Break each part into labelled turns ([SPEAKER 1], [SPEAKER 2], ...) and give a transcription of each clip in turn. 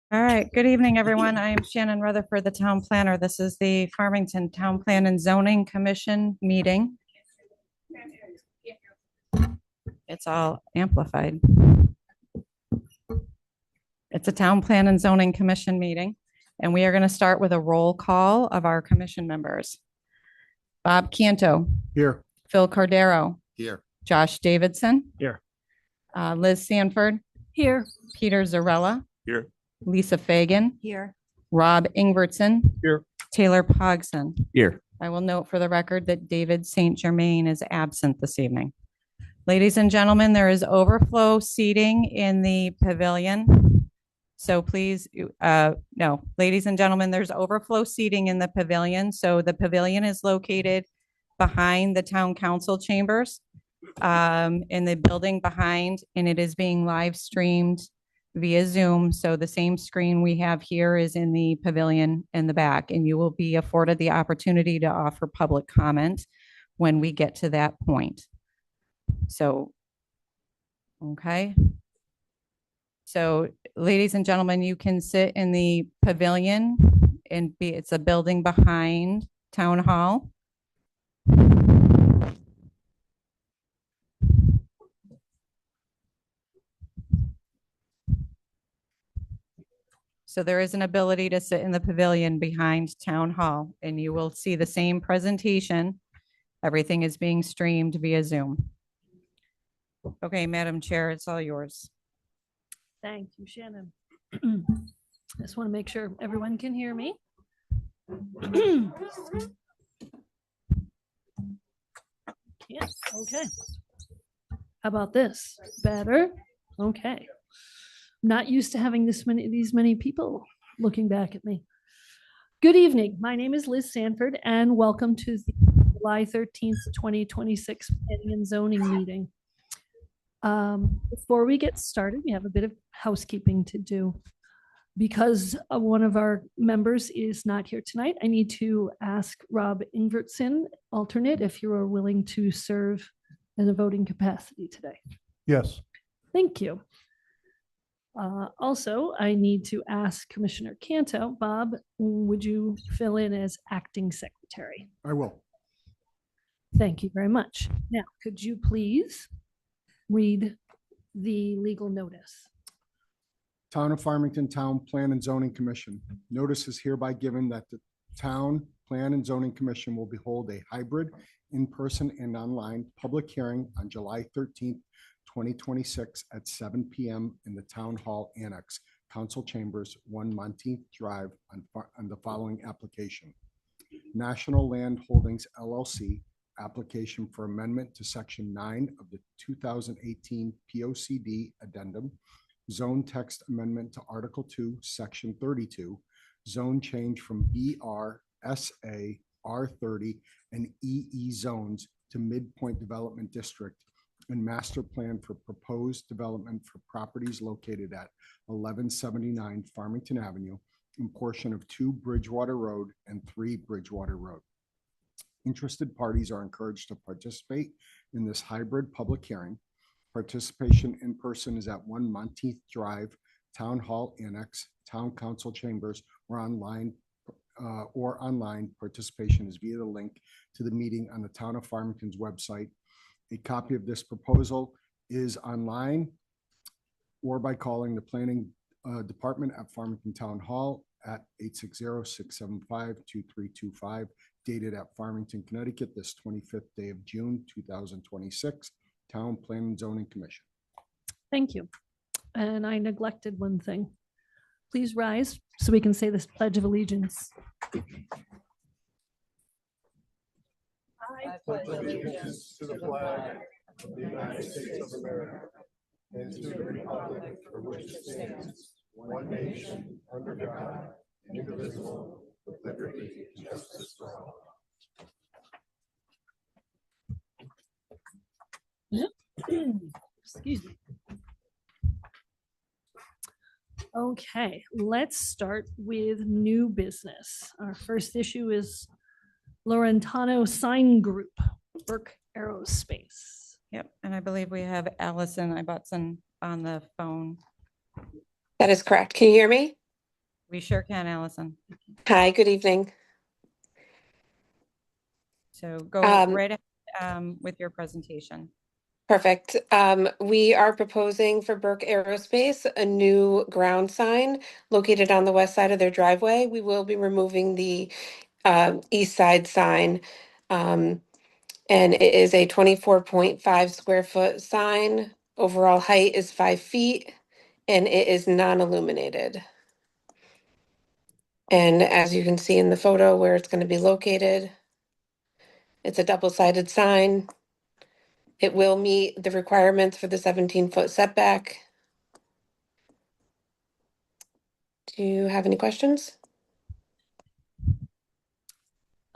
[SPEAKER 1] All right, good evening, everyone. I am Shannon Rutherford, the town planner. This is the Farmington Town Plan and Zoning Commission meeting. It's all amplified. It's a Town Plan and Zoning Commission meeting, and we are going to start with a roll call of our commission members. Bob Canto.
[SPEAKER 2] Here.
[SPEAKER 1] Phil Cordero.
[SPEAKER 2] Here.
[SPEAKER 1] Josh Davidson.
[SPEAKER 2] Here.
[SPEAKER 1] Liz Sanford.
[SPEAKER 3] Here.
[SPEAKER 1] Peter Zarella.
[SPEAKER 2] Here.
[SPEAKER 1] Lisa Fagan.
[SPEAKER 3] Here.
[SPEAKER 1] Rob Ingvertson.
[SPEAKER 2] Here.
[SPEAKER 1] Taylor Pogson.
[SPEAKER 2] Here.
[SPEAKER 1] I will note for the record that David St. Germain is absent this evening. Ladies and gentlemen, there is overflow seating in the pavilion. So please, no, ladies and gentlemen, there's overflow seating in the pavilion. So the pavilion is located behind the town council chambers, in the building behind, and it is being live streamed via Zoom. So the same screen we have here is in the pavilion in the back, and you will be afforded the opportunity to offer public comment when we get to that point. So, okay. So ladies and gentlemen, you can sit in the pavilion and it's a building behind Town Hall. So there is an ability to sit in the pavilion behind Town Hall, and you will see the same presentation. Everything is being streamed via Zoom. Okay, Madam Chair, it's all yours.
[SPEAKER 3] Thank you, Shannon. Just want to make sure everyone can hear me. Yes, okay. How about this? Better? Okay. Not used to having these many people looking back at me. Good evening. My name is Liz Sanford, and welcome to the July 13th, 2026 Planning and Zoning meeting. Before we get started, we have a bit of housekeeping to do. Because one of our members is not here tonight, I need to ask Rob Ingvertson, alternate, if you are willing to serve in a voting capacity today.
[SPEAKER 2] Yes.
[SPEAKER 3] Thank you. Also, I need to ask Commissioner Canto, Bob, would you fill in as acting secretary?
[SPEAKER 2] I will.
[SPEAKER 3] Thank you very much. Now, could you please read the legal notice?
[SPEAKER 2] Town of Farmington Town Plan and Zoning Commission. Notice is hereby given that the Town Plan and Zoning Commission will hold a hybrid in-person and online public hearing on July 13th, 2026 at 7 p.m. in the Town Hall Annex, Council Chambers, 1 Monteith Drive on the following application. National Land Holdings LLC application for amendment to Section 9 of the 2018 POCD Addendum, Zone Text Amendment to Article 2, Section 32, Zone Change from BR, SA, R30, and EE zones to Midpoint Development District, and Master Plan for proposed development for properties located at 1179 Farmington Avenue and portion of 2 Bridgewater Road and 3 Bridgewater Road. Interested parties are encouraged to participate in this hybrid public hearing. Participation in person is at 1 Monteith Drive, Town Hall Annex, Town Council Chambers, or online participation is via the link to the meeting on the Town of Farmington's website. A copy of this proposal is online or by calling the planning department at Farmington Town Hall at 860-675-2325, dated at Farmington, Connecticut, this 25th day of June, 2026. Town Plan and Zoning Commission.
[SPEAKER 3] Thank you. And I neglected one thing. Please rise so we can say this Pledge of Allegiance.
[SPEAKER 4] I pledge allegiance to the flag of the United States of America and to the republic for which it stands, one nation, under God, indivisible, with liberty and justice for all.
[SPEAKER 3] Excuse me. Okay, let's start with new business. Our first issue is Laurentano Sign Group, Burke Aerospace.
[SPEAKER 1] Yep, and I believe we have Allison Ibbotson on the phone.
[SPEAKER 5] That is correct. Can you hear me?
[SPEAKER 1] We sure can, Allison.
[SPEAKER 5] Hi, good evening.
[SPEAKER 1] So go
[SPEAKER 5] Um,
[SPEAKER 1] right ahead with your presentation.
[SPEAKER 5] Perfect. We are proposing for Burke Aerospace a new ground sign located on the west side of their driveway. We will be removing the east side sign. And it is a 24.5 square foot sign. Overall height is 5 feet and it is non-illuminated. And as you can see in the photo where it's going to be located, it's a double-sided sign. It will meet the requirements for the 17-foot setback. Do you have any questions?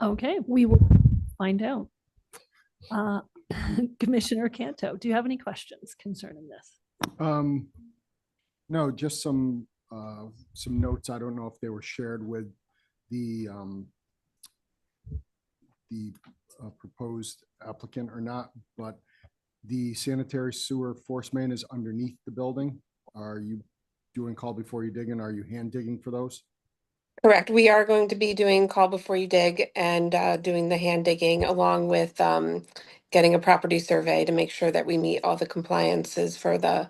[SPEAKER 3] Okay, we will find out. Commissioner Canto, do you have any questions concerning this?
[SPEAKER 2] No, just some notes. I don't know if they were shared with the proposed applicant or not, but the sanitary sewer force main is underneath the building. Are you doing call before you dig, and are you hand digging for those?
[SPEAKER 5] Correct. We are going to be doing call before you dig and doing the hand digging along with getting a property survey to make sure that we meet all the compliances for the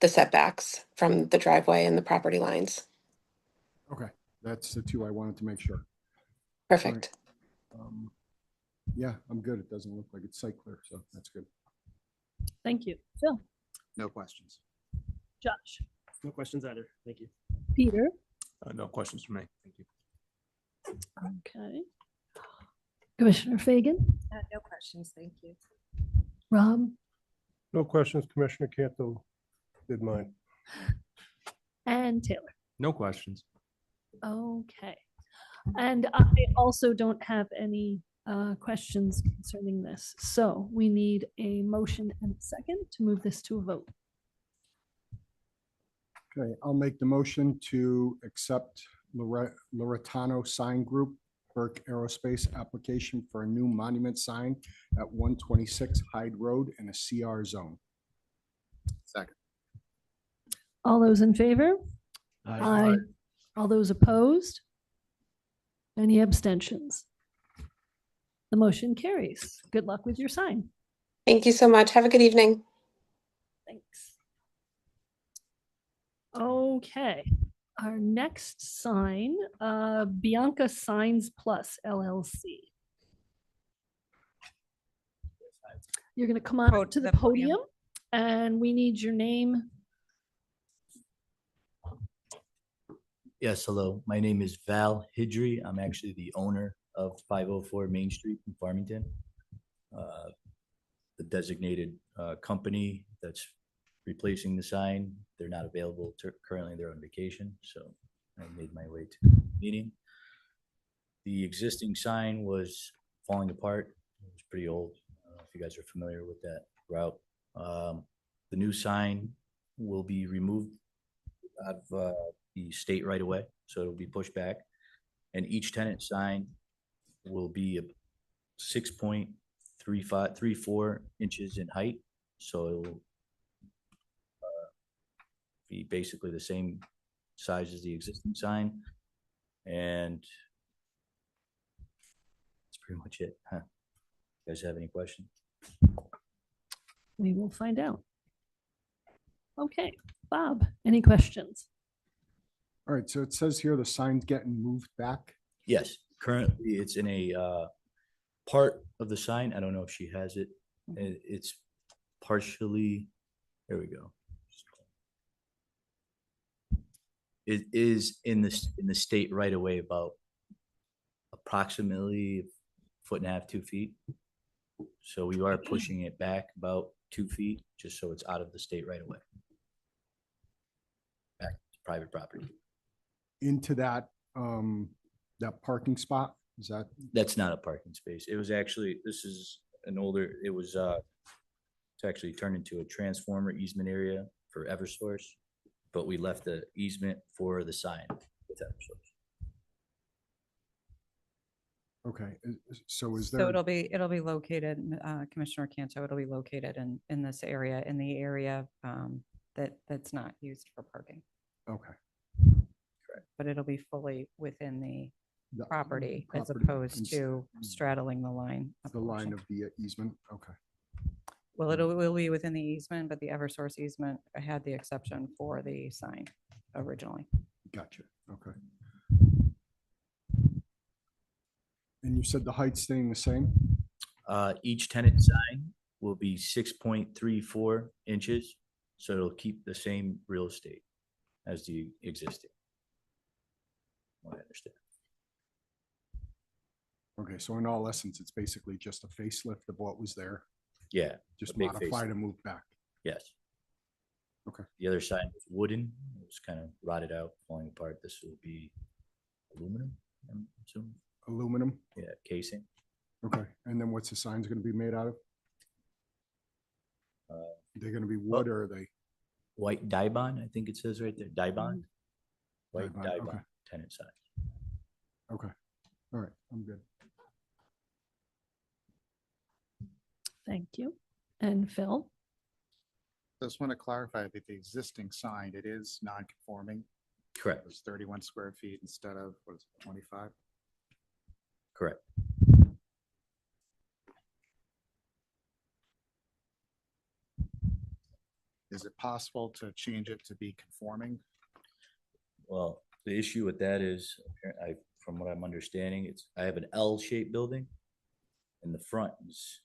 [SPEAKER 5] setbacks from the driveway and the property lines.
[SPEAKER 2] Okay, that's the two I wanted to make sure.
[SPEAKER 5] Perfect.
[SPEAKER 2] Yeah, I'm good. It doesn't look like it's site clear, so that's good.
[SPEAKER 3] Thank you. Phil,
[SPEAKER 6] No questions.
[SPEAKER 3] Josh,
[SPEAKER 7] No questions either. Thank you.
[SPEAKER 3] Peter,
[SPEAKER 7] No questions from me. Thank you.
[SPEAKER 3] okay. Commissioner Fagan,
[SPEAKER 8] No questions, thank you.
[SPEAKER 3] Rob,
[SPEAKER 4] No questions. Commissioner Canto did mine.
[SPEAKER 3] and Taylor.
[SPEAKER 7] No questions.
[SPEAKER 3] Okay. And I also don't have any questions concerning this. So we need a motion and a second to move this to a vote.
[SPEAKER 2] Okay, I'll make the motion to accept Loretano Sign Group Burke Aerospace application for a new monument sign at 126 Hyde Road in a CR zone.
[SPEAKER 6] Second.
[SPEAKER 3] All those in favor? Aye. All those opposed? Any abstentions? The motion carries. Good luck with your sign.
[SPEAKER 5] Thank you so much. Have a good evening.
[SPEAKER 3] Thanks. Okay, our next sign, Bianca Signs Plus LLC. You're gonna come on to the podium and we need your name.
[SPEAKER 9] Yes, hello. My name is Val Hidry. I'm actually the owner of 504 Main Street in Farmington. The designated company that's replacing the sign, they're not available currently. They're on vacation, so I made my way to the meeting. The existing sign was falling apart. It was pretty old. I don't know if you guys are familiar with that route. The new sign will be removed out of the state right away, so it'll be pushed back. And each tenant sign will be 6.34 inches in height, so it'll be basically the same size as the existing sign. And that's pretty much it. Huh? You guys have any questions?
[SPEAKER 3] We will find out. Okay, Bob, any questions?
[SPEAKER 2] All right, so it says here the sign's getting moved back.
[SPEAKER 9] Yes, currently it's in a part of the sign. I don't know if she has it. It's partially, there we go. It is in the state right away, about approximately 1.5 feet, 2 feet. So we are pushing it back about 2 feet, just so it's out of the state right away. Back to private property.
[SPEAKER 2] Into that parking spot? Is that?
[SPEAKER 9] That's not a parking space. It was actually, this is an older, it was it's actually turned into a transformer easement area for Eversource, but we left the easement for the sign with Eversource.
[SPEAKER 2] Okay, so is
[SPEAKER 1] So
[SPEAKER 2] there?
[SPEAKER 1] it'll be located, Commissioner Canto, it'll be located in this area, in the area that's not used for parking.
[SPEAKER 2] Okay.
[SPEAKER 9] Correct.
[SPEAKER 1] but it'll be fully within the
[SPEAKER 2] The
[SPEAKER 1] property as
[SPEAKER 2] property
[SPEAKER 1] opposed
[SPEAKER 2] ins-
[SPEAKER 1] to straddling the line. a
[SPEAKER 2] The line
[SPEAKER 1] portion.
[SPEAKER 2] of the easement, okay.
[SPEAKER 1] Well, it will be within the easement, but the Eversource easement had the exception for the sign originally.
[SPEAKER 2] Gotcha, okay. And you said the height's staying the same?
[SPEAKER 9] Each tenant sign will be 6.34 inches, so it'll keep the same real estate as the existing. What I understand.
[SPEAKER 2] Okay, so in all essence, it's basically just a facelift of what was there,
[SPEAKER 9] Yeah,
[SPEAKER 2] just
[SPEAKER 9] big
[SPEAKER 2] modified
[SPEAKER 9] facelift.
[SPEAKER 2] and moved back.
[SPEAKER 9] yes.
[SPEAKER 2] Okay.
[SPEAKER 9] The other side was wooden, it was kind of rotted out, falling apart. This will be aluminum, I'm assuming.
[SPEAKER 2] Aluminum,
[SPEAKER 9] Yeah, casing.
[SPEAKER 2] okay. And then what's the signs gonna be made out of?
[SPEAKER 9] Uh,
[SPEAKER 2] They're gonna be wood or are they?
[SPEAKER 9] White dye bond, I think it says right there, dye bond. White
[SPEAKER 2] Dye bond,
[SPEAKER 9] dye
[SPEAKER 2] okay.
[SPEAKER 9] bond, tenant sign.
[SPEAKER 2] Okay, all right, I'm good.
[SPEAKER 3] Thank you. And Phil?
[SPEAKER 6] Just want to clarify that the existing sign, it is non-conforming.
[SPEAKER 9] Correct,
[SPEAKER 6] It's 31 square feet instead of, what is it, 25?
[SPEAKER 9] correct.
[SPEAKER 6] Is it possible to change it to be conforming?
[SPEAKER 9] Well, the issue with that is, from what I'm understanding, I have an L-shaped building. And the front is,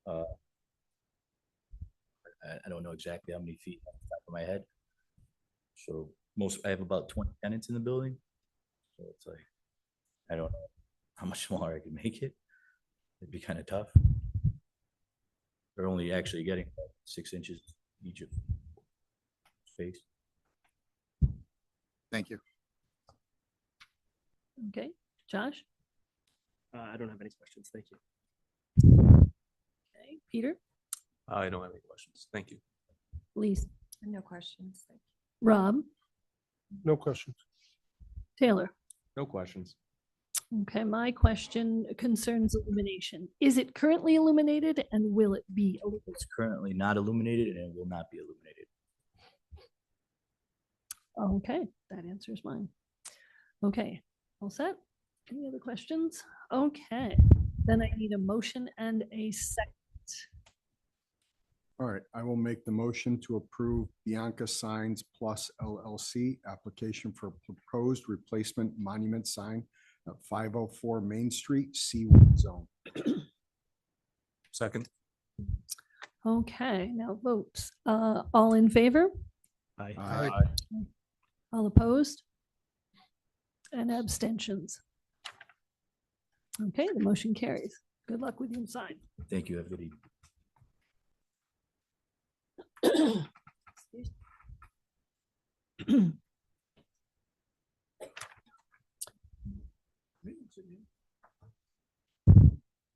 [SPEAKER 9] I don't know exactly how many feet off the top of my head. So I have about 20 tenants in the building. So it's like, I don't know how much smaller I can make it. It'd be kind of tough. They're only actually getting about 6 inches each of space.
[SPEAKER 6] Thank you.
[SPEAKER 3] Okay, Josh?
[SPEAKER 7] I don't have any questions. Thank you.
[SPEAKER 3] Okay, Peter?
[SPEAKER 7] I don't have any questions. Thank you.
[SPEAKER 3] Lisa?
[SPEAKER 8] No questions. Thank
[SPEAKER 3] Rob?
[SPEAKER 4] No questions.
[SPEAKER 3] Taylor?
[SPEAKER 7] No questions.
[SPEAKER 3] Okay, my question concerns illumination. Is it currently illuminated and will it be illuminated?
[SPEAKER 9] It's currently not illuminated and it will not be illuminated.
[SPEAKER 3] Okay, that answers mine. Okay, all set? Any other questions? Okay, then I need a motion and a second.
[SPEAKER 2] All right, I will make the motion to approve Bianca Signs Plus LLC application for proposed replacement monument sign at 504 Main Street, C1 zone.
[SPEAKER 7] Second.
[SPEAKER 3] Okay, now votes. All in favor?
[SPEAKER 2] Aye.
[SPEAKER 3] All opposed? And abstentions? Okay, the motion carries. Good luck with your sign.
[SPEAKER 9] Thank you. Have a good evening.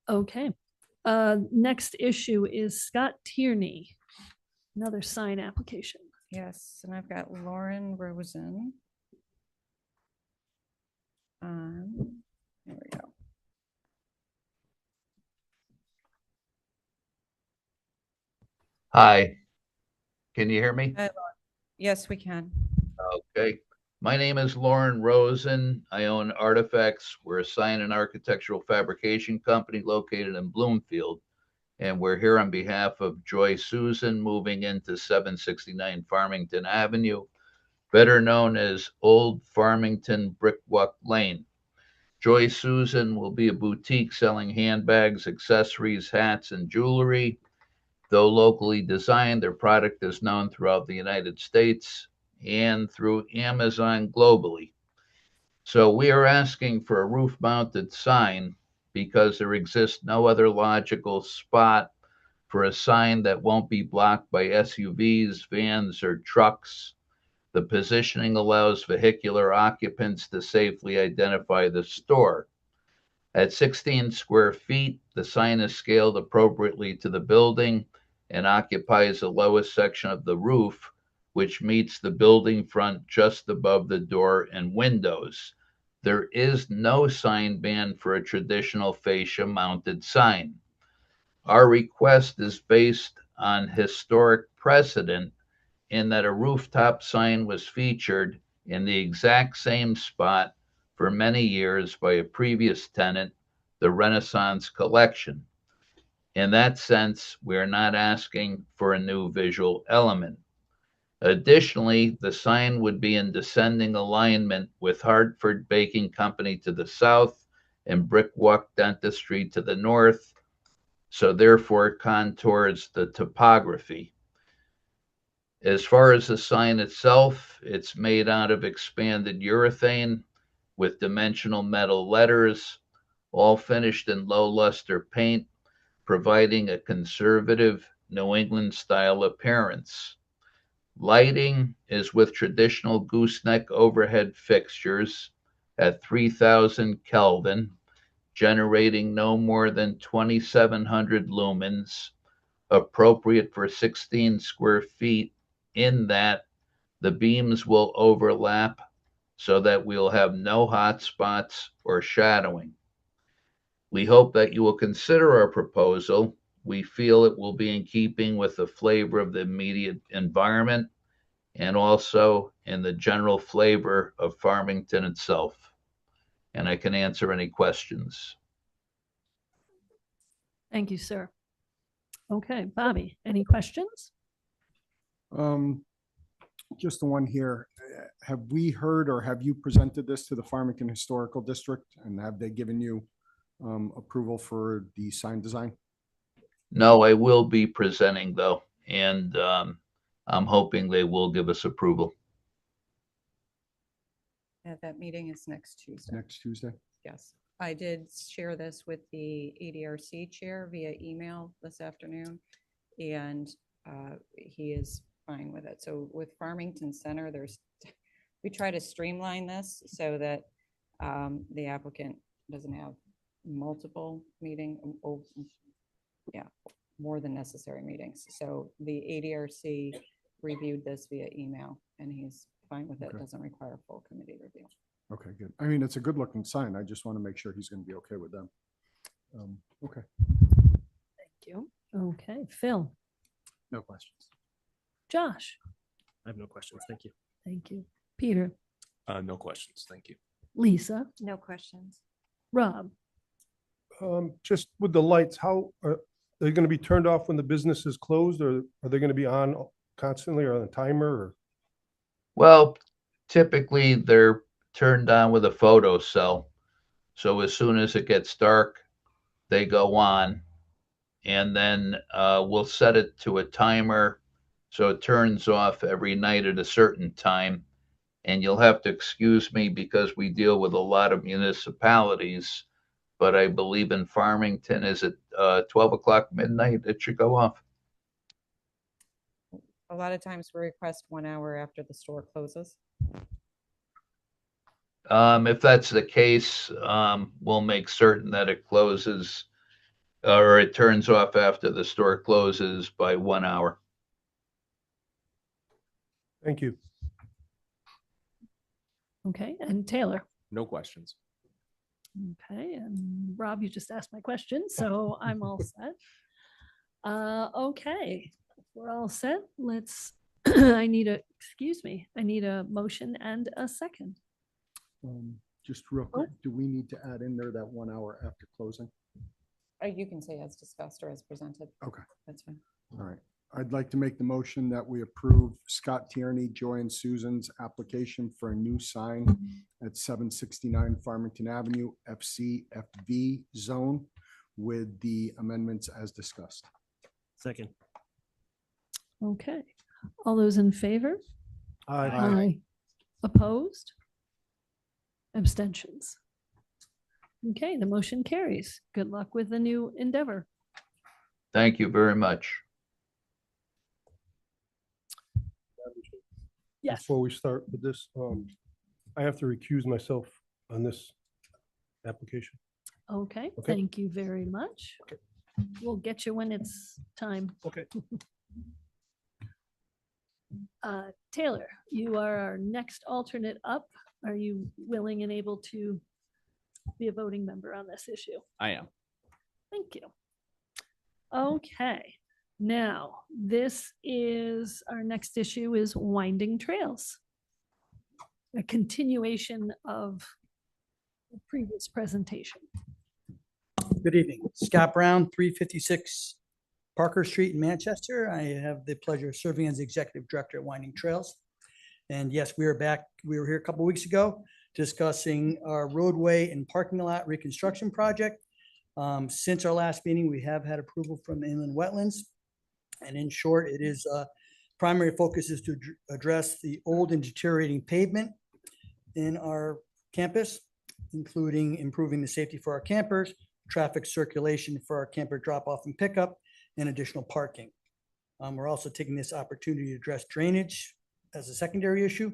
[SPEAKER 3] Okay, next issue is Scott Tierney, another sign application.
[SPEAKER 1] Yes, and I've got Lauren Rosen. There we go.
[SPEAKER 10] Hi, can you hear me?
[SPEAKER 1] Yes, we can.
[SPEAKER 10] Okay, my name is Lauren Rosen. I own Artifacts. We're a sign and architectural fabrication company located in Bloomfield. And we're here on behalf of Joy Susan, moving into 769 Farmington Avenue, better known as Old Farmington Brickwalk Lane. Joy Susan will be a boutique selling handbags, accessories, hats, and jewelry. Though locally designed, their product is known throughout the United States and through Amazon globally. So we are asking for a roof-mounted sign because there exists no other logical spot for a sign that won't be blocked by SUVs, vans, or trucks. The positioning allows vehicular occupants to safely identify the store. At 16 square feet, the sign is scaled appropriately to the building and occupies the lowest section of the roof, which meets the building front just above the door and windows. There is no sign ban for a traditional fascia mounted sign. Our request is based on historic precedent in that a rooftop sign was featured in the exact same spot for many years by a previous tenant, the Renaissance Collection. In that sense, we are not asking for a new visual element. Additionally, the sign would be in descending alignment with Hartford Baking Company to the south and Brickwalk Dentistry to the north, so therefore it contours the topography. As far as the sign itself, it's made out of expanded urethane with dimensional metal letters, all finished in low luster paint, providing a conservative New England style appearance. Lighting is with traditional gooseneck overhead fixtures at 3000 Kelvin, generating no more than 2700 lumens, appropriate for 16 square feet, in that the beams will overlap so that we'll have no hot spots or shadowing. We hope that you will consider our proposal. We feel it will be in keeping with the flavor of the immediate environment and also in the general flavor of Farmington itself. And I can answer any questions.
[SPEAKER 3] Thank you, sir. Okay, Bobby, any questions?
[SPEAKER 2] Just the one here. Have we heard or have you presented this to the Farmington Historical District, and have they given you approval for the sign design?
[SPEAKER 10] No, I will be presenting though, and I'm hoping they will give us approval.
[SPEAKER 1] That meeting is next Tuesday.
[SPEAKER 2] Next Tuesday?
[SPEAKER 1] Yes. I did share this with the ADRC chair via email this afternoon, and he is fine with it. So with Farmington Center, we try to streamline this so that the applicant doesn't have multiple more than necessary meetings. So the ADRC reviewed this via email, and he's fine with it.
[SPEAKER 2] Okay.
[SPEAKER 1] Doesn't require full committee review.
[SPEAKER 2] Okay, good. I mean, it's a good looking sign. I just want to make sure he's going to be okay with them. Okay.
[SPEAKER 3] Thank you. Okay, Phil,
[SPEAKER 7] No questions.
[SPEAKER 3] Josh,
[SPEAKER 7] I have no questions. Thank you.
[SPEAKER 3] thank you. Peter,
[SPEAKER 7] No questions. Thank you.
[SPEAKER 3] Lisa,
[SPEAKER 8] No questions.
[SPEAKER 3] Rob.
[SPEAKER 4] Just with the lights, how are they going to be turned off when the business is closed, or are they going to be on constantly or on a timer? Or
[SPEAKER 10] Well, typically they're turned on with a photo cell. So as soon as it gets dark, they go on, and then we'll set it to a timer so it turns off every night at a certain time. And you'll have to excuse me because we deal with a lot of municipalities, but I believe in Farmington, is it 12 o'clock midnight it should go off?
[SPEAKER 1] A lot of times we request 1 hour after the store closes.
[SPEAKER 10] If that's the case, we'll make certain that it closes or it turns off after the store closes by 1 hour.
[SPEAKER 4] thank you.
[SPEAKER 3] Okay, and Taylor.
[SPEAKER 7] No questions.
[SPEAKER 3] Okay, and Rob, you just asked my question, so I'm all set. Okay, we're all set. Let's, I need a motion and a second.
[SPEAKER 2] Just real quick, do we need to add in there that 1 hour after closing?
[SPEAKER 1] You can say as discussed or as presented.
[SPEAKER 2] Okay.
[SPEAKER 1] That's fine.
[SPEAKER 2] All right. I'd like to make the motion that we approve Scott Tierney, Joy and Susan's application for a new sign at 769 Farmington Avenue, FCFV zone, with the amendments as discussed.
[SPEAKER 7] Second.
[SPEAKER 3] Okay, all those in favor?
[SPEAKER 4] Aye.
[SPEAKER 3] Opposed? Abstentions? Okay, the motion carries. Good luck with the new endeavor.
[SPEAKER 10] Thank you very much.
[SPEAKER 3] Yes.
[SPEAKER 4] Before we start with this, I have to recuse myself on this application.
[SPEAKER 3] Okay,
[SPEAKER 4] Okay.
[SPEAKER 3] thank you very much. We'll get you when it's time.
[SPEAKER 4] Okay.
[SPEAKER 3] Taylor, you are our next alternate up. Are you willing and able to be a voting member on this issue?
[SPEAKER 7] I am.
[SPEAKER 3] Thank you. Okay, now this is, our next issue is Winding Trails. a continuation of the previous presentation.
[SPEAKER 11] Good evening. Scott Brown, 356 Parker Street in Manchester. I have the pleasure of serving as the Executive Director at Winding Trails. And yes, we are back. We were here a couple weeks ago discussing our roadway and parking lot reconstruction project. Since our last meeting, we have had approval from the inland wetlands. And in short, it is primary focus is to address the old and deteriorating pavement in our campus, including improving the safety for our campers, traffic circulation for our camper drop-off and pickup, and additional parking. We're also taking this opportunity to address drainage as a secondary issue,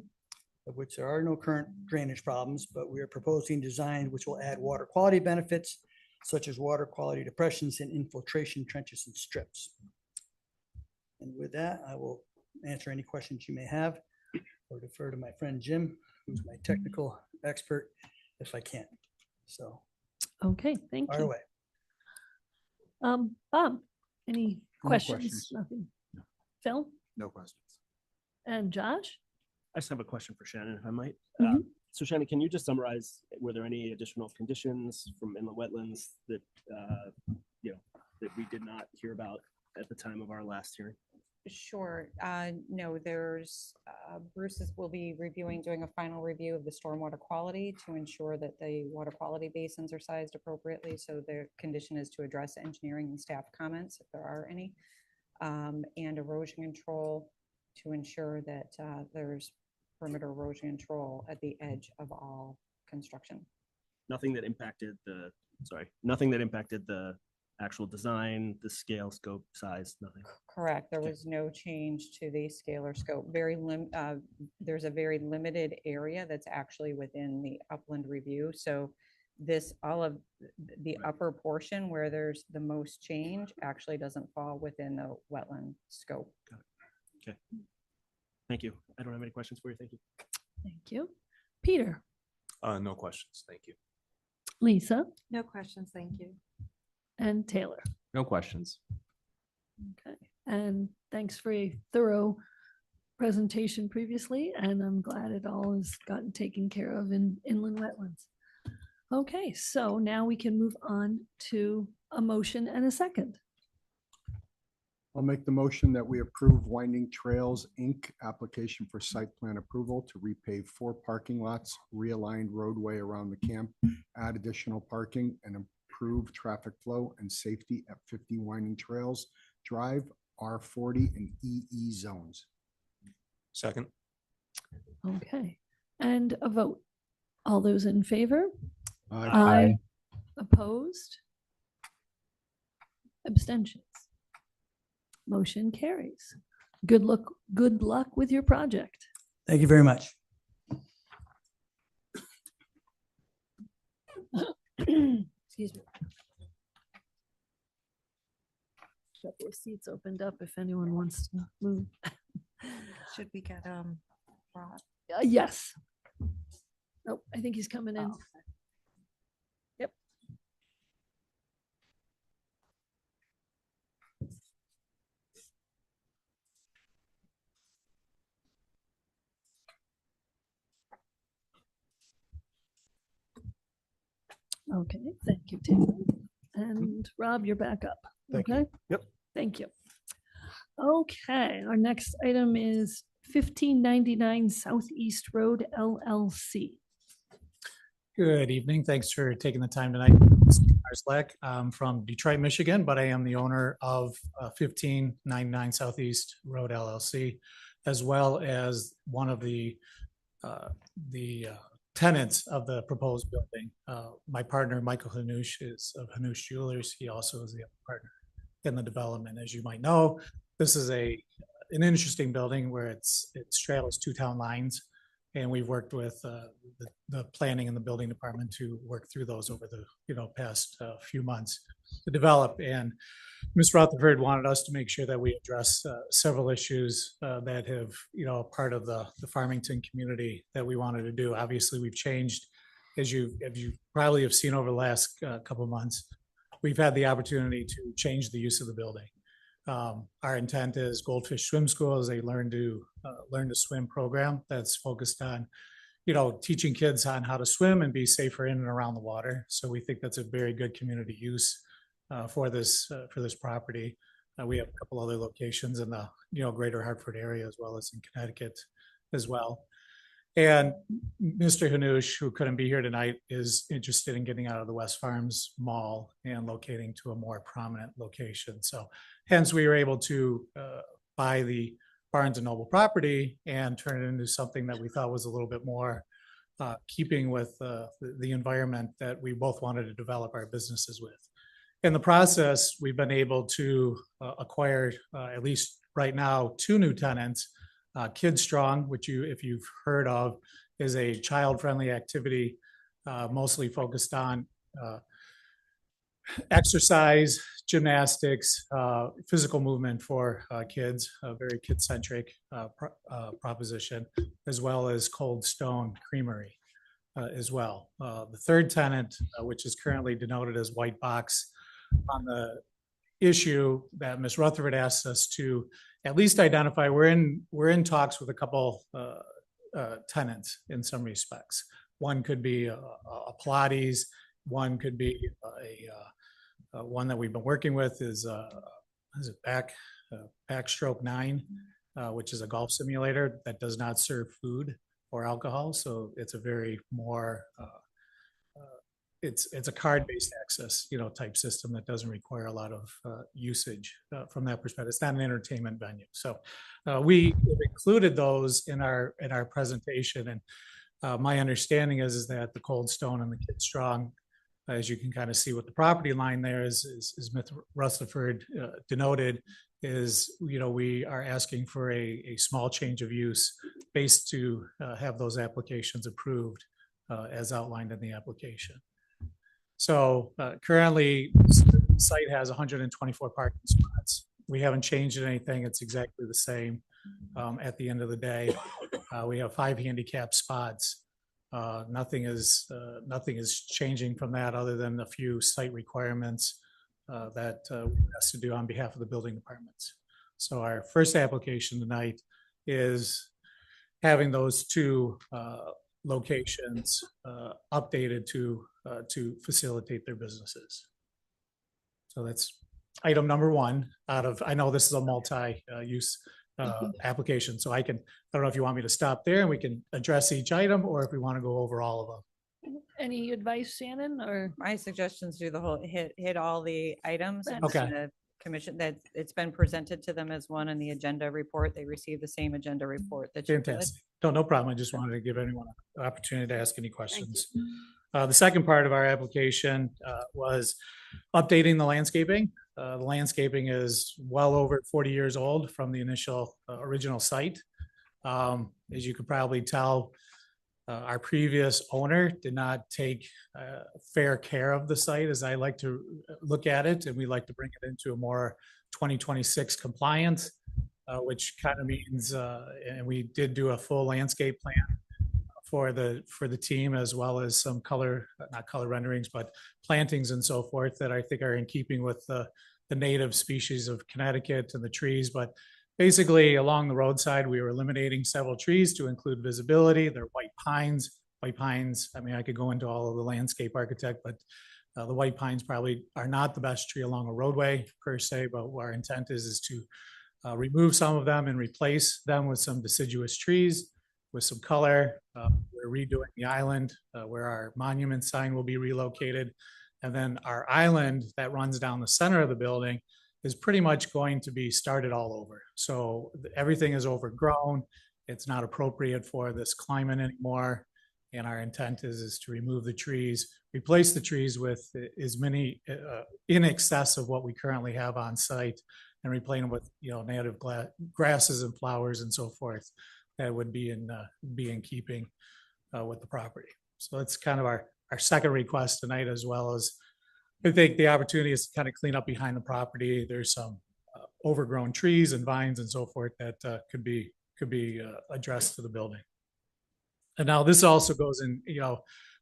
[SPEAKER 11] of which there are no current drainage problems, but we are proposing design which will add water quality benefits, such as water quality depressions and infiltration trenches and strips. And with that, I will answer any questions you may have or defer to my friend Jim, who's my technical expert, if I can. So,
[SPEAKER 3] Okay, thank
[SPEAKER 11] fire
[SPEAKER 3] you.
[SPEAKER 11] away.
[SPEAKER 3] Bob, any
[SPEAKER 6] No
[SPEAKER 3] questions?
[SPEAKER 6] questions.
[SPEAKER 3] Nothing. Phil
[SPEAKER 6] No questions.
[SPEAKER 3] and Josh?
[SPEAKER 7] I just have a question for Shannon, if I might.
[SPEAKER 3] Mhm.
[SPEAKER 7] So Shannon, can you just summarize, were there any additional conditions from inland wetlands that, that we did not hear about at the time of our last hearing?
[SPEAKER 1] Sure. No, will be reviewing, doing a final review of the stormwater quality to ensure that the water quality basins are sized appropriately. So the condition is to address engineering and staff comments, if there are any, and erosion control to ensure that there's perimeter erosion control at the edge of all construction.
[SPEAKER 7] Nothing that impacted the actual design, the scale, scope, size, nothing.
[SPEAKER 1] Correct. There was no change to the scale or scope. There's a very limited area that's actually within the upland review. So all of the upper portion where there's the most change actually doesn't fall within the wetland scope.
[SPEAKER 7] Okay. Thank you. I don't have any questions for you. Thank you.
[SPEAKER 3] Thank you. Peter,
[SPEAKER 7] No questions. Thank you.
[SPEAKER 3] Lisa,
[SPEAKER 8] No questions, thank you.
[SPEAKER 3] and Taylor.
[SPEAKER 12] No questions.
[SPEAKER 3] Okay, and thanks for a thorough presentation previously, and I'm glad it all has gotten taken care of in inland wetlands. Okay, so now we can move on to a motion and a second.
[SPEAKER 2] I'll make the motion that we approve Winding Trails, Inc. application for site plan approval to repave 4 parking lots, realign roadway around the camp, add additional parking, and improve traffic flow and safety at 50 Winding Trails Drive, R40 and EE zones.
[SPEAKER 7] Second.
[SPEAKER 3] Okay, and a vote. All those in favor?
[SPEAKER 2] Aye.
[SPEAKER 3] Opposed? Abstentions? Motion carries. Good luck with your project.
[SPEAKER 11] Thank you very much.
[SPEAKER 3] Excuse me. Couple of seats opened up if anyone wants to move.
[SPEAKER 8] Should we get Rob?
[SPEAKER 3] Yes. Nope, I think he's coming in.
[SPEAKER 8] Oh,
[SPEAKER 3] Yep. Okay, thank you, Taylor. And Rob, you're back up.
[SPEAKER 6] Thank you.
[SPEAKER 3] Okay?
[SPEAKER 6] Yep.
[SPEAKER 3] Thank you. Okay, our next item is 1599 Southeast Road LLC.
[SPEAKER 13] Good evening. Thanks for taking the time tonight. Slack. I'm from Detroit, Michigan, but I am the owner of 1599 Southeast Road LLC, as well as one of the tenants of the proposed building. My partner, Michael Hanush, is of Hanush Jewelers. He also is the other partner in the development. As you might know, this is an interesting building where it straddles 2 town lines. And we've worked with the planning and the building department to work through those over the past few months to develop. And Ms. Rutherford wanted us to make sure that we address several issues that have part of the Farmington community that we wanted to do. Obviously, we've changed, as you probably have seen over the last couple of months. We've had the opportunity to change the use of the building. Our intent is Goldfish Swim School is a learn to swim program that's focused on teaching kids on how to swim and be safer in and around the water. So we think that's a very good community use for this property. We have a couple other locations in the greater Hartford area as well as in Connecticut as well. And Mr. Hanush, who couldn't be here tonight, is interested in getting out of the West Farms Mall and locating to a more prominent location. So hence we were able to buy the Barnes and Noble property and turn it into something that we thought was a little bit more keeping with the environment that we both wanted to develop our businesses with. In the process, we've been able to acquire, at least right now, 2 new tenants. Kids Strong, which if you've heard of, is a child-friendly activity mostly focused on exercise, gymnastics, physical movement for kids, a very kid-centric proposition, as well as Cold Stone Creamery as well. The third tenant, which is currently denoted as White Box, on the issue that Ms. Rutherford asked us to at least identify, we're in talks with a couple tenants in some respects. One could be a Pilates, one could be one that we've been working with is Backstroke 9, which is a golf simulator that does not serve food or alcohol. So it's a very more it's a card-based access, type system that doesn't require a lot of usage from that perspective. It's not an entertainment venue. So we included those in our presentation. And my understanding is that the Cold Stone and the Kid Strong, as you can kind of see with the property line there, is Ms. Rutherford denoted, is we are asking for a small change of use based to have those applications approved as outlined in the application. So currently, the site has 124 parking spots. We haven't changed anything. It's exactly the same at the end of the day. We have 5 handicap spots. Nothing is changing from that other than a few site requirements that has to do on behalf of the building departments. So our first application tonight is having those 2 locations updated to facilitate their businesses. So that's item number 1 out of, I know this is a multi-use application, so I don't know if you want me to stop there and we can address each item, or if we want to go over all of them.
[SPEAKER 3] Any advice, Shannon, or?
[SPEAKER 1] My suggestions do the whole, hit all the items. And
[SPEAKER 13] Okay.
[SPEAKER 1] the commission, that it's been presented to them as one in the agenda report. They received the same agenda report that you did.
[SPEAKER 13] Fantastic. No problem. I just wanted to give anyone an opportunity to ask any questions. The second part of our application was updating the landscaping. The landscaping is well over 40 years old from the initial original site. As you could probably tell, our previous owner did not take fair care of the site, as I like to look at it, and we like to bring it into a more 2026 compliance, which kind of means, and we did do a full landscape plan for the team, as well as some not color renderings, but plantings and so forth that I think are in keeping with the native species of Connecticut and the trees. But basically along the roadside, we were eliminating several trees to include visibility. They're white pines. White pines, I mean, I could go into all of the landscape architect, but the white pines probably are not the best tree along a roadway per se, but our intent is to remove some of them and replace them with some deciduous trees with some color. We're redoing the island where our monument sign will be relocated. And then our island that runs down the center of the building is pretty much going to be started all over. So everything is overgrown. It's not appropriate for this climate anymore. And our intent is to remove the trees, replace the trees with as many in excess of what we currently have on site, and replace them with native grasses and flowers and so forth that would be in keeping with the property. So that's kind of our second request tonight, as well as I think the opportunity is to kind of clean up behind the property. There's some overgrown trees and vines and so forth that could be addressed to the building. And now this also goes in,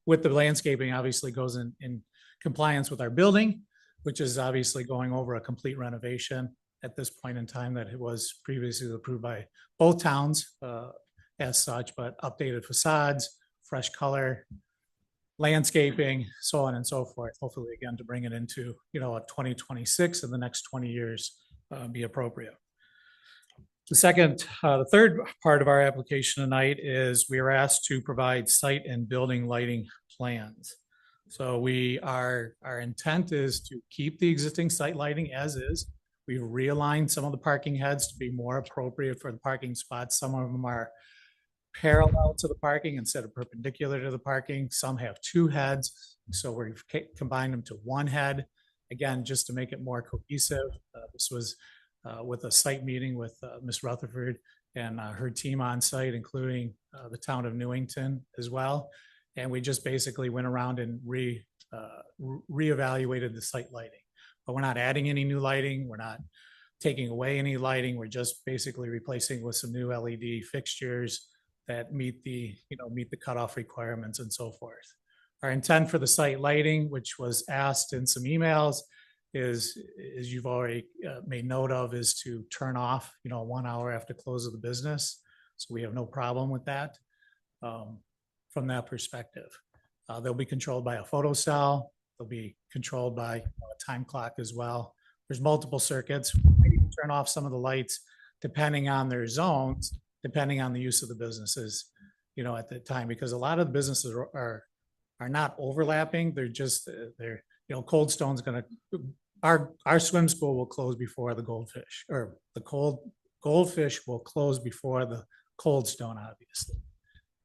[SPEAKER 13] with the landscaping, obviously goes in compliance with our building, which is obviously going over a complete renovation at this point in time, that it was previously approved by both towns as such, but updated facades, fresh color, landscaping, so on and so forth. Hopefully, again, to bring it into, you know, a 2026 and the next 20 years be appropriate. The third part of our application tonight is we are asked to provide site and building lighting plans. So our intent is to keep the existing site lighting as is. We've realigned some of the parking heads to be more appropriate for the parking spots. Some of them are parallel to the parking instead of perpendicular to the parking. Some have two heads, so we've combined them to one head. Again, just to make it more cohesive. This was with a site meeting with Ms. Rutherford and her team on site, including the town of Newington as well. And we just basically went around and reevaluated the site lighting. But we're not adding any new lighting. We're not taking away any lighting. We're just basically replacing with some new LED fixtures that meet the cutoff requirements and so forth. Our intent for the site lighting, which was asked in some emails, is, as you've already made note of, is to turn off, 1 hour after close of the business. So we have no problem with that from that perspective. They'll be controlled by a photo cell. They'll be controlled by a time clock as well. There's multiple circuits. We might even turn off some of the lights depending on their zones, depending on the use of the businesses, at the time, because a lot of the businesses are not overlapping. They're just, Cold Stone's going to, our swim school will close before the Goldfish, or the Goldfish will close before the Cold Stone, obviously.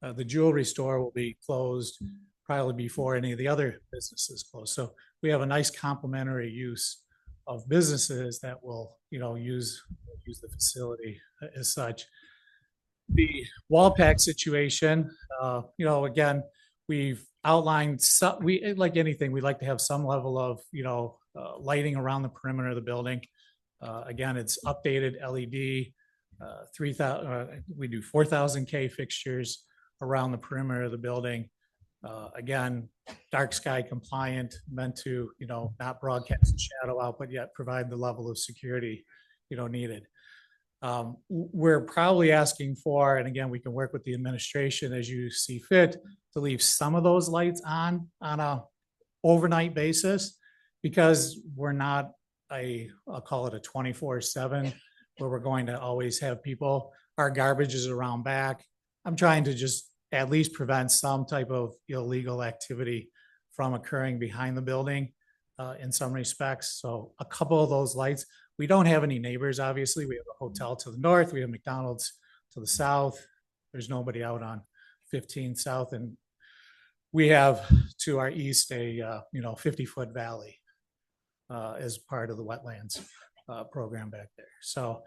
[SPEAKER 13] The jewelry store will be closed probably before any of the other businesses close. So we have a nice complementary use of businesses that will, use the facility as such. The wall pack situation, again, we've outlined we like anything, we like to have some level of, lighting around the perimeter of the building. Again, it's updated LED, 3,000, we do 4,000 K fixtures around the perimeter of the building. Again, dark sky compliant, meant to, not broadcast the shadow out, but yet provide the level of security, needed. We're probably asking for, and again, we can work with the administration as you see fit, to leave some of those lights on a overnight basis, because we're not I'll call it a 24/7, where we're going to always have people. Our garbage is around back. I'm trying to just at least prevent some type of illegal activity from occurring behind the building in some respects. So a couple of those lights. We don't have any neighbors, obviously. We have a hotel to the north. We have McDonald's to the south. There's nobody out on 15 South. And we have to our east a 50-foot valley as part of the wetlands program back there. So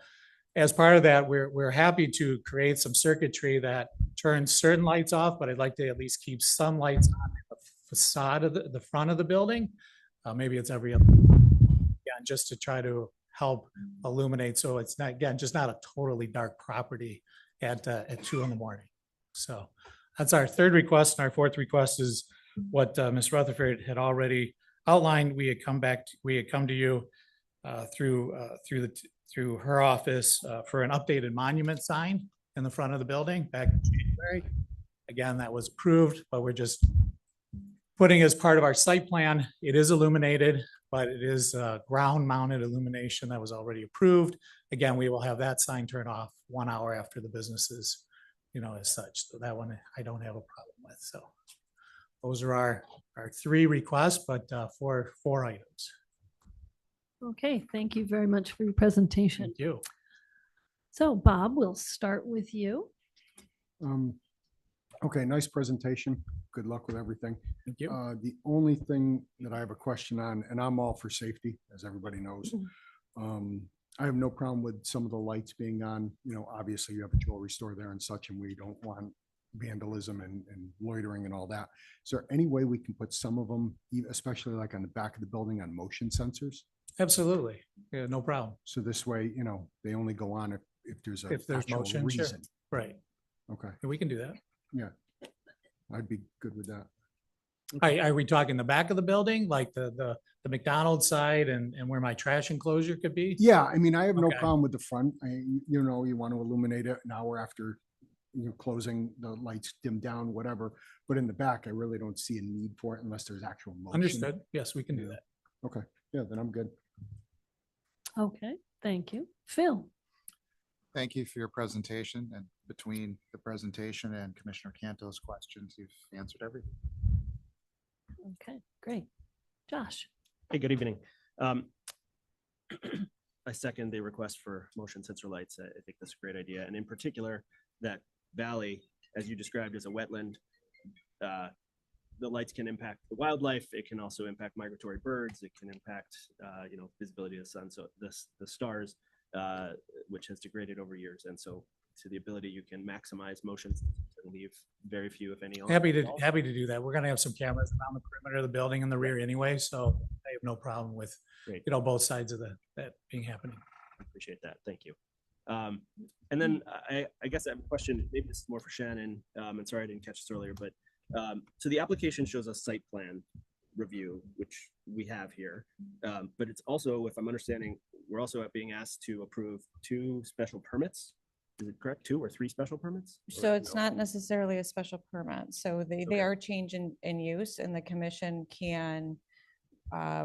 [SPEAKER 13] as part of that, we're happy to create some circuitry that turns certain lights off, but I'd like to at least keep some lights on the facade of the front of the building. Maybe it's every other, just to try to help illuminate, so it's not, again, just not a totally dark property at 2 a.m. So that's our third request. And our fourth request is what Ms. Rutherford had already outlined. We had come to you through her office for an updated monument sign in the front of the building back in January. Again, that was approved, but we're just putting as part of our site plan. It is illuminated, but it is ground mounted illumination that was already approved. Again, we will have that sign turn off 1 hour after the businesses, as such. So that one I don't have a problem with. So those are our three requests, but for 4 items.
[SPEAKER 3] Okay, thank you very much for your presentation.
[SPEAKER 13] Thank you.
[SPEAKER 3] So Bob, we'll start with you.
[SPEAKER 2] Okay, nice presentation. Good luck with everything.
[SPEAKER 13] Thank you.
[SPEAKER 2] The only thing that I have a question on, and I'm all for safety, as everybody knows. I have no problem with some of the lights being on. Obviously you have a jewelry store there and such, and we don't want vandalism and loitering and all that. Is there any way we can put some of them, especially like on the back of the building, on motion sensors?
[SPEAKER 13] Absolutely. Yeah, no problem.
[SPEAKER 2] So this way, they only go on if there's actual
[SPEAKER 13] motion, sure.
[SPEAKER 2] reason.
[SPEAKER 13] Right.
[SPEAKER 2] Okay.
[SPEAKER 13] And we can do that.
[SPEAKER 2] Yeah. I'd be good with that.
[SPEAKER 13] Are we talking the back of the building, like the McDonald's side and where my trash enclosure could be?
[SPEAKER 2] Yeah, I mean, I have no
[SPEAKER 13] Okay.
[SPEAKER 2] problem with the front. You want to illuminate it an hour after closing the lights, dim down, whatever. But in the back, I really don't see a need for it unless there's actual motion.
[SPEAKER 13] Understood. Yes, we can do that.
[SPEAKER 2] Okay, yeah, then I'm good.
[SPEAKER 3] Okay, thank you. Phil?
[SPEAKER 6] Thank you for your presentation, and between the presentation and Commissioner Canto's questions, you've answered everything.
[SPEAKER 3] Okay, great. Josh?
[SPEAKER 7] Hey, good evening. I second the request for motion sensor lights. I think that's a great idea. And in particular, that valley, as you described, as a wetland, the lights can impact the wildlife. It can also impact migratory birds. It can impact, visibility of the sun. So the stars, which has degraded over years. And so to the ability you can maximize motion and leave very few, if any. on
[SPEAKER 13] Happy
[SPEAKER 7] at all.
[SPEAKER 13] to do that. We're gonna have some cameras around the perimeter of the building in the rear anyway, so I have no problem with,
[SPEAKER 7] Great.
[SPEAKER 13] both sides of that being happening.
[SPEAKER 7] Appreciate that. Thank you. And then I guess I have a question, maybe this is more for Shannon, and sorry I didn't catch this earlier, but so the application shows a site plan review, which we have here. But it's also, if I'm understanding, we're also being asked to approve 2 special permits. Is it correct? 2 or 3 special permits?
[SPEAKER 1] So it's not necessarily a special permit. So they
[SPEAKER 7] Okay.
[SPEAKER 1] are changing in use, and the commission can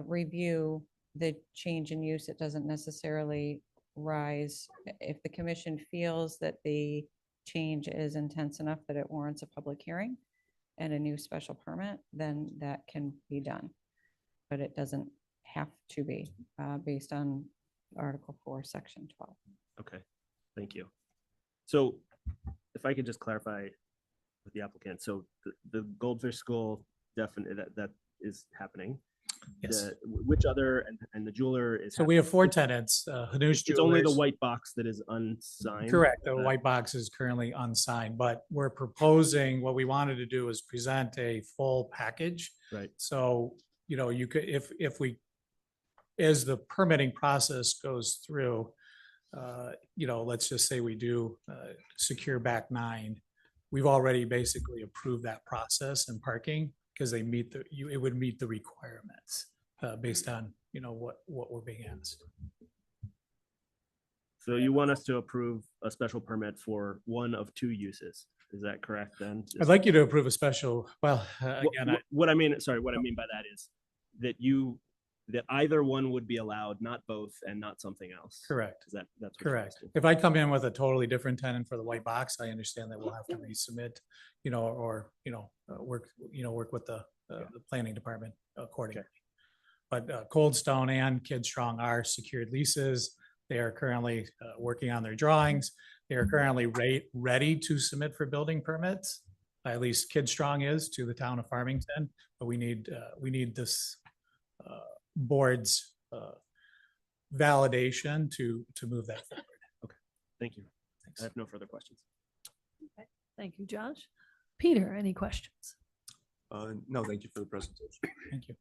[SPEAKER 1] review the change in use. It doesn't necessarily rise. If the commission feels that the change is intense enough that it warrants a public hearing and a new special permit, then that can be done. But it doesn't have to be based on Article 4, Section 12.
[SPEAKER 7] Okay, thank you. So if I could just clarify with the applicant, so the Goldfish School definitely that is happening.
[SPEAKER 13] Yes.
[SPEAKER 7] Which other, and the jeweler is.
[SPEAKER 13] So we have 4 tenants, Hanush
[SPEAKER 7] It's only the
[SPEAKER 13] Jewelers.
[SPEAKER 7] white box that is unsigned.
[SPEAKER 13] Correct. The
[SPEAKER 7] Uh,
[SPEAKER 13] white box is currently unsigned, but we're proposing, what we wanted to do is present a full package.
[SPEAKER 7] Right.
[SPEAKER 13] So, you could, if we, as the permitting process goes through, let's just say we do secure back 9, we've already basically approved that process and parking because they meet it would meet the requirements based on, what we're being asked.
[SPEAKER 7] So you want us to approve a special permit for 1 of 2 uses? Is that correct then?
[SPEAKER 13] I'd like you to approve a special, well, again,
[SPEAKER 7] What I mean by that is that either one would be allowed, not both, and not something else.
[SPEAKER 13] correct.
[SPEAKER 7] Is that's what you're
[SPEAKER 13] Correct.
[SPEAKER 7] asking?
[SPEAKER 13] If I come in with a totally different tenant for the white box, I understand that we'll have to resubmit, or, work with the planning department accordingly. But Cold Stone and Kid Strong are secured leases. They are currently working on their drawings. They are currently ready to submit for building permits. At least Kid Strong is to the town of Farmington, but we need this board's validation to move that forward.
[SPEAKER 7] Thank you.
[SPEAKER 13] Thanks.
[SPEAKER 7] I have no further questions.
[SPEAKER 3] Thank you, Josh. Peter, any questions?
[SPEAKER 4] No, thank you for the presentation.
[SPEAKER 13] Thank you.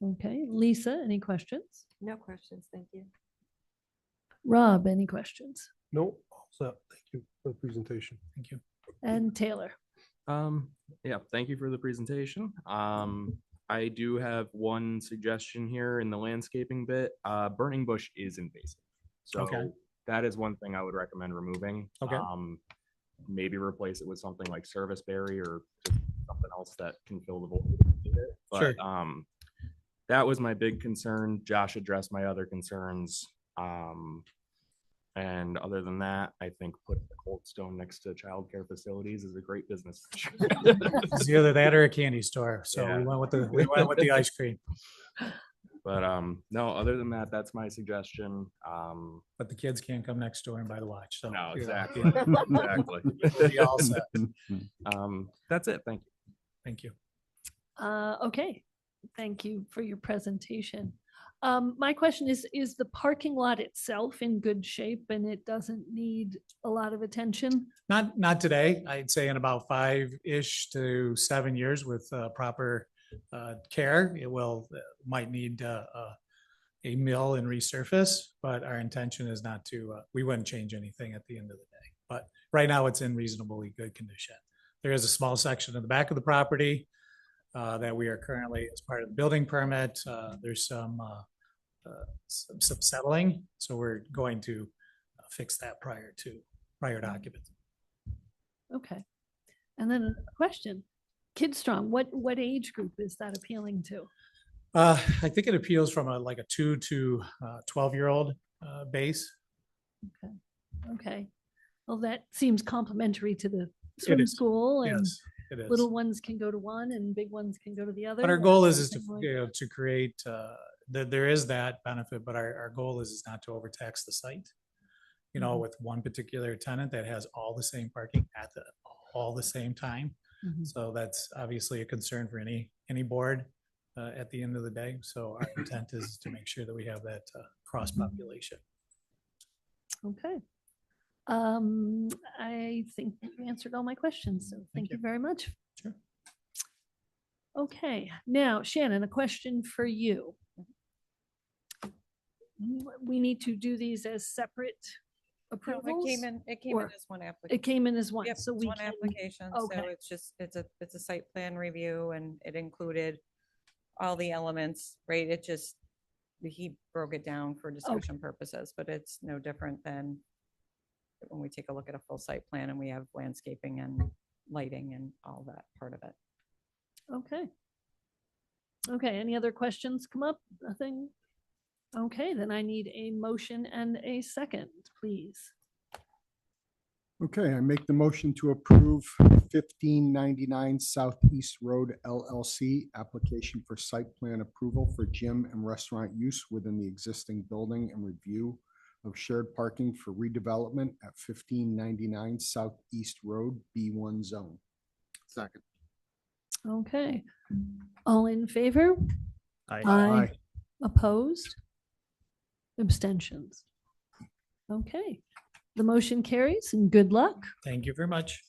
[SPEAKER 3] Okay, Lisa, any questions?
[SPEAKER 8] No questions, thank you.
[SPEAKER 3] Rob, any questions?
[SPEAKER 4] No, so thank you for the presentation.
[SPEAKER 13] Thank you.
[SPEAKER 3] And Taylor?
[SPEAKER 12] Yeah, thank you for the presentation. I do have one suggestion here in the landscaping bit. Burning bush is invasive. So
[SPEAKER 13] Okay.
[SPEAKER 12] that is one thing I would recommend removing.
[SPEAKER 13] Okay.
[SPEAKER 12] Maybe replace it with something like serviceberry or just something else that can fill the void. But
[SPEAKER 13] Sure.
[SPEAKER 12] that was my big concern. Josh addressed my other concerns. And other than that, I think putting the Cold Stone next to childcare facilities is a great business.
[SPEAKER 13] It's either that or a candy store. So
[SPEAKER 12] Yeah.
[SPEAKER 13] we went with the ice cream.
[SPEAKER 12] But no, other than that, that's my suggestion.
[SPEAKER 13] But the kids can't come next door and buy the watch. So
[SPEAKER 12] No,
[SPEAKER 13] you know,
[SPEAKER 12] exactly.
[SPEAKER 13] yeah.
[SPEAKER 12] Exactly.
[SPEAKER 13] Be all set.
[SPEAKER 12] That's it. Thank you.
[SPEAKER 13] Thank you.
[SPEAKER 3] Okay, thank you for your presentation. My question is the parking lot itself in good shape and it doesn't need a lot of attention?
[SPEAKER 13] Not today. I'd say in about 5-ish to 7 years with proper care, it might need a mill and resurface, but our intention is not to, we wouldn't change anything at the end of the day. But right now it's in reasonably good condition. There is a small section in the back of the property that we are currently, as part of the building permit, there's some settling. So we're going to fix that prior to occupancy.
[SPEAKER 3] Okay. And then a question, Kid Strong, what age group is that appealing to?
[SPEAKER 13] I think it appeals from like a 2 to 12-year-old base.
[SPEAKER 3] Okay. Well, that seems complementary to the swim
[SPEAKER 13] is.
[SPEAKER 3] school, and
[SPEAKER 13] Yes, it is.
[SPEAKER 3] little ones can go to one and big ones can go to the other.
[SPEAKER 13] But our
[SPEAKER 3] or
[SPEAKER 13] goal is to,
[SPEAKER 3] something like
[SPEAKER 13] you know,
[SPEAKER 3] that?
[SPEAKER 13] to create, there is that benefit, but our goal is not to overtax the site. You know, with one particular tenant that has all the same parking at all the same time.
[SPEAKER 3] Mhm.
[SPEAKER 13] So that's obviously a concern for any board at the end of the day. So our intent is to make sure that we have that cross population.
[SPEAKER 3] Okay. I think you answered all my questions, so thank you very much.
[SPEAKER 13] Sure.
[SPEAKER 3] Okay, now Shannon, a question for you. We need to do these as separate
[SPEAKER 1] No,
[SPEAKER 3] approvals?
[SPEAKER 1] it came in
[SPEAKER 3] or-
[SPEAKER 1] as one application.
[SPEAKER 3] It came in as one,
[SPEAKER 1] Yep,
[SPEAKER 3] so
[SPEAKER 1] it's
[SPEAKER 3] we
[SPEAKER 1] one
[SPEAKER 3] can.
[SPEAKER 1] application, so
[SPEAKER 3] okay.
[SPEAKER 1] it's just, it's a site plan review and it included all the elements, right? It just, he broke it down for discussion purposes, but it's no different than when we take a look at a full site plan and we have landscaping and lighting and all that part of it.
[SPEAKER 3] Okay. Okay, any other questions come up? Nothing? Okay, then I need a motion and a second, please.
[SPEAKER 2] Okay, I make the motion to approve 1599 Southeast Road LLC application for site plan approval for gym and restaurant use within the existing building and review of shared parking for redevelopment at 1599 Southeast Road, B1 zone.
[SPEAKER 6] Second.
[SPEAKER 3] Okay. All in favor?
[SPEAKER 2] Aye.
[SPEAKER 3] Opposed? Abstentions? Okay. The motion carries and good luck.
[SPEAKER 13] Thank you very much.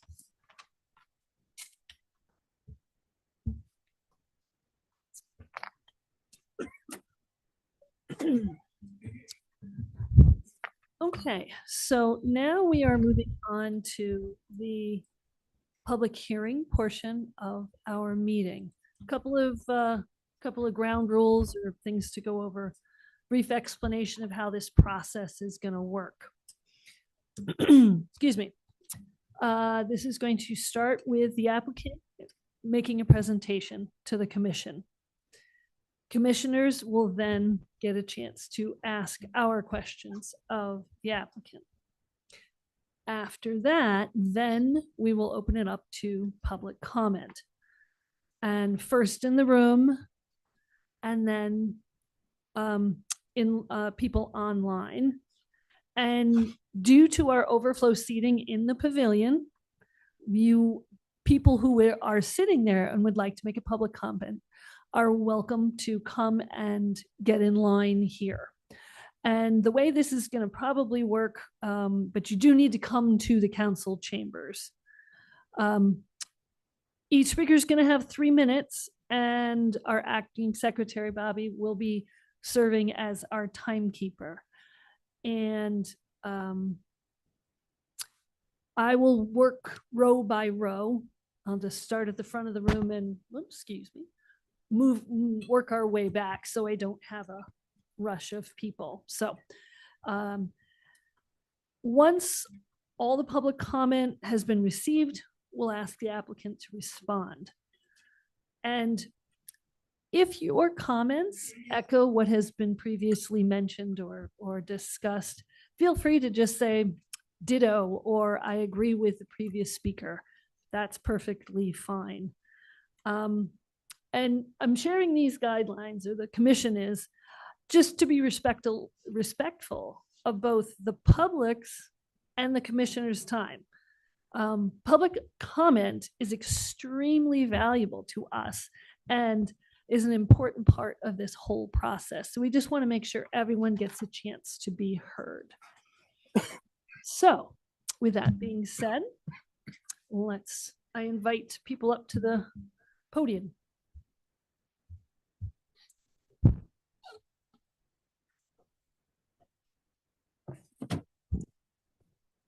[SPEAKER 3] Okay, so now we are moving on to the public hearing portion of our meeting. Couple of ground rules or things to go over. Brief explanation of how this process is going to work. Excuse me. This is going to start with the applicant making a presentation to the commission. Commissioners will then get a chance to ask our questions of the applicant. After that, then we will open it up to public comment. And first in the room, and then people online. And due to our overflow seating in the pavilion, people who are sitting there and would like to make a public comment are welcome to come and get in line here. And the way this is going to probably work, but you do need to come to the council chambers. Each speaker is going to have 3 minutes, and our acting secretary, Bobby, will be serving as our timekeeper. And I will work row by row. I'll just start at the front of the room and, excuse me, work our way back so I don't have a rush of people. So once all the public comment has been received, we'll ask the applicant to respond. And if your comments echo what has been previously mentioned or discussed, feel free to just say ditto or I agree with the previous speaker. That's perfectly fine. And I'm sharing these guidelines, or the commission is, just to be respectful of both the public's and the commissioner's time. Public comment is extremely valuable to us and is an important part of this whole process. So we just want to make sure everyone gets a chance to be heard. So with that being said, I invite people up to the podium.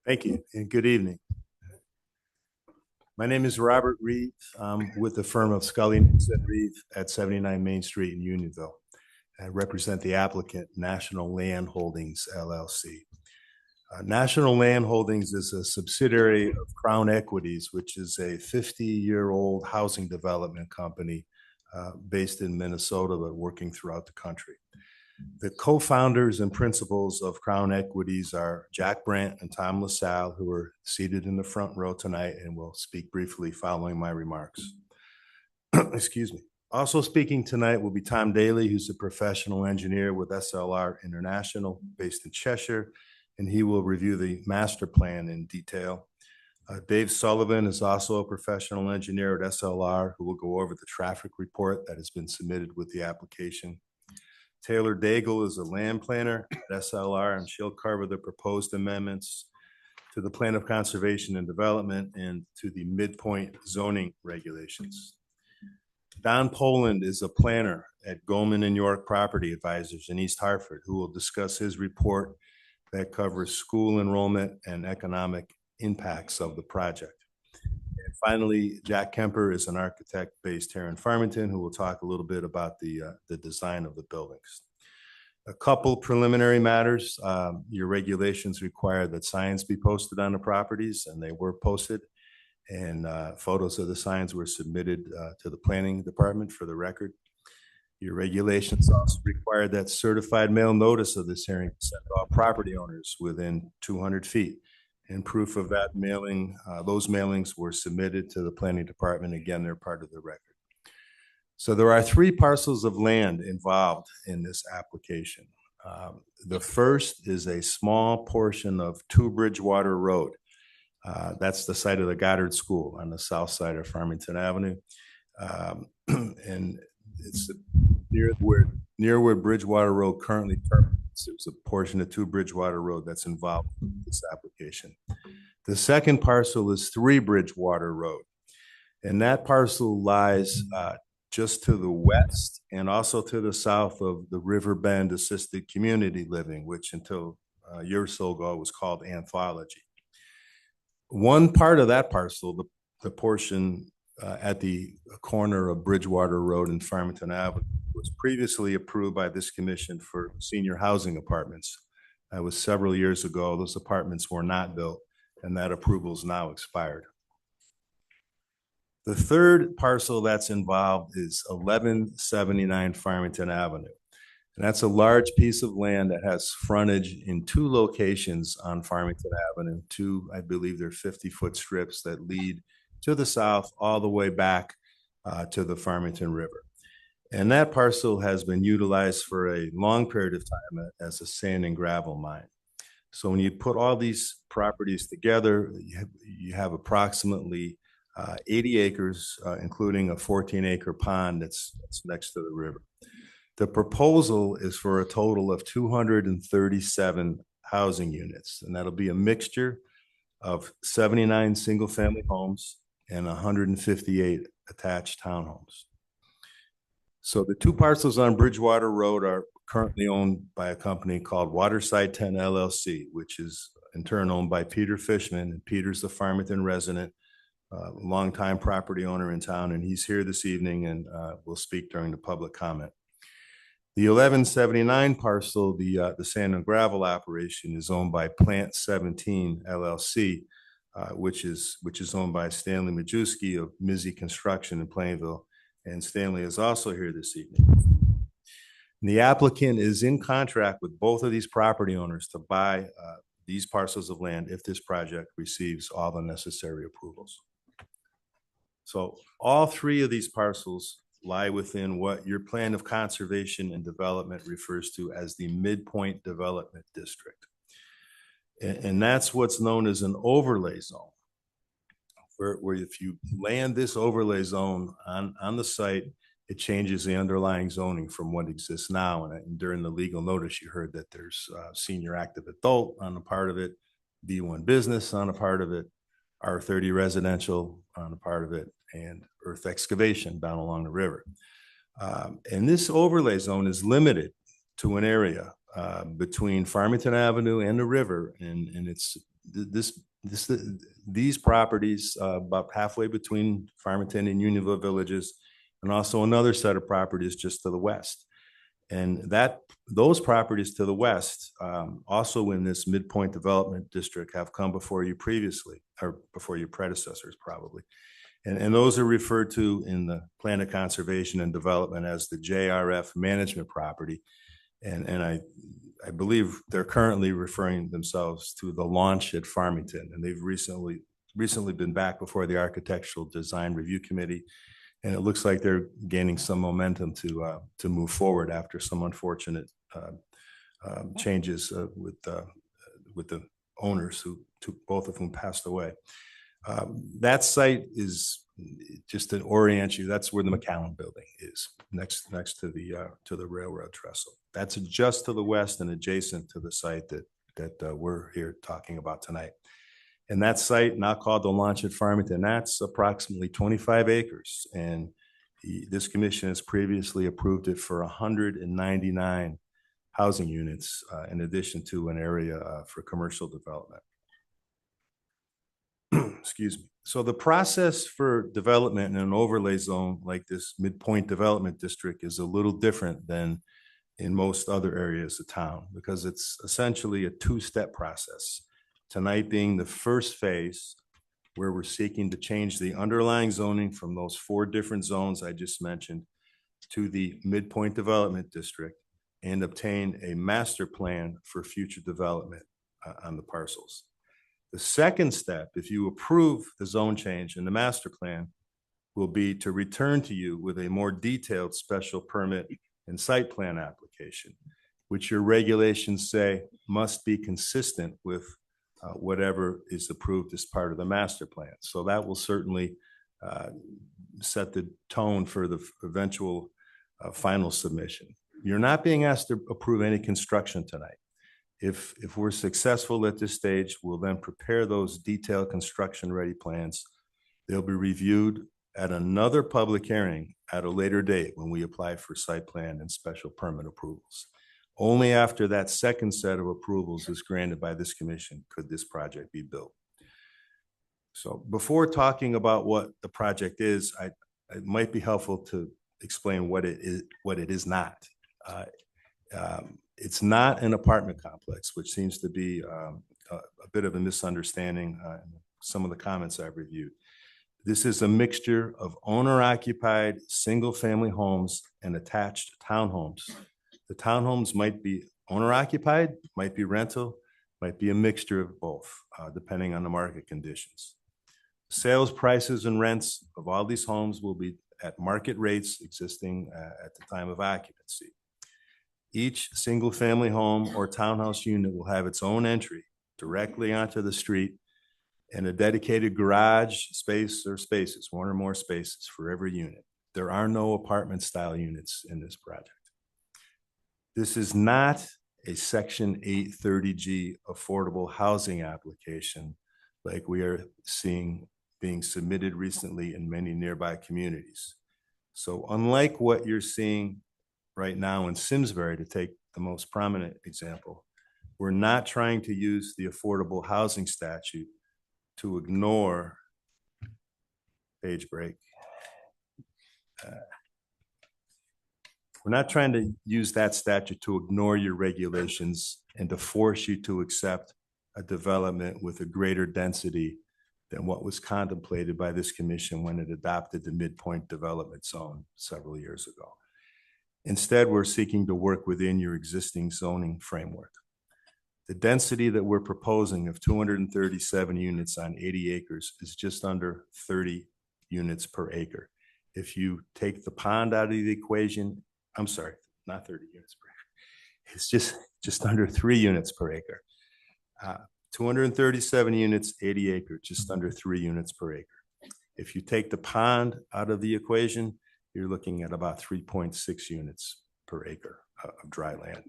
[SPEAKER 4] Thank you and good evening. My name is Robert Reeve. I'm with the firm of Scully and Reeve at 79 Main Street in Unionville. I represent the applicant, National Land Holdings LLC. National Land Holdings is a subsidiary of Crown Equities, which is a 50-year-old housing development company based in Minnesota, but working throughout the country. The co-founders and principals of Crown Equities are Jack Brandt and Tom LaSalle, who are seated in the front row tonight and will speak briefly following my remarks. Excuse me. Also speaking tonight will be Tom Daly, who's a professional engineer with SLR International based in Cheshire, and he will review the master plan in detail. Dave Sullivan is also a professional engineer at SLR who will go over the traffic report that has been submitted with the application. Taylor Daigle is a land planner at SLR, and she'll cover the proposed amendments to the Plan of Conservation and Development and to the midpoint zoning regulations. Don Poland is a planner at Goldman and York Property Advisors in East Hartford, who will discuss his report that covers school enrollment and economic impacts of the project. And finally, Jack Kemper is an architect based here in Farmington who will talk a little bit about the design of the buildings. A couple preliminary matters. Your regulations require that signs be posted on the properties, and they were posted. And photos of the signs were submitted to the planning department for the record. Your regulations also require that certified mail notice of this hearing be sent to all property owners within 200 feet. And proof of that mailing, those mailings were submitted to the planning department. Again, they're part of the record. So there are 3 parcels of land involved in this application. The first is a small portion of 2 Bridgewater Road. That's the site of the Goddard School on the south side of Farmington Avenue. And it's near where Bridgewater Road currently terminates. There's a portion of 2 Bridgewater Road that's involved in this application. The second parcel is 3 Bridgewater Road. And that parcel lies just to the west and also to the south of the Riverbend Assisted Community Living, which until a year or so ago was called Anthology. One part of that parcel, the portion at the corner of Bridgewater Road and Farmington Avenue, was previously approved by this commission for senior housing apartments. That was several years ago. Those apartments were not built, and that approval is now expired. The third parcel that's involved is 1179 Farmington Avenue. And that's a large piece of land that has frontage in 2 locations on Farmington Avenue. 2, I believe they're 50-foot strips that lead to the south all the way back to the Farmington River. And that parcel has been utilized for a long period of time as a sand and gravel mine. So when you put all these properties together, you have approximately 80 acres, including a 14-acre pond that's next to the river. The proposal is for a total of 237 housing units, and that'll be a mixture of 79 single-family homes and 158 attached townhomes. So the 2 parcels on Bridgewater Road are currently owned by a company called Waterside 10 LLC, which is in turn owned by Peter Fishman. And Peter's a Farmington resident, longtime property owner in town, and he's here this evening and will speak during the public comment. The 1179 parcel, the sand and gravel operation, is owned by Plant 17 LLC, which is owned by Stanley Majewski of Mizzy Construction in Plainville, and Stanley is also here this evening. And the applicant is in contract with both of these property owners to buy these parcels of land if this project receives all the necessary approvals. So all 3 of these parcels lie within what your Plan of Conservation and Development refers to as the Midpoint Development District. And that's what's known as an overlay zone, where if you land this overlay zone on the site, it changes the underlying zoning from what exists now. And during the legal notice, you heard that there's senior active adult on a part of it, B1 business on a part of it, R30 residential on a part of it, and earth excavation down along the river. And this overlay zone is limited to an area between Farmington Avenue and the river. And it's these properties about halfway between Farmington and Unionville villages, and also another set of properties just to the west.
[SPEAKER 14] And those properties to the west, also in this Midpoint Development District, have come before you previously, or before your predecessors probably. And those are referred to in the Plan of Conservation and Development as the JRF management property. And I believe they're currently referring themselves to the launch at Farmington. And they've recently been back before the Architectural Design Review Committee. And it looks like they're gaining some momentum to move forward after some unfortunate changes with the owners, both of whom passed away. That site is, just to orient you, that's where the McAllen Building is, next to the railroad trestle. That's just to the west and adjacent to the site that we're here talking about tonight. And that site, now called the Launch at Farmington, that's approximately 25 acres. And this commission has previously approved it for 199 housing units, in addition to an area for commercial development. Excuse me. So the process for development in an overlay zone like this Midpoint Development District is a little different than in most other areas of town, because it's essentially a two-step process. Tonight being the first phase, where we're seeking to change the underlying zoning from those 4 different zones I just mentioned to the Midpoint Development District and obtain a master plan for future development on the parcels. The second step, if you approve the zone change in the master plan, will be to return to you with a more detailed special permit and site plan application, which your regulations say must be consistent with whatever is approved as part of the master plan. So that will certainly set the tone for the eventual final submission. You're not being asked to approve any construction tonight. If we're successful at this stage, we'll then prepare those detailed construction-ready plans. They'll be reviewed at another public hearing at a later date when we apply for site plan and special permit approvals. Only after that second set of approvals is granted by this commission could this project be built. So before talking about what the project is, it might be helpful to explain what it is not. It's not an apartment complex, which seems to be a bit of a misunderstanding in some of the comments I've reviewed. This is a mixture of owner-occupied single-family homes and attached townhomes. The townhomes might be owner-occupied, might be rental, might be a mixture of both, depending on the market conditions. Sales prices and rents of all these homes will be at market rates existing at the time of occupancy. Each single-family home or townhouse unit will have its own entry directly onto the street and a dedicated garage space or spaces, 1 or more spaces for every unit. There are no apartment-style units in this project. This is not a Section 830G affordable housing application like we are seeing being submitted recently in many nearby communities. So unlike what you're seeing right now in Simsbury, to take the most prominent example, we're not trying to use the affordable housing statute to ignore, page break. We're not trying to use that statute to ignore your regulations and to force you to accept a development with a greater density than what was contemplated by this commission when it adopted the Midpoint Development Zone several years ago. Instead, we're seeking to work within your existing zoning framework. The density that we're proposing of 237 units on 80 acres is just under 30 units per acre. If you take the pond out of the equation, I'm sorry, not 30 units per acre. It's just under 3 units per acre. 237 units, 80 acres, just under 3 units per acre. If you take the pond out of the equation, you're looking at about 3.6 units per acre of dry land.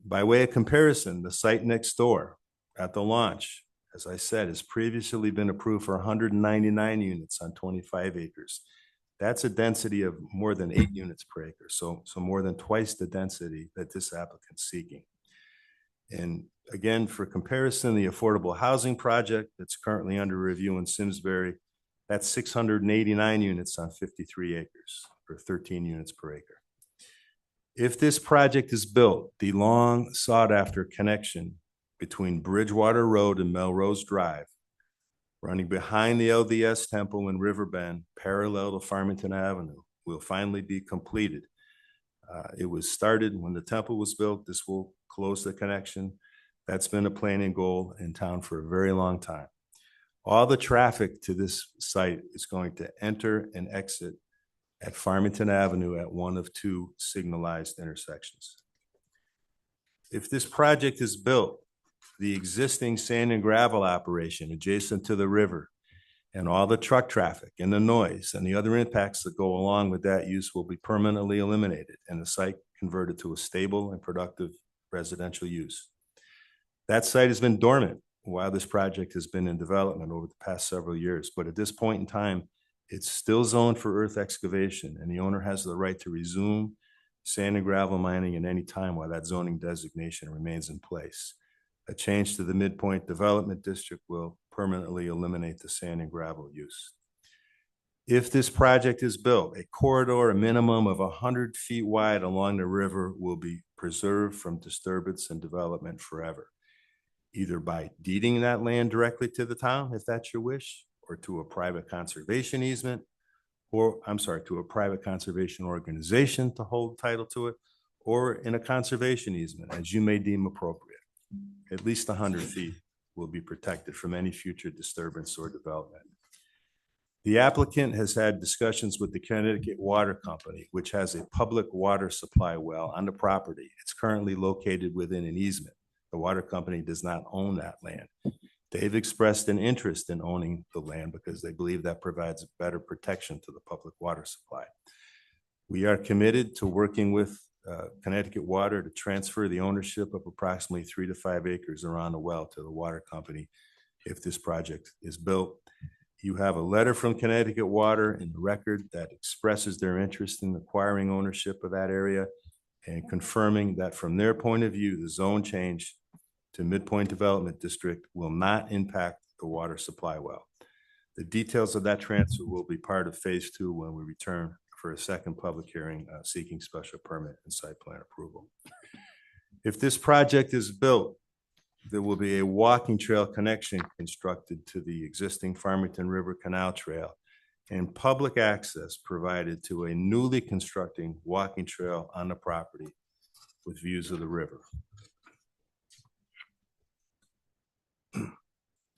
[SPEAKER 14] By way of comparison, the site next door at the launch, as I said, has previously been approved for 199 units on 25 acres. That's a density of more than 8 units per acre. So more than twice the density that this applicant's seeking. And again, for comparison, the affordable housing project that's currently under review in Simsbury, that's 689 units on 53 acres, or 13 units per acre. If this project is built, the long sought after connection between Bridgewater Road and Melrose Drive, running behind the LDS Temple in Riverbend, parallel to Farmington Avenue, will finally be completed. It was started when the temple was built. This will close the connection. That's been a planning goal in town for a very long time. All the traffic to this site is going to enter and exit at Farmington Avenue at one of two signalized intersections. If this project is built, the existing sand and gravel operation adjacent to the river and all the truck traffic and the noise and the other impacts that go along with that use will be permanently eliminated and the site converted to a stable and productive residential use. That site has been dormant while this project has been in development over the past several years, but at this point in time, it's still zoned for earth excavation, and the owner has the right to resume sand and gravel mining at any time while that zoning designation remains in place. A change to the Midpoint Development District will permanently eliminate the sand and gravel use. If this project is built, a corridor, a minimum of 100 feet wide along the river will be preserved from disturbance and development forever, either by deeding that land directly to the town, if that's your wish, or to a private conservation easement, or to a private conservation organization to hold title to it, or in a conservation easement, as you may deem appropriate. At least 100 feet will be protected from any future disturbance or development. The applicant has had discussions with the Connecticut Water Company, which has a public water supply well on the property. It's currently located within an easement. The water company does not own that land. They've expressed an interest in owning the land because they believe that provides better protection to the public water supply. We are committed to working with Connecticut Water to transfer the ownership of approximately 3 to 5 acres around the well to the water company if this project is built. You have a letter from Connecticut Water in the record that expresses their interest in acquiring ownership of that area and confirming that from their point of view, the zone change to Midpoint Development District will not impact the water supply well. The details of that transfer will be part of phase 2 when we return for a second public hearing seeking special permit and site plan approval. If this project is built, there will be a walking trail connection constructed to the existing Farmington River Canal Trail and public access provided to a newly constructing walking trail on the property with views of the river.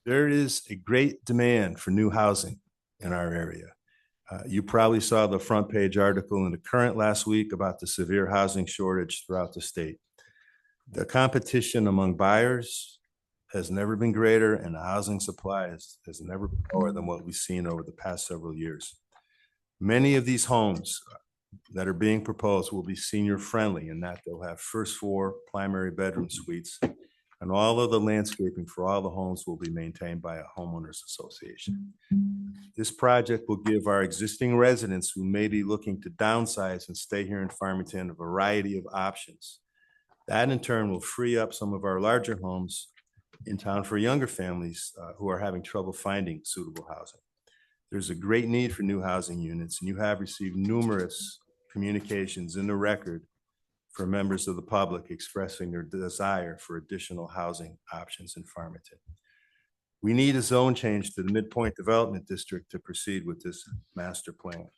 [SPEAKER 14] There is a great demand for new housing in our area. You probably saw the front page article in the Current last week about the severe housing shortage throughout the state. The competition among buyers has never been greater, and the housing supply has never been lower than what we've seen over the past several years. Many of these homes that are being proposed will be senior friendly in that they'll have first floor primary bedroom suites, and all of the landscaping for all the homes will be maintained by a homeowners association. This project will give our existing residents who may be looking to downsize and stay here in Farmington a variety of options. That in turn will free up some of our larger homes in town for younger families who are having trouble finding suitable housing. There's a great need for new housing units, and you have received numerous communications in the record for members of the public expressing their desire for additional housing options in Farmington. We need a zone change to the Midpoint Development District to proceed with this master plan.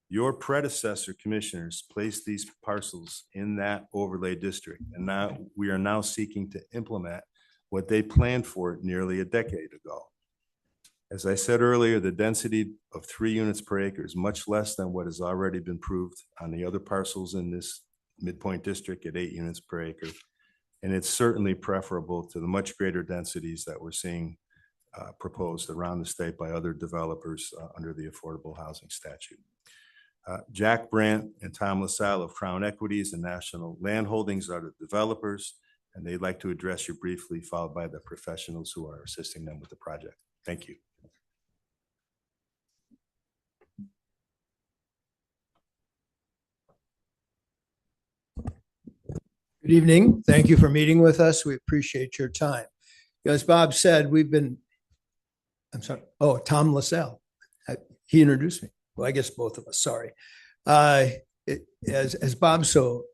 [SPEAKER 14] Your predecessor commissioners placed these parcels in that overlay district, and now we are now seeking to implement what they planned for nearly a decade ago. As I said earlier, the density of 3 units per acre is much less than what has already been proved on the other parcels in this Midpoint District at 8 units per acre. And it's certainly preferable to the much greater densities that we're seeing proposed around the state by other developers under the Affordable Housing Statute. Jack Brandt and Tom LaSalle of Crown Equities and National Land Holdings are the developers, and they'd like to address you briefly, followed by the professionals who are assisting them with the project. Thank you.
[SPEAKER 15] Good evening. Thank you for meeting with us. We appreciate your time. As Bob said, Tom LaSalle. He introduced me. Well, I guess both of us, sorry. as Bob so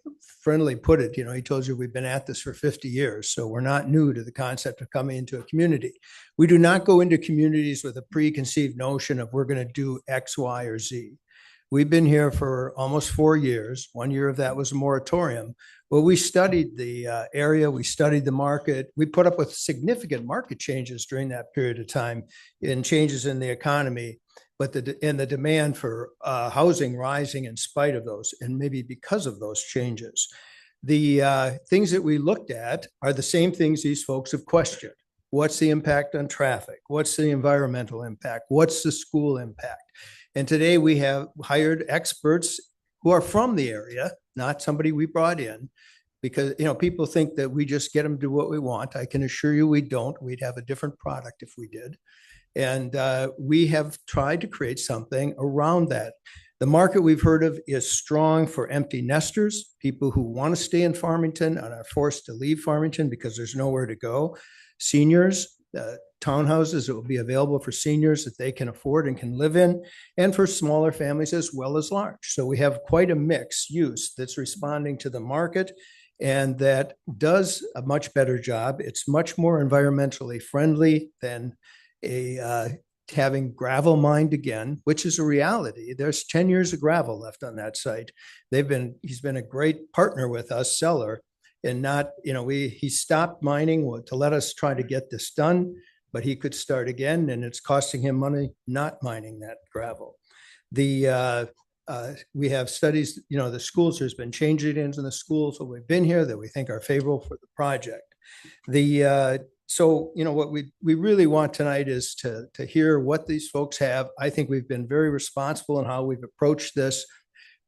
[SPEAKER 15] friendly put it, you know, he told you we've been at this for 50 years. So we're not new to the concept of coming into a community. We do not go into communities with a preconceived notion of we're going to do X, Y, or Z. We've been here for almost 4 years. 1 year of that was a moratorium. Well, we studied the area, we studied the market. We put up with significant market changes during that period of time and changes in the economy, but the demand for housing rising in spite of those, and maybe because of those changes. The things that we looked at are the same things these folks have questioned. What's the impact on traffic? What's the environmental impact? What's the school impact? And today we have hired experts who are from the area, not somebody we brought in, because, you know, people think that we just get them to do what we want. I can assure you we don't. We'd have a different product if we did. And we have tried to create something around that. The market we've heard of is strong for empty nesters, people who want to stay in Farmington and are forced to leave Farmington because there's nowhere to go. Seniors, townhouses that will be available for seniors that they can afford and can live in, and for smaller families as well as large. So we have quite a mixed use that's responding to the market, and that does a much better job. It's much more environmentally friendly than having gravel mined again, which is a reality. There's 10 years of gravel left on that site. He's been a great partner with us, seller, and not, you know, he stopped mining to let us try to get this done, but he could start again, and it's costing him money not mining that gravel. We have studies, you know, the schools, there's been changes in the schools that we've been here that we think are favorable for the project. So, you know, what we really want tonight is to hear what these folks have. I think we've been very responsible in how we've approached this.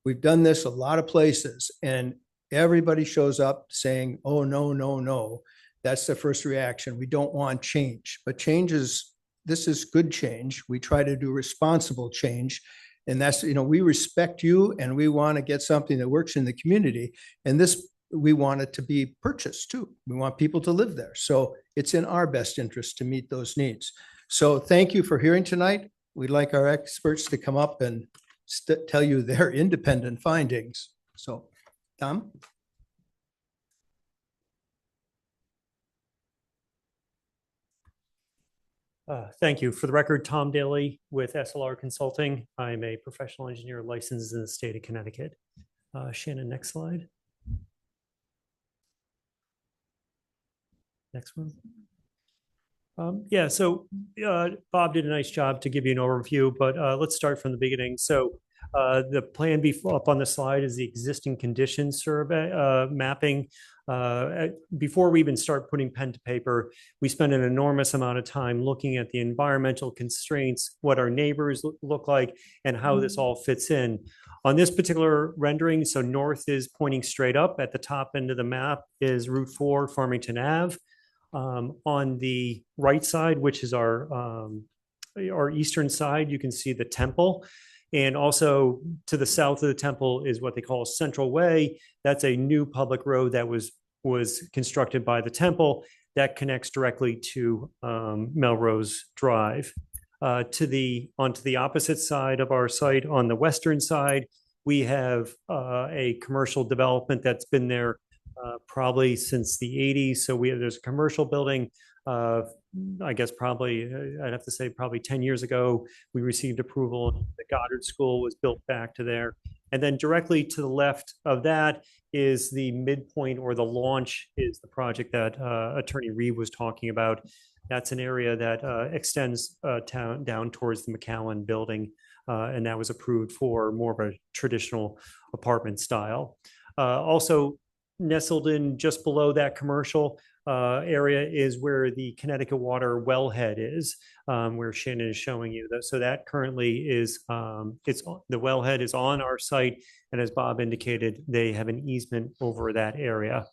[SPEAKER 15] We've done this a lot of places, and everybody shows up saying, oh, no, no, no. That's the first reaction. We don't want change, but this is good change. We try to do responsible change. And that's, you know, we respect you, and we want to get something that works in the community. And this, we want it to be purchased too. We want people to live there. So it's in our best interest to meet those needs. So thank you for hearing tonight. We'd like our experts to come up and tell you their independent findings. So, Tom?
[SPEAKER 16] Thank you. For the record, Tom Daly with SLR Consulting. I'm a professional engineer licensed in the state of Connecticut. Shannon, next slide. Next one. Yeah, so Bob did a nice job to give you an overview, but let's start from the beginning. So the plan up on the slide is the existing conditions survey mapping. Before we even start putting pen to paper, we spend an enormous amount of time looking at the environmental constraints, what our neighbors look like, and how this all fits in. On this particular rendering, so north is pointing straight up. At the top end of the map is Route 4, Farmington Ave. On the right side, which is our eastern side, you can see the temple. And also to the south of the temple is what they call Central Way. That's a new public road that was constructed by the temple that connects directly to Melrose Drive. Onto the opposite side of our site, on the western side, we have a commercial development that's been there probably since the 80s. So there's a commercial building. I guess probably, I'd have to say probably 10 years ago, we received approval. The Goddard School was built back to there. And then directly to the left of that is the midpoint, or the launch is the project that Attorney Reeve was talking about. That's an area that extends down towards the McAllen building. And that was approved for more of a traditional apartment style. Also nestled in just below that commercial area is where the Connecticut Water wellhead is, where Shannon is showing you that. So that currently is, the wellhead is on our site. And as Bob indicated, they have an easement over that area.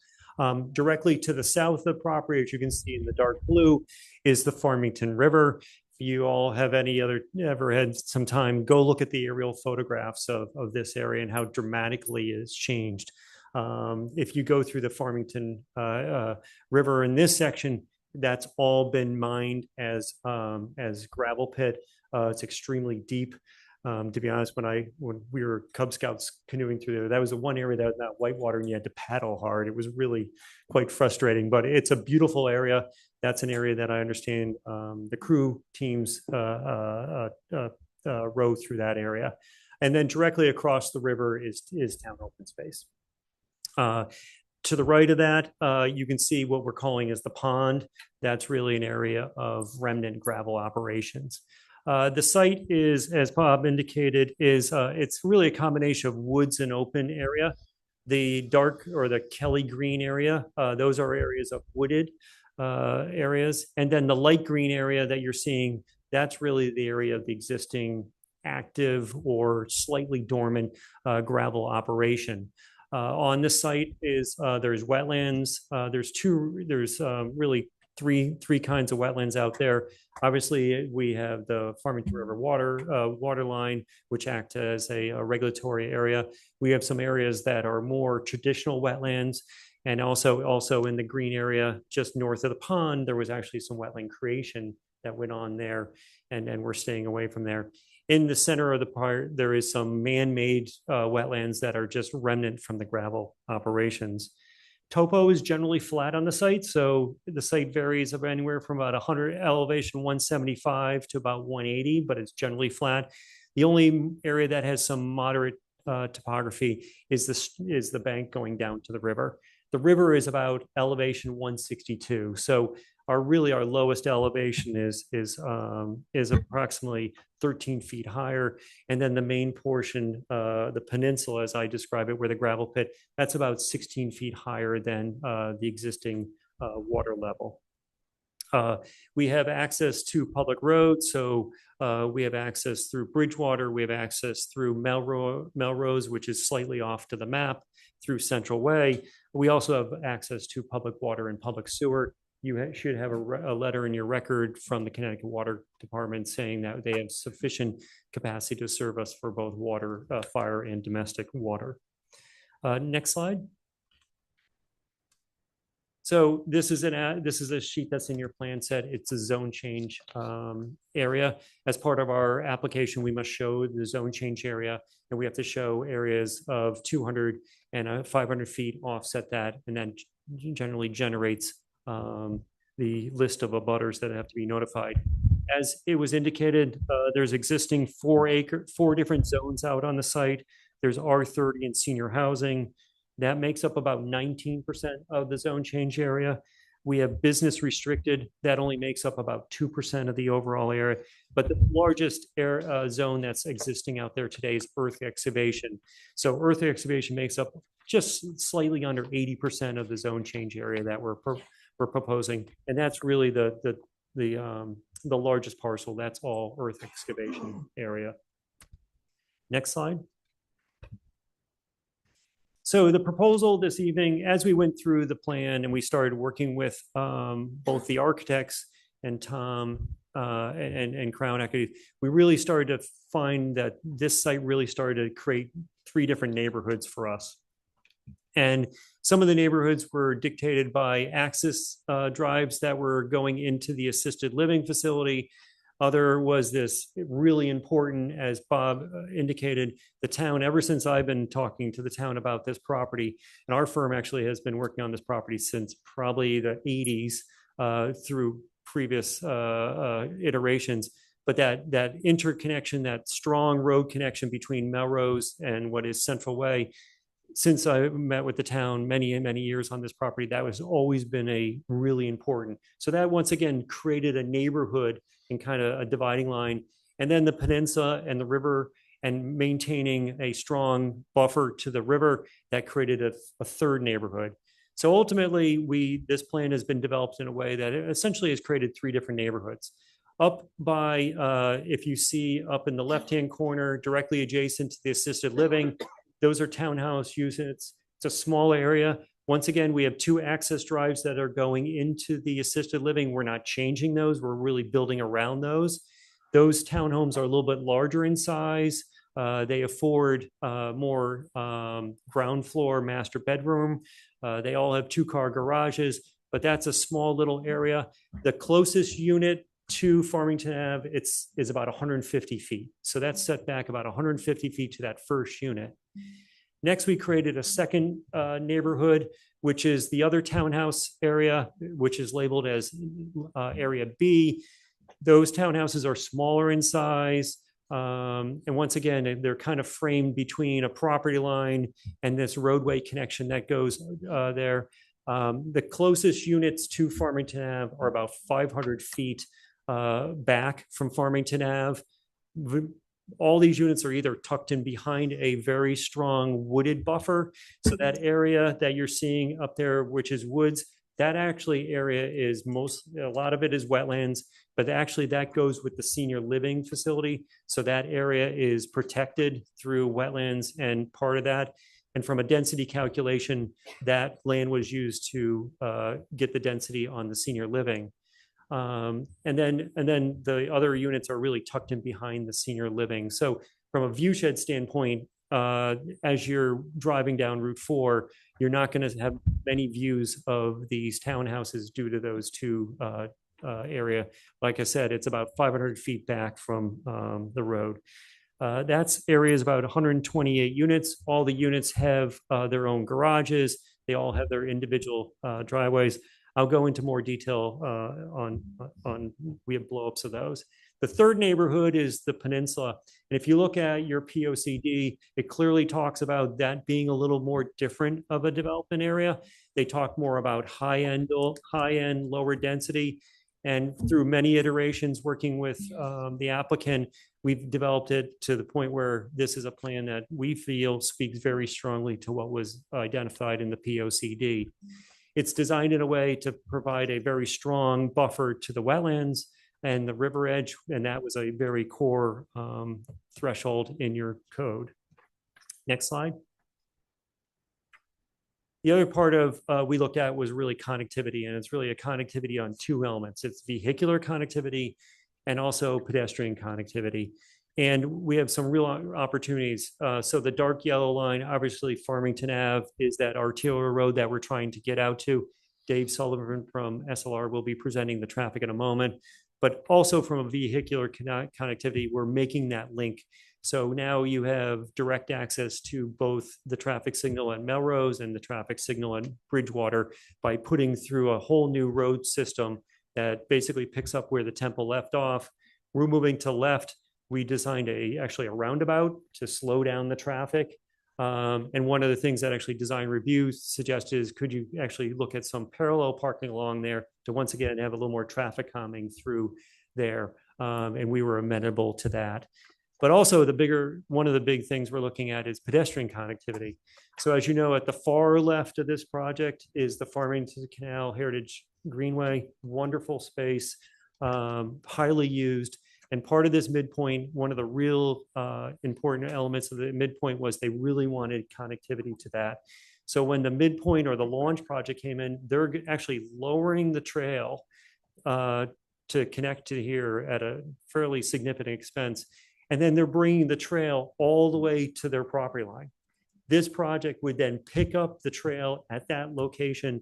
[SPEAKER 16] Directly to the south of the property, as you can see in the dark blue, is the Farmington River. If you all have ever had some time, go look at the aerial photographs of this area and how dramatically it's changed. If you go through the Farmington River in this section, that's all been mined as gravel pit. It's extremely deep. To be honest, when we were Cub Scouts canoeing through there, that was the one area that was not whitewater and you had to paddle hard. It was really quite frustrating, but it's a beautiful area. That's an area that I understand the crew teams row through that area. And then directly across the river is town open space. To the right of that, you can see what we're calling as the pond. That's really an area of remnant gravel operations. The site is, as Bob indicated, it's really a combination of woods and open area. The dark or the Kelly green area, those are areas of wooded areas. And then the light green area that you're seeing, that's really the area of the existing active or slightly dormant gravel operation. On this site there's wetlands. There's really three kinds of wetlands out there. Obviously, we have the Farmington River water line, which act as a regulatory area. We have some areas that are more traditional wetlands, and also in the green area just north of the pond, there was actually some wetland creation that went on there, and we're staying away from there. In the center of the park, there is some man-made wetlands that are just remnant from the gravel operations. Topo is generally flat on the site, so the site varies of anywhere from about 100 elevation 175 to about 180, but it's generally flat. The only area that has some moderate topography is the bank going down to the river. The river is about elevation 162, so our lowest elevation is approximately 13 feet higher, and then the main portion, the peninsula, as I describe it, where the gravel pit, that's about 16 feet higher than the existing water level. We have access to public roads, so we have access through Bridgewater, we have access through Melrose, which is slightly off to the map, through Central Way. We also have access to public water and public sewer. You should have a letter in your record from the Connecticut Water Department saying that they have sufficient capacity to serve us for both water, fire, and domestic water. Next slide. So this is a sheet that's in your plan set. It's a zone change area. As part of our application, we must show the zone change area, and we have to show areas of 200 and 500 feet offset that, and then generally generates the list of abutters that have to be notified. As it was indicated, there's existing 4 different zones out on the site. There's R30 and senior housing. That makes up about 19% of the zone change area. We have business restricted. That only makes up about 2% of the overall area. But the largest zone that's existing out there today is earth excavation. So earth excavation makes up just slightly under 80% of the zone change area that we're proposing. And that's really the largest parcel. That's all earth excavation area. Next slide. So the proposal this evening, as we went through the plan and we started working with both the architects and Tom and Crown Equity, we really started to find that this site really started to create 3 different neighborhoods for us. And some of the neighborhoods were dictated by access drives that were going into the assisted living facility. Other was this really important, as Bob indicated, the town, ever since I've been talking to the town about this property, and our firm actually has been working on this property since probably the 80s through previous iterations. But that interconnection, that strong road connection between Melrose and what is Central Way, since I met with the town many years on this property, that has always been a really important. So that once again created a neighborhood and kind of a dividing line. And then the peninsula and the river and maintaining a strong buffer to the river, that created a third neighborhood. So ultimately, this plan has been developed in a way that it essentially has created 3 different neighborhoods. Up by, if you see up in the left-hand corner, directly adjacent to the assisted living, those are townhouse units. It's a small area. Once again, we have 2 access drives that are going into the assisted living. We're not changing those. We're really building around those. Those townhomes are a little bit larger in size. They afford more ground floor master bedroom. They all have 2-car garages, but that's a small little area. The closest unit to Farmington Ave, is about 150 feet. So that's set back about 150 feet to that first unit. Next, we created a second neighborhood, which is the other townhouse area, which is labeled as Area B. Those townhouses are smaller in size. And once again, they're kind of framed between a property line and this roadway connection that goes there. The closest units to Farmington Ave are about 500 feet back from Farmington Ave. All these units are either tucked in behind a very strong wooded buffer. So that area that you're seeing up there, which is woods, that actually area is a lot of it is wetlands, but actually that goes with the senior living facility. So that area is protected through wetlands and part of that. And from a density calculation, that land was used to get the density on the senior living. And then the other units are really tucked in behind the senior living. So from a view shed standpoint, as you're driving down Route 4, you're not going to have many views of these townhouses due to those two area. Like I said, it's about 500 feet back from the road. That's area is about 128 units. All the units have their own garages. They all have their individual driveways. I'll go into more detail on we have blowups of those. The third neighborhood is the peninsula. And if you look at your POCD, it clearly talks about that being a little more different of a development area. They talk more about high-end, lower density. And through many iterations working with the applicant, we've developed it to the point where this is a plan that we feel speaks very strongly to what was identified in the POCD. It's designed in a way to provide a very strong buffer to the wetlands and the river edge, and that was a very core threshold in your code. Next slide. The other part of we looked at was really connectivity, and it's really a connectivity on two elements. It's vehicular connectivity and also pedestrian connectivity. And we have some real opportunities. So the dark yellow line, obviously Farmington Ave is that arterial road that we're trying to get out to. Dave Sullivan from SLR will be presenting the traffic in a moment. But also from a vehicular connectivity, we're making that link. So now you have direct access to both the traffic signal at Melrose and the traffic signal at Bridgewater by putting through a whole new road system that basically picks up where the Temple left off. We're moving to left. We designed actually a roundabout to slow down the traffic. And one of the things that actually design review suggested is could you actually look at some parallel parking along there to once again have a little more traffic coming through there. And we were amenable to that. But also one of the big things we're looking at is pedestrian connectivity. So as you know, at the far left of this project is the Farmington Canal Heritage Greenway, wonderful space, highly used. And part of this midpoint, one of the real important elements of the midpoint was they really wanted connectivity to that. So when the midpoint or the launch project came in, they're actually lowering the trail to connect to here at a fairly significant expense. And then they're bringing the trail all the way to their property line. This project would then pick up the trail at that location,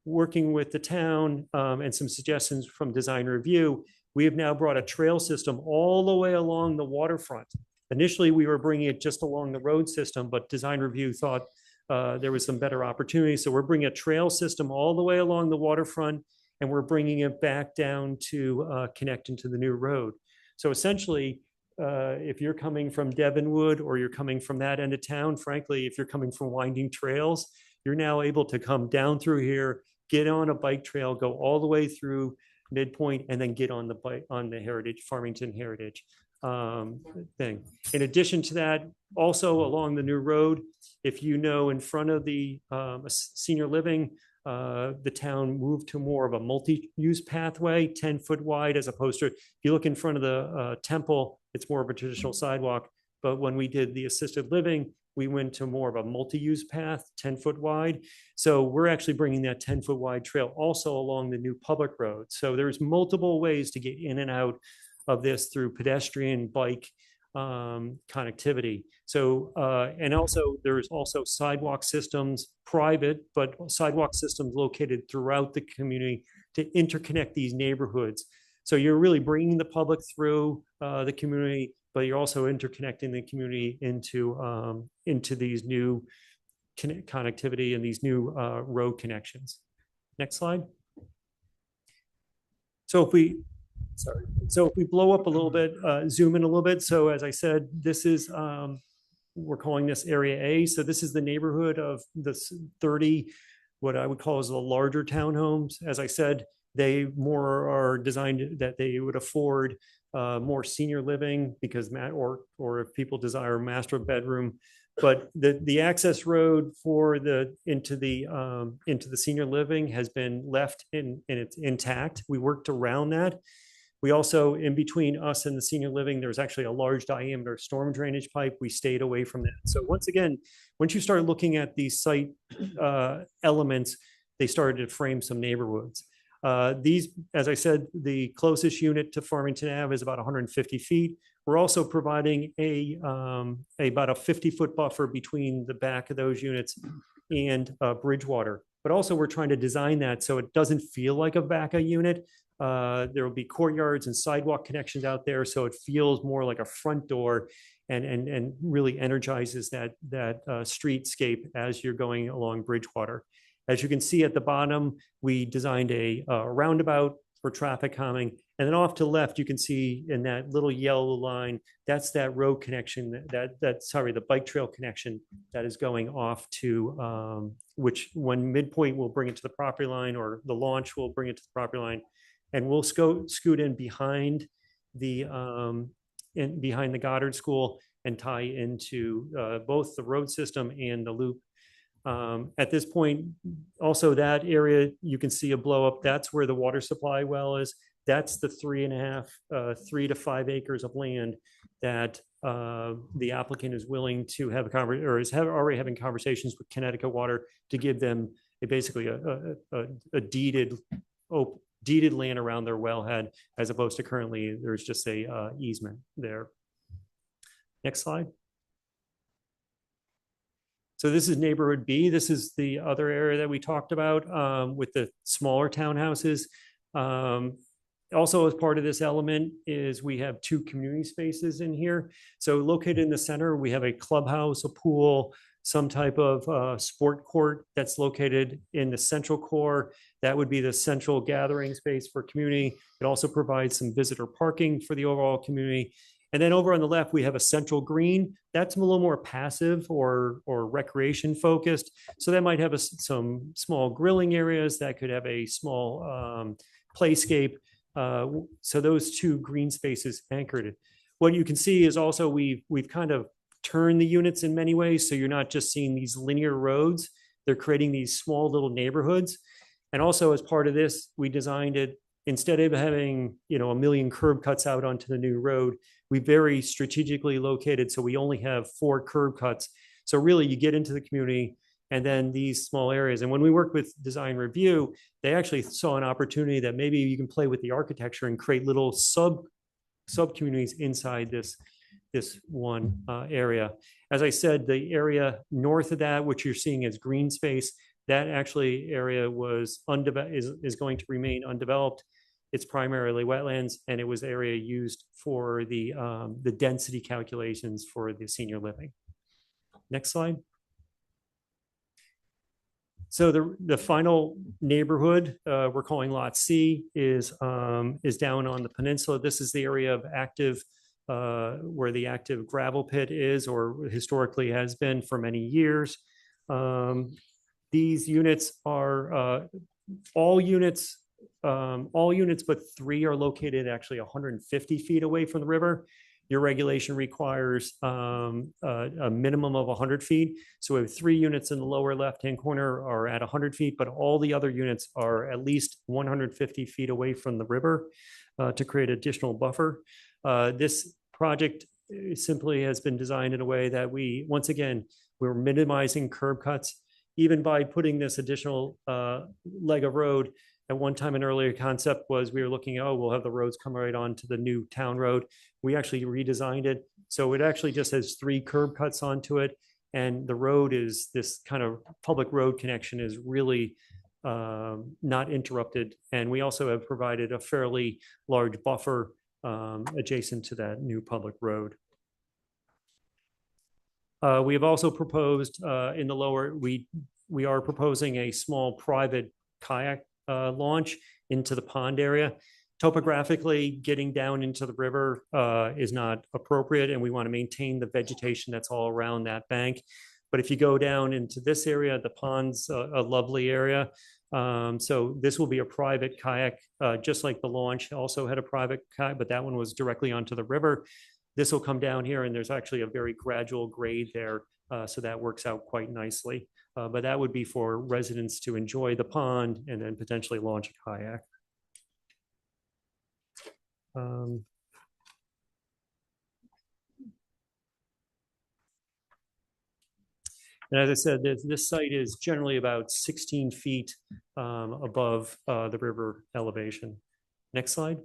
[SPEAKER 16] working with the town and some suggestions from design review. We have now brought a trail system all the way along the waterfront. Initially, we were bringing it just along the road system, but design review thought there was some better opportunities. So we're bringing a trail system all the way along the waterfront, and we're bringing it back down to connect into the new road. So essentially, if you're coming from Devonwood or you're coming from that end of town, frankly, if you're coming from Winding Trails, you're now able to come down through here, get on a bike trail, go all the way through midpoint, and then get on the bike on the Farmington Heritage thing. In addition to that, also along the new road, if you know, in front of the senior living, the town moved to more of a multi-use pathway, 10-foot wide, as opposed to, if you look in front of the temple, it's more of a traditional sidewalk. But when we did the assisted living, we went to more of a multi-use path, 10-foot wide. So we're actually bringing that 10-foot wide trail also along the new public road. So there's multiple ways to get in and out of this through pedestrian, bike connectivity. So, and also there's also sidewalk systems, private, but sidewalk systems located throughout the community to interconnect these neighborhoods. So you're really bringing the public through the community, but you're also interconnecting the community into these new connectivity and these new road connections. Next slide. So if we blow up a little bit, zoom in a little bit. So as I said, this is, we're calling this Area A. So this is the neighborhood of the 30, what I would call as the larger townhomes. As I said, they more are designed that they would afford more senior living because or if people desire a master bedroom. But the access road for into the senior living has been left and it's intact. We worked around that. We also, in between us and the senior living, there's actually a large diameter storm drainage pipe. We stayed away from that. So once again, once you start looking at these site elements, they started to frame some neighborhoods. These, as I said, the closest unit to Farmington Ave is about 150 feet. We're also providing about a 50-foot buffer between the back of those units and Bridgewater. But also we're trying to design that so it doesn't feel like a VACA unit. There will be courtyards and sidewalk connections out there, so it feels more like a front door and really energizes that streetscape as you're going along Bridgewater. As you can see at the bottom, we designed a roundabout for traffic calming. And then off to the left, you can see in that little yellow line, that's that road connection, the bike trail connection that is going off to, which when midpoint will bring it to the property line or the launch will bring it to the property line. And we'll scoot in behind the Goddard School and tie into both the road system and the loop. At this point, also that area, you can see a blow up. That's where the water supply well is. That's the 3 to 5 acres of land that the applicant is willing to have a conversation or is already having conversations with Connecticut Water to give them basically a deeded land around their wellhead, as opposed to currently there's just a easement there. Next slide. So this is neighborhood B. This is the other area that we talked about with the smaller townhouses. Also, as part of this element is we have 2 community spaces in here. So located in the center, we have a clubhouse, a pool, some type of sport court that's located in the central core. That would be the central gathering space for community. It also provides some visitor parking for the overall community. And then over on the left, we have a central green. That's a little more passive or recreation focused. So that might have some small grilling areas that could have a small playscape. So those 2 green spaces anchored it. What you can see is also we've kind of turned the units in many ways. So you're not just seeing these linear roads. They're creating these small little neighborhoods. And also as part of this, we designed it, instead of having, a million curb cuts out onto the new road, we very strategically located. So we only have 4 curb cuts. So really you get into the community and then these small areas. And when we worked with Design Review, they actually saw an opportunity that maybe you can play with the architecture and create little sub communities inside this one area. As I said, the area north of that, which you're seeing as green space, that actually area was is going to remain undeveloped. It's primarily wetlands, and it was area used for the density calculations for the senior living. Next slide. So the final neighborhood we're calling Lot C is down on the peninsula. This is the area of active where the active gravel pit is, or historically has been for many years. These units are all units but 3 are located actually 150 feet away from the river. Your regulation requires a minimum of 100 feet. So we have 3 units in the lower left-hand corner are at 100 feet, but all the other units are at least 150 feet away from the river to create additional buffer. This project simply has been designed in a way that once again, we're minimizing curb cuts. Even by putting this additional leg of road, at one time an earlier concept was we were looking, we'll have the roads come right onto the new town road. We actually redesigned it. So it actually just has 3 curb cuts onto it. And the road is this kind of public road connection is really not interrupted. And we also have provided a fairly large buffer adjacent to that new public road. We have also proposed in the lower, we are proposing a small private kayak launch into the pond area. Topographically, getting down into the river is not appropriate, and we want to maintain the vegetation that's all around that bank. But if you go down into this area, the pond's a lovely area. So this will be a private kayak, just like the launch also had a private kayak, but that one was directly onto the river. This will come down here, and there's actually a very gradual grade there, so that works out quite nicely. But that would be for residents to enjoy the pond and then potentially launch a kayak. And as I said, this site is generally about 16 feet above the river elevation. Next slide.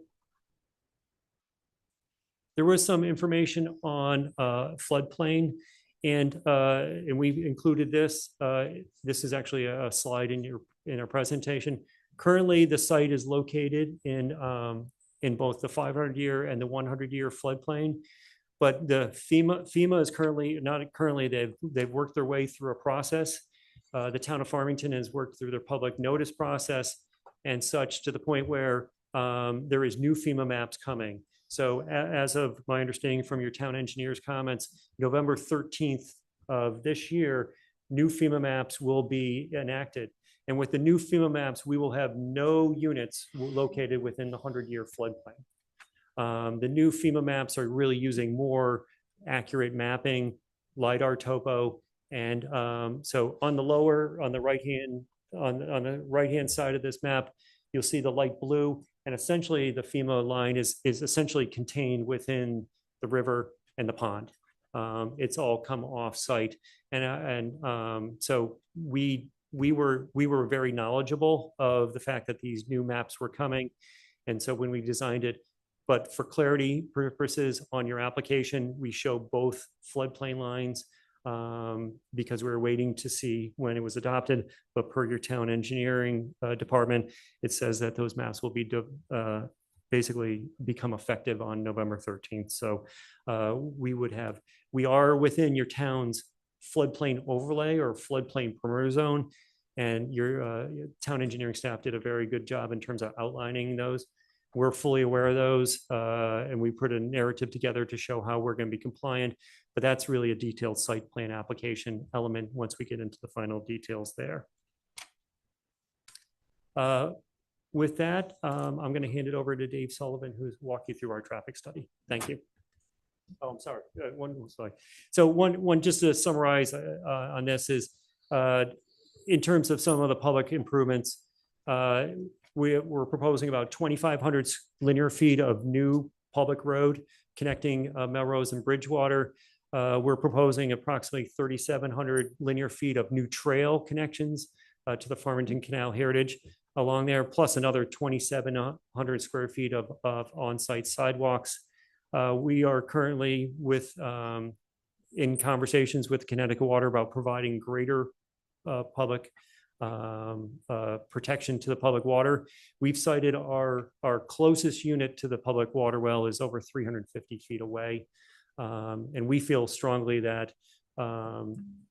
[SPEAKER 16] There was some information on floodplain, and we included this. This is actually a slide in our presentation. Currently, the site is located in both the 500-year and the 100-year floodplain. But the FEMA is they've worked their way through a process. The town of Farmington has worked through their public notice process and such, to the point where there is new FEMA maps coming. So as of my understanding from your town engineer's comments, November 13th of this year, new FEMA maps will be enacted. And with the new FEMA maps, we will have no units located within the 100-year floodplain. The new FEMA maps are really using more accurate mapping, LiDAR topo, and so on the right-hand side of this map, you'll see the light blue, and essentially the FEMA line is essentially contained within the river and the pond. It's all come off site, and so we were very knowledgeable of the fact that these new maps were coming, and so when we designed it. But for clarity purposes on your application, we show both floodplain lines because we were waiting to see when it was adopted. But per your town engineering department, it says that those maps will be basically become effective on November 13th. So we are within your town's floodplain overlay or floodplain perimeter zone. And your town engineering staff did a very good job in terms of outlining those. We're fully aware of those, and we put a narrative together to show how we're going to be compliant, but that's really a detailed site plan application element once we get into the final details there. With that, I'm going to hand it over to Dave Sullivan, who's walk you through our traffic study. Thank you. Oh, I'm sorry. One slide. So one just to summarize on this is, in terms of some of the public improvements, we're proposing about 2,500 linear feet of new public road connecting Melrose and Bridgewater. We're proposing approximately 3,700 linear feet of new trail connections to the Farmington Canal Heritage along there, plus another 2,700 square feet of on-site sidewalks. We are currently in conversations with Connecticut Water about providing greater public protection to the public water. We've cited our closest unit to the public water well is over 350 feet away. And we feel strongly that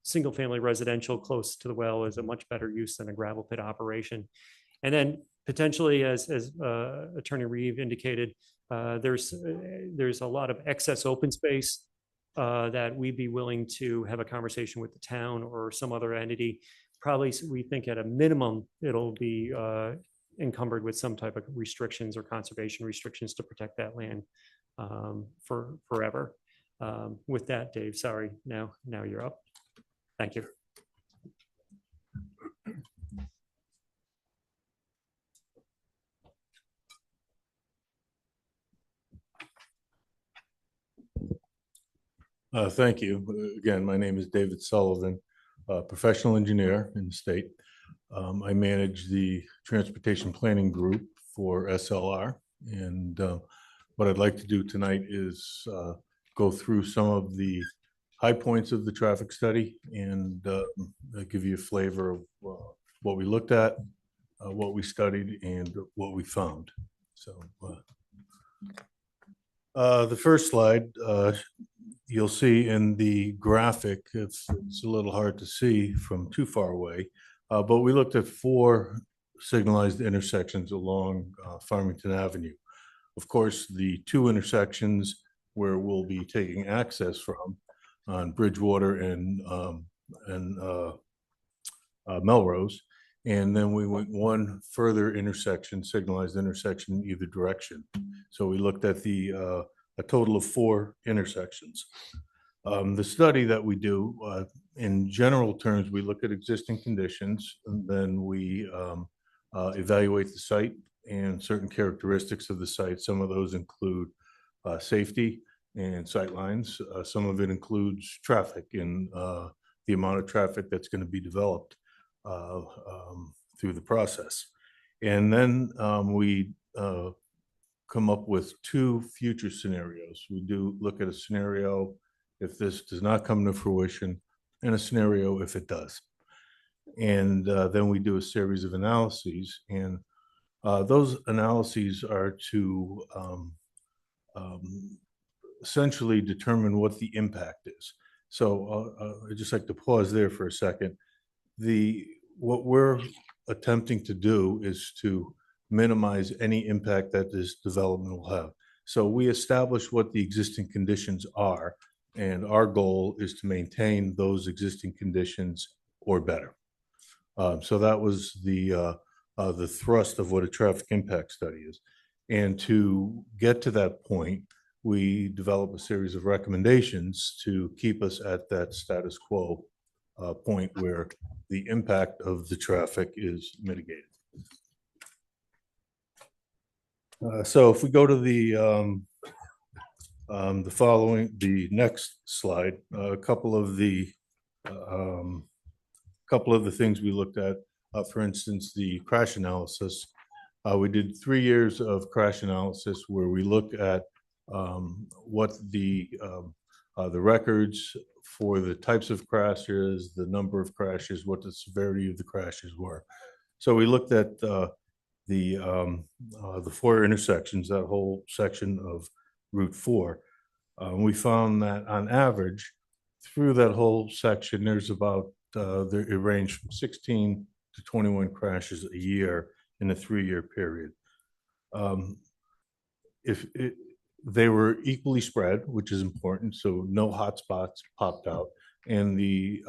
[SPEAKER 16] single family residential close to the well is a much better use than a gravel pit operation. And then potentially, as Attorney Reeve indicated, there's a lot of excess open space that we'd be willing to have a conversation with the town or some other entity. Probably, we think at a minimum, it'll be encumbered with some type of restrictions or conservation restrictions to protect that land for forever. With that, Dave, sorry, now you're up. Thank you.
[SPEAKER 14] Thank you. Again, my name is David Sullivan, professional engineer in the state. I manage the transportation planning group for SLR. And what I'd like to do tonight is go through some of the high points of the traffic study and give you a flavor of what we looked at, what we studied and what we found. So the first slide, you'll see in the graphic, it's a little hard to see from too far away, but we looked at 4 signalized intersections along Farmington Avenue. Of course, the 2 intersections where we'll be taking access from on Bridgewater and Melrose. And then we went 1 further intersection, signalized intersection in either direction. So we looked at a total of 4 intersections. The study that we do, in general terms, we look at existing conditions, and then we evaluate the site and certain characteristics of the site. Some of those include safety and sightlines. Some of it includes traffic and the amount of traffic that's going to be developed through the process. And then we come up with 2 future scenarios. We do look at a scenario if this does not come to fruition and a scenario if it does. And then we do a series of analyses, and those analyses are to essentially determine what the impact is. So I'd just like to pause there for a second. What we're attempting to do is to minimize any impact that this development will have. So we establish what the existing conditions are, and our goal is to maintain those existing conditions or better. So that was the thrust of what a traffic impact study is. And to get to that point, we develop a series of recommendations to keep us at that status quo point where the impact of the traffic is mitigated. So if we go to the next slide, a couple of the things we looked at, for instance, the crash analysis. We did 3 years of crash analysis where we looked at what the records for the types of crashes, the number of crashes, what the severity of the crashes were. So we looked at the 4 intersections, that whole section of Route 4. We found that on average, through that whole section, there's about it ranged from 16 to 21 crashes a year in a 3-year period. They were equally spread, which is important, so no hot spots popped out, and the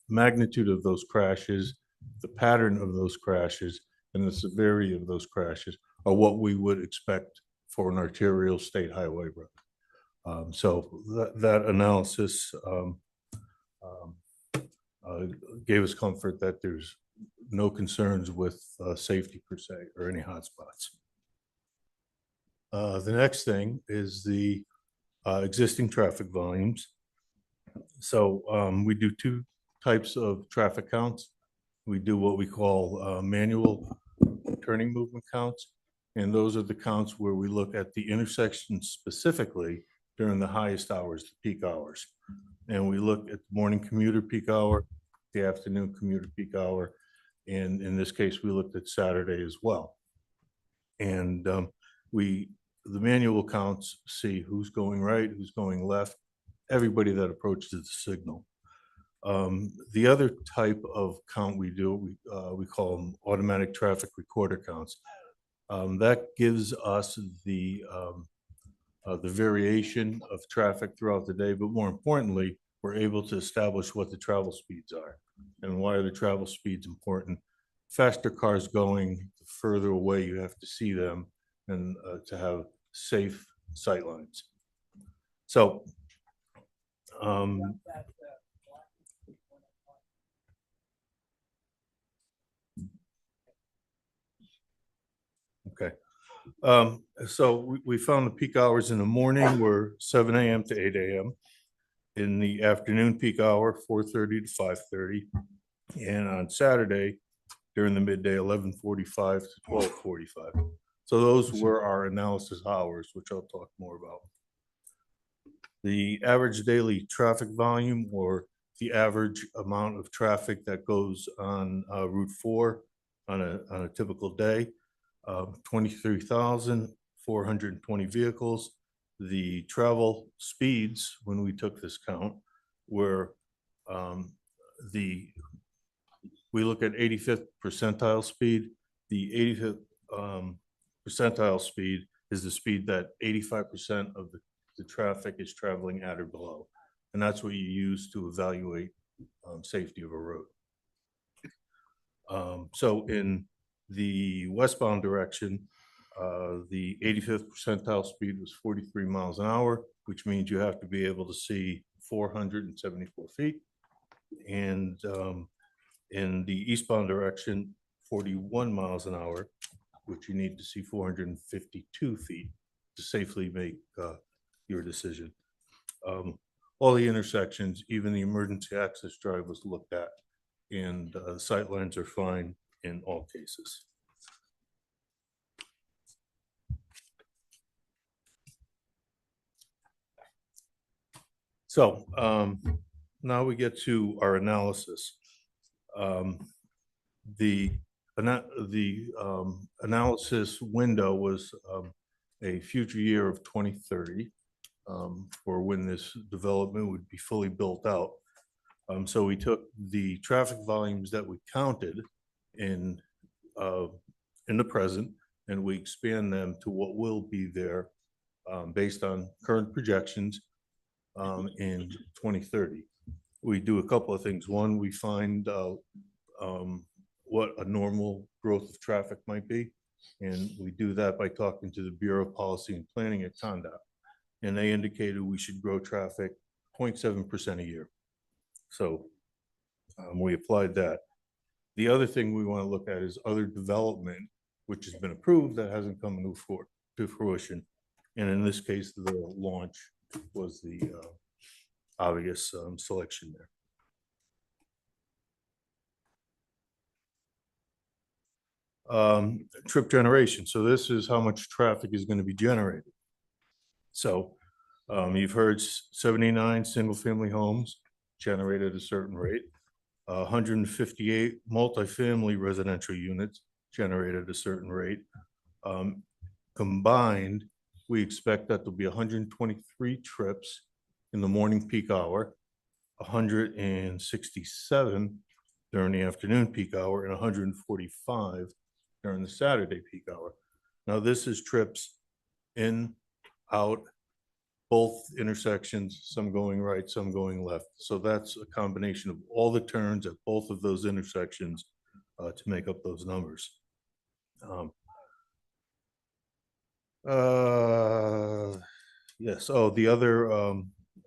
[SPEAKER 14] magnitude of those crashes, the pattern of those crashes, and the severity of those crashes are what we would expect for an arterial state highway road. So that analysis gave us comfort that there's no concerns with safety per se or any hotspots. The next thing is the existing traffic volumes. So we do 2 types of traffic counts. We do what we call manual turning movement counts, and those are the counts where we look at the intersection specifically during the highest hours, the peak hours. And we look at the morning commuter peak hour, the afternoon commuter peak hour, and in this case, we looked at Saturday as well. And the manual counts see who's going right, who's going left, everybody that approaches the signal. The other type of count we do, we call them automatic traffic recorder counts. That gives us the variation of traffic throughout the day, but more importantly, we're able to establish what the travel speeds are. And why are the travel speeds important? Faster cars going, the further away you have to see them, and to have safe sight lines. So okay. So we found the peak hours in the morning were 7 a.m. to 8 a.m. In the afternoon peak hour, 4:30 to 5:30. And on Saturday, during the midday, 11:45 to 12:45. So those were our analysis hours, which I'll talk more about. The average daily traffic volume, or the average amount of traffic that goes on Route 4 on a typical day. 23,420 vehicles. The travel speeds, when we took this count, were we look at 85th percentile speed. The 85th percentile speed is the speed that 85% of the traffic is traveling at or below. And that's what you use to evaluate safety of a road. So in the westbound direction, the 85th percentile speed was 43 miles an hour, which means you have to be able to see 474 feet. And in the eastbound direction, 41 miles an hour, which you need to see 452 feet to safely make your decision. All the intersections, even the emergency access drive was looked at, and sight lines are fine in all cases. So now we get to our analysis. The analysis window was a future year of 2030 for when this development would be fully built out. So we took the traffic volumes that we counted in the present, and we expand them to what will be there based on current projections in 2030. We do a couple of things. One, we find what a normal growth of traffic might be. And we do that by talking to the Bureau of Policy and Planning at CONDOT. And they indicated we should grow traffic 0.7% a year. So we applied that. The other thing we want to look at is other development, which has been approved that hasn't come to fruition. And in this case, the launch was the obvious selection there. Trip generation. So this is how much traffic is going to be generated. So you've heard 79 single-family homes generated a certain rate, 158 multifamily residential units generated a certain rate. Combined, we expect that there'll be 123 trips in the morning peak hour, 167 during the afternoon peak hour, and 145 during the Saturday peak hour. Now, this is trips in, out, both intersections, some going right, some going left. So that's a combination of all the turns at both of those intersections to make up those numbers. Yes. Oh, the other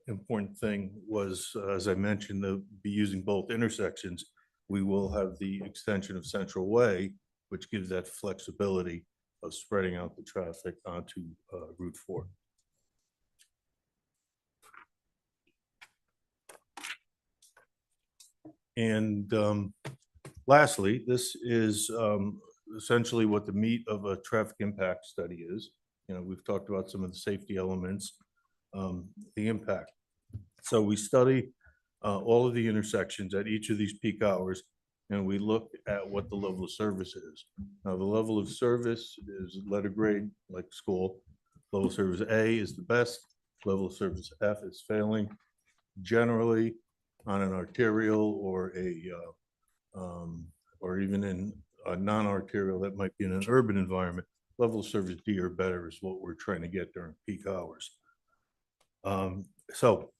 [SPEAKER 14] important thing was, as I mentioned, they'll be using both intersections. We will have the extension of Central Way, which gives that flexibility of spreading out the traffic onto Route 4. And lastly, this is essentially what the meat of a traffic impact study is. You know, we've talked about some of the safety elements, the impact. So we study all of the intersections at each of these peak hours, and we look at what the level of service is. Now, the level of service is letter grade, like school. Level of service A is the best. Level of service F is failing. Generally, on an arterial or or even in a non-arterial that might be in an urban environment, level of service D or better is what we're trying to get during peak hours. So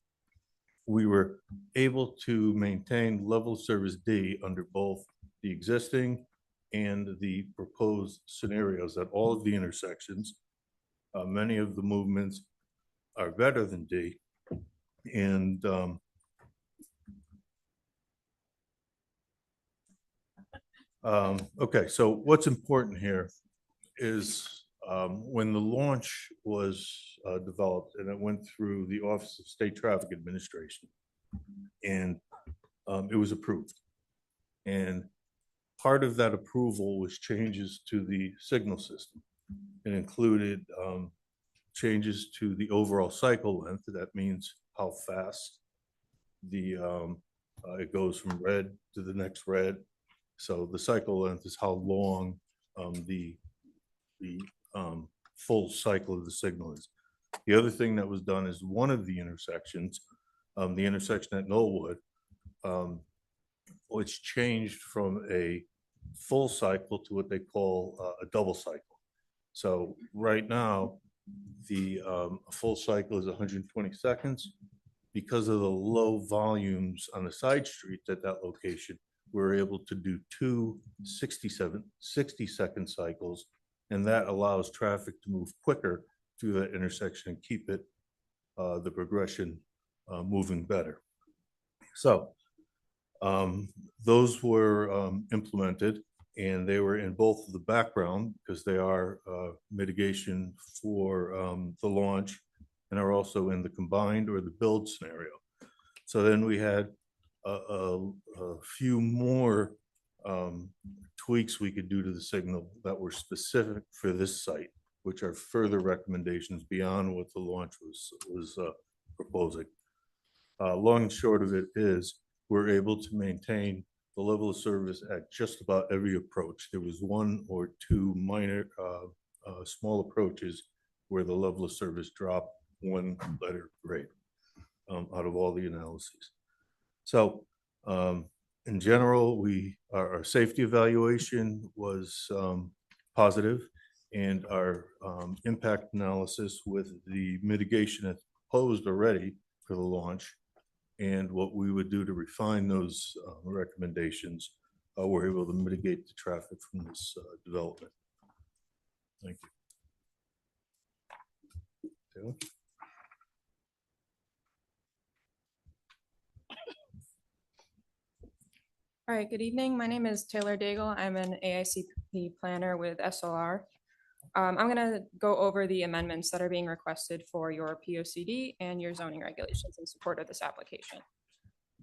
[SPEAKER 14] we were able to maintain level of service D under both the existing and the proposed scenarios at all of the intersections. Many of the movements are better than D. And okay, so what's important here is when the launch was developed and it went through the Office of State Traffic Administration, and it was approved. And part of that approval was changes to the signal system. It included changes to the overall cycle length. That means how fast the it goes from red to the next red, So the cycle length is how long the full cycle of the signal is. The other thing that was done is one of the intersections, the intersection at Knollwood, which changed from a full cycle to what they call a double cycle. So right now, the full cycle is 120 seconds. Because of the low volumes on the side streets at that location, we're able to do two 60-second cycles, and that allows traffic to move quicker through that intersection and keep it, the progression moving better. So those were implemented, and they were in both of the background because they are mitigation for the launch, and are also in the combined or the build scenario. So then we had a few more tweaks we could do to the signal that were specific for this site, which are further recommendations beyond what the launch was proposing. Long and short of it is we're able to maintain the level of service at just about every approach. There was one or two minor small approaches where the level of service dropped one letter grade out of all the analyses. So in general, our safety evaluation was positive, and our impact analysis with the mitigation that's proposed already for the launch and what we would do to refine those recommendations, we're able to mitigate the traffic from this development. Thank you. Taylor?
[SPEAKER 17] All right, good evening. My name is Taylor Daigle. I'm an AICP planner with SLR. I'm going to go over the amendments that are being requested for your POCD and your zoning regulations in support of this application.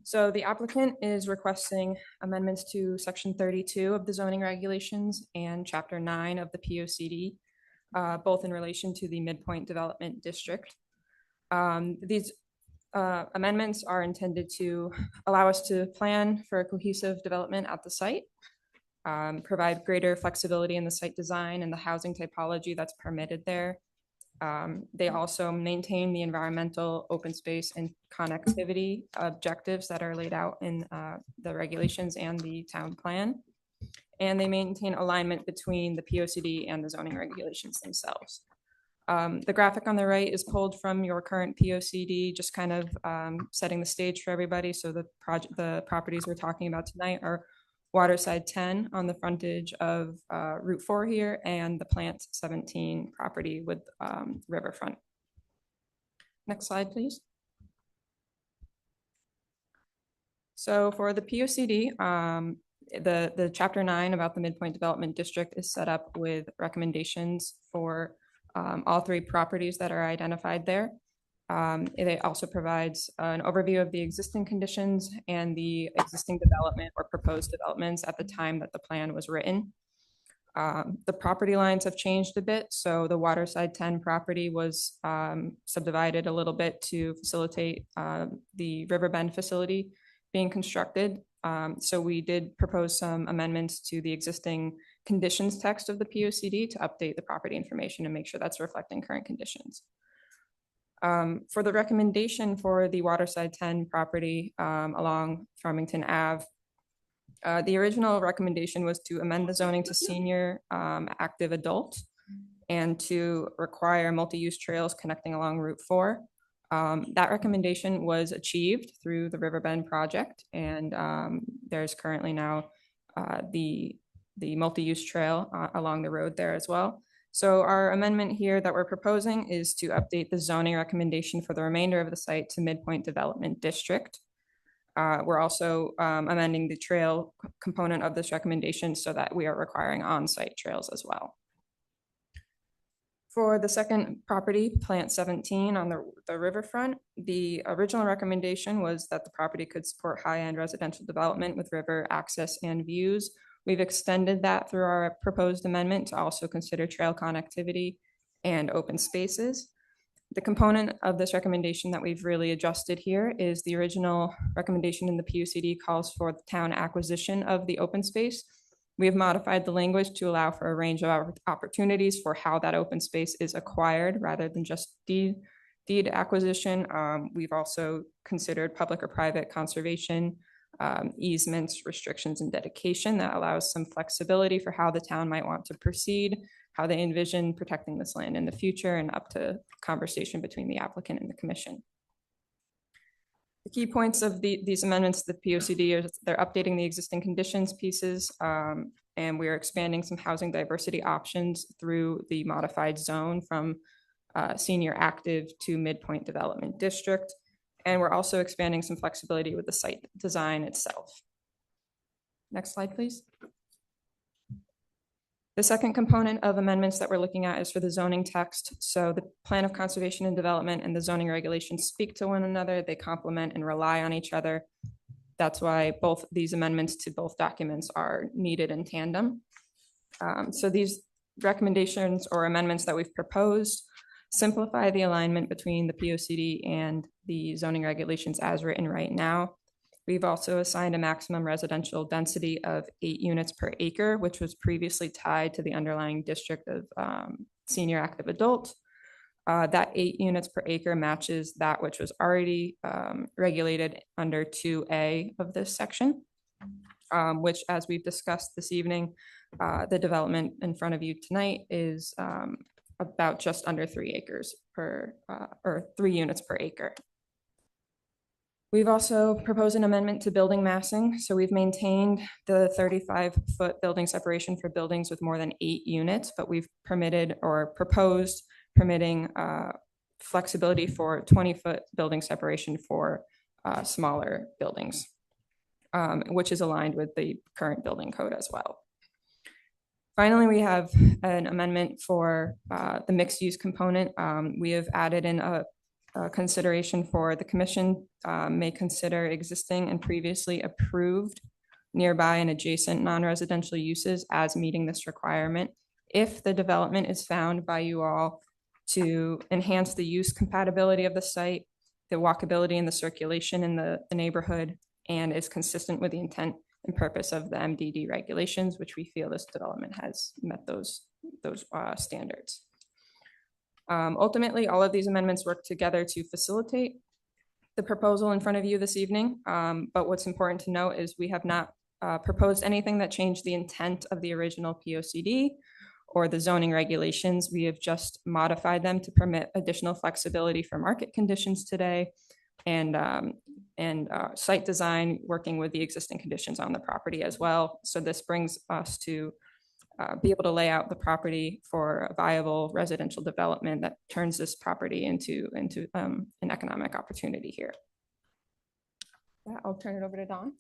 [SPEAKER 17] So the applicant is requesting amendments to section 32 of the zoning regulations and chapter 9 of the POCD, both in relation to the Midpoint Development District. These amendments are intended to allow us to plan for a cohesive development at the site, provide greater flexibility in the site design and the housing typology that's permitted there. They also maintain the environmental, open space, and connectivity objectives that are laid out in the regulations and the town plan. And they maintain alignment between the POCD and the zoning regulations themselves. The graphic on the right is pulled from your current POCD, just kind of setting the stage for everybody. So the properties we're talking about tonight are Waterside 10 on the frontage of Route 4 here, and the Plant 17 property with riverfront. Next slide, please. So for the POCD, the chapter 9 about the Midpoint Development District is set up with recommendations for all three properties that are identified there. It also provides an overview of the existing conditions and the existing development or proposed developments at the time that the plan was written. The property lines have changed a bit. So the Waterside 10 property was subdivided a little bit to facilitate the Riverbend facility being constructed. So we did propose some amendments to the existing conditions text of the POCD to update the property information and make sure that's reflecting current conditions. For the recommendation for the Waterside 10 property along Farmington Ave, the original recommendation was to amend the zoning to senior active adult and to require multi-use trails connecting along Route 4. That recommendation was achieved through the Riverbend project, and there's currently now the multi-use trail along the road there as well. So our amendment here that we're proposing is to update the zoning recommendation for the remainder of the site to Midpoint Development District. We're also amending the trail component of this recommendation so that we are requiring on-site trails as well. For the second property, Plant 17 on the riverfront, the original recommendation was that the property could support high-end residential development with river access and views. We've extended that through our proposed amendment to also consider trail connectivity and open spaces. The component of this recommendation that we've really adjusted here is the original recommendation in the PUCD calls for the town acquisition of the open space. We have modified the language to allow for a range of opportunities for how that open space is acquired rather than just deed acquisition. We've also considered public or private conservation, easements, restrictions, and dedication that allows some flexibility for how the town might want to proceed, how they envision protecting this land in the future, and up to conversation between the applicant and the commission. The key points of these amendments to the POCD are they're updating the existing conditions pieces, and we're expanding some housing diversity options through the modified zone from senior active to midpoint development district. And we're also expanding some flexibility with the site design itself. Next slide, please. The second component of amendments that we're looking at is for the zoning text. So the plan of conservation and development and the zoning regulations speak to one another. They complement and rely on each other. That's why both these amendments to both documents are needed in tandem. So these recommendations or amendments that we've proposed simplify the alignment between the POCD and the zoning regulations as written right now. We've also assigned a maximum residential density of 8 units per acre, which was previously tied to the underlying district of senior active adult. That 8 units per acre matches that which was already regulated under 2A of this section, which, as we've discussed this evening, the development in front of you tonight is about just under 3 acres per, or 3 units per acre. We've also proposed an amendment to building massing. So we've maintained the 35-foot building separation for buildings with more than 8 units, but we've permitted or proposed permitting flexibility for 20-foot building separation for smaller buildings, which is aligned with the current building code as well. Finally, we have an amendment for the mixed use component. We have added in a consideration for the commission may consider existing and previously approved nearby and adjacent non-residential uses as meeting this requirement. If the development is found by you all to enhance the use compatibility of the site, the walkability and the circulation in the neighborhood, and is consistent with the intent and purpose of the MDD regulations, which we feel this development has met those standards. Ultimately, all of these amendments work together to facilitate the proposal in front of you this evening. But what's important to note is we have not proposed anything that changed the intent of the original POCD or the zoning regulations. We have just modified them to permit additional flexibility for market conditions today and site design working with the existing conditions on the property as well. So this brings us to be able to lay out the property for a viable residential development that turns this property into an economic opportunity here. Yeah, I'll turn it over to Don.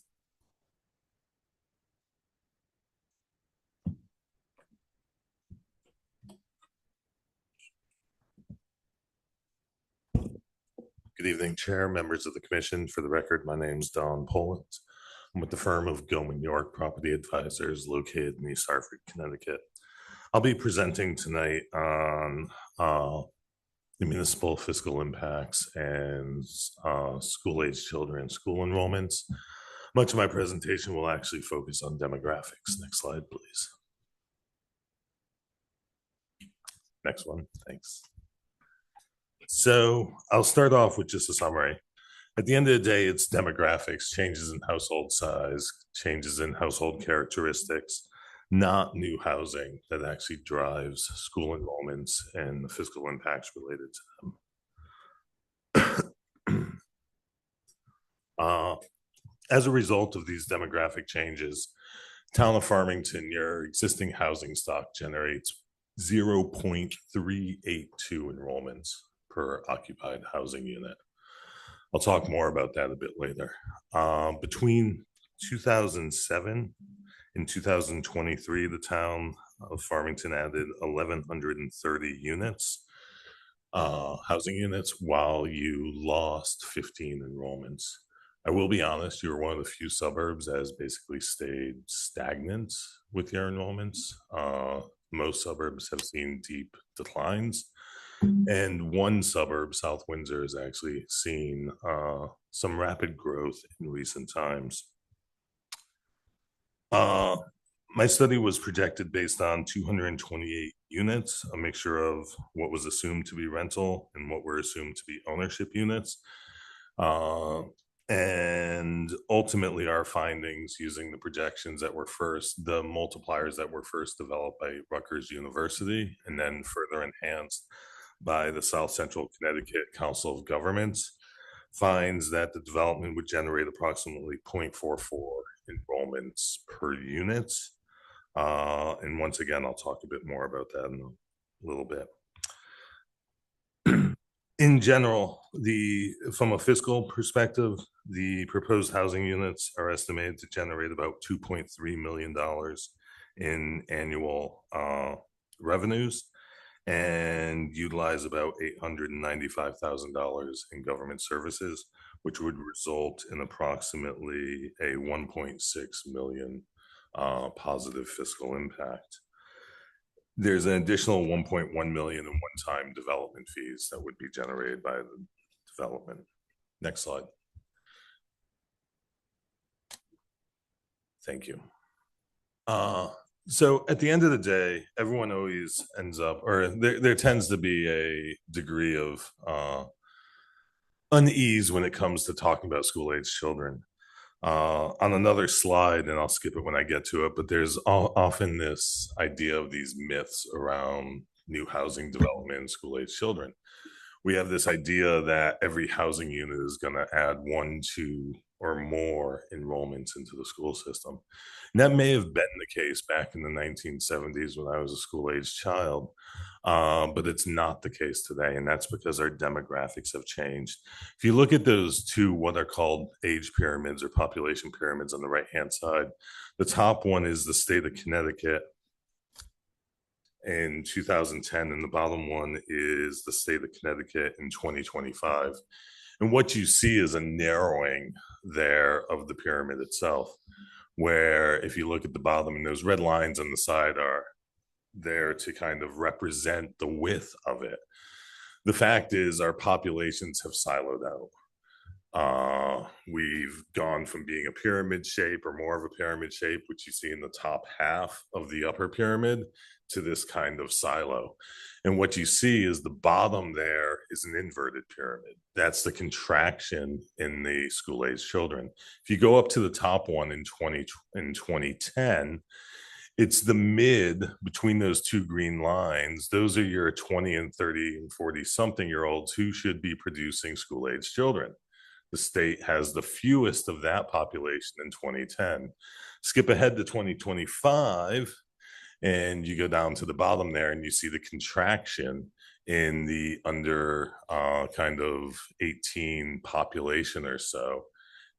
[SPEAKER 18] Good evening, Chair, members of the Commission. For the record, my name is Don Poland. I'm with the firm of Gilman York Property Advisors located in East Hartford, Connecticut. I'll be presenting tonight on the municipal fiscal impacts and school-age children school enrollments. Much of my presentation will actually focus on demographics. Next slide, please. Next one, thanks. So I'll start off with just a summary. At the end of the day, it's demographics, changes in household size, changes in household characteristics, not new housing that actually drives school enrollments and the fiscal impacts related to them. As a result of these demographic changes, town of Farmington, your existing housing stock generates 0.382 enrollments per occupied housing unit. I'll talk more about that a bit later. Between 2007 and 2023, the town of Farmington added 1,130 units, housing units, while you lost 15 enrollments. I will be honest, you were one of the few suburbs that has basically stayed stagnant with your enrollments. Most suburbs have seen deep declines. And one suburb, South Windsor, has actually seen some rapid growth in recent times. My study was projected based on 228 units, a mixture of what was assumed to be rental and what were assumed to be ownership units. And ultimately our findings using the projections that were first, the multipliers that were first developed by Rutgers University and then further enhanced by the South Central Connecticut Council of Governments, finds that the development would generate approximately 0.44 enrollments per unit. And once again, I'll talk a bit more about that in a little bit. In general, from a fiscal perspective, the proposed housing units are estimated to generate about $2.3 million in annual revenues and utilize about $895,000 in government services, which would result in approximately a 1.6 million positive fiscal impact. There's an additional 1.1 million in one-time development fees that would be generated by the development. Next slide. Thank you. So at the end of the day, everyone always ends up, or there tends to be a degree of unease when it comes to talking about school-age children. On another slide, and I'll skip it when I get to it, but there's often this idea of these myths around new housing development and school-age children. We have this idea that every housing unit is going to add 1, 2, or more enrollments into the school system. And that may have been the case back in the 1970s when I was a school-age child, but it's not the case today, and that's because our demographics have changed. If you look at those two, what are called age pyramids or population pyramids on the right-hand side, the top one is the state of Connecticut in 2010, and the bottom one is the state of Connecticut in 2025. And what you see is a narrowing there of the pyramid itself, where if you look at the bottom, and those red lines on the side are there to kind of represent the width of it. The fact is our populations have siloed out. We've gone from being a pyramid shape or more of a pyramid shape, which you see in the top half of the upper pyramid, to this kind of silo. And what you see is the bottom there is an inverted pyramid. That's the contraction in the school-age children. If you go up to the top one in 2010, it's the mid between those two green lines. Those are your 20 and 30 and 40 something year olds who should be producing school-age children. The state has the fewest of that population in 2010. Skip ahead to 2025, and you go down to the bottom there and you see the contraction in the under kind of 18 population or so.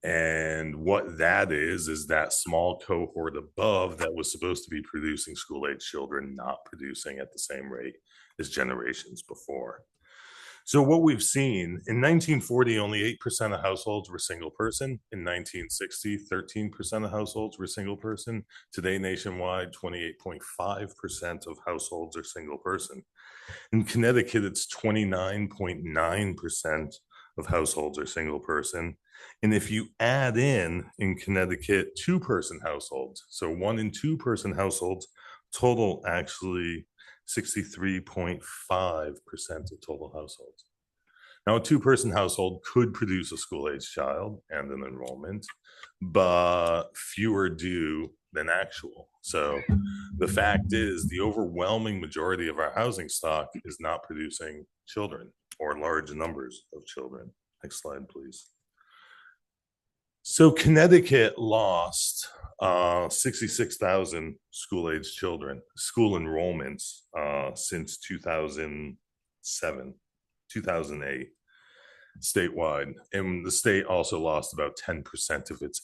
[SPEAKER 18] And what that is that small cohort above that was supposed to be producing school-age children not producing at the same rate as generations before. So what we've seen, in 1940, only 8% of households were single person. In 1960, 13% of households were single person. Today, nationwide, 28.5% of households are single person. In Connecticut, it's 29.9% of households are single person. And if you add in Connecticut, 2-person households, so 1 and 2-person households, total actually 63.5% of total households. Now, a 2-person household could produce a school-age child and an enrollment, but fewer do than actual. So the fact is the overwhelming majority of our housing stock is not producing children or large numbers of children. Next slide, please. So Connecticut lost 66,000 school-age children, school enrollments since 2007, 2008, statewide. And the state also lost about 10% of its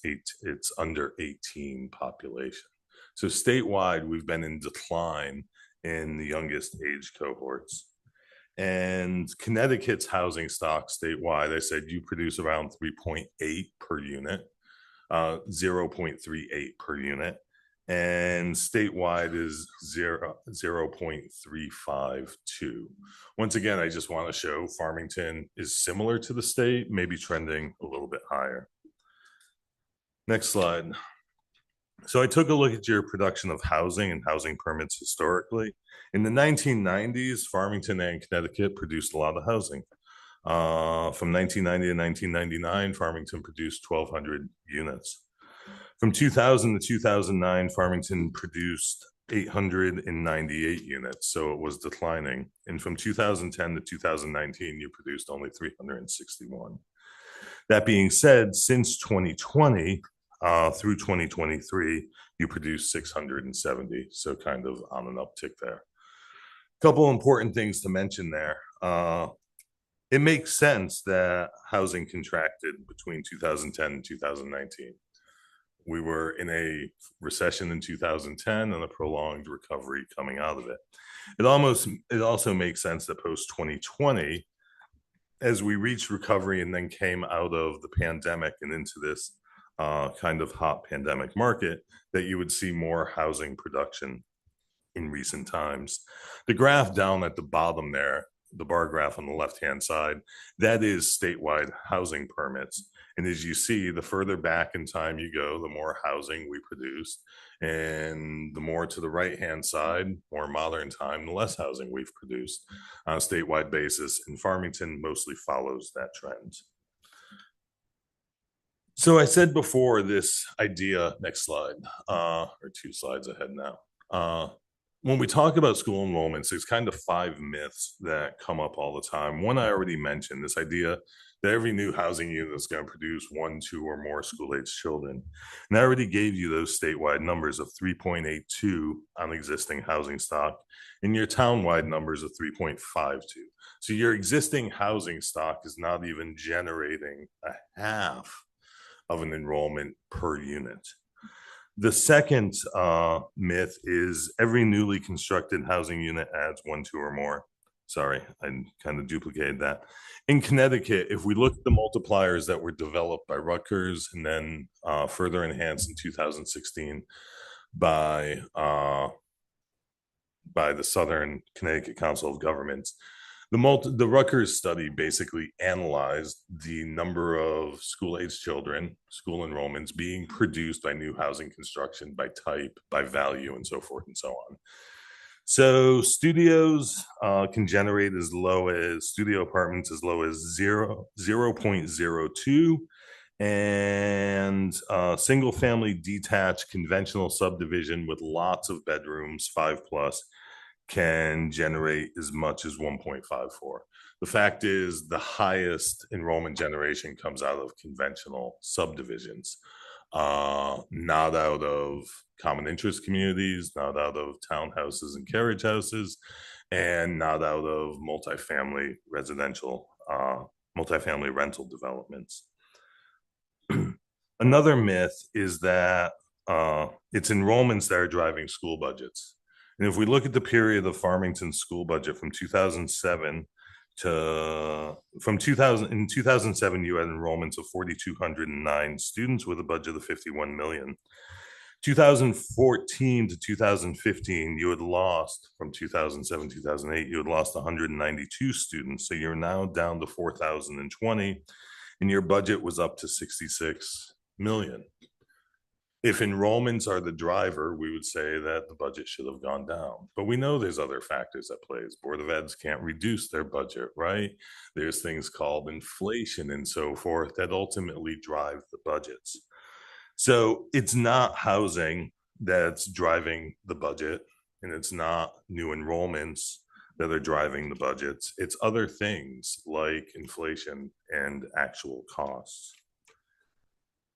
[SPEAKER 18] under 18 population. So statewide, we've been in decline in the youngest age cohorts. And Connecticut's housing stock statewide, I said you produce around 3.8 per unit, 0.38 per unit. and statewide is 0.352. Once again, I just want to show Farmington is similar to the state, maybe trending a little bit higher. Next slide. So I took a look at your production of housing and housing permits historically. In the 1990s, Farmington and Connecticut produced a lot of housing. From 1990 to 1999, Farmington produced 1,200 units. From 2000 to 2009, Farmington produced 898 units, so it was declining. And from 2010 to 2019, you produced only 361. That being said, since 2020 through 2023, you produced 670, so kind of on an uptick there. Couple important things to mention there. It makes sense that housing contracted between 2010 and 2019. We were in a recession in 2010 and a prolonged recovery coming out of it. It also makes sense that post 2020, as we reached recovery and then came out of the pandemic and into this kind of hot pandemic market, that you would see more housing production in recent times. The graph down at the bottom there, the bar graph on the left-hand side, that is statewide housing permits. And as you see, the further back in time you go, the more housing we produced. And the more to the right-hand side, more modern time, the less housing we've produced on a statewide basis. And Farmington mostly follows that trend. So I said before, this idea, next slide, or 2 slides ahead now. When we talk about school enrollments, there's kind of 5 myths that come up all the time. One I already mentioned, this idea that every new housing unit is going to produce 1, 2, or more school-age children. And I already gave you those statewide numbers of 3.82 on existing housing stock, and your townwide numbers of 3.52. So your existing housing stock is not even generating a half of an enrollment per unit. The second myth is every newly constructed housing unit adds 1, 2, or more. Sorry, I kind of duplicated that. In Connecticut, if we look at the multipliers that were developed by Rutgers and then further enhanced in 2016 by the Southern Connecticut Council of Governments, the Rutgers study basically analyzed the number of school-aged children, school enrollments being produced by new housing construction, by type, by value, and so forth and so on. So studios can generate as low as, studio apartments as low as 0.02, and single-family detached conventional subdivision with lots of bedrooms, 5+, can generate as much as 1.54. The fact is, the highest enrollment generation comes out of conventional subdivisions, not out of common interest communities, not out of townhouses and carriage houses, and not out of multifamily residential, multifamily rental developments. Another myth is that it's enrollments that are driving school budgets. And if we look at the period of Farmington's school budget from 2007 to, in 2007, you had enrollments of 4,209 students with a budget of 51 million. 2014 to 2015, you had lost, from 2007, 2008, you had lost 192 students. So you're now down to 4,020, and your budget was up to 66 million. If enrollments are the driver, we would say that the budget should have gone down. But we know there's other factors at play. Board of Eds can't reduce their budget, right? There's things called inflation and so forth that ultimately drive the budgets. So it's not housing that's driving the budget, and it's not new enrollments that are driving the budgets. It's other things like inflation and actual costs.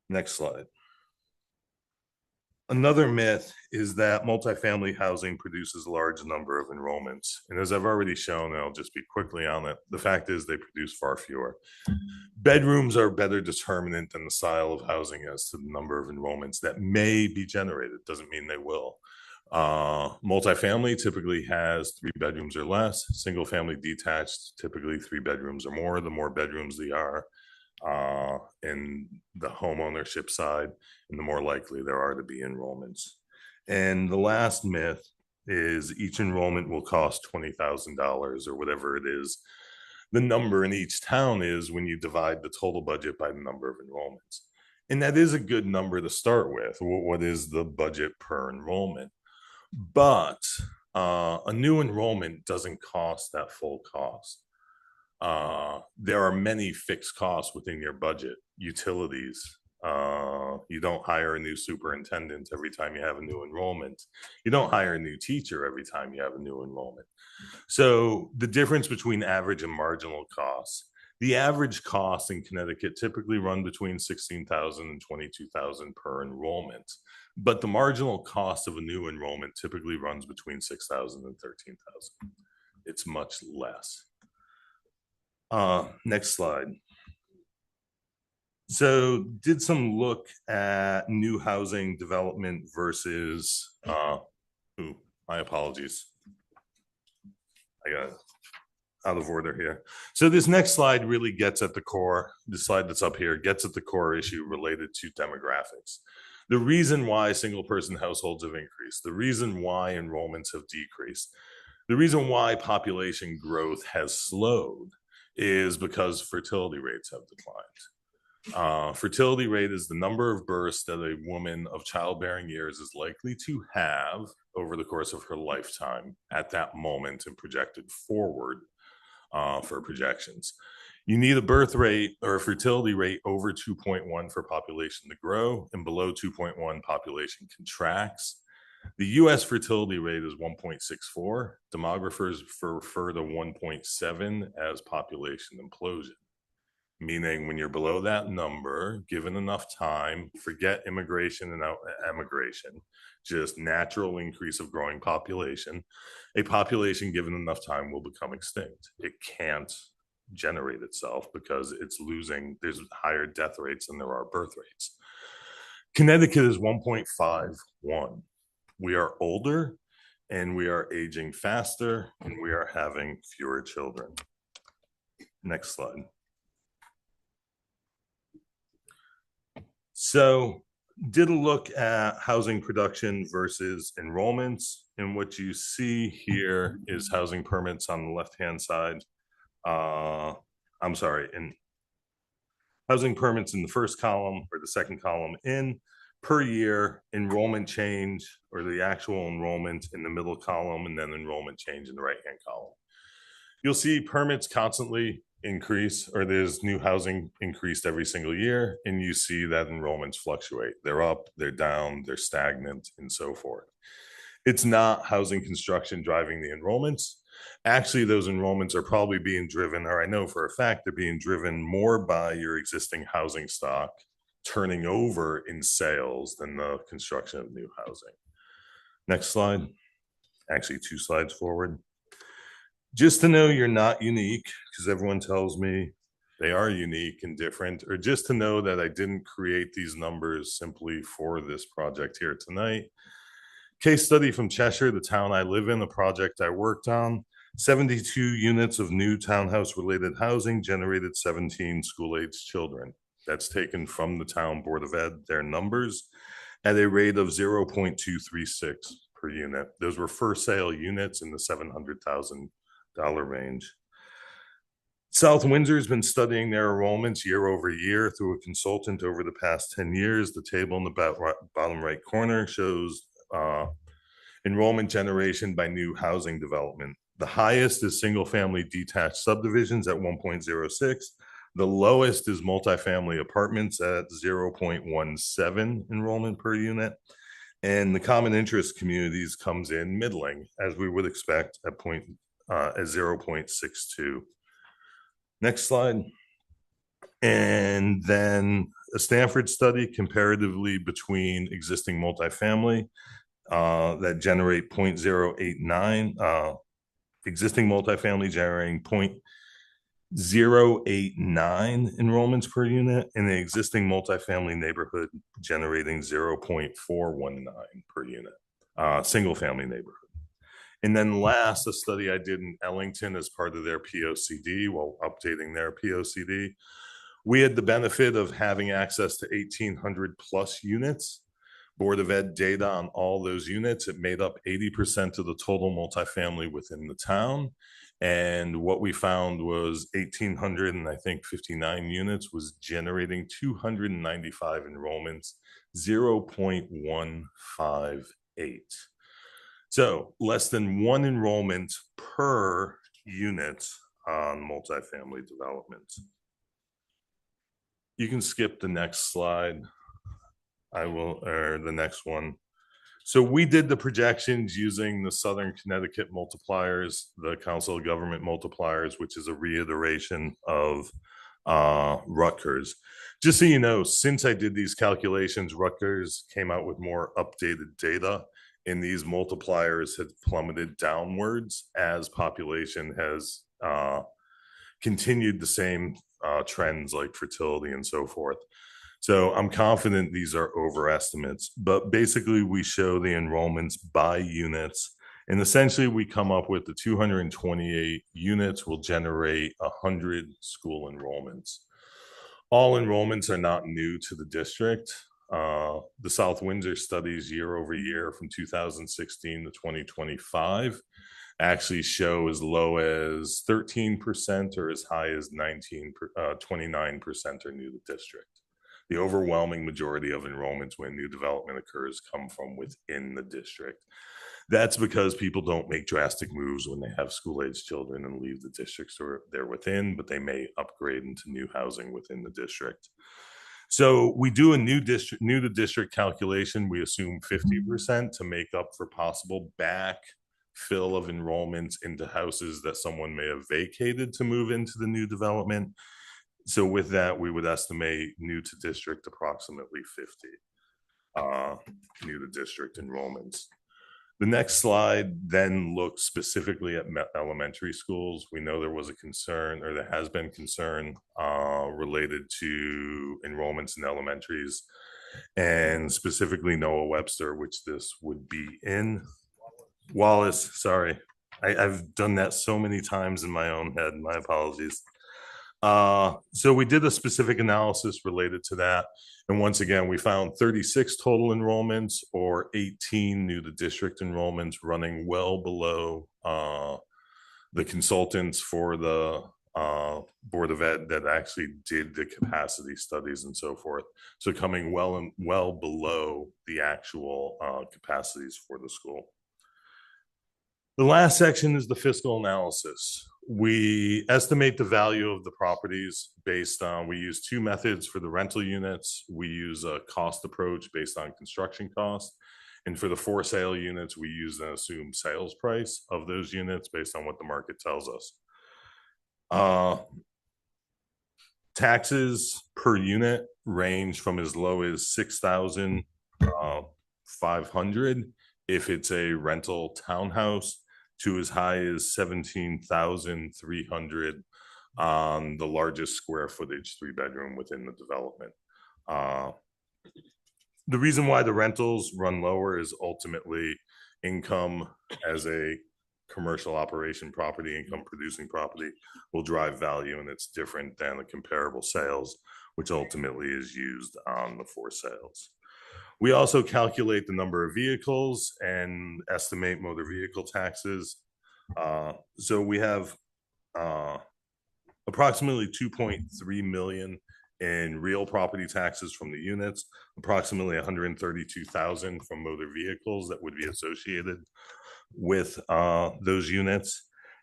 [SPEAKER 18] Next slide. Another myth is that multifamily housing produces a large number of enrollments. And as I've already shown, and I'll just be quickly on it, the fact is they produce far fewer. Bedrooms are a better determinant than the style of housing as to the number of enrollments that may be generated. Doesn't mean they will. Multifamily typically has 3 bedrooms or less. Single family detached, typically 3 bedrooms or more. The more bedrooms they are in the home ownership side, and the more likely there are to be enrollments. And the last myth is each enrollment will cost $20,000 or whatever it is. The number in each town is when you divide the total budget by the number of enrollments. And that is a good number to start with. What is the budget per enrollment? But a new enrollment doesn't cost that full cost. There are many fixed costs within your budget. Utilities. You don't hire a new superintendent every time you have a new enrollment. You don't hire a new teacher every time you have a new enrollment. So the difference between average and marginal costs. The average costs in Connecticut typically run between $16,000 and $22,000 per enrollment. But the marginal cost of a new enrollment typically runs between $6,000 and $13,000. It's much less. Next slide. So did some look at new housing development versus, my apologies. I got out of order here. So this next slide really gets at the core, the slide that's up here gets at the core issue related to demographics. The reason why single person households have increased, the reason why enrollments have decreased, the reason why population growth has slowed is because fertility rates have declined. Fertility rate is the number of births that a woman of childbearing years is likely to have over the course of her lifetime at that moment and projected forward for projections. You need a birth rate or a fertility rate over 2.1 for population to grow, and below 2.1 population contracts. The US fertility rate is 1.64. Demographers refer to 1.7 as population implosion. Meaning when you're below that number, given enough time, forget immigration and emigration, just natural increase of growing population, a population given enough time will become extinct. It can't generate itself because it's losing, there's higher death rates than there are birth rates. Connecticut is 1.51. We are older and we are aging faster and we are having fewer children. Next slide. So did a look at housing production versus enrollments. And what you see here is housing permits on the left-hand side. I'm sorry, in housing permits in the first column or the second column in per year, enrollment change or the actual enrollment in the middle column, and then enrollment change in the right-hand column. You'll see permits constantly increase, or there's new housing increased every single year, and you see that enrollments fluctuate. They're up, they're down, they're stagnant, and so forth. It's not housing construction driving the enrollments. Actually, those enrollments are probably being driven, or I know for a fact they're being driven more by your existing housing stock turning over in sales than the construction of new housing. Next slide. Actually, 2 slides forward. Just to know you're not unique, because everyone tells me they are unique and different, or just to know that I didn't create these numbers simply for this project here tonight. Case study from Cheshire, the town I live in, a project I worked on. 72 units of new townhouse-related housing generated 17 school-aged children. That's taken from the town Board of Ed, their numbers, at a rate of 0.236 per unit. Those were for sale units in the $700,000 range. South Windsor has been studying their enrollments year over year through a consultant over the past 10 years. The table in the bottom right corner shows enrollment generation by new housing development. The highest is single-family detached subdivisions at 1.06. The lowest is multifamily apartments at 0.17 enrollment per unit. And the common interest communities comes in middling, as we would expect, at 0.62. Next slide. And then a Stanford study comparatively between existing multifamily that generate 0.089, existing multifamily generating 0.089 enrollments per unit, and the existing multifamily neighborhood generating 0.419 per unit, single family neighborhood. And then last, a study I did in Ellington as part of their POCD while updating their POCD. We had the benefit of having access to 1,800 plus units. Board of Ed data on all those units. It made up 80% of the total multifamily within the town. And what we found was 1,800 and I think 59 units was generating 295 enrollments, 0.158. So less than one enrollment per unit on multifamily development. You can skip the next slide. I will, or the next one. So we did the projections using the Southern Connecticut multipliers, the Council of Government multipliers, which is a reiteration of Rutgers. Just so you know, since I did these calculations, Rutgers came out with more updated data, and these multipliers have plummeted downwards as population has continued the same trends like fertility and so forth. So I'm confident these are overestimates, but basically we show the enrollments by units, and essentially we come up with the 228 units will generate 100 school enrollments. All enrollments are not new to the district. The South Windsor studies year over year from 2016 to 2025 actually show as low as 13% or as high as 29% are new to the district. The overwhelming majority of enrollments when new development occurs come from within the district. That's because people don't make drastic moves when they have school-age children and leave the districts they're within, but they may upgrade into new housing within the district. So we do a new to district calculation. We assume 50% to make up for possible backfill of enrollments into houses that someone may have vacated to move into the new development. So with that, we would estimate new to district approximately 50 new to district enrollments. The next slide then looks specifically at elementary schools. We know there was a concern, or there has been concern related to enrollments in elementaries, and specifically Noah Webster, which this would be in. Wallace, sorry. I've done that so many times in my own head. My apologies. So we did a specific analysis related to that. And once again, we found 36 total enrollments or 18 new to district enrollments running well below the consultants for the Board of Ed that actually did the capacity studies and so forth. So coming well below the actual capacities for the school. The last section is the fiscal analysis. We estimate the value of the properties based on, we use two methods for the rental units. We use a cost approach based on construction cost. And for the for sale units, we use an assumed sales price of those units based on what the market tells us. Taxes per unit range from as low as $6,500 if it's a rental townhouse to as high as 17,300 on the largest square footage 3-bedroom within the development. The reason why the rentals run lower is ultimately income as a commercial operation property, income producing property will drive value, and it's different than the comparable sales, which ultimately is used on the for sales. We also calculate the number of vehicles and estimate motor vehicle taxes. So we have approximately 2.3 million in real property taxes from the units, approximately 132,000 from motor vehicles that would be associated with those units.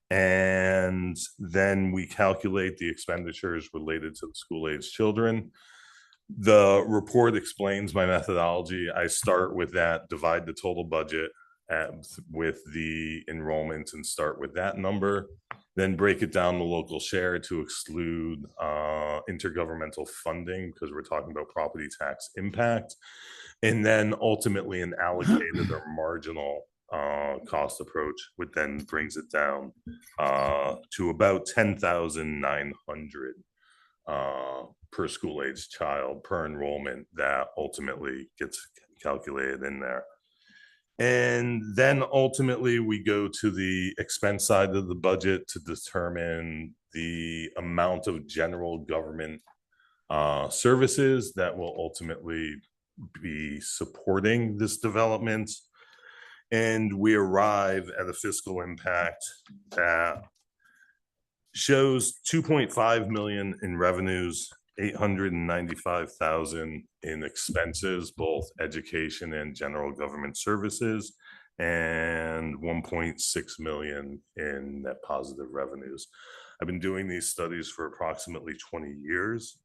[SPEAKER 18] And then we calculate the expenditures related to the school-age children. The report explains my methodology. I start with that, divide the total budget with the enrollments and start with that number, then break it down the local share to exclude intergovernmental funding because we're talking about property tax impact, and then ultimately an allocated or marginal cost approach, which then brings it down to about 10,900 per school age child per enrollment that ultimately gets calculated in there. And then ultimately we go to the expense side of the budget to determine the amount of general government services that will ultimately be supporting this development. And we arrive at a fiscal impact that shows 2.5 million in revenues, 895,000 in expenses, both education and general government services, and 1.6 million in net positive revenues. I've been doing these studies for approximately 20 years.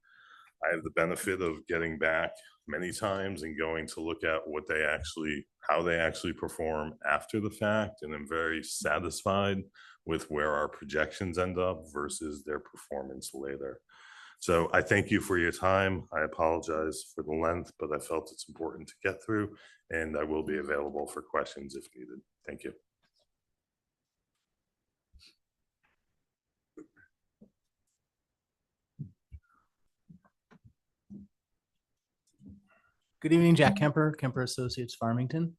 [SPEAKER 18] I have the benefit of getting back many times and going to look at what they actually, how they actually perform after the fact. And I'm very satisfied with where our projections end up versus their performance later. So I thank you for your time. I apologize for the length, but I felt it's important to get through, and I will be available for questions if needed. Thank you.
[SPEAKER 19] Good evening, Jack Kemper, Kemper Associates Farmington.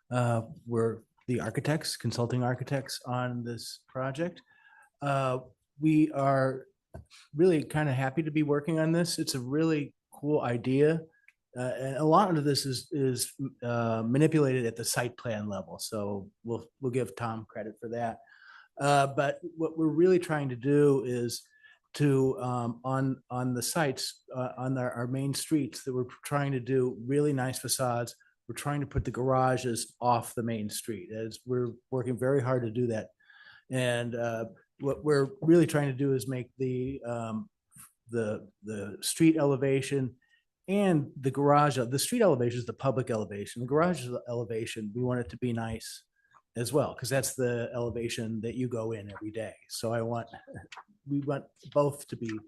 [SPEAKER 19] We're the architects, consulting architects on this project. We are really kind of happy to be working on this. It's a really cool idea. And a lot of this is manipulated at the site plan level. So we'll give Tom credit for that. But what we're really trying to do is to on the sites on our main streets that we're trying to do really nice facades. We're trying to put the garages off the main street, as we're working very hard to do that. And what we're really trying to do is make the street elevation and the garage, the street elevation is the public elevation. The garage elevation, we want it to be nice as well, because that's the elevation that you go in every day. So we want both to be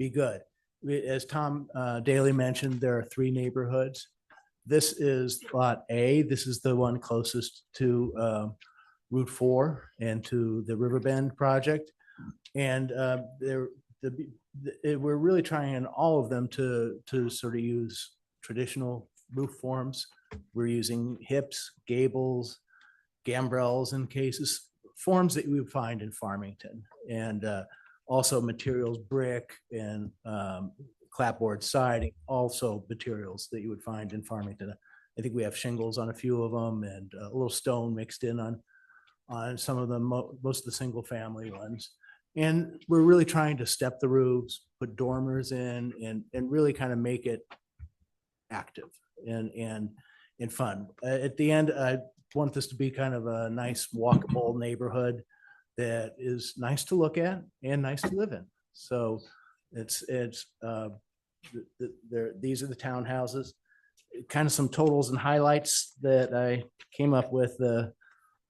[SPEAKER 19] good. As Tom Daly mentioned, there are 3 neighborhoods. This is Lot A. This is the one closest to Route 4 and to the Riverbend project. And we're really trying in all of them to sort of use traditional roof forms. We're using hips, gables, gambrels in cases, forms that you would find in Farmington. And also materials, brick and clapboard siding, also materials that you would find in Farmington. I think we have shingles on a few of them and a little stone mixed in on some of them, most of the single family ones. And we're really trying to step the roofs, put dormers in, and really kind of make it active and fun. At the end, I want this to be kind of a nice walkable neighborhood that is nice to look at and nice to live in. So these are the townhouses. Kind of some totals and highlights that I came up with.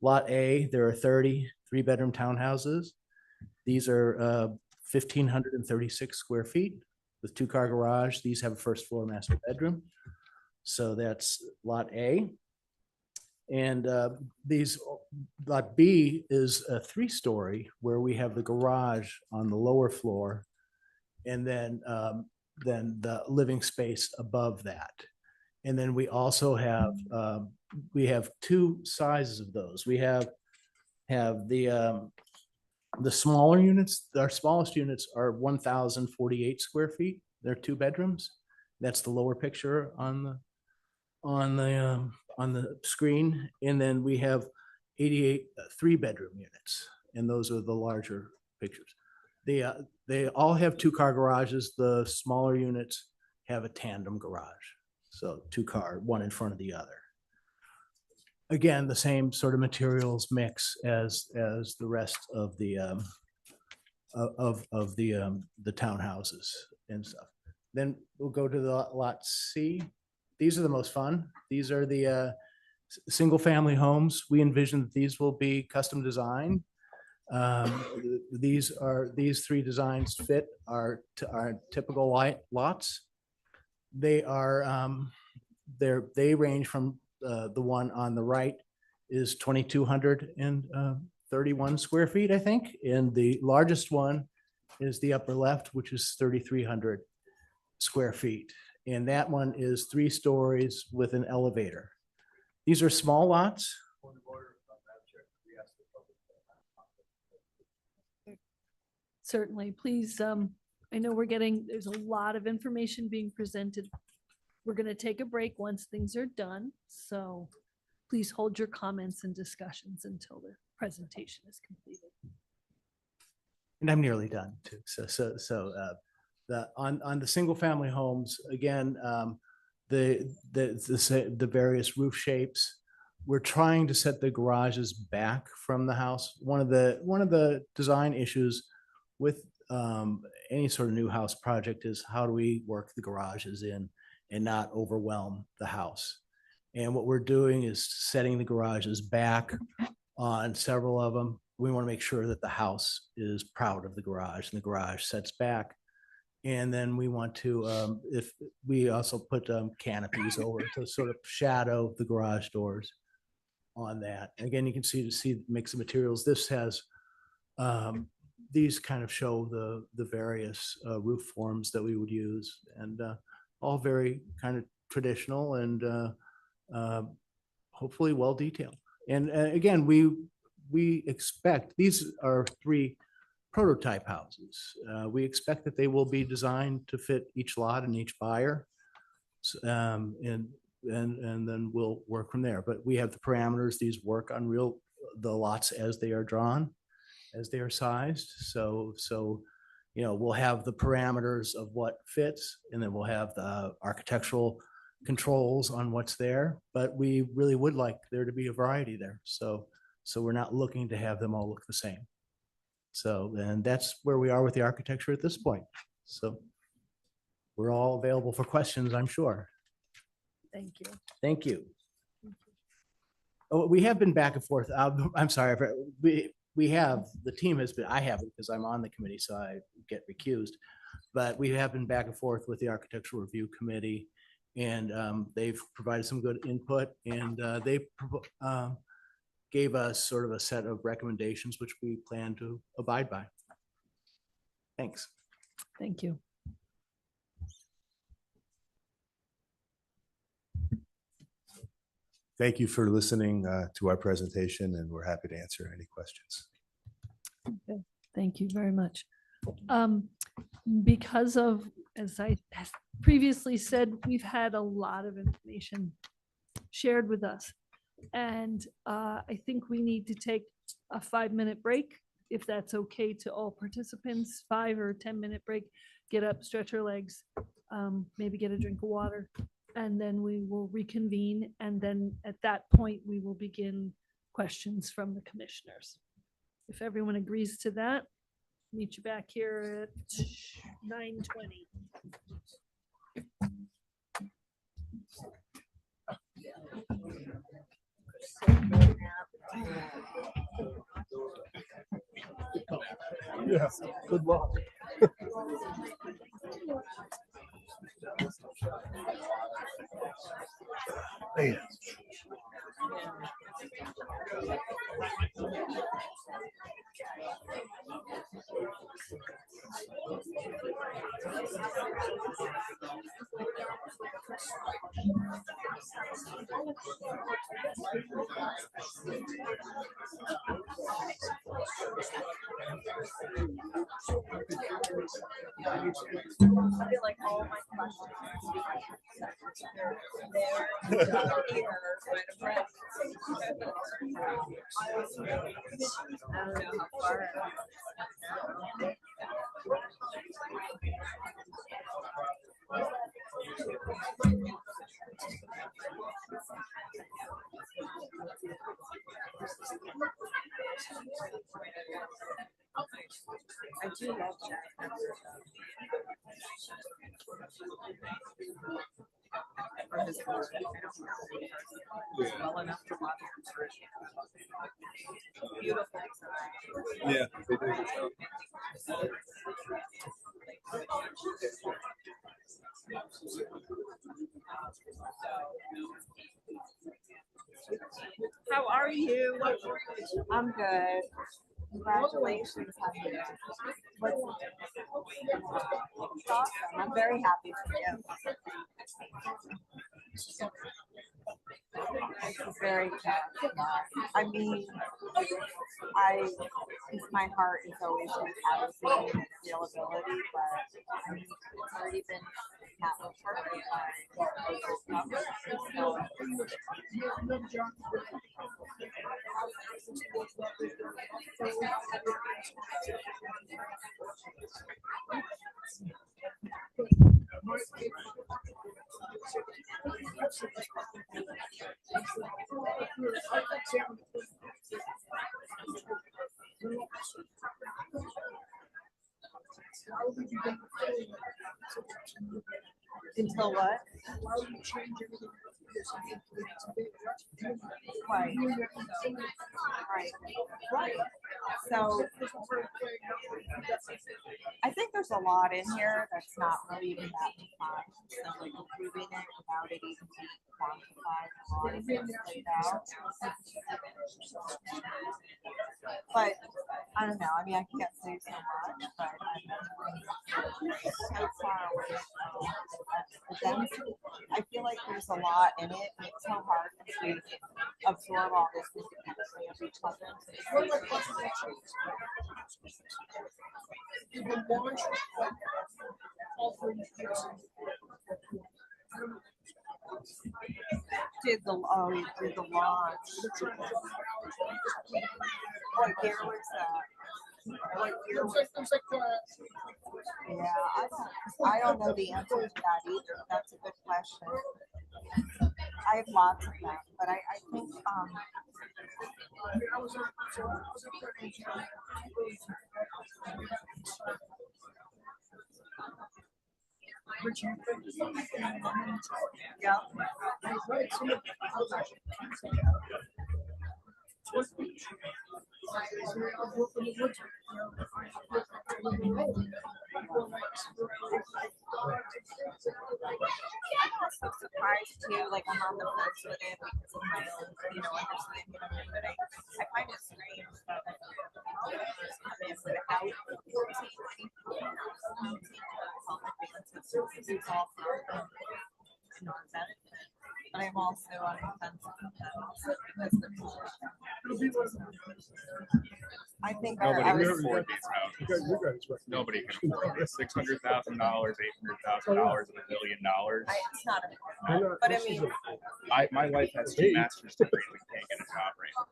[SPEAKER 19] Lot A, there are 30 3-bedroom townhouses. These are 1,536 square feet with 2-car garage. These have a first floor master bedroom. So that's Lot A. And Lot B is a 3-story where we have the garage on the lower floor, and then the living space above that. And then we also have we have 2 sizes of those. We have the smaller units. Our smallest units are 1,048 square feet. They're 2 bedrooms. That's the lower picture on the screen. And then we have 88 3-bedroom units, and those are the larger pictures. They all have 2-car garages. The smaller units have a tandem garage, so 2-car, one in front of the other. Again, the same sort of materials mix as the rest of the townhouses and stuff. Then we'll go to the Lot C. These are the most fun. These are the single family homes. We envision that these will be custom designed. These 3 designs fit our typical lots. They range from the one on the right is 2,231 square feet, I think. And the largest one is the upper left, which is 3,300 square feet. And that one is 3 stories with an elevator. These are small lots.
[SPEAKER 3] Certainly, please. I know there's a lot of information being presented We're going to take a break once things are done. So please hold your comments and discussions until the presentation is completed.
[SPEAKER 19] And I'm nearly done too. On the single family homes, again, the various roof shapes, we're trying to set the garages back from the house. One of the design issues with any sort of new house project is how do we work the garages in and not overwhelm the house. And what we're doing is setting the garages back on several of them. We want to make sure that the house is proud of the garage and the garage sets back. And then we want to, if we also put canopies over to sort of shadow the garage doors on that. And again, you can see the mix of materials. This has, these kind of show the various roof forms that we would use, and all very kind of traditional and hopefully well detailed. And again, we expect, these are 3 prototype houses. We expect that they will be designed to fit each lot and each buyer. And then we'll work from there. But we have the parameters. These work on the lots as they are drawn, as they are sized. So we'll have the parameters of what fits, and then we'll have the architectural controls on what's there. But we really would like there to be a variety there. So we're not looking to have them all look the same. And that's where we are with the architecture at this point. So we're all available for questions, I'm sure.
[SPEAKER 3] Thank you.
[SPEAKER 19] Thank you. Oh, we have been back and forth. I'm sorry. We have, the team has been, I haven't because I'm on the committee, so I get recused. But we have been back and forth with the Architectural Review Committee, and they've provided some good input, and they gave us sort of a set of recommendations, which we plan to abide by. Thanks.
[SPEAKER 3] Thank you.
[SPEAKER 14] Thank you for listening to our presentation, and we're happy to answer any questions.
[SPEAKER 3] Okay. Thank you very much. Because of, as I previously said, we've had a lot of information shared with us. And I think we need to take a 5-minute break, if that's okay to all participants, 5 or 10-minute break, get up, stretch your legs, maybe get a drink of water, and then we will reconvene. And then at that point, we will begin questions from the commissioners. If everyone agrees to that, meet you back here at 9:20.
[SPEAKER 4] Yeah, good luck. Man.
[SPEAKER 8] I feel like all my questions I don't know how far. I do love that. For his work, I don't know. Well enough to watch. Beautiful.
[SPEAKER 4] Yeah, they do a good job.
[SPEAKER 8] How are you? I'm good. Congratulations, honey. What's awesome. I'm very happy for you. It's very tough. I mean, my heart is always with housing and availability, but I mean, it's already been cat was hurt by so until what? Right. Right. So I think there's a lot in here that's not really even that defined. So like improving it without it even being quantified, a lot of things laid out. But I don't know. I mean, I can't say so much, but I'm so far away from the density. I feel like there's a lot in it, and it's so hard to absorb all this independently of each other. Did the launch? What year was that? What year was yeah, I don't know the answer to that either. That's a good question. I have lots of them, but I think yeah. I'm so surprised too, like I'm on the fence with it because of my own, understanding of it, but I find it strange that come in without it's all for non-benefit. But I'm also on the fence with that because I think
[SPEAKER 20] Nobody
[SPEAKER 8] I
[SPEAKER 20] can
[SPEAKER 8] was
[SPEAKER 20] afford these houses. Nobody can afford it. $600,000, $800,000, and $1 million.
[SPEAKER 8] It's not affordable, but I mean,
[SPEAKER 20] My wife has 2 master's degrees and can't get a job right now.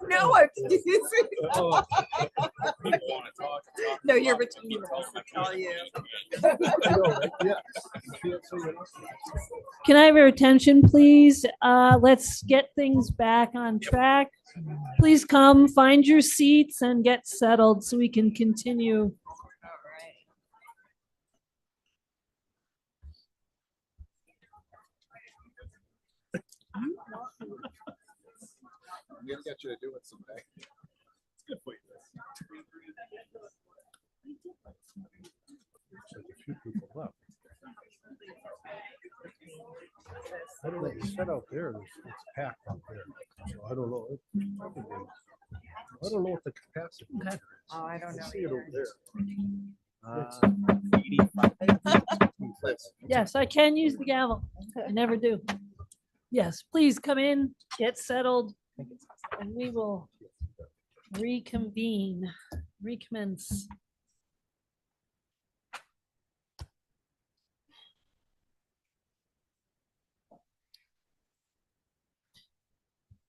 [SPEAKER 8] No, I'm teasing. No, you're between us, that's all you.
[SPEAKER 3] Can I have your attention, please? Let's get things back on track. Please come, find your seats and get settled so we can continue.
[SPEAKER 6] I'm gonna get you to do it someday.
[SPEAKER 7] It's good for you.
[SPEAKER 4] There's a few people left. I don't know, it's set out there, it's packed out there, so I don't know. I don't know what the capacity is.
[SPEAKER 3] Okay.
[SPEAKER 8] Oh, I don't know.
[SPEAKER 4] See it over there.
[SPEAKER 3] Yes, I can use the gavel. I never do. Yes, please come in, get settled, and we will reconvene, recommence.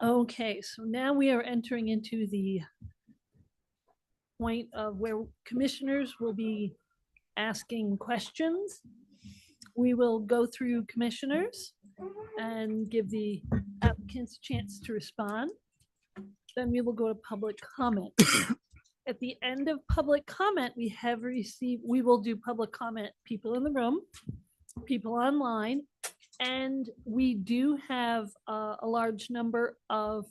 [SPEAKER 3] Okay, so now we are entering into the point of where commissioners will be asking questions. We will go through commissioners and give the applicants a chance to respond. Then we will go to public comment. At the end of public comment, we will do public comment, people in the room, people online, and we do have a large number of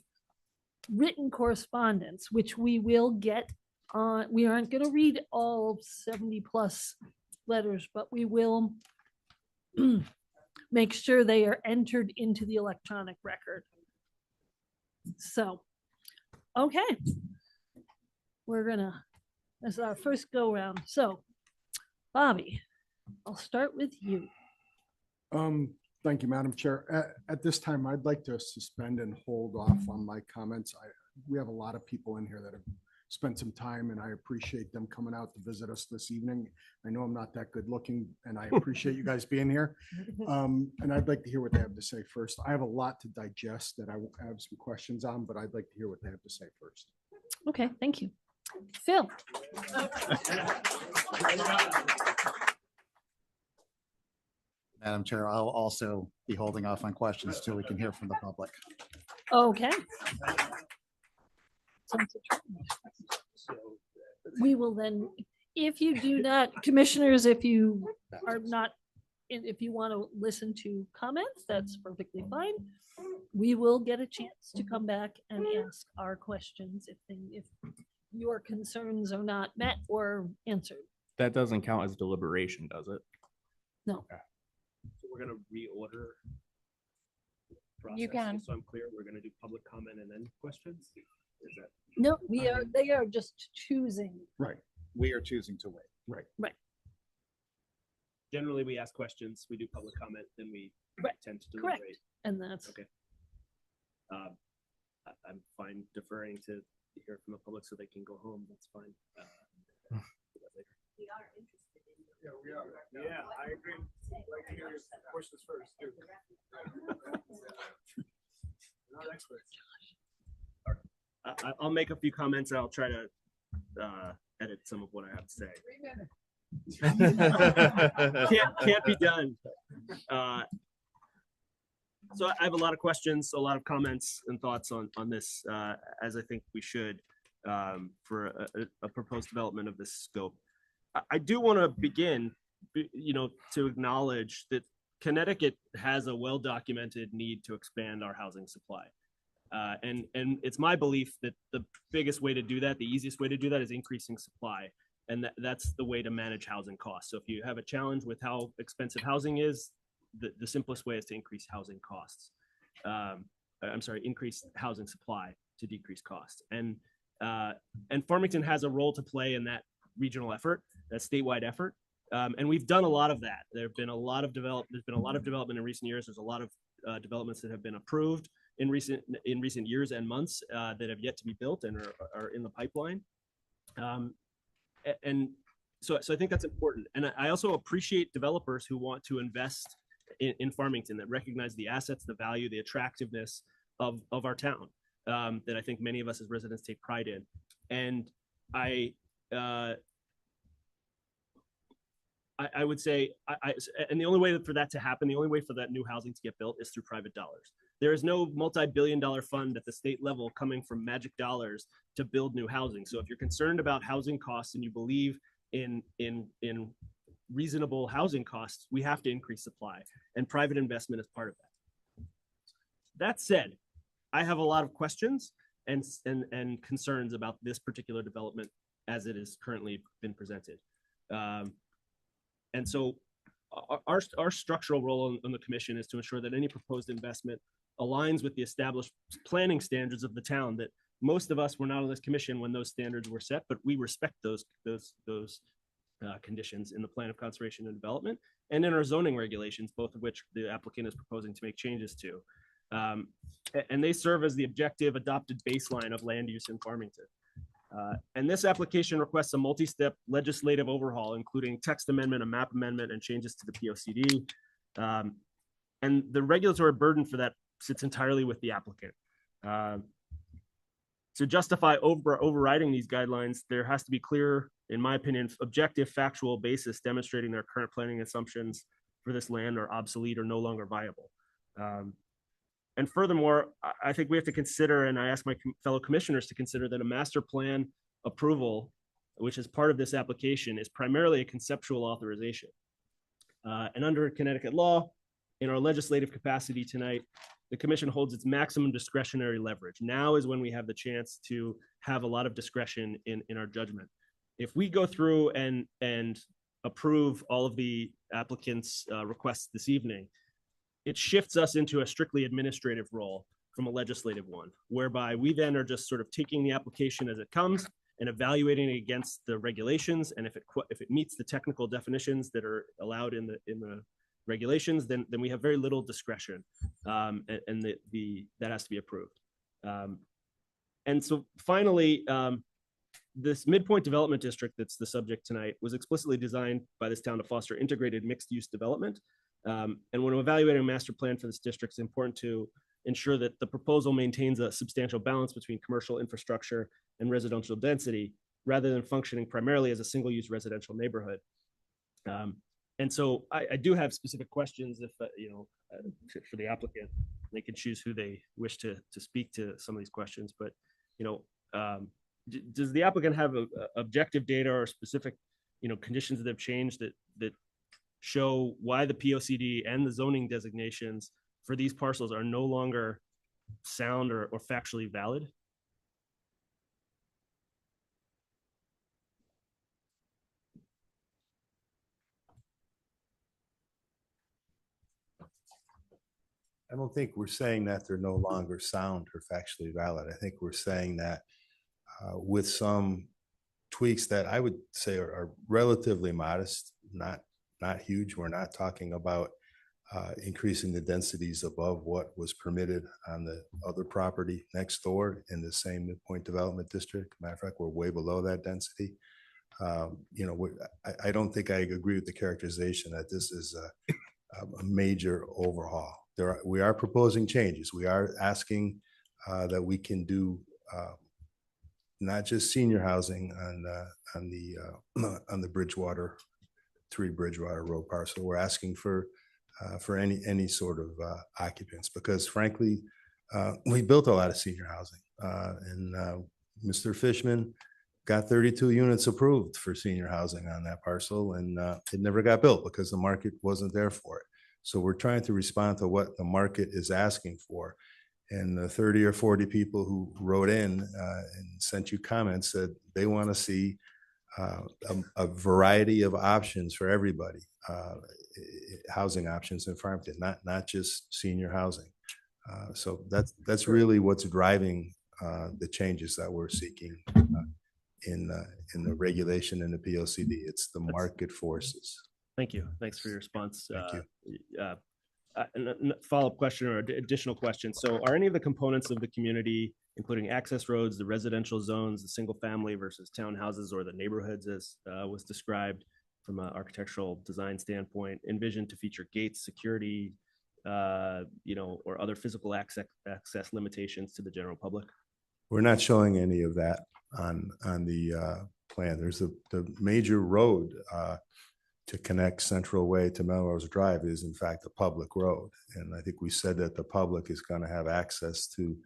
[SPEAKER 3] written correspondence, which we will get on. We aren't going to read all 70 plus letters, but we will make sure they are entered into the electronic record. So, okay. This is our first go round. So, Bobby, I'll start with you.
[SPEAKER 2] Thank you, Madam Chair. At this time, I'd like to suspend and hold off on my comments. We have a lot of people in here that have spent some time, and I appreciate them coming out to visit us this evening. I know I'm not that good looking, and I appreciate you guys being here. And I'd like to hear what they have to say first. I have a lot to digest that I have some questions on, but I'd like to hear what they have to say first.
[SPEAKER 3] Okay, thank you. Phil.
[SPEAKER 6] Madam Chair, I'll also be holding off on questions till we can hear from the public.
[SPEAKER 3] Okay. We will then, if you do not, commissioners, if you are not, if you want to listen to comments, that's perfectly fine. We will get a chance to come back and ask our questions if your concerns are not met or answered.
[SPEAKER 12] That doesn't count as deliberation, does it?
[SPEAKER 3] No.
[SPEAKER 12] Okay.
[SPEAKER 7] So we're gonna reorder.
[SPEAKER 1] You
[SPEAKER 7] process,
[SPEAKER 1] can.
[SPEAKER 7] So I'm clear, we're gonna do public comment and then questions? Is that?
[SPEAKER 3] No, they are just choosing.
[SPEAKER 2] Right.
[SPEAKER 6] We are choosing to wait.
[SPEAKER 2] Right.
[SPEAKER 3] Right.
[SPEAKER 7] Generally, we ask questions, we do public comment, then we tend to
[SPEAKER 3] Correct.
[SPEAKER 7] deliberate.
[SPEAKER 3] And that's
[SPEAKER 7] Okay. I'm fine deferring to hear from the public so they can go home. That's fine.
[SPEAKER 8] We are interested in.
[SPEAKER 4] Yeah, we are. Yeah, I agree. I'd like to hear your questions first, too. Not experts.
[SPEAKER 7] I'll make a few comments and I'll try to edit some of what I have to say.
[SPEAKER 8] 3 minutes.
[SPEAKER 7] Can't be done. So I have a lot of questions, a lot of comments and thoughts on this, as I think we should for a proposed development of this scope. I do want to begin, to acknowledge that Connecticut has a well-documented need to expand our housing supply. And it's my belief that the biggest way to do that, the easiest way to do that is increasing supply. And that's the way to manage housing costs. So if you have a challenge with how expensive housing is, the simplest way is to increase housing costs. Increase housing supply to decrease costs. And Farmington has a role to play in that regional effort, that statewide effort. And we've done a lot of that. There's been a lot of development in recent years. There's a lot of developments that have been approved in recent years and months that have yet to be built and are in the pipeline. And so I think that's important. And I also appreciate developers who want to invest in Farmington, that recognize the assets, the value, the attractiveness of our town. that I think many of us as residents take pride in. And I would say, and the only way for that to happen, the only way for that new housing to get built is through private dollars. There is no multi-billion-dollar fund at the state level coming from magic dollars to build new housing. So if you're concerned about housing costs and you believe in reasonable housing costs, we have to increase supply, and private investment is part of that. That said, I have a lot of questions and concerns about this particular development as it is currently been presented. And so our structural role on the commission is to ensure that any proposed investment aligns with the established planning standards of the town. That most of us were not on this commission when those standards were set, but we respect those conditions in the plan of conservation and development and in our zoning regulations, both of which the applicant is proposing to make changes to. And they serve as the objective adopted baseline of land use in Farmington. And this application requests a multi-step legislative overhaul, including text amendment, a map amendment, and changes to the POCD. And the regulatory burden for that sits entirely with the applicant. To justify overriding these guidelines, there has to be clear, in my opinion, objective factual basis demonstrating their current planning assumptions for this land are obsolete or no longer viable. And furthermore, I think we have to consider, and I ask my fellow commissioners to consider, that a master plan approval, which is part of this application, is primarily a conceptual authorization. And under Connecticut law, in our legislative capacity tonight, the commission holds its maximum discretionary leverage. Now is when we have the chance to have a lot of discretion in our judgment. If we go through and approve all of the applicants' requests this evening, it shifts us into a strictly administrative role from a legislative one, whereby we then are just sort of taking the application as it comes and evaluating it against the regulations. And if it meets the technical definitions that are allowed in the regulations, then we have very little discretion, and that has to be approved. And so finally, this midpoint development district that's the subject tonight was explicitly designed by this town to foster integrated mixed-use development. And when evaluating a master plan for this district, it's important to ensure that the proposal maintains a substantial balance between commercial infrastructure and residential density, rather than functioning primarily as a single-use residential neighborhood. And so I do have specific questions if, for the applicant. They can choose who they wish to speak to some of these questions, but, does the applicant have objective data or specific, conditions that have changed that show why the POCD and the zoning designations for these parcels are no longer sound or factually valid?
[SPEAKER 14] I don't think we're saying that they're no longer sound or factually valid. I think we're saying that with some tweaks that I would say are relatively modest, not huge. We're not talking about increasing the densities above what was permitted on the other property next door in the same midpoint development district. Matter of fact, we're way below that density. I don't think I agree with the characterization that this is a major overhaul. We are proposing changes. We are asking that we can do not just senior housing on the Bridgewater, 3 Bridgewater Road parcel. We're asking for any sort of occupants, because frankly, we built a lot of senior housing, and Mr. Fishman got 32 units approved for senior housing on that parcel, and it never got built because the market wasn't there for it. So we're trying to respond to what the market is asking for. And the 30 or 40 people who wrote in and sent you comments said they want to see a variety of options for everybody, housing options in Farmington, not just senior housing. So that's really what's driving the changes that we're seeking in the regulation and the POCD. It's the market forces.
[SPEAKER 7] Thank you. Thanks for your response.
[SPEAKER 14] Thank you.
[SPEAKER 7] A follow-up question or additional question. So are any of the components of the community, including access roads, the residential zones, the single family versus townhouses, or the neighborhoods as was described from an architectural design standpoint, envisioned to feature gates, security, or other physical access limitations to the general public?
[SPEAKER 14] We're not showing any of that on the plan. There's the major road to connect Central Way to Melrose Drive is in fact a public road. And I think we said that the public is going to have access to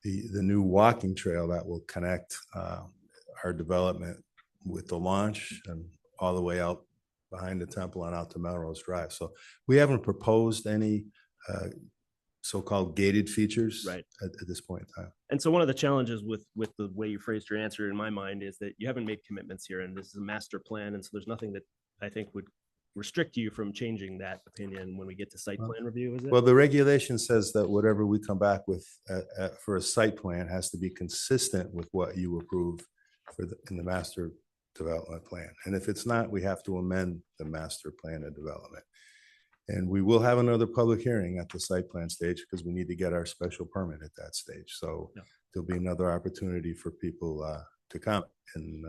[SPEAKER 14] the new walking trail that will connect our development with the launch and all the way out behind the temple and out to Melrose Drive. So we haven't proposed any so-called gated features
[SPEAKER 7] Right.
[SPEAKER 14] at this point in time.
[SPEAKER 7] And so one of the challenges with the way you phrased your answer in my mind is that you haven't made commitments here, and this is a master plan, and so there's nothing that I think would restrict you from changing that opinion when we get to site plan review, is it?
[SPEAKER 14] Well, the regulation says that whatever we come back with for a site plan has to be consistent with what you approve in the master development plan. And if it's not, we have to amend the master plan of development. And we will have another public hearing at the site plan stage because we need to get our special permit at that stage. So there'll be another opportunity for people to come. And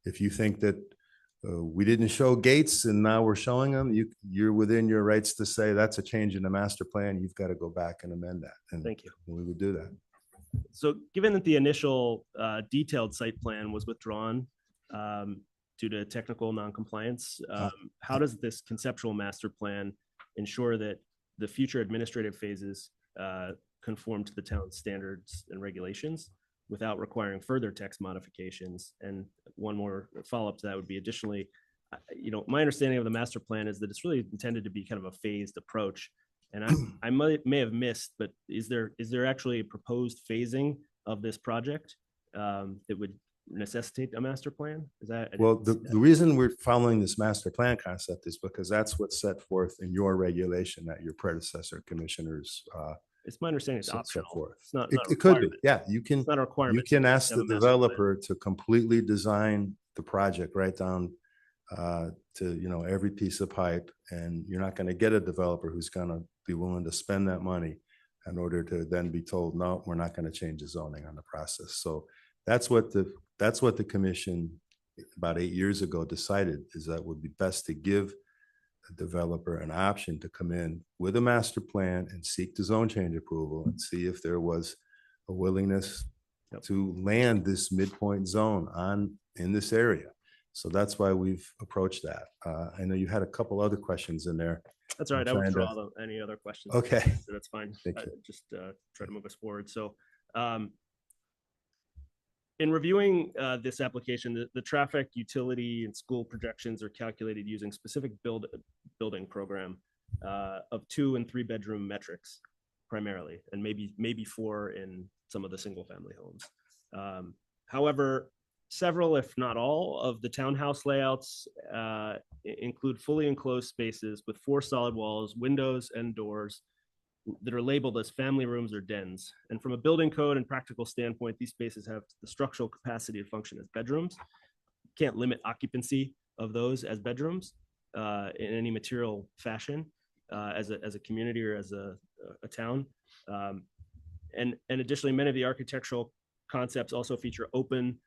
[SPEAKER 14] if you think that we didn't show gates and now we're showing them, you're within your rights to say that's a change in the master plan. You've got to go back and amend that. And
[SPEAKER 7] Thank you.
[SPEAKER 14] we would do that.
[SPEAKER 7] So given that the initial detailed site plan was withdrawn due to technical noncompliance, how does this conceptual master plan ensure that the future administrative phases conform to the town's standards and regulations without requiring further text modifications? And one more follow-up to that would be additionally, my understanding of the master plan is that it's really intended to be kind of a phased approach. And I may have missed, but is there actually a proposed phasing of this project that would necessitate a master plan? Is that
[SPEAKER 14] Well, the reason we're following this master plan concept is because that's what's set forth in your regulation that your predecessor commissioners
[SPEAKER 7] it's my understanding it's
[SPEAKER 14] set
[SPEAKER 7] optional.
[SPEAKER 14] forth.
[SPEAKER 7] It's not.
[SPEAKER 14] It could be. Yeah, you can.
[SPEAKER 7] It's not a requirement.
[SPEAKER 14] You can ask
[SPEAKER 7] to have
[SPEAKER 14] the
[SPEAKER 7] a master plan.
[SPEAKER 14] developer to completely design the project right down to every piece of pipe, and you're not going to get a developer who's going to be willing to spend that money in order to then be told, no, we're not going to change the zoning on the process. So that's what the commission about 8 years ago decided, is that it would be best to give a developer an option to come in with a master plan and seek the zone change approval and see if there was a willingness to land this midpoint zone in this area. So that's why we've approached that. I know you had a couple other questions in there.
[SPEAKER 7] That's all right. I
[SPEAKER 14] I'm trying to-
[SPEAKER 7] withdraw any other questions.
[SPEAKER 14] Okay.
[SPEAKER 7] So that's fine.
[SPEAKER 14] Thank you.
[SPEAKER 7] Just try to move us forward. So in reviewing this application, the traffic, utility, and school projections are calculated using specific building program of 2 and 3 bedroom metrics primarily, and maybe 4 in some of the single family homes. However, several, if not all, of the townhouse layouts include fully enclosed spaces with 4 solid walls, windows, and doors that are labeled as family rooms or dens. And from a building code and practical standpoint, these spaces have the structural capacity to function as bedrooms. Can't limit occupancy of those as bedrooms in any material fashion as a community or as a town. And additionally, many of the architectural concepts also feature open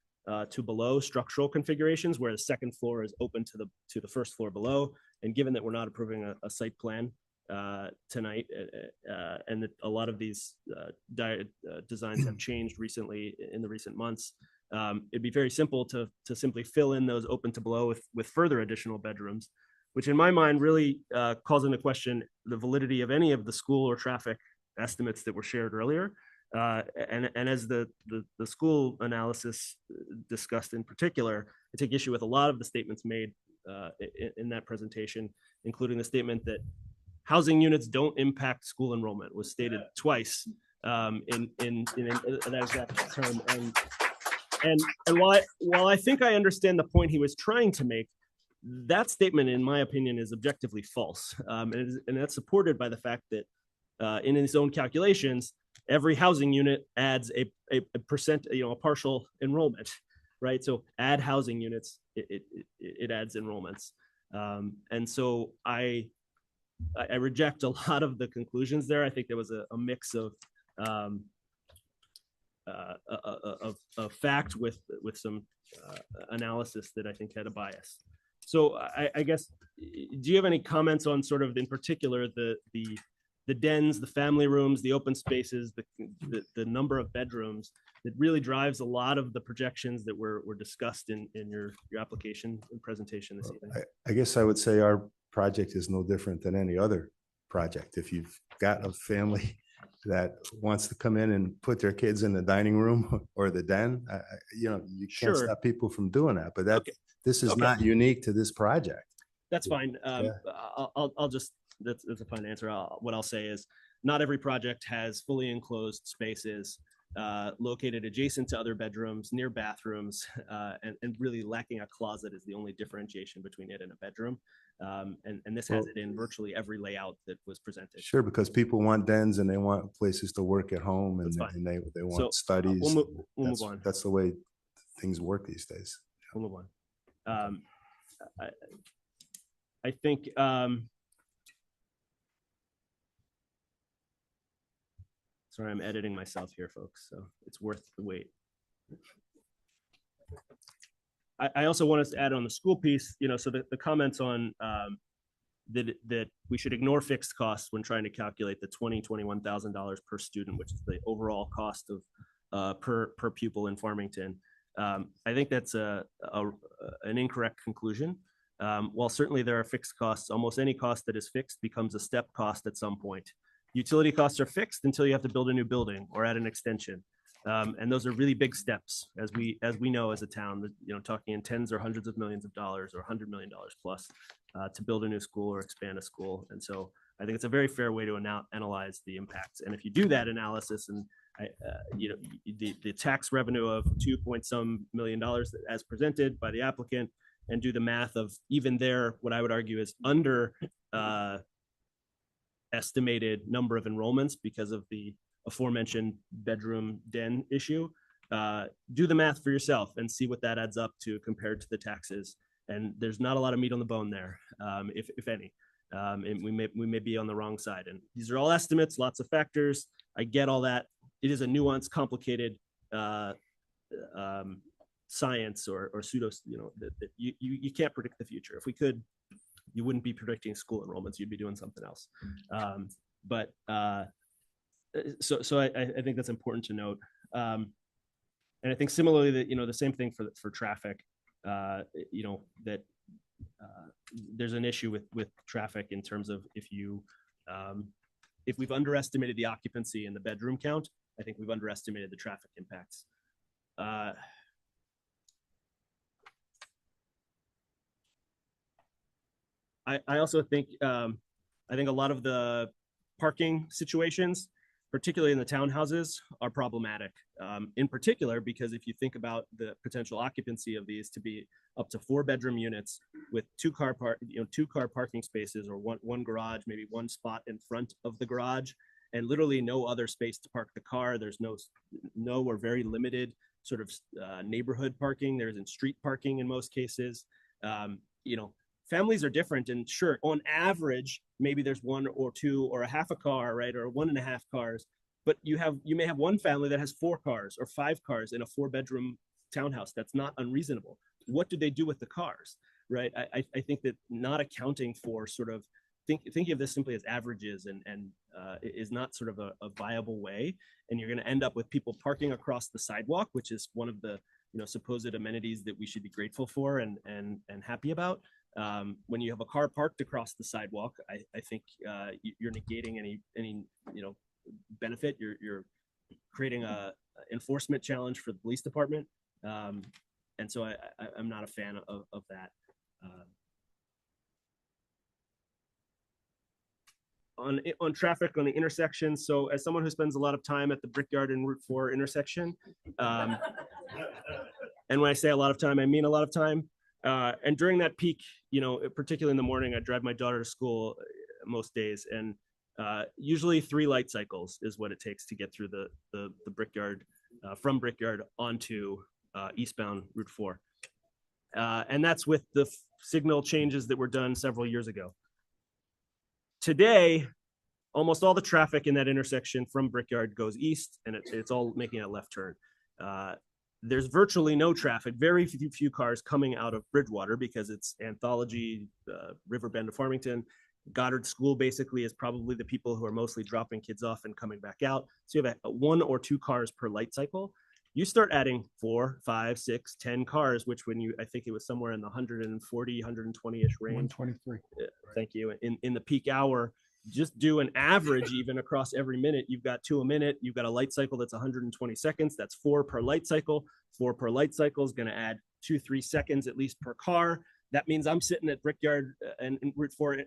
[SPEAKER 7] to below structural configurations, where the second floor is open to the first floor below. And given that we're not approving a site plan tonight, and that a lot of these designs have changed recently in the recent months, it'd be very simple to simply fill in those open to below with further additional bedrooms, which in my mind really calls into question the validity of any of the school or traffic estimates that were shared earlier. And as the school analysis discussed in particular, I take issue with a lot of the statements made in that presentation, including the statement that housing units don't impact school enrollment was stated twice in that exact term. And while I think I understand the point he was trying to make, that statement, in my opinion, is objectively false. And that's supported by the fact that in his own calculations, every housing unit adds a percent, a partial enrollment, right? So add housing units, it adds enrollments. And so I reject a lot of the conclusions there. I think there was a mix of fact with some analysis that I think had a bias. So I guess, do you have any comments on sort of, in particular, the the dens, the family rooms, the open spaces, the number of bedrooms that really drives a lot of the projections that were discussed in your application and presentation this evening.
[SPEAKER 14] I guess I would say our project is no different than any other project. If you've got a family that wants to come in and put their kids in the dining room or the den, you can't
[SPEAKER 7] Sure.
[SPEAKER 14] stop people from doing that, but this is
[SPEAKER 7] Okay.
[SPEAKER 14] not unique to this project.
[SPEAKER 7] That's fine. I'll just, that's a fine answer. What I'll say is not every project has fully enclosed spaces located adjacent to other bedrooms, near bathrooms, and really lacking a closet is the only differentiation between it and a bedroom. And this has it in virtually every layout that was presented.
[SPEAKER 14] Sure, because people want dens and they want places to work at home and they want studies.
[SPEAKER 7] We'll move on.
[SPEAKER 14] That's the way things work these days.
[SPEAKER 7] We'll move on. I think sorry, I'm editing myself here, folks, so it's worth the wait. I also want us to add on the school piece, so the comments on that we should ignore fixed costs when trying to calculate the $21,000 per student, which is the overall cost of per pupil in Farmington. I think that's an incorrect conclusion. While certainly there are fixed costs, almost any cost that is fixed becomes a step cost at some point. Utility costs are fixed until you have to build a new building or add an extension. And those are really big steps, as we know as a town, talking in tens or hundreds of millions of dollars or $100 million plus to build a new school or expand a school. And so I think it's a very fair way to analyze the impacts. And if you do that analysis and the tax revenue of $2 million as presented by the applicant, and do the math of even there, what I would argue is under estimated number of enrollments because of the aforementioned bedroom den issue, do the math for yourself and see what that adds up to compared to the taxes. And there's not a lot of meat on the bone there, if any. And we may be on the wrong side. And these are all estimates, lots of factors. I get all that. It is a nuanced, complicated science or pseudo, that you can't predict the future. If we could, you wouldn't be predicting school enrollments. You'd be doing something else. So I think that's important to note. And I think similarly that, the same thing for traffic, that there's an issue with traffic in terms of if we've underestimated the occupancy and the bedroom count, I think we've underestimated the traffic impacts. I also think, I think a lot of the parking situations, particularly in the townhouses, are problematic. In particular, because if you think about the potential occupancy of these to be up to 4-bedroom units with two car parking spaces or one garage, maybe one spot in front of the garage, and literally no other space to park the car. There's no or very limited sort of neighborhood parking. There isn't street parking in most cases. Families are different, and sure, on average, maybe there's 1 or 2 or a half a car, right, or 1.5 cars. But you may have one family that has 4 cars or 5 cars in a 4-bedroom townhouse. That's not unreasonable. What do they do with the cars, right? I think that not accounting for sort of thinking of this simply as averages and is not sort of a viable way. And you're going to end up with people parking across the sidewalk, which is one of the supposed amenities that we should be grateful for and happy about. When you have a car parked across the sidewalk, I think you're negating any benefit. You're creating a enforcement challenge for the police department, and so I'm not a fan of that. On traffic on the intersection, so as someone who spends a lot of time at the Brickyard and Route 4 intersection, and when I say a lot of time, I mean a lot of time. And during that peak, particularly in the morning, I drive my daughter to school most days, and usually 3 light cycles is what it takes to get through the Brickyard, from Brickyard onto eastbound Route 4. And that's with the signal changes that were done several years ago. Today, almost all the traffic in that intersection from Brickyard goes east, and it's all making a left turn. There's virtually no traffic, very few cars coming out of Bridgewater because it's Anthology, Riverbend to Farmington, Goddard School basically is probably the people who are mostly dropping kids off and coming back out. So you have a 1 or 2 cars per light cycle. You start adding 4, 5, 6, 10 cars, which I think it was somewhere in the 140, 120-ish range.
[SPEAKER 2] 123.
[SPEAKER 7] Thank you. In the peak hour, just do an average even across every minute. You've got 2 a minute. You've got a light cycle that's 120 seconds. That's 4 per light cycle. 4 per light cycle is going to add 2-3 seconds at least per car. That means I'm sitting at Brickyard and Route 4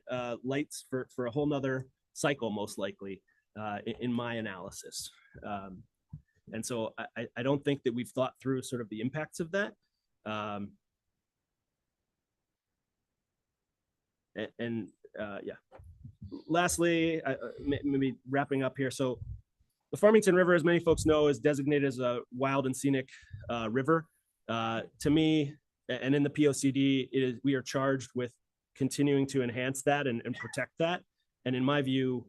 [SPEAKER 7] lights for a whole nother cycle, most likely, in my analysis. And so I don't think that we've thought through sort of the impacts of that. Yeah. Lastly, maybe wrapping up here. So the Farmington River, as many folks know, is designated as a wild and scenic river. To me, and in the POCD, we are charged with continuing to enhance that and protect that. And in my view,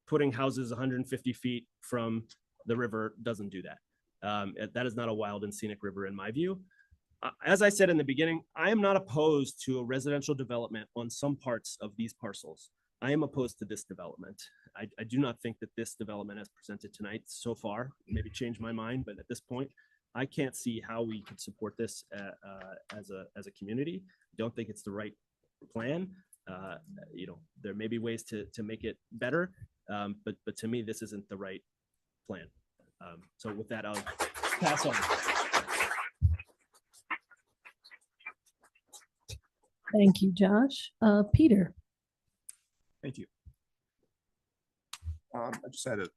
[SPEAKER 7] putting houses 150 feet from the river doesn't do that. That is not a wild and scenic river in my view. As I said in the beginning, I am not opposed to a residential development on some parts of these parcels. I am opposed to this development. I do not think that this development as presented tonight so far, maybe change my mind, but at this point, I can't see how we could support this as a community. Don't think it's the right plan. There may be ways to make it better, but to me, this isn't the right plan. So with that, I'll pass on.
[SPEAKER 3] Thank you, Josh. Peter.
[SPEAKER 20] Thank you. I just had a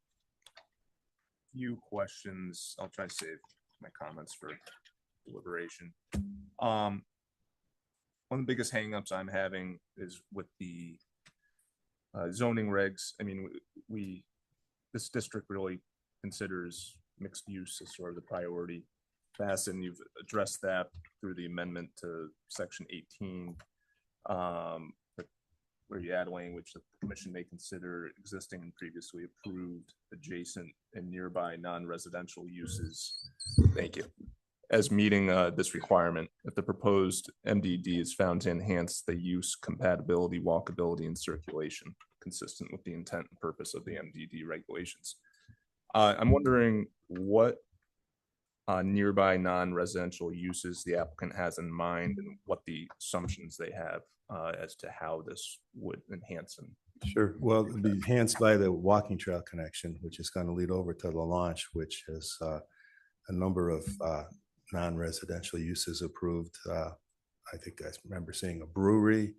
[SPEAKER 20] few questions. I'll try to save my comments for deliberation. One of the biggest hangups I'm having is with the zoning regs. I mean, this district really considers mixed use as sort of the priority. And you've addressed that through the amendment to section 18, where you add language that the commission may consider existing and previously approved adjacent and nearby non-residential uses. Thank you. As meeting this requirement, if the proposed MDD is found to enhance the use, compatibility, walkability, and circulation consistent with the intent and purpose of the MDD regulations. I'm wondering what nearby non-residential uses the applicant has in mind and what the assumptions they have as to how this would enhance them.
[SPEAKER 14] Sure. Well, it'll be enhanced by the walking trail connection, which is going to lead over to the launch, which has a number of non-residential uses approved. I think I remember seeing a brewery,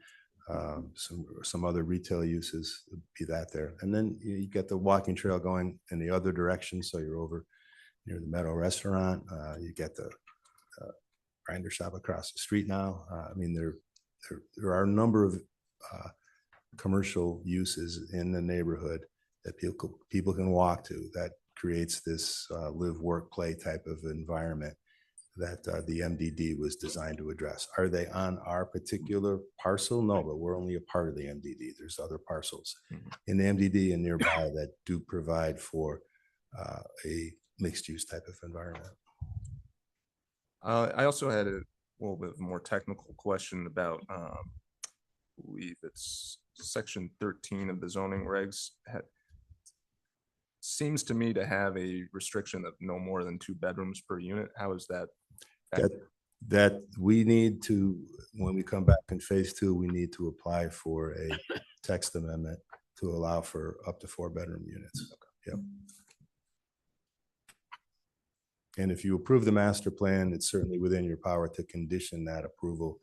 [SPEAKER 14] some other retail uses, be that there. And then you get the walking trail going in the other direction. So you're over near the Meadow Restaurant. You get the grinder shop across the street now. I mean, there are a number of commercial uses in the neighborhood that people can walk to. That creates this live, work, play type of environment that the MDD was designed to address. Are they on our particular parcel? No, but we're only a part of the MDD. There's other parcels in the MDD and nearby that do provide for a mixed use type of environment.
[SPEAKER 20] I also had a little bit more technical question about, I believe it's section 13 of the zoning regs. Seems to me to have a restriction of no more than 2 bedrooms per unit. How is that?
[SPEAKER 14] That we need to, when we come back in phase 2, we need to apply for a text amendment to allow for up to 4 bedroom units. Okay. Yep. And if you approve the master plan, it's certainly within your power to condition that approval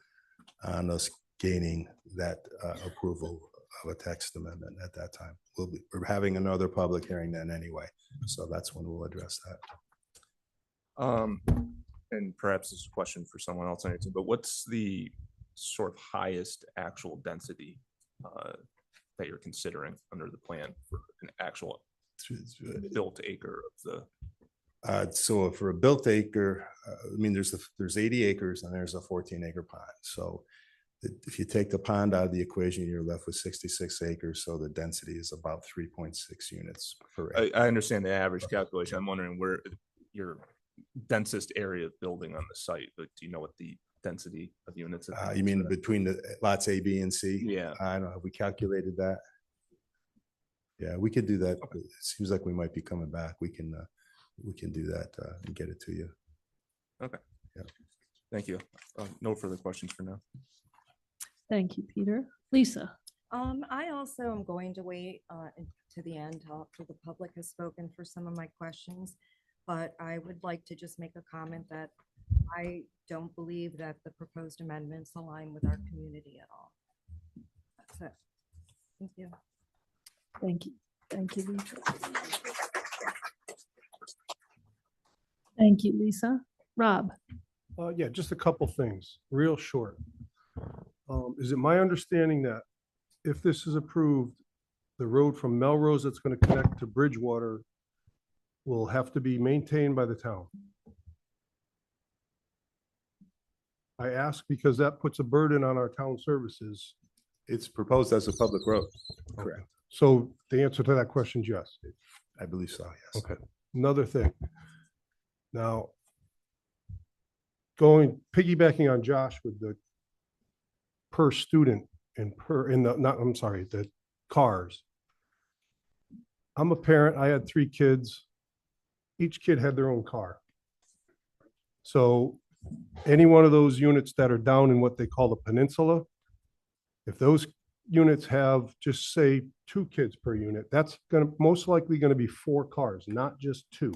[SPEAKER 14] on us gaining that approval of a text amendment at that time. We're having another public hearing then anyway, so that's when we'll address that.
[SPEAKER 20] And perhaps this is a question for someone else, but what's the sort of highest actual density that you're considering under the plan for an actual built acre of the?
[SPEAKER 14] So for a built acre, I mean, there's 80 acres and there's a 14-acre pond. So if you take the pond out of the equation, you're left with 66 acres. So the density is about 3.6 units per acre.
[SPEAKER 20] I understand the average calculation. I'm wondering where your densest area of building on the site, but do you know what the density of units.
[SPEAKER 14] You mean between the lots A, B, and C?
[SPEAKER 20] Yeah.
[SPEAKER 14] I don't know. Have we calculated that? Yeah, we could do that. It seems like we might be coming back. We can do that and get it to you.
[SPEAKER 20] Okay.
[SPEAKER 14] Yeah.
[SPEAKER 20] Thank you. No further questions for now.
[SPEAKER 3] Thank you, Peter. Lisa?
[SPEAKER 8] I also am going to wait to the end after the public has spoken for some of my questions, but I would like to just make a comment that I don't believe that the proposed amendments align with our community at all. That's it. Thank you.
[SPEAKER 3] Thank you. Thank you, Lisa. Thank you, Lisa. Rob?
[SPEAKER 4] Yeah, just a couple things, real short. Is it my understanding that if this is approved, the road from Melrose that's going to connect to Bridgewater will have to be maintained by the town? I ask because that puts a burden on our town services.
[SPEAKER 14] It's proposed as a public road. Correct.
[SPEAKER 4] So the answer to that question is yes.
[SPEAKER 14] I believe so, yes.
[SPEAKER 4] Okay. Another thing. Now, piggybacking on Josh with the per student and the cars. I'm a parent. I had 3 kids. Each kid had their own car. So any one of those units that are down in what they call the peninsula, if those units have just say 2 kids per unit, that's most likely going to be 4 cars, not just 2.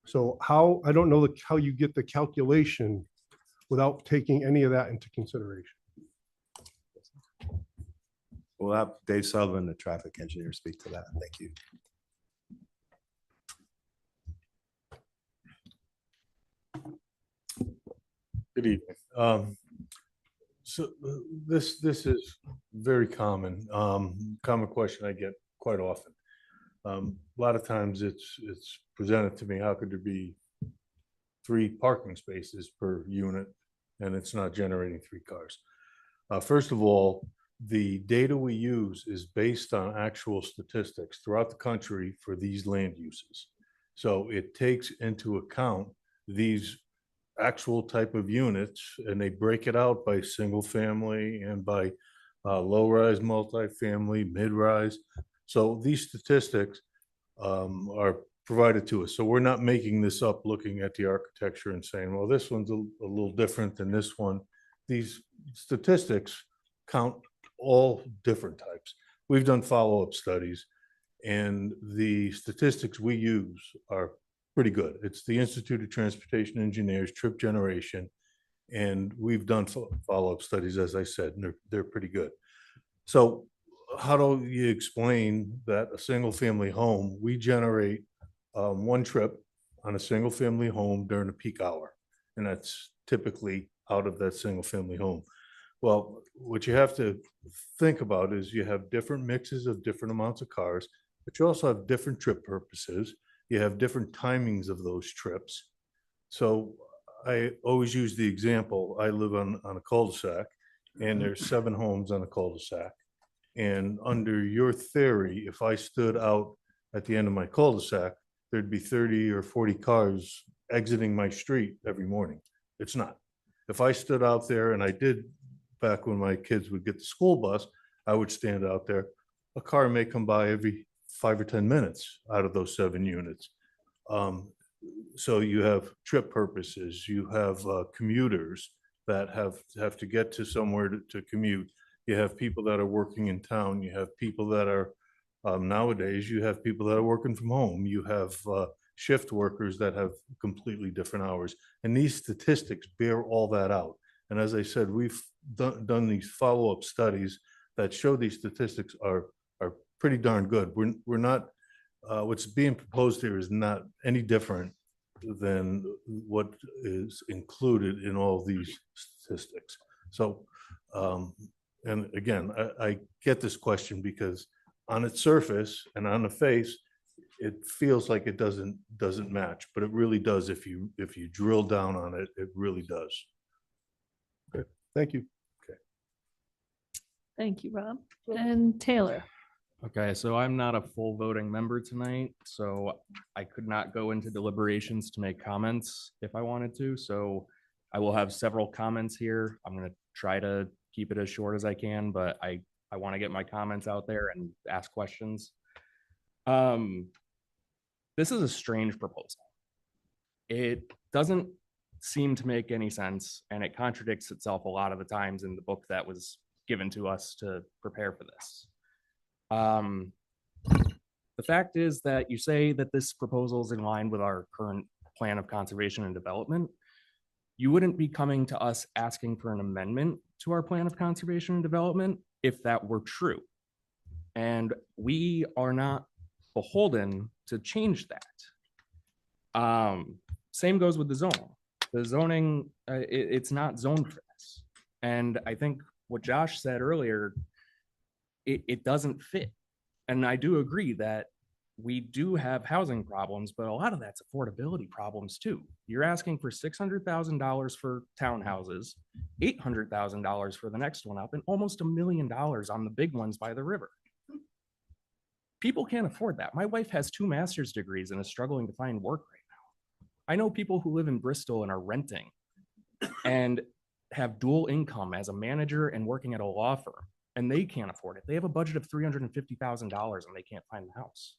[SPEAKER 4] So I don't know how you get the calculation without taking any of that into consideration.
[SPEAKER 14] We'll have Dave Sullivan, the traffic engineer, speak to that. Thank you.
[SPEAKER 4] Good evening. So this is very common question I get quite often. A lot of times it's presented to me, how could there be 3 parking spaces per unit and it's not generating 3 cars? First of all, the data we use is based on actual statistics throughout the country for these land uses. So it takes into account these actual type of units, and they break it out by single family and by low-rise, multifamily, mid-rise. So these statistics are provided to us. So we're not making this up looking at the architecture and saying, well, this one's a little different than this one. These statistics count all different types. We've done follow-up studies, and the statistics we use are pretty good. It's the Institute of Transportation Engineers, Trip Generation, and we've done follow-up studies, as I said, and they're pretty good. So how do you explain that a single-family home, we generate 1 trip on a single-family home during a peak hour, and that's typically out of that single-family home? Well, what you have to think about is you have different mixes of different amounts of cars, but you also have different trip purposes. You have different timings of those trips. So I always use the example, I live on a cul-de-sac, and there's 7 homes on a cul-de-sac. And under your theory, if I stood out at the end of my cul-de-sac, there'd be 30 or 40 cars exiting my street every morning. It's not. If I stood out there, and I did back when my kids would get the school bus, I would stand out there. A car may come by every 5 or 10 minutes out of those 7 units. So you have trip purposes, you have commuters that have to get to somewhere to commute. You have people that are working in town. You have people that are, nowadays, you have people that are working from home. You have shift workers that have completely different hours. And these statistics bear all that out. And as I said, we've done these follow-up studies that show these statistics are pretty darn good. We're not, what's being proposed here is not any different than what is included in all these statistics. So, and again, I get this question because on its surface and on the face, it feels like it doesn't match, but it really does. If you drill down on it, it really does. Okay, thank you. Okay.
[SPEAKER 3] Thank you, Rob. And Taylor?
[SPEAKER 12] Okay, so I'm not a full voting member tonight, so I could not go into deliberations to make comments if I wanted to. So I will have several comments here. I'm going to try to keep it as short as I can, but I want to get my comments out there and ask questions. This is a strange proposal. It doesn't seem to make any sense, and it contradicts itself a lot of the times in the book that was given to us to prepare for this. The fact is that you say that this proposal is in line with our current plan of conservation and development. You wouldn't be coming to us asking for an amendment to our plan of conservation and development if that were true. And we are not beholden to change that. Same goes with the zoning. The zoning, it's not zoned for this. And I think what Josh said earlier, it doesn't fit. And I do agree that we do have housing problems, but a lot of that's affordability problems too. You're asking for $600,000 for townhouses, $800,000 for the next one up, and almost $1 million on the big ones by the river. People can't afford that. My wife has 2 master's degrees and is struggling to find work right now. I know people who live in Bristol and are renting and have dual income as a manager and working at a law firm, and they can't afford it. They have a budget of $350,000 and they can't find the house.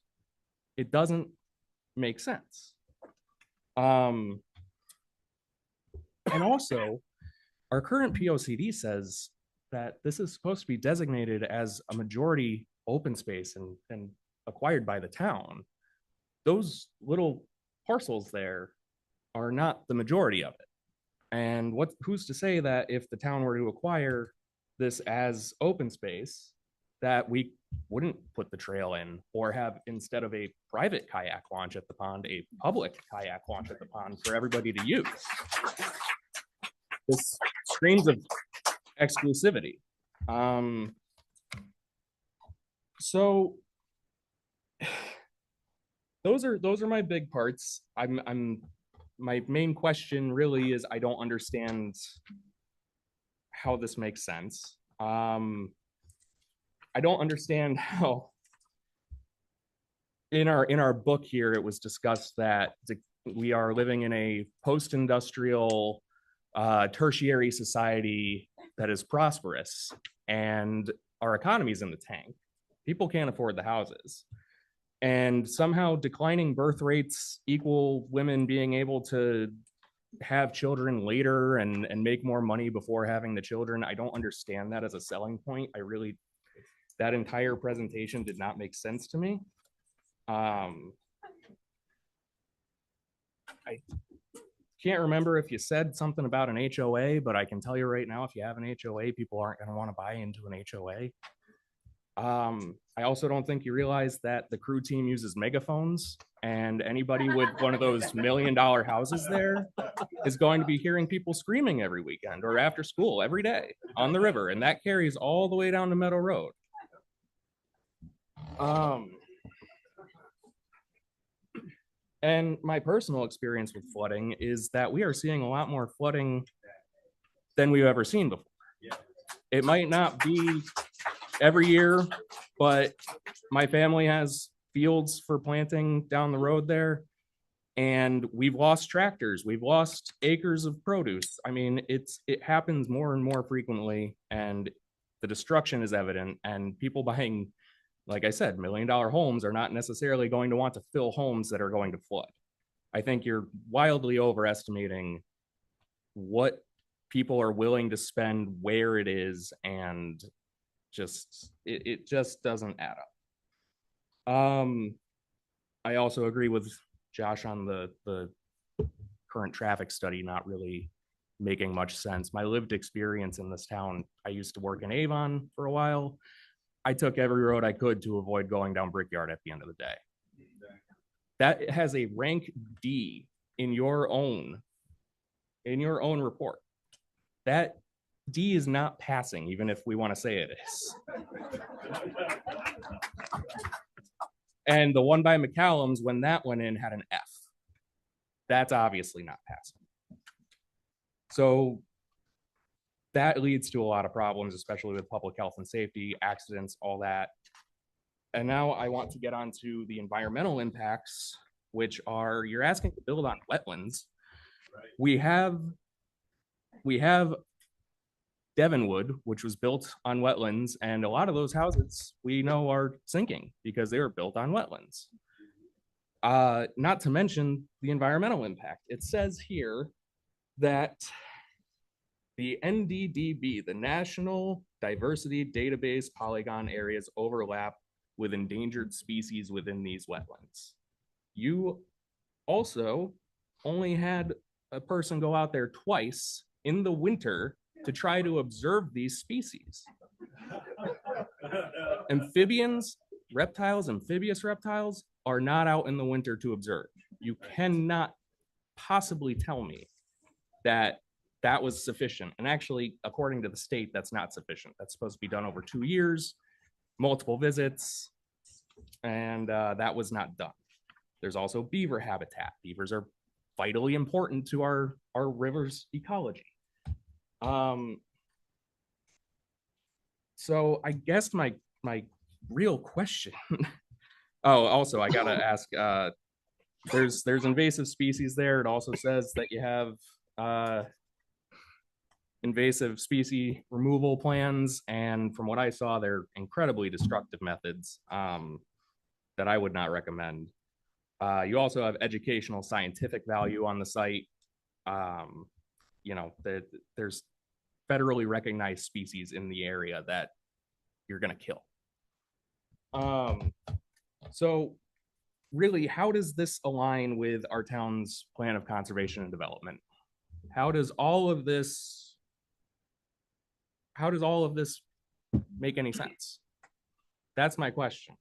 [SPEAKER 12] It doesn't make sense. And also, our current POCD says that this is supposed to be designated as a majority open space and acquired by the town. Those little parcels there are not the majority of it. And who's to say that if the town were to acquire this as open space, that we wouldn't put the trail in, or have, instead of a private kayak launch at the pond, a public kayak launch at the pond for everybody to use. This screams of exclusivity. So those are my big parts. My main question really is, I don't understand how this makes sense. I don't understand how in our book here, it was discussed that we are living in a post-industrial tertiary society that is prosperous, and our economy's in the tank. People can't afford the houses. And somehow declining birth rates equal women being able to have children later and make more money before having the children. I don't understand that as a selling point. That entire presentation did not make sense to me. I can't remember if you said something about an HOA, but I can tell you right now, if you have an HOA, people aren't going to want to buy into an HOA. I also don't think you realize that the crew team uses megaphones, and anybody with one of those $1 million houses there is going to be hearing people screaming every weekend or after school every day on the river, and that carries all the way down to Meadow Road. And my personal experience with flooding is that we are seeing a lot more flooding than we've ever seen before. It might not be every year, but my family has fields for planting down the road there, and we've lost tractors. We've lost acres of produce. I mean, it happens more and more frequently, and the destruction is evident, and people buying, like I said, $1 million homes are not necessarily going to want to fill homes that are going to flood. I think you're wildly overestimating what people are willing to spend where it is, and it just doesn't add up. I also agree with Josh on the current traffic study not really making much sense. My lived experience in this town, I used to work in Avon for a while. I took every road I could to avoid going down Brickyard at the end of the day. That has a rank D in your own report. That D is not passing, even if we want to say it is. And the one by McCallum's, when that went in, had an F. That's obviously not passing. So that leads to a lot of problems, especially with public health and safety, accidents, all that. And now I want to get onto the environmental impacts, which are, you're asking to build on wetlands. We have we have Devonwood, which was built on wetlands, and a lot of those houses we know are sinking because they were built on wetlands. Not to mention the environmental impact. It says here that the NDDB, the National Diversity Database polygon areas, overlap with endangered species within these wetlands. You also only had a person go out there twice in the winter to try to observe these species. Amphibians, reptiles, amphibious reptiles are not out in the winter to observe. You cannot possibly tell me that that was sufficient. And actually, according to the state, that's not sufficient. That's supposed to be done over 2 years, multiple visits, and that was not done. There's also beaver habitat. Beavers are vitally important to our river's ecology. So I guess my real question. Oh, also I gotta ask. There's invasive species there. It also says that you have invasive species removal plans, and from what I saw, they're incredibly destructive methods that I would not recommend. You also have educational scientific value on the site. You know, there's federally recognized species in the area that you're gonna kill. So really, how does this align with our town's plan of conservation and development? How does all of this make any sense? That's my question.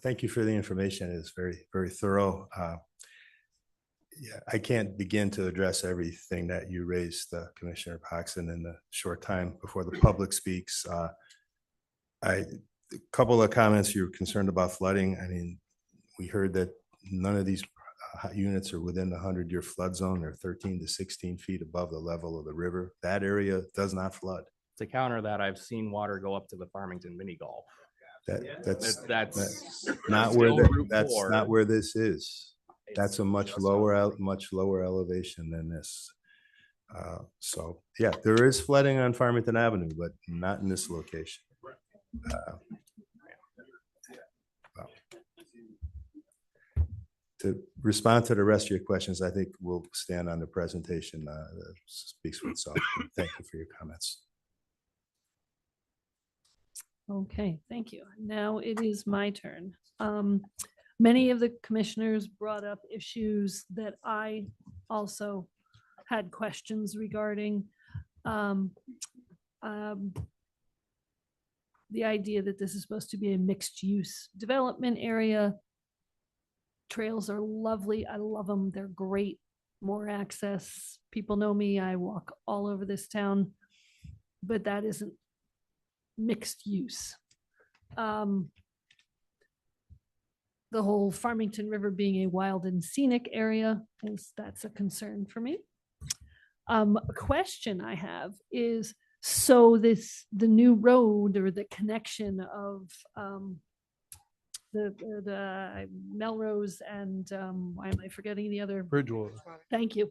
[SPEAKER 14] Thank you for the information. It's very, very thorough. Yeah, I can't begin to address everything that you raised, Commissioner Paxton, in the short time before the public speaks. A couple of comments, you're concerned about flooding. I mean, we heard that none of these units are within the 100-year flood zone. They're 13 to 16 feet above the level of the river. That area does not flood.
[SPEAKER 12] To counter that, I've seen water go up to the Farmington mini golf.
[SPEAKER 14] That's
[SPEAKER 12] not
[SPEAKER 14] where
[SPEAKER 12] Route
[SPEAKER 14] that's
[SPEAKER 12] 4.
[SPEAKER 14] not where this is. That's a much lower elevation than this. So yeah, there is flooding on Farmington Avenue, but not in this location. To respond to the rest of your questions, I think we'll stand on the presentation that speaks for itself. Thank you for your comments.
[SPEAKER 3] Okay, thank you. Now it is my turn. Many of the commissioners brought up issues that I also had questions regarding. The idea that this is supposed to be a mixed use development area. Trails are lovely. I love them. They're great. More access. People know me. I walk all over this town, but that isn't mixed use. The whole Farmington River being a wild and scenic area that's a concern for me. A question I have is, so the new road or the connection of the Melrose and why am I forgetting the other?
[SPEAKER 4] Bridgewater.
[SPEAKER 3] Thank you.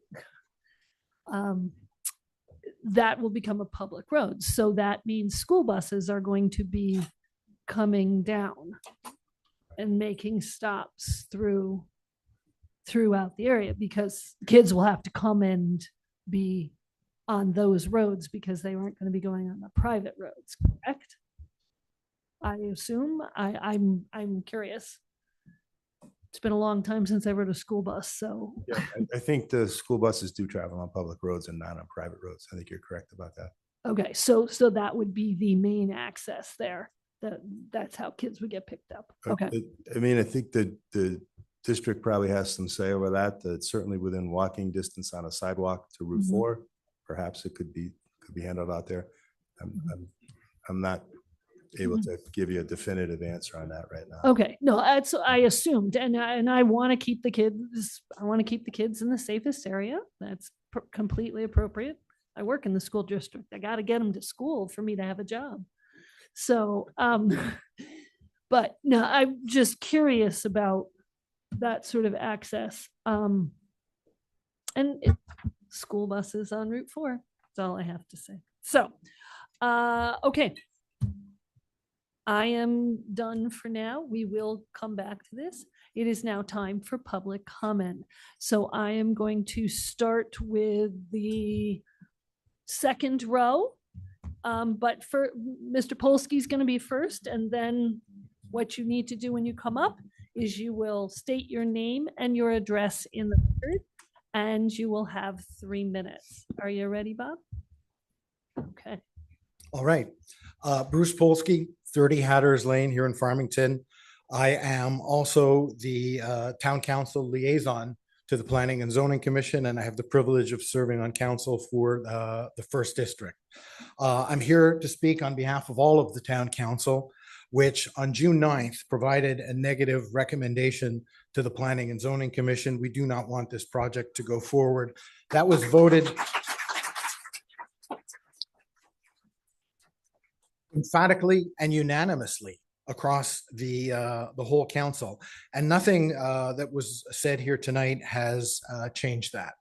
[SPEAKER 3] That will become a public road. So that means school buses are going to be coming down and making stops throughout the area, because kids will have to come and be on those roads because they aren't going to be going on the private roads, correct? I assume. I'm curious. It's been a long time since I rode a school bus, so.
[SPEAKER 14] Yeah, I think the school buses do travel on public roads and not on private roads. I think you're correct about that.
[SPEAKER 3] Okay, so that would be the main access there. That's how kids would get picked up. Okay.
[SPEAKER 14] I mean, I think the district probably has some say over that. That's certainly within walking distance on a sidewalk to Route 4. Perhaps it could be handled out there. I'm not able to give you a definitive answer on that right now.
[SPEAKER 3] Okay, no, that's I assumed, and I want to keep the kids. I want to keep the kids in the safest area. That's completely appropriate. I work in the school district. I got to get them to school for me to have a job. So, but no, I'm just curious about that sort of access. School buses on Route 4. That's all I have to say. So, okay. I am done for now. We will come back to this. It is now time for public comment. So I am going to start with the second row. But for Mr. Polsky's going to be first, and then what you need to do when you come up is you will state your name and your address in the record, and you will have 3 minutes. Are you ready, Bob? Okay.
[SPEAKER 21] All right. Bruce Polsky, 30 Hatters Lane here in Farmington. I am also the town council liaison to the Planning and Zoning Commission, and I have the privilege of serving on council for the first district. I'm here to speak on behalf of all of the town council, which on June 9th provided a negative recommendation to the Planning and Zoning Commission. We do not want this project to go forward. That was voted emphatically and unanimously across the whole council, and nothing that was said here tonight has changed that.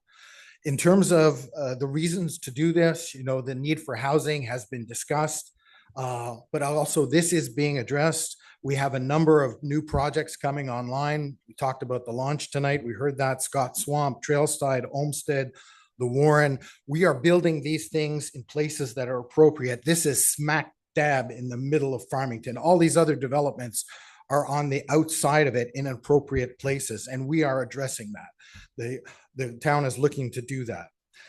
[SPEAKER 21] In terms of the reasons to do this, you know, the need for housing has been discussed, but also this is being addressed. We have a number of new projects coming online. We talked about the launch tonight. We heard that Scott Swamp, Trailside, Olmsted, the Warren. We are building these things in places that are appropriate. This is smack dab in the middle of Farmington. All these other developments are on the outside of it in appropriate places, and we are addressing that. The town is looking to do that.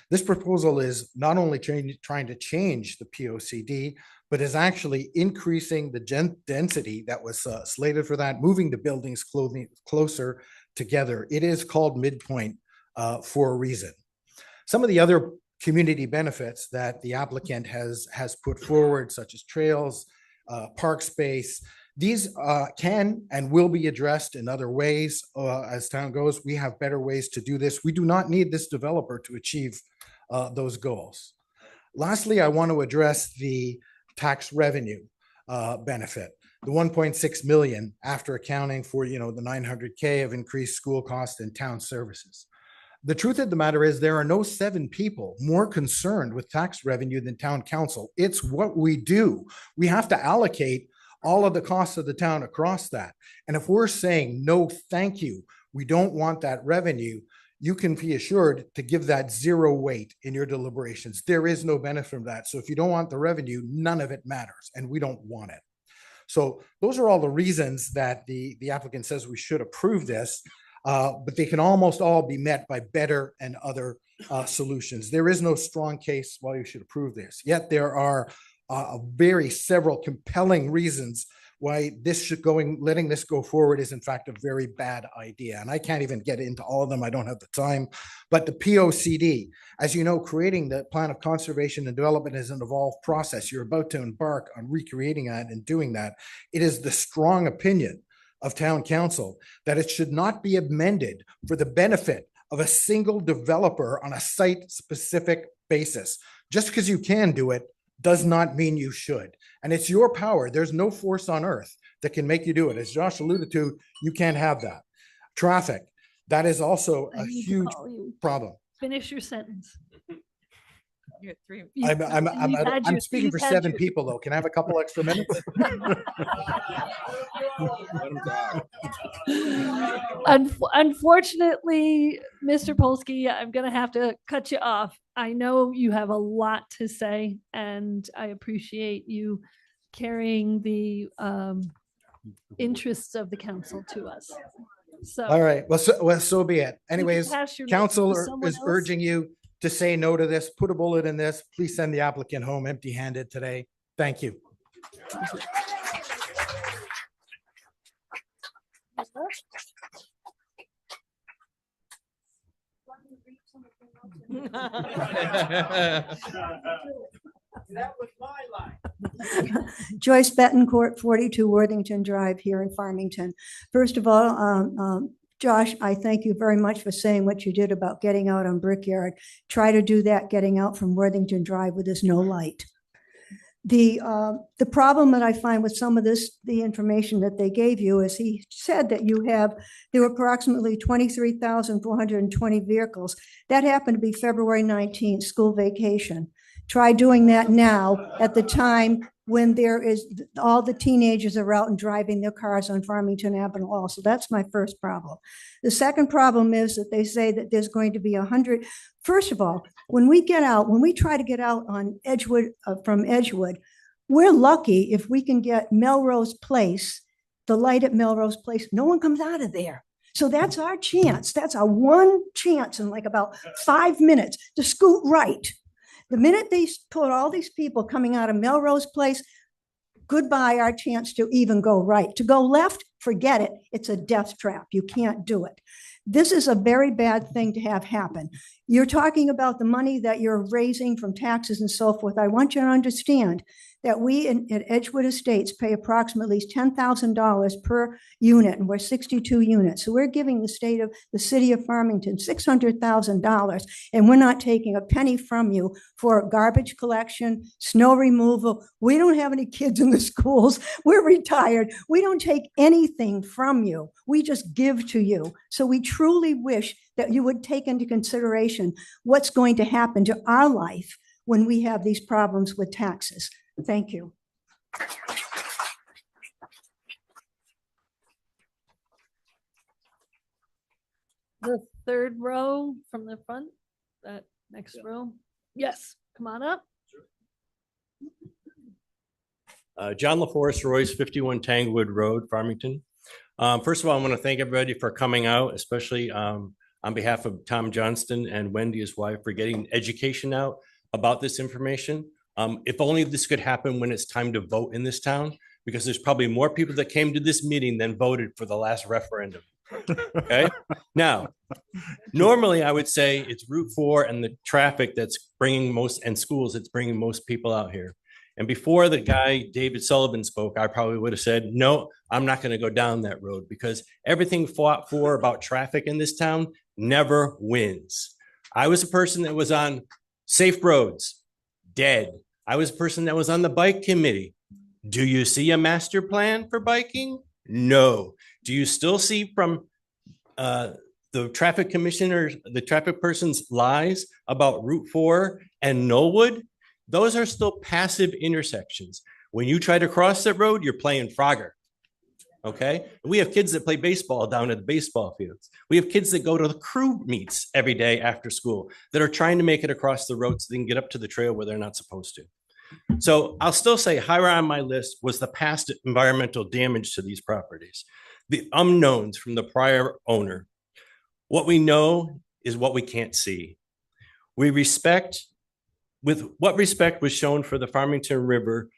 [SPEAKER 21] This proposal is not only trying to change the POCD, but is actually increasing the density that was slated for that, moving the buildings closer together. It is called Midpoint for a reason. Some of the other community benefits that the applicant has put forward, such as trails, park space, these can and will be addressed in other ways as town goes. We have better ways to do this. We do not need this developer to achieve those goals. Lastly, I want to address the tax revenue benefit, the 1.6 million after accounting for, you know, the 900K of increased school costs and town services. The truth of the matter is there are no 7 people more concerned with tax revenue than town council. It's what we do. We have to allocate all of the costs of the town across that. And if we're saying, no, thank you, we don't want that revenue, you can be assured to give that 0 weight in your deliberations. There is no benefit from that. So if you don't want the revenue, none of it matters, and we don't want it. So those are all the reasons that the applicant says we should approve this. But they can almost all be met by better and other solutions. There is no strong case why you should approve this. Yet there are several compelling reasons why letting this go forward is in fact a very bad idea. And I can't even get into all of them. I don't have the time. But the POCD, as you know, creating the plan of conservation and development is an evolved process. You're about to embark on recreating that and doing that. It is the strong opinion of town council that it should not be amended for the benefit of a single developer on a site-specific basis. Just because you can do it does not mean you should. And it's your power. There's no force on earth that can make you do it. As Josh alluded to, you can't have that. Traffic, that is also a huge problem.
[SPEAKER 3] Finish your sentence.
[SPEAKER 1] You had 3.
[SPEAKER 21] I'm speaking for 7 people though. Can I have a couple extra minutes?
[SPEAKER 3] Unfortunately, Mr. Polsky, I'm going to have to cut you off. I know you have a lot to say, and I appreciate you carrying the interests of the council to us. So,
[SPEAKER 21] all right. Well, so be it. Anyways,
[SPEAKER 3] pass your
[SPEAKER 21] council
[SPEAKER 3] notes to someone
[SPEAKER 21] is
[SPEAKER 3] else?
[SPEAKER 21] urging you to say no to this. Put a bullet in this. Please send the applicant home empty-handed today. Thank you.
[SPEAKER 22] That was my line. Joyce Betancourt, 42 Worthington Drive here in Farmington. First of all, Josh, I thank you very much for saying what you did about getting out on Brickyard. Try to do that getting out from Worthington Drive with this no light. The problem that I find with some of this, the information that they gave you is he said that there were approximately 23,420 vehicles. That happened to be February 19th, school vacation. Try doing that now at the time when all the teenagers are out and driving their cars on Farmington Avenue also. That's my first problem. The second problem is that they say that there's going to be 100. First of all, when we try to get out on Edgewood, from Edgewood, we're lucky if we can get Melrose Place, the light at Melrose Place, no one comes out of there. So that's our chance. That's our one chance in like about 5 minutes to scoot right. The minute they put all these people coming out of Melrose Place, goodbye our chance to even go right. To go left, forget it. It's a death trap. You can't do it. This is a very bad thing to have happen. You're talking about the money that you're raising from taxes and so forth. I want you to understand that we at Edgewood Estates pay approximately $10,000 per unit, and we're 62 units. So we're giving the city of Farmington $600,000, and we're not taking a penny from you for garbage collection, snow removal. We don't have any kids in the schools. We're retired. We don't take anything from you. We just give to you. So we truly wish that you would take into consideration what's going to happen to our life when we have these problems with taxes. Thank you.
[SPEAKER 3] The third row from the front, that next row. Yes, come on up.
[SPEAKER 5] John LaForest, Royce, 51 Tanglewood Road, Farmington. First of all, I want to thank everybody for coming out, especially on behalf of Tom Johnston and Wendy, his wife, for getting education out about this information. If only this could happen when it's time to vote in this town, because there's probably more people that came to this meeting than voted for the last referendum. Okay. Now, normally I would say it's Route 4 and the traffic that's bringing most, and schools that's bringing most people out here. And before the guy, David Sullivan, spoke, I probably would have said, no, I'm not going to go down that road, because everything fought for about traffic in this town never wins. I was a person that was on safe roads, dead. I was a person that was on the bike committee. Do you see a master plan for biking? No. Do you still see from the traffic commissioner, the traffic person's lies about Route 4 and Knollwood? Those are still passive intersections. When you try to cross that road, you're playing Frogger. Okay. We have kids that play baseball down at the baseball fields. We have kids that go to the crew meets every day after school that are trying to make it across the road so they can get up to the trail where they're not supposed to. So I'll still say higher on my list was the past environmental damage to these properties, the unknowns from the prior owner. What we know is what we can't see. With what respect was shown for the Farmington River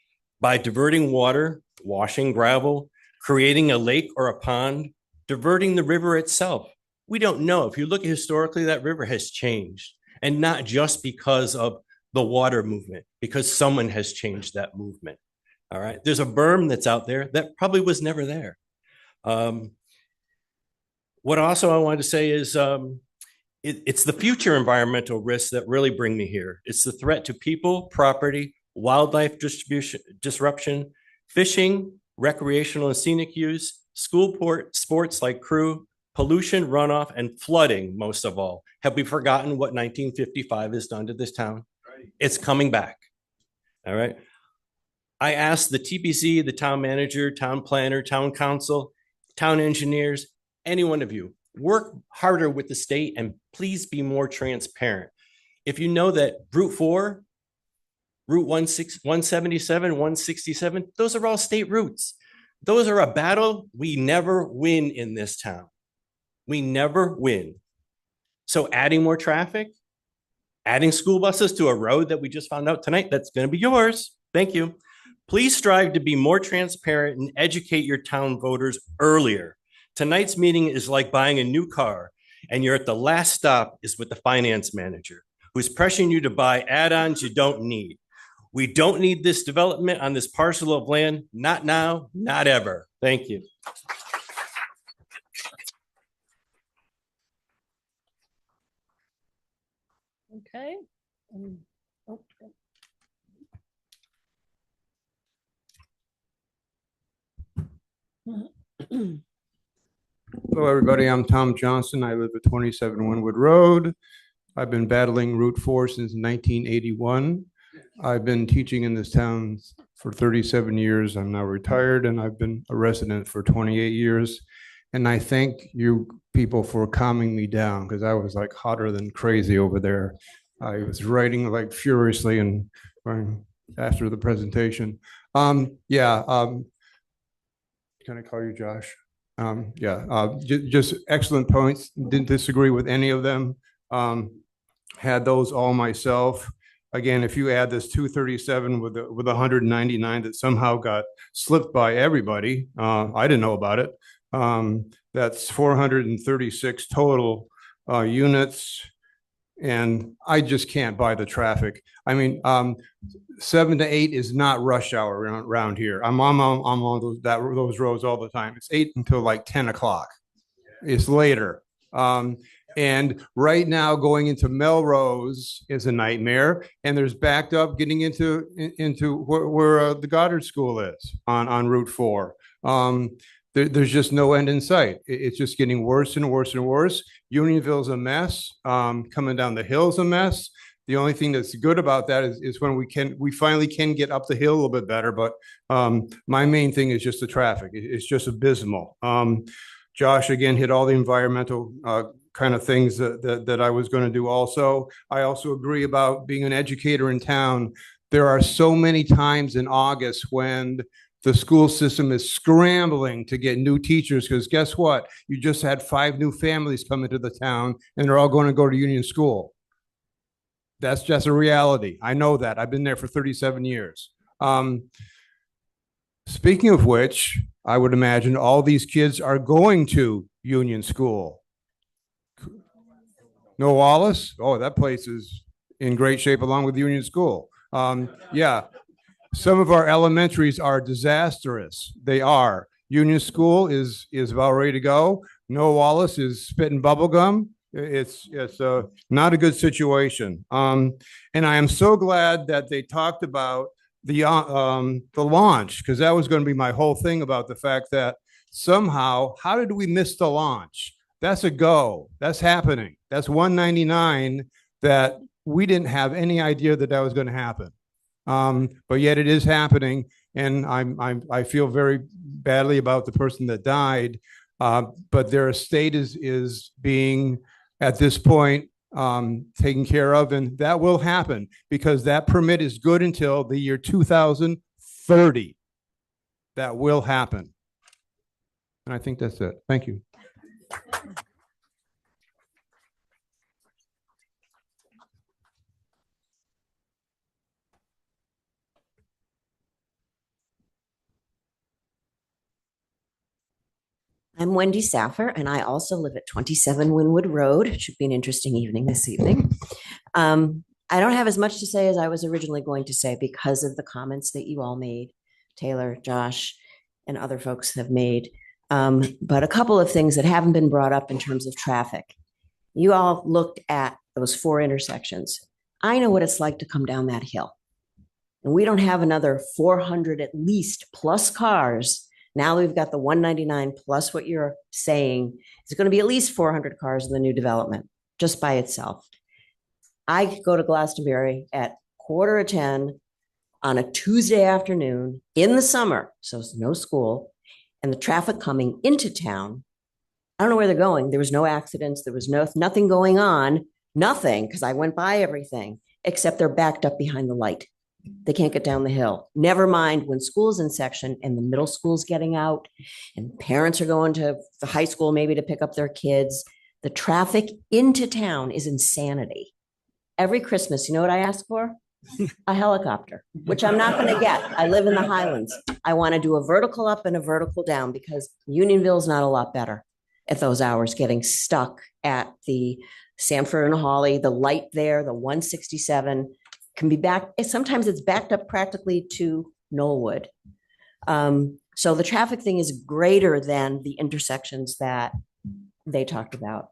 [SPEAKER 5] by diverting water, washing gravel, creating a lake or a pond, diverting the river itself. We don't know. If you look historically, that river has changed, and not just because of the water movement, because someone has changed that movement. All right. There's a berm that's out there that probably was never there. What also I wanted to say is it's the future environmental risks that really bring me here. It's the threat to people, property, wildlife disruption, fishing, recreational and scenic use, school sports like crew, pollution, runoff, and flooding, most of all. Have we forgotten what 1955 has done to this town? It's coming back. All right. I asked the TPC, the town manager, town planner, town council, town engineers, any one of you, work harder with the state and please be more transparent. If you know that Route 4, Route 177, 167, those are all state routes. Those are a battle we never win in this town. We never win. So adding more traffic, adding school buses to a road that we just found out tonight, that's going to be yours. Thank you. Please strive to be more transparent and educate your town voters earlier. Tonight's meeting is like buying a new car, and you're at the last stop is with the finance manager who's pressuring you to buy add-ons you don't need. We don't need this development on this parcel of land. Not now, not ever. Thank you.
[SPEAKER 3] Okay.
[SPEAKER 9] Hello, everybody. I'm Tom Johnson. I live at 27 Winwood Road. I've been battling Route 4 since 1981. I've been teaching in this town for 37 years. I'm now retired, and I've been a resident for 28 years. And I thank you people for calming me down, because I was like hotter than crazy over there. I was writing like furiously and after the presentation. Can I call you Josh? Just excellent points. Didn't disagree with any of them. Had those all myself. Again, if you add this 237 with 199 that somehow got slipped by everybody, I didn't know about it. That's 436 total units. And I just can't buy the traffic. I mean, 7 to 8 is not rush hour around here. I'm on those roads all the time. It's 8 until like 10 o'clock. It's later. And right now going into Melrose is a nightmare. And there's backed up getting into where the Goddard School is on Route 4. There's just no end in sight. It's just getting worse and worse and worse. Unionville's a mess. Coming down the hill's a mess. The only thing that's good about that is when we finally can get up the hill a little bit better. But my main thing is just the traffic. It's just abysmal. Josh again hit all the environmental kind of things that I was going to do. Also, I also agree about being an educator in town. There are so many times in August when the school system is scrambling to get new teachers, because guess what? You just had 5 new families come into the town and they're all going to go to Union School. That's just a reality. I know that. I've been there for 37 years. Speaking of which, I would imagine all these kids are going to Union School. No Wallace? Oh, that place is in great shape along with Union School. Some of our elementaries are disastrous. They are. Union School is about ready to go. Noah Wallace is spitting bubble gum. It's not a good situation. And I am so glad that they talked about the launch, because that was going to be my whole thing about the fact that somehow, how did we miss the launch? That's a go. That's happening. That's 199 that we didn't have any idea that was going to happen. But yet it is happening, and I feel very badly about the person that died. But their estate is being at this point taken care of, and that will happen because that permit is good until the year 2030. That will happen, and I think that's it. Thank you.
[SPEAKER 10] I'm Wendy Saffer, and I also live at 27 Winwood Road. It should be an interesting evening this evening. I don't have as much to say as I was originally going to say because of the comments that you all made, Taylor, Josh, and other folks have made. But a couple of things that haven't been brought up in terms of traffic. You all looked at those 4 intersections. I know what it's like to come down that hill. And we don't have another 400 at least plus cars. Now we've got the 199 plus what you're saying. It's going to be at least 400 cars in the new development just by itself. I go to Glastonbury at 9:45 on a Tuesday afternoon in the summer, so it's no school, and the traffic coming into town. I don't know where they're going. There was no accidents. There was nothing going on. Nothing, because I went by everything, except they're backed up behind the light. They can't get down the hill. Never mind when school's in section and the middle school's getting out and parents are going to the high school maybe to pick up their kids. The traffic into town is insanity. Every Christmas, you know what I ask for? A helicopter, which I'm not going to get. I live in the Highlands. I want to do a vertical up and a vertical down because Unionville's not a lot better at those hours, getting stuck at the Sanford and Hawley, the light there, the 167 can be sometimes it's backed up practically to Knollwood. So the traffic thing is greater than the intersections that they talked about.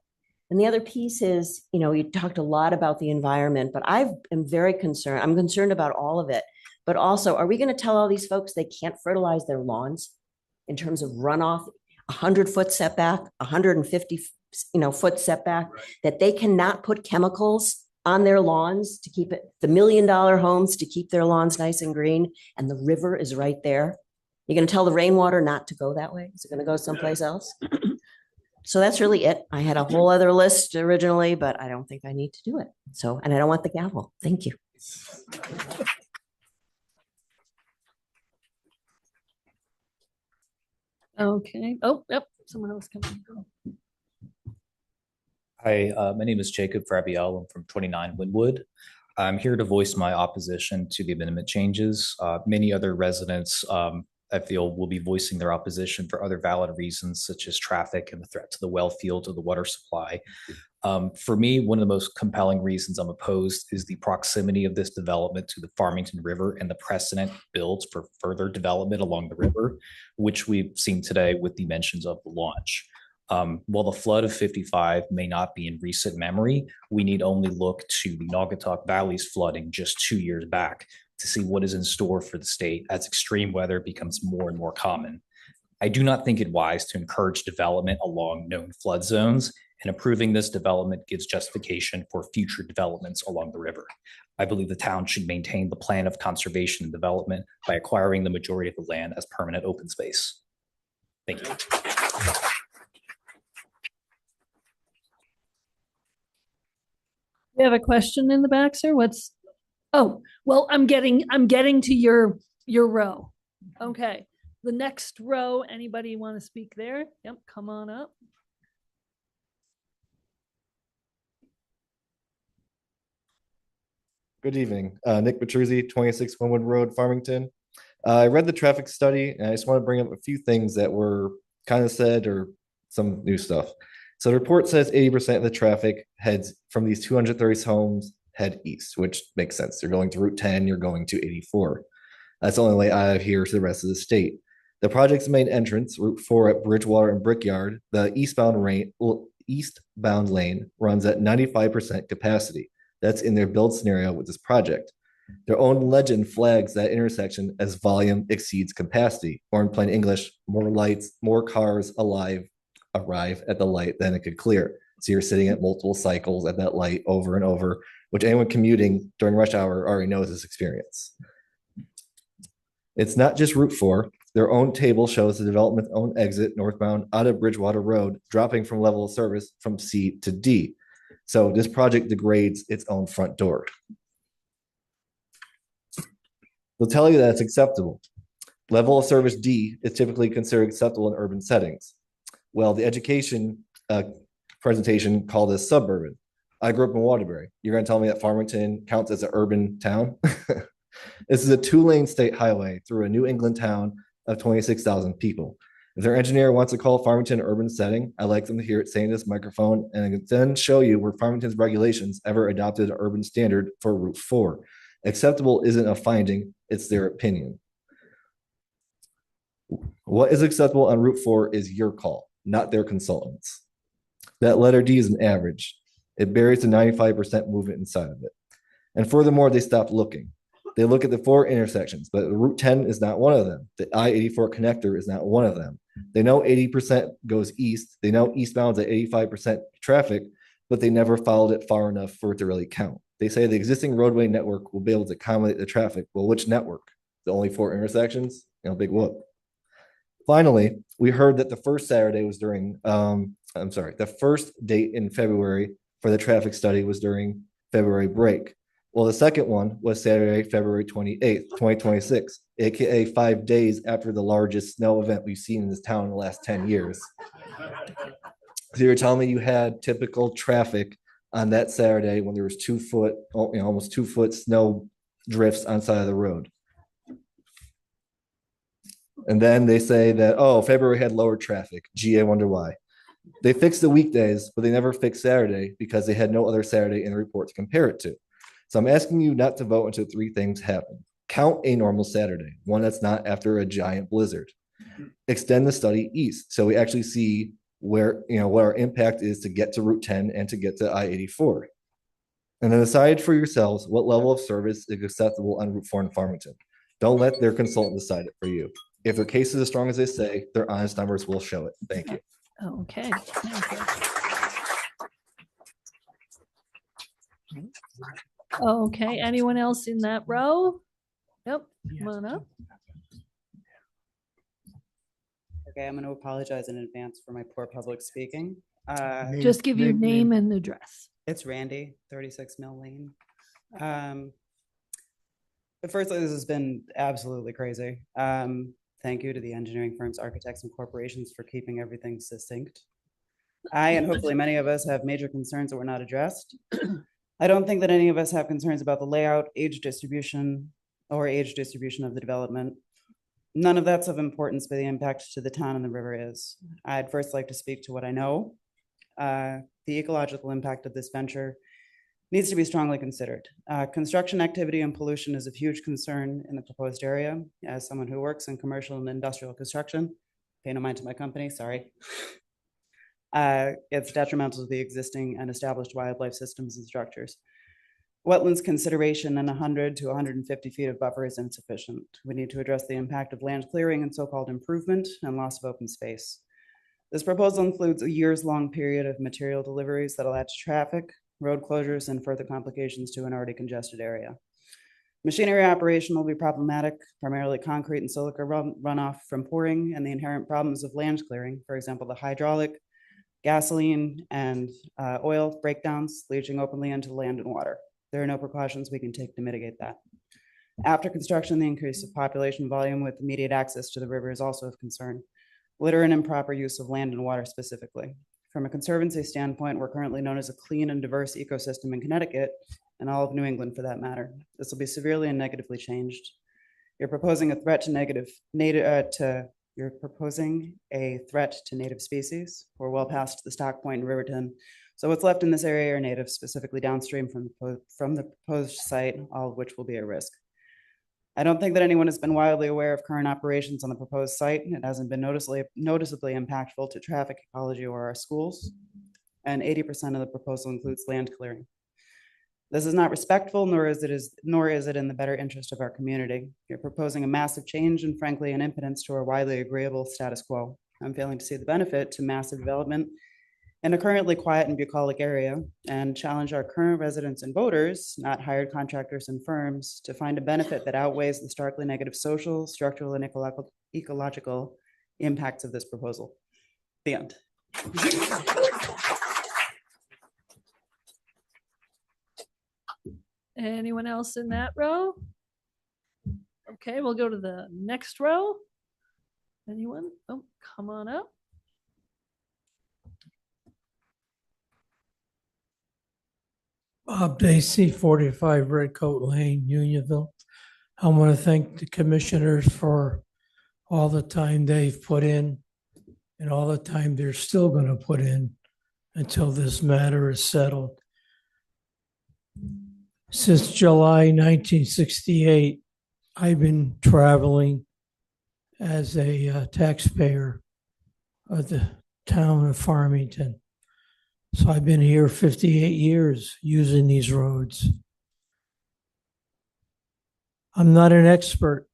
[SPEAKER 10] And the other piece is, you talked a lot about the environment, but I am very concerned. I'm concerned about all of it. But also, are we going to tell all these folks they can't fertilize their lawns? in terms of runoff, 100-foot setback, 150, foot setback, that they cannot put chemicals on their lawns to keep it, the $1 million homes to keep their lawns nice and green, and the river is right there. You're going to tell the rainwater not to go that way? Is it going to go someplace else? So that's really it. I had a whole other list originally, but I don't think I need to do it. So, and I don't want the gavel. Thank you.
[SPEAKER 3] Okay. Oh, yep. Someone else coming.
[SPEAKER 11] Hi, my name is Jacob Fabiel. I'm from 29 Wynwood. I'm here to voice my opposition to the amendment changes. Many other residents, I feel, will be voicing their opposition for other valid reasons, such as traffic and the threat to the well field or the water supply. For me, one of the most compelling reasons I'm opposed is the proximity of this development to the Farmington River and the precedent builds for further development along the river, which we've seen today with the mentions of the launch. While the flood of 55 may not be in recent memory, we need only look to the Naugatuck Valley's flooding just 2 years back to see what is in store for the state as extreme weather becomes more and more common. I do not think it wise to encourage development along known flood zones, and approving this development gives justification for future developments along the river. I believe the town should maintain the plan of conservation and development by acquiring the majority of the land as permanent open space. Thank you.
[SPEAKER 3] You have a question in the back, sir? Oh, well, I'm getting to your row. Okay. The next row, anybody want to speak there? Yep, come on up.
[SPEAKER 13] Good evening. Nick Petruzzi, 26 Wynwood Road, Farmington. I read the traffic study and I just want to bring up a few things that were kind of said or some new stuff. So the report says 80% of the traffic heads from these 230 homes head east, which makes sense. You're going to Route 10, you're going to 84. That's the only way I have here to the rest of the state. The project's main entrance, Route 4 at Bridgewater and Brickyard, the eastbound lane runs at 95% capacity. That's in their build scenario with this project. Their own legend flags that intersection as volume exceeds capacity, or in plain English, more lights, more cars arrive at the light than it could clear. So you're sitting at multiple cycles at that light over and over, which anyone commuting during rush hour already knows this experience. It's not just Route 4. Their own table shows the development's own exit northbound out of Bridgewater Road, dropping from level of service from C to D. So this project degrades its own front door. They'll tell you that it's acceptable. Level of service D is typically considered acceptable in urban settings. Well, the education presentation called this suburban. I grew up in Waterbury. You're going to tell me that Farmington counts as an urban town? This is a 2-lane state highway through a New England town of 26,000 people. If their engineer wants to call Farmington an urban setting, I'd like them to hear it say in this microphone and then show you where Farmington's regulations ever adopted an urban standard for Route 4. Acceptable isn't a finding, it's their opinion. What is acceptable on Route 4 is your call, not their consultants. That letter D is an average. It buries the 95% movement inside of it. And furthermore, they stopped looking. They look at the 4 intersections, but Route 10 is not one of them. The I-84 connector is not one of them. They know 80% goes east. They know eastbound's at 85% traffic, but they never followed it far enough for it to really count. They say the existing roadway network will be able to accommodate the traffic. Well, which network? The only 4 intersections? Big whoop. Finally, we heard that the first Saturday was during, the first date in February for the traffic study was during February break. Well, the second one was Saturday, February 28th, 2026, AKA 5 days after the largest snow event we've seen in this town in the last 10 years. So you're telling me you had typical traffic on that Saturday when there was 2 foot, almost 2 foot snow drifts on side of the road. And then they say that, oh, February had lower traffic. Gee, I wonder why. They fixed the weekdays, but they never fixed Saturday because they had no other Saturday in the report to compare it to. So I'm asking you not to vote until 3 things happen. Count a normal Saturday, one that's not after a giant blizzard. Extend the study east so we actually see where, what our impact is to get to Route 10 and to get to I-84. And then decide for yourselves what level of service is acceptable on Route 4 in Farmington. Don't let their consultant decide it for you. If the case is as strong as they say, their honest numbers will show it. Thank you.
[SPEAKER 3] Okay. Thank you. Okay, anyone else in that row? Yep, come on up.
[SPEAKER 15] Okay, I'm going to apologize in advance for my poor public speaking.
[SPEAKER 3] Just give your name and address.
[SPEAKER 15] It's Randy, 36 Mill Lane. But firstly, this has been absolutely crazy. Thank you to the engineering firms, architects, and corporations for keeping everything succinct. I, and hopefully many of us, have major concerns that were not addressed. I don't think that any of us have concerns about the layout, age distribution of the development. None of that's of importance, but the impact to the town and the river is. I'd first like to speak to what I know. The ecological impact of this venture needs to be strongly considered. Construction activity and pollution is of huge concern in the proposed area. As someone who works in commercial and industrial construction, pay no mind to my company, sorry. It's detrimental to the existing and established wildlife systems and structures. Wetlands consideration and 100 to 150 feet of buffer is insufficient. We need to address the impact of land clearing and so-called improvement and loss of open space. This proposal includes a years-long period of material deliveries that'll add to traffic, road closures, and further complications to an already congested area. Machinery operation will be problematic, primarily concrete and silica runoff from pouring and the inherent problems of land clearing, for example, the hydraulic, gasoline, and oil breakdowns leaching openly into land and water. There are no precautions we can take to mitigate that. After construction, the increase of population volume with immediate access to the river is also of concern. Litter and improper use of land and water specifically. From a conservancy standpoint, we're currently known as a clean and diverse ecosystem in Connecticut and all of New England for that matter. This will be severely and negatively changed. You're proposing a threat to native species. We're well past the stock point in Riverton. So what's left in this area are native, specifically downstream from the proposed site, all of which will be at risk. I don't think that anyone has been wildly aware of current operations on the proposed site. It hasn't been noticeably impactful to traffic ecology or our schools. And 80% of the proposal includes land clearing. This is not respectful, nor is it in the better interest of our community. You're proposing a massive change and frankly an impotence to our widely agreeable status quo. I'm failing to see the benefit to massive development in a currently quiet and bucolic area and challenge our current residents and voters, not hired contractors and firms, to find a benefit that outweighs the starkly negative social, structural, and ecological impacts of this proposal. The end.
[SPEAKER 3] Anyone else in that row? Okay, we'll go to the next row. Anyone? Oh, come on up.
[SPEAKER 16] Bob Dacey, 45 Redcoat Lane, Unionville. I want to thank the commissioners for all the time they've put in and all the time they're still going to put in until this matter is settled. Since July 1968, I've been traveling as a taxpayer of the town of Farmington. So I've been here 58 years using these roads. I'm not an expert.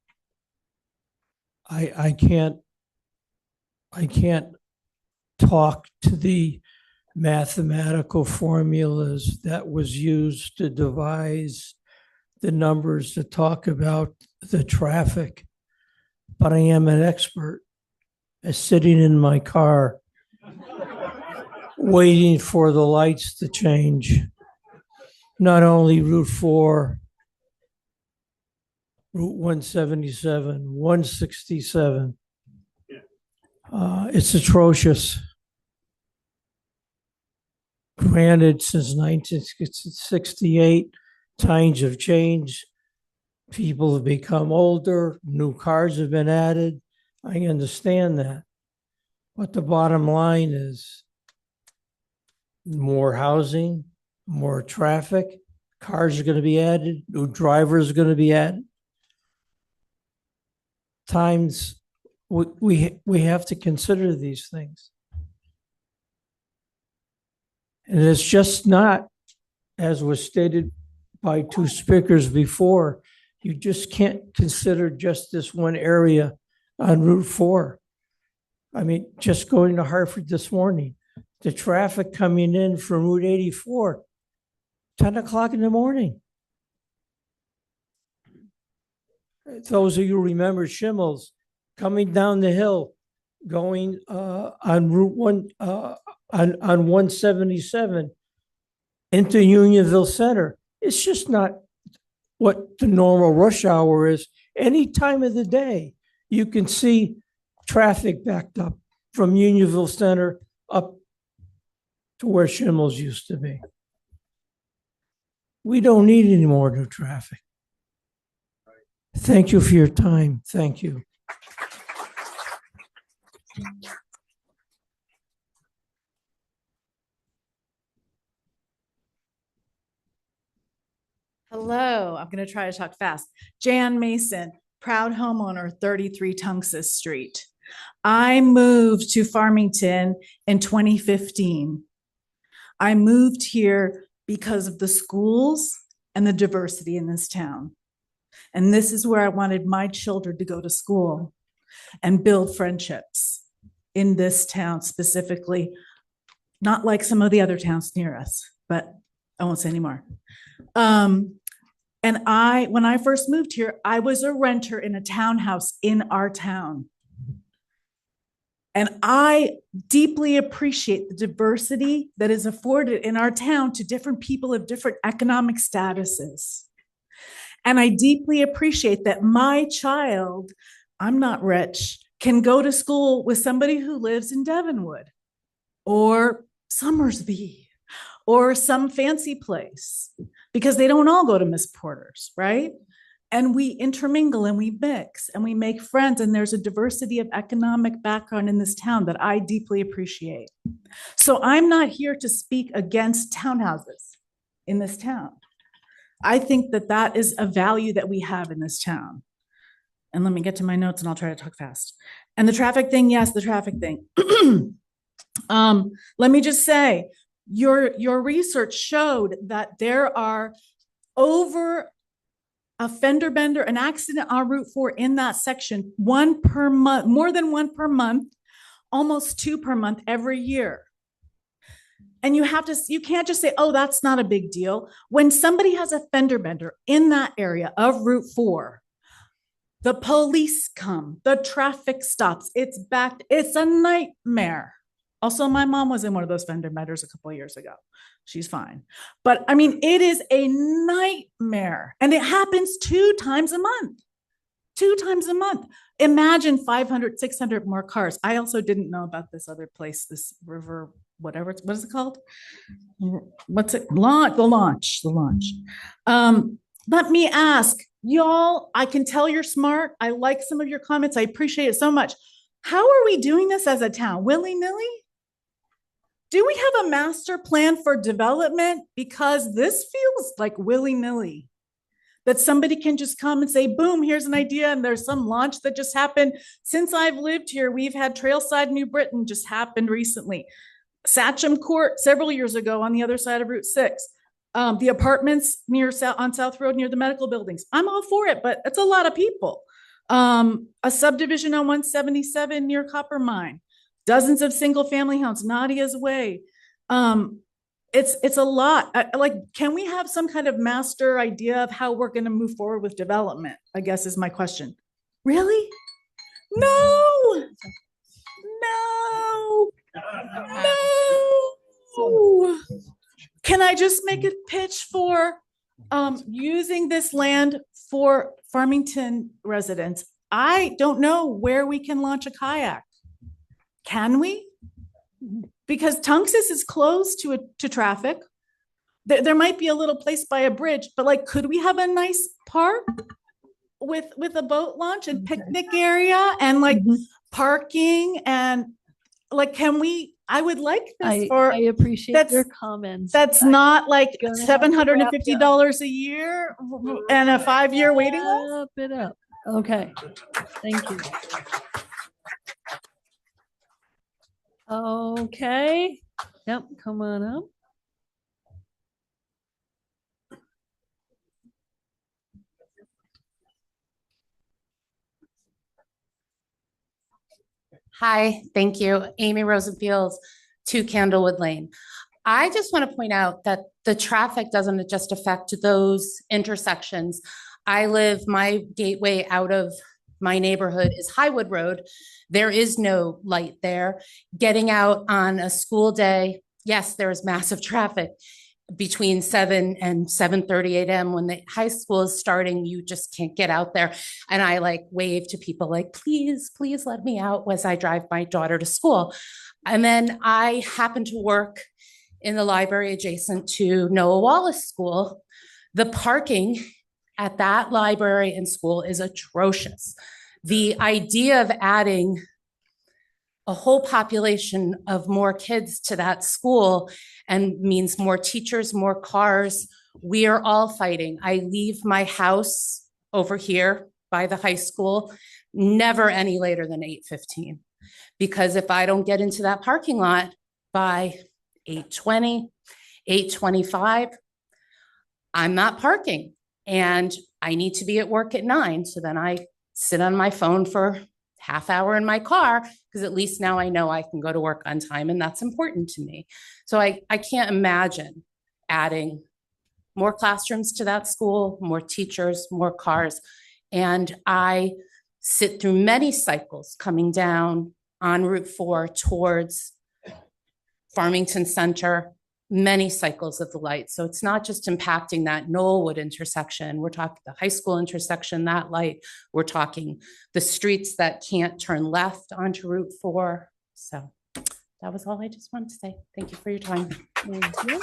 [SPEAKER 16] I can't talk to the mathematical formulas that was used to devise the numbers to talk about the traffic, but I am an expert at sitting in my car waiting for the lights to change. Not only Route 4, Route 177, 167. It's atrocious. Granted, since 1968, times have changed. People have become older. New cars have been added. I understand that. But the bottom line is more housing, more traffic, cars are going to be added, new drivers are going to be added. Times we have to consider these things. And it's just not, as was stated by two speakers before, you just can't consider just this one area on Route 4. I mean, just going to Hartford this morning, the traffic coming in from Route 84, 10 o'clock in the morning. Those of you who remember Schimmel's coming down the hill, going on Route 1, on 177 into Unionville Center. It's just not what the normal rush hour is. Any time of the day, you can see traffic backed up from Unionville Center up to where Schimmel's used to be. We don't need any more new traffic. Thank you for your time. Thank you.
[SPEAKER 17] Hello, I'm going to try to talk fast. Jan Mason, proud homeowner, 33 Tungus Street. I moved to Farmington in 2015. I moved here because of the schools and the diversity in this town. And this is where I wanted my children to go to school and build friendships in this town specifically, not like some of the other towns near us, but I won't say anymore. And when I first moved here, I was a renter in a townhouse in our town. And I deeply appreciate the diversity that is afforded in our town to different people of different economic statuses. And I deeply appreciate that my child, I'm not rich, can go to school with somebody who lives in Devonwood or Summersby or some fancy place, because they don't all go to Miss Porter's, right? And we intermingle and we mix and we make friends, and there's a diversity of economic background in this town that I deeply appreciate. So I'm not here to speak against townhouses in this town. I think that that is a value that we have in this town. And let me get to my notes and I'll try to talk fast. And the traffic thing, yes, the traffic thing. Let me just say, your research showed that there are over a fender bender, an accident on Route 4 in that section, one per month, more than one per month, almost two per month every year. And you can't just say, oh, that's not a big deal. When somebody has a fender bender in that area of Route 4, the police come, the traffic stops, it's backed, it's a nightmare. Also, my mom was in one of those fender benders a couple of years ago. She's fine. But I mean, it is a nightmare. And it happens 2 times a month. 2 times a month. Imagine 500, 600 more cars. I also didn't know about this other place, this river, whatever, what is it called? What's it? The launch. Let me ask y'all, I can tell you're smart. I like some of your comments. I appreciate it so much. How are we doing this as a town? Willy-nilly? Do we have a master plan for development? Because this feels like willy-nilly. That somebody can just come and say, boom, here's an idea, and there's some launch that just happened. Since I've lived here, we've had Trailside New Britain just happened recently. Satcham Court several years ago on the other side of Route 6. The apartments on South Road near the medical buildings. I'm all for it, but it's a lot of people. A subdivision on 177 near Copper Mine. Dozens of single family homes, Nadia's Way. It's a lot. Can we have some kind of master idea of how we're going to move forward with development? I guess is my question. Really? No. Can I just make a pitch for using this land for Farmington residents? I don't know where we can launch a kayak. Can we? Because Tungus is closed to traffic. There might be a little place by a bridge, but could we have a nice park with a boat launch and picnic area and parking and can we? I would like this
[SPEAKER 3] I appreciate your comments.
[SPEAKER 17] That's not $750 a year and a 5-year waiting list.
[SPEAKER 3] Wrap it up. Okay. Thank you. Okay. Yep. Come on up.
[SPEAKER 18] Hi, thank you. Amy Rosenfield, 2 Candlewood Lane. I just want to point out that the traffic doesn't just affect those intersections. My gateway out of my neighborhood is Highwood Road. There is no light there. Getting out on a school day, yes, there is massive traffic between 7 and 7:30 a.m. when the high school is starting. You just can't get out there. And I wave to people please, please let me out as I drive my daughter to school. And then I happen to work in the library adjacent to Noah Wallace School. The parking at that library and school is atrocious. The idea of adding a whole population of more kids to that school and means more teachers, more cars. We are all fighting. I leave my house over here by the high school, never any later than 8:15. Because if I don't get into that parking lot by 8:20, 8:25, I'm not parking. And I need to be at work at 9. So then I sit on my phone for half hour in my car, because at least now I know I can go to work on time, and that's important to me. So I can't imagine adding more classrooms to that school, more teachers, more cars. And I sit through many cycles coming down on Route 4 towards Farmington Center, many cycles of the light. So it's not just impacting that Knollwood intersection. We're talking the high school intersection, that light. We're talking the streets that can't turn left onto Route 4. So that was all I just wanted to say. Thank you for your time.
[SPEAKER 3] Thank you.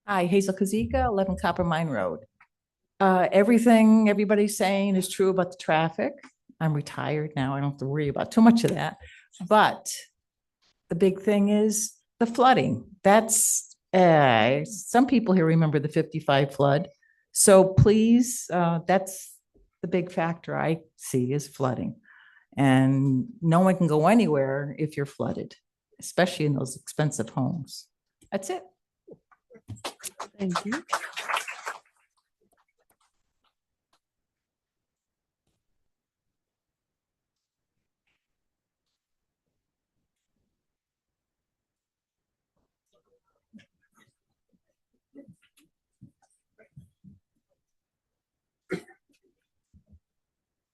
[SPEAKER 19] Hi, Hazel Kazika, 11 Copper Mine Road. Everything everybody's saying is true about the traffic. I'm retired now. I don't have to worry about too much of that. But the big thing is the flooding. That's, some people here remember the 55 flood. So please, that's the big factor I see is flooding. And no one can go anywhere if you're flooded, especially in those expensive homes. That's it.
[SPEAKER 3] Thank you.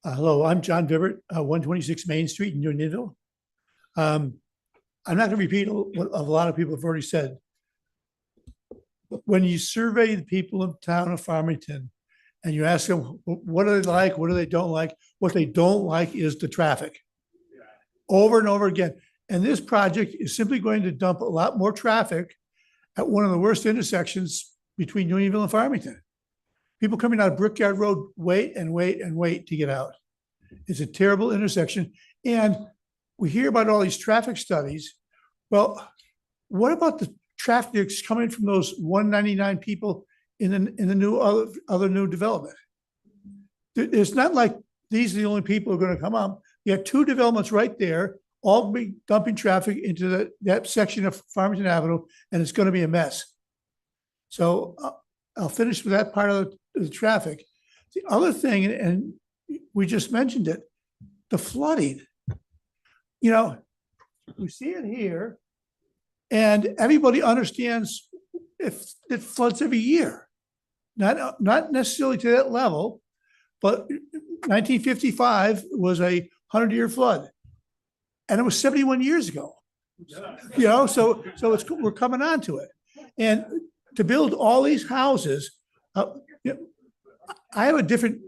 [SPEAKER 23] Hello, I'm John Bibbert, 126 Main Street in Unionville. I'm not going to repeat what a lot of people have already said. When you survey the people in the town of Farmington and you ask them, what do they like? What do they don't like? What they don't like is the traffic. Over and over again. And this project is simply going to dump a lot more traffic at one of the worst intersections between Unionville and Farmington. People coming out of Brickyard Road wait and wait and wait to get out. It's a terrible intersection. And we hear about all these traffic studies. Well, what about the traffic that's coming from those 199 people in the new other new development? It's not like these are the only people who are going to come up. You have 2 developments right there, all be dumping traffic into that section of Farmington Avenue, and it's going to be a mess. So I'll finish with that part of the traffic. The other thing, and we just mentioned it, the flooding. You know, we see it here, and everybody understands if it floods every year. Not necessarily to that level, but 1955 was a 100-year flood, and it was 71 years ago. You know, so we're coming on to it, and to build all these houses. I have a different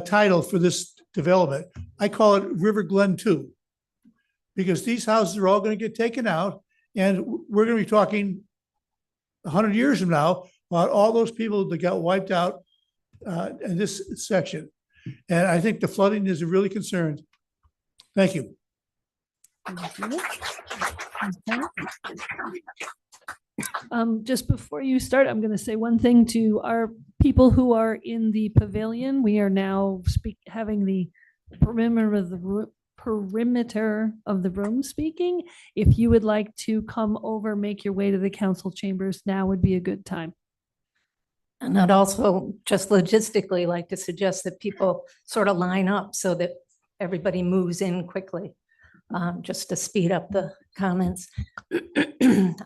[SPEAKER 23] title for this development. I call it River Glen 2, because these houses are all going to get taken out, and we're going to be talking 100 years from now about all those people that got wiped out in this section. And I think the flooding is a really concern. Thank you.
[SPEAKER 3] Just before you start, I'm going to say one thing to our people who are in the pavilion. We are now having the perimeter of the room speaking. If you would like to come over, make your way to the council chambers, now would be a good time.
[SPEAKER 2] And I'd also just logistically like to suggest that people sort of line up so that everybody moves in quickly, just to speed up the comments.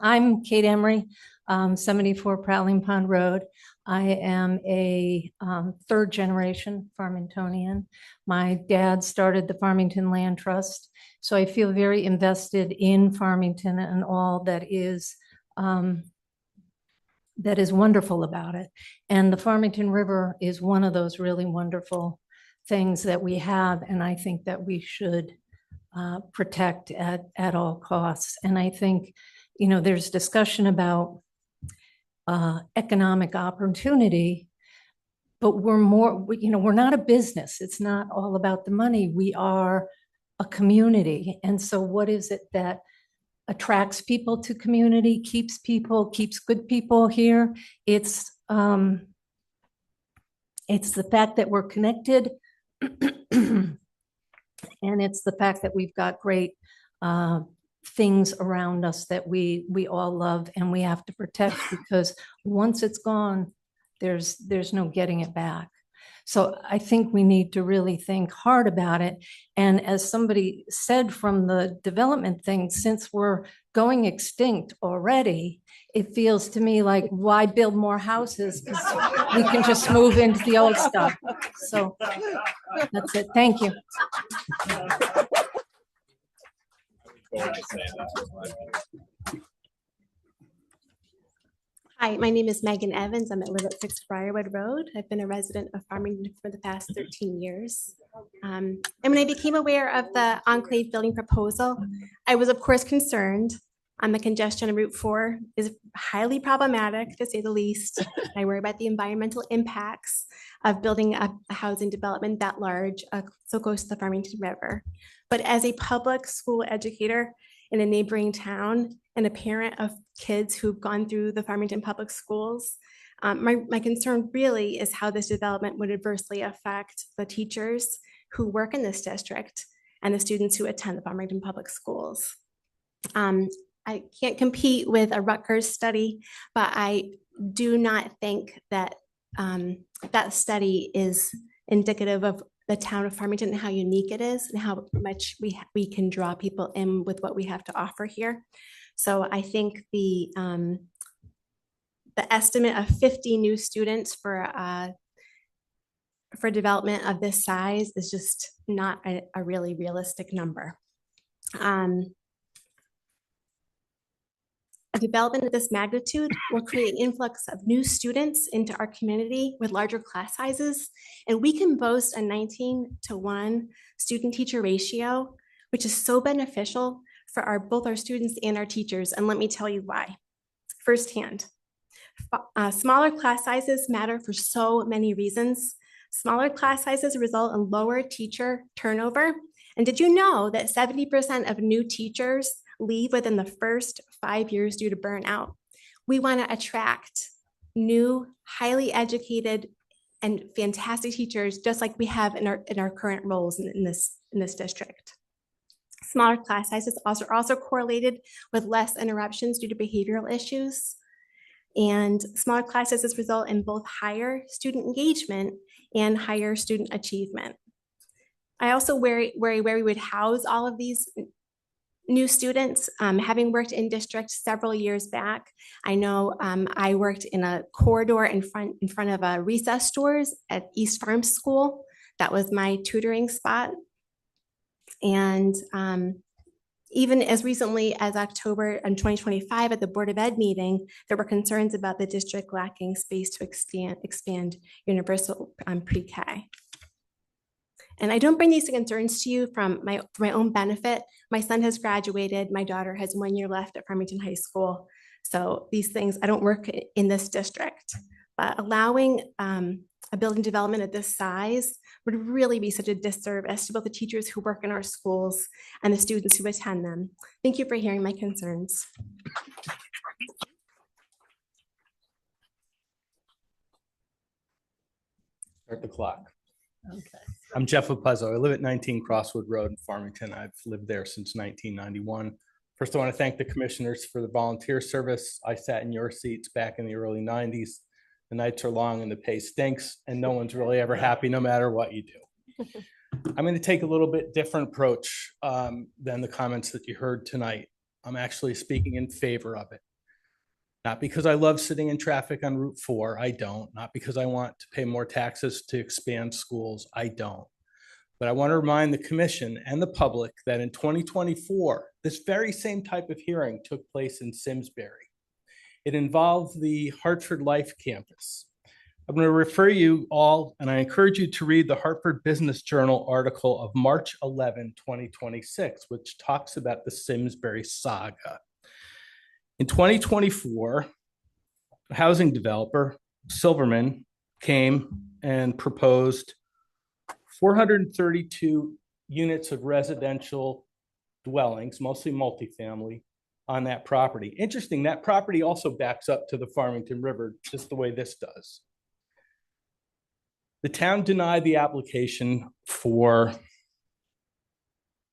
[SPEAKER 2] I'm Kate Emery, 74 Prowling Pond Road. I am a third generation Farmingtonian. My dad started the Farmington Land Trust, so I feel very invested in Farmington and all that is wonderful about it. And the Farmington River is one of those really wonderful things that we have, and I think that we should protect at all costs. And I think, you know, there's discussion about economic opportunity, but we're not a business. It's not all about the money. We are a community. And so what is it that attracts people to community, keeps good people here? It's the fact that we're connected. And it's the fact that we've got great things around us that we all love and we have to protect, because once it's gone, there's no getting it back. So I think we need to really think hard about it. And as somebody said from the development thing, since we're going extinct already, it feels to me like, why build more houses? Because we can just move into the old stuff. So that's it. Thank you.
[SPEAKER 6] Hi, my name is Megan Evans. I live at 6 Briarwood Road. I've been a resident of Farmington for the past 13 years. And when I became aware of the enclave building proposal, I was of course concerned. The congestion on Route 4 is highly problematic, to say the least. I worry about the environmental impacts of building a housing development that large so close to the Farmington River. But as a public school educator in a neighboring town and a parent of kids who've gone through the Farmington Public Schools, my concern really is how this development would adversely affect the teachers who work in this district and the students who attend the Farmington Public Schools. I can't compete with a Rutgers study, but I do not think that that study is indicative of the town of Farmington and how unique it is and how much we can draw people in with what we have to offer here. So I think the estimate of 50 new students for development of this size is just not a really realistic number. A development of this magnitude will create an influx of new students into our community with larger class sizes, and we can boast a 19-to-1 student-teacher ratio, which is so beneficial for both our students and our teachers, and let me tell you why. Firsthand, smaller class sizes matter for so many reasons. Smaller class sizes result in lower teacher turnover, and did you know that 70% of new teachers leave within the first 5 years due to burnout? We want to attract new, highly educated and fantastic teachers, just like we have in our current roles in this district. Smaller class sizes are also correlated with less interruptions due to behavioral issues. And smaller class sizes result in both higher student engagement and higher student achievement. I also worry where we would house all of these new students. Having worked in district several years back, I know I worked in a corridor in front of recess stores at East Farm School. That was my tutoring spot. And even as recently as October in 2025 at the Board of Ed meeting, there were concerns about the district lacking space to expand universal pre-K. And I don't bring these concerns to you for my own benefit. My son has graduated. My daughter has 1 year left at Farmington High School. So these things, I don't work in this district, but allowing a building development of this size would really be such a disservice to both the teachers who work in our schools and the students who attend them. Thank you for hearing my concerns.
[SPEAKER 12] Start the clock.
[SPEAKER 3] Okay.
[SPEAKER 7] I'm Jeff Lopezzo. I live at 19 Crosswood Road in Farmington. I've lived there since 1991. First, I want to thank the commissioners for the volunteer service. I sat in your seats back in the early 90s. The nights are long and the pay stinks, and no one's really ever happy no matter what you do. I'm going to take a little bit different approach than the comments that you heard tonight. I'm actually speaking in favor of it. Not because I love sitting in traffic on Route 4, I don't. Not because I want to pay more taxes to expand schools, I don't. But I want to remind the commission and the public that in 2024, this very same type of hearing took place in Simsbury. It involved the Hartford Life campus. I'm going to refer you all, and I encourage you to read the Hartford Business Journal article of March 11, 2026, which talks about the Simsbury saga. In 2024, a housing developer, Silverman, came and proposed 432 units of residential dwellings, mostly multifamily, on that property. Interesting, that property also backs up to the Farmington River, just the way this does. The town denied the application for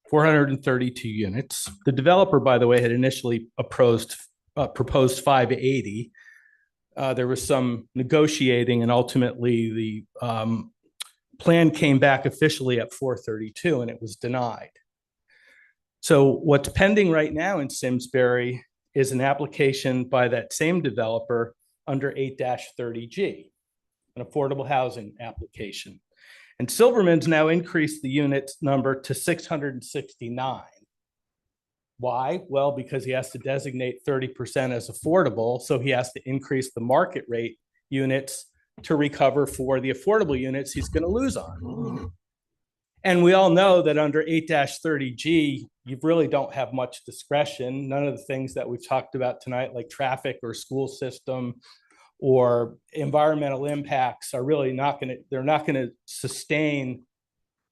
[SPEAKER 7] 432 units. The developer, by the way, had initially proposed 580. There was some negotiating, and ultimately the plan came back officially at 432, and it was denied. So what's pending right now in Simsbury is an application by that same developer under 8-30G, an affordable housing application. And Silverman's now increased the unit number to 669. Why? Well, because he has to designate 30% as affordable, so he has to increase the market rate units to recover for the affordable units he's going to lose on. And we all know that under 8-30G, you really don't have much discretion. None of the things that we've talked about tonight, like traffic or school system or environmental impacts, are really they're not going to sustain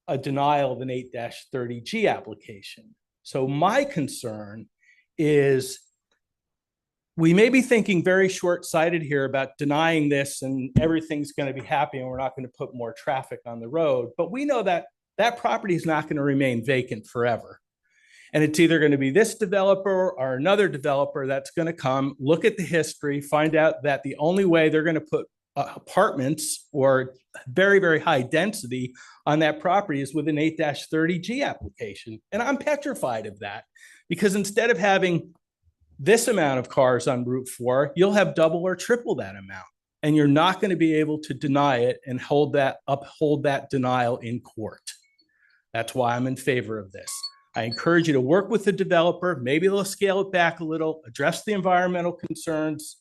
[SPEAKER 7] a denial of an 8-30G application. So my concern is we may be thinking very short-sighted here about denying this and everything's going to be happy and we're not going to put more traffic on the road. But we know that that property is not going to remain vacant forever. And it's either going to be this developer or another developer that's going to come, look at the history, find out that the only way they're going to put apartments or very, very high density on that property is with an 8-30G application. And I'm petrified of that, because instead of having this amount of cars on Route 4, you'll have double or triple that amount. And you're not going to be able to deny it and uphold that denial in court. That's why I'm in favor of this. I encourage you to work with the developer. Maybe they'll scale it back a little, address the environmental concerns,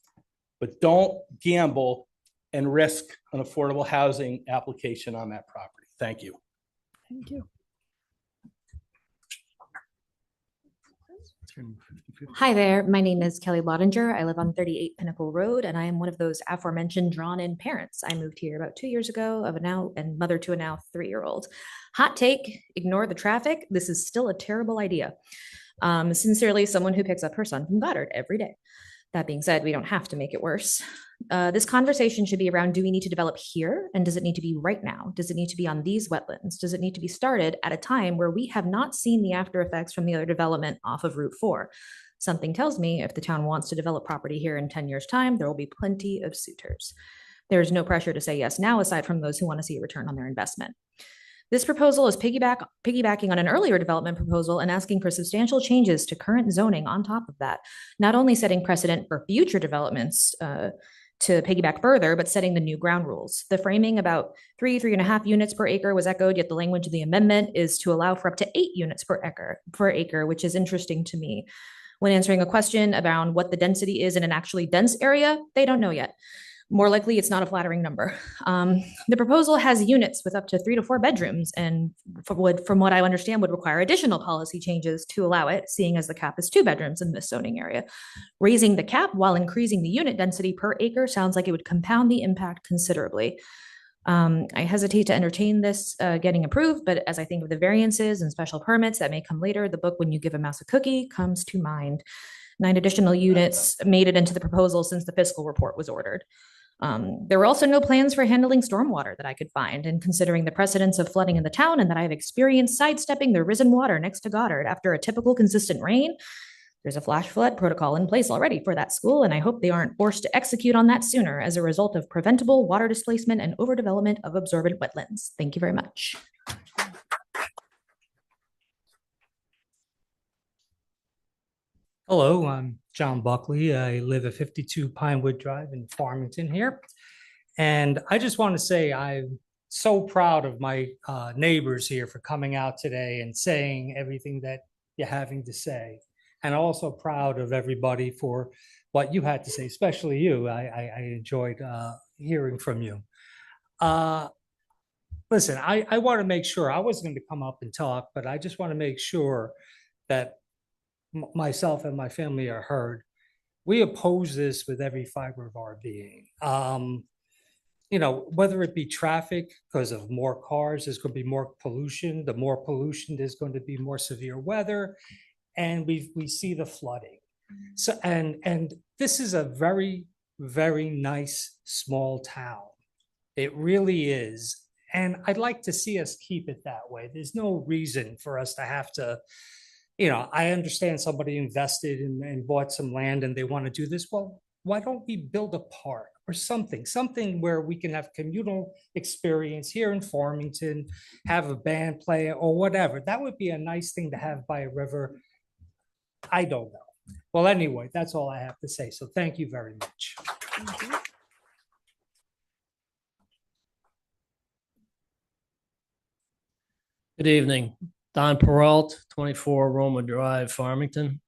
[SPEAKER 7] but don't gamble and risk an affordable housing application on that property. Thank you.
[SPEAKER 3] Thank you.
[SPEAKER 8] Hi there, my name is Kelly Lottinger. I live on 38 Pinnacle Road, and I am one of those aforementioned drawn-in parents. I moved here about 2 years ago and mother to a now 3-year-old. Hot take, ignore the traffic. This is still a terrible idea. Sincerely, someone who picks up her son from Goddard every day. That being said, we don't have to make it worse. This conversation should be around, do we need to develop here? And does it need to be right now? Does it need to be on these wetlands? Does it need to be started at a time where we have not seen the after effects from the other development off of Route 4? Something tells me if the town wants to develop property here in 10 years' time, there will be plenty of suitors. There's no pressure to say yes now, aside from those who want to see a return on their investment. This proposal is piggybacking on an earlier development proposal and asking for substantial changes to current zoning on top of that, not only setting precedent for future developments to piggyback further, but setting the new ground rules. The framing about 3.5 units per acre was echoed, yet the language of the amendment is to allow for up to 8 units per acre, which is interesting to me. When answering a question about what the density is in an actually dense area, they don't know yet. More likely, it's not a flattering number. The proposal has units with up to 3 to 4 bedrooms, and from what I understand, would require additional policy changes to allow it, seeing as the cap is 2 bedrooms in this zoning area. Raising the cap while increasing the unit density per acre sounds like it would compound the impact considerably. I hesitate to entertain this getting approved, but as I think of the variances and special permits that may come later, the book When You Give a Mouse a Cookie comes to mind. 9 additional units made it into the proposal since the fiscal report was ordered. There were also no plans for handling stormwater that I could find, and considering the precedence of flooding in the town and that I have experienced sidestepping the risen water next to Goddard after a typical consistent rain, there's a flash flood protocol in place already for that school, and I hope they aren't forced to execute on that sooner as a result of preventable water displacement and overdevelopment of absorbent wetlands. Thank you very much.
[SPEAKER 4] Hello, I'm John Buckley. I live at 52 Pinewood Drive in Farmington here. And I just want to say I'm so proud of my neighbors here for coming out today and saying everything that you're having to say. And also proud of everybody for what you had to say, especially you. I enjoyed hearing from you. Listen, I want to make sure, I was going to come up and talk, but I just want to make sure that myself and my family are heard. We oppose this with every fiber of our being. You know, whether it be traffic, because of more cars, there's going to be more pollution. The more pollution, there's going to be more severe weather, and we see the flooding. So, and this is a very, very nice small town. It really is, and I'd like to see us keep it that way. There's no reason for us to have to. You know, I understand somebody invested and bought some land and they want to do this. Well, why don't we build a park or something where we can have communal experience here in Farmington, have a band play or whatever. That would be a nice thing to have by a river. I don't know. Well, anyway, that's all I have to say. So thank you very much.
[SPEAKER 14] Good evening. Don Peralt, 24 Roma Drive, Farmington,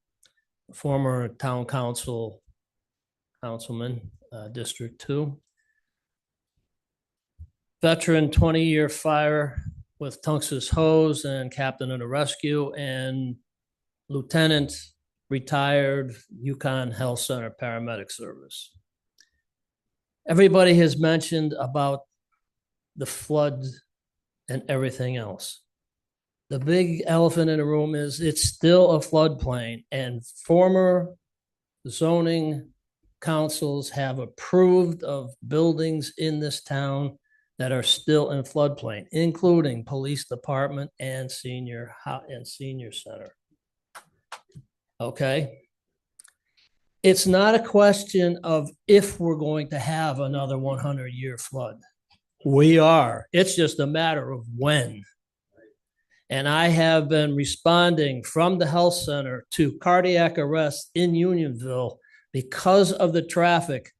[SPEAKER 14] former town councilman, District 2. Veteran, 20-year fire with Tunxus Hose and captain of the rescue, and lieutenant, retired Yukon Health Center paramedic service. Everybody has mentioned about the flood and everything else. The big elephant in the room is it's still a floodplain, and former zoning councils have approved of buildings in this town that are still in floodplain, including police department and senior center. Okay. It's not a question of if we're going to have another 100-year flood. We are. It's just a matter of when. And I have been responding from the health center to cardiac arrest in Unionville because of the traffic.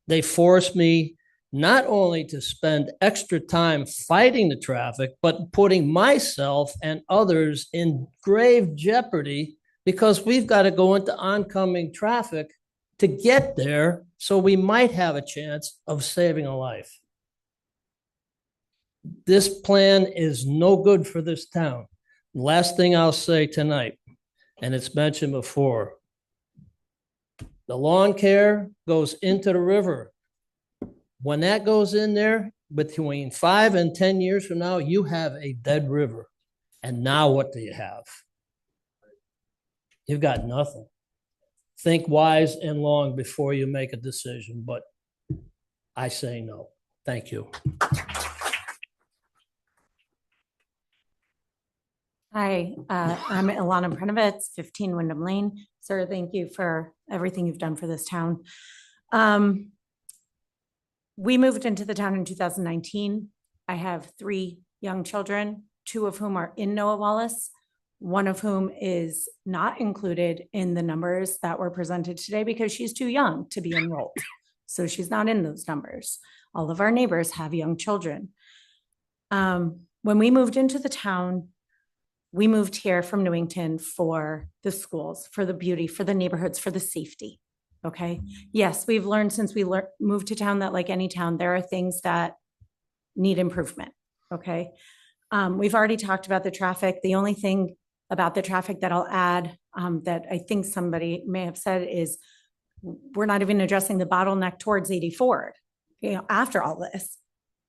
[SPEAKER 14] They forced me not only to spend extra time fighting the traffic, but putting myself and others in grave jeopardy because we've got to go into oncoming traffic to get there, so we might have a chance of saving a life. This plan is no good for this town. Last thing I'll say tonight, and it's mentioned before, the lawn care goes into the river. When that goes in there, between 5 and 10 years from now, you have a dead river. And now what do you have? You've got nothing. Think wise and long before you make a decision, but I say no. Thank you.
[SPEAKER 20] Hi, I'm Ilana Prenovitz, 15 Wyndham Lane. Sir, thank you for everything you've done for this town. We moved into the town in 2019. I have 3 young children, 2 of whom are in Noah Wallace, 1 of whom is not included in the numbers that were presented today because she's too young to be enrolled. So she's not in those numbers. All of our neighbors have young children. When we moved into the town, we moved here from Newington for the schools, for the beauty, for the neighborhoods, for the safety. Okay. Yes, we've learned since we moved to town that, like any town, there are things that need improvement. Okay. We've already talked about the traffic. The only thing about the traffic that I'll add that I think somebody may have said is we're not even addressing the bottleneck towards 84. You know, after all this,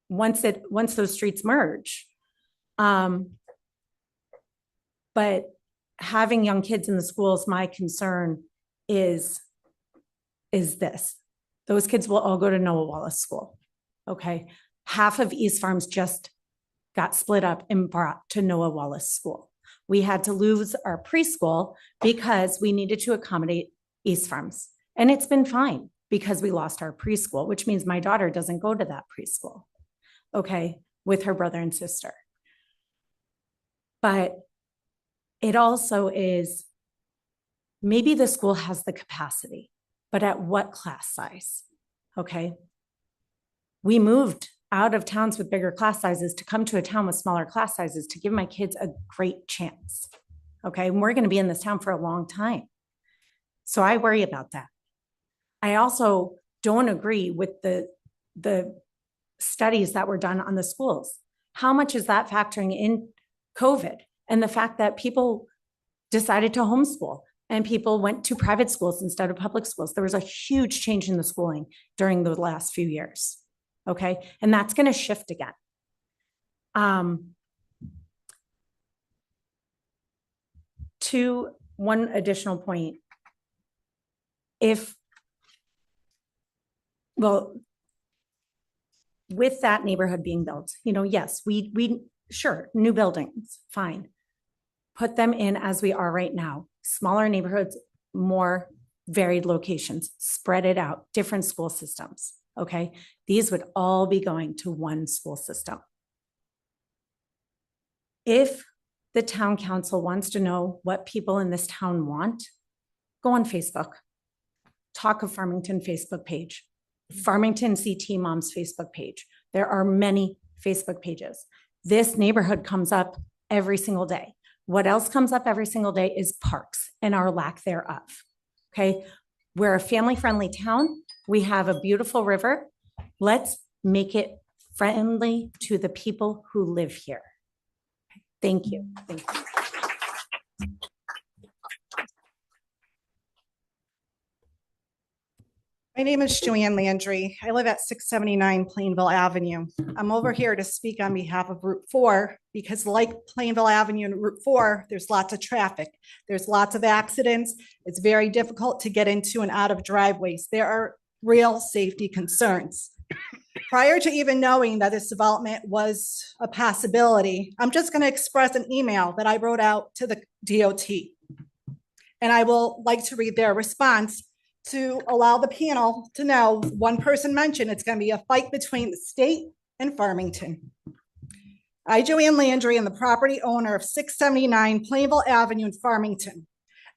[SPEAKER 20] once those streets merge. But having young kids in the schools, my concern is this. Those kids will all go to Noah Wallace School. Okay. Half of East Farms just got split up and brought to Noah Wallace School. We had to lose our preschool because we needed to accommodate East Farms. And it's been fine because we lost our preschool, which means my daughter doesn't go to that preschool, okay, with her brother and sister. But it also is, maybe the school has the capacity, but at what class size? Okay. We moved out of towns with bigger class sizes to come to a town with smaller class sizes to give my kids a great chance. Okay. And we're going to be in this town for a long time. So I worry about that. I also don't agree with the studies that were done on the schools. How much is that factoring in COVID and the fact that people decided to homeschool and people went to private schools instead of public schools? There was a huge change in the schooling during the last few years. Okay. And that's going to shift again. To one additional point, with that neighborhood being built, yes, we sure, new buildings, fine. Put them in as we are right now, smaller neighborhoods, more varied locations, spread it out, different school systems. Okay. These would all be going to one school system. If the town council wants to know what people in this town want, go on Facebook. Talk of Farmington Facebook page, Farmington CT Moms Facebook page. There are many Facebook pages. This neighborhood comes up every single day. What else comes up every single day is parks and our lack thereof. Okay. We're a family-friendly town. We have a beautiful river. Let's make it friendly to the people who live here. Thank you. Thank you.
[SPEAKER 1] My name is Joanne Landry. I live at 679 Plainville Avenue. I'm over here to speak on behalf of Route 4 because like Plainville Avenue and Route 4, there's lots of traffic. There's lots of accidents. It's very difficult to get into and out of driveways. There are real safety concerns. Prior to even knowing that this development was a possibility, I'm just going to express an email that I wrote out to the DOT. And I will like to read their response to allow the panel to know. One person mentioned it's going to be a fight between the state and Farmington. I, Joanne Landry, am the property owner of 679 Plainville Avenue in Farmington.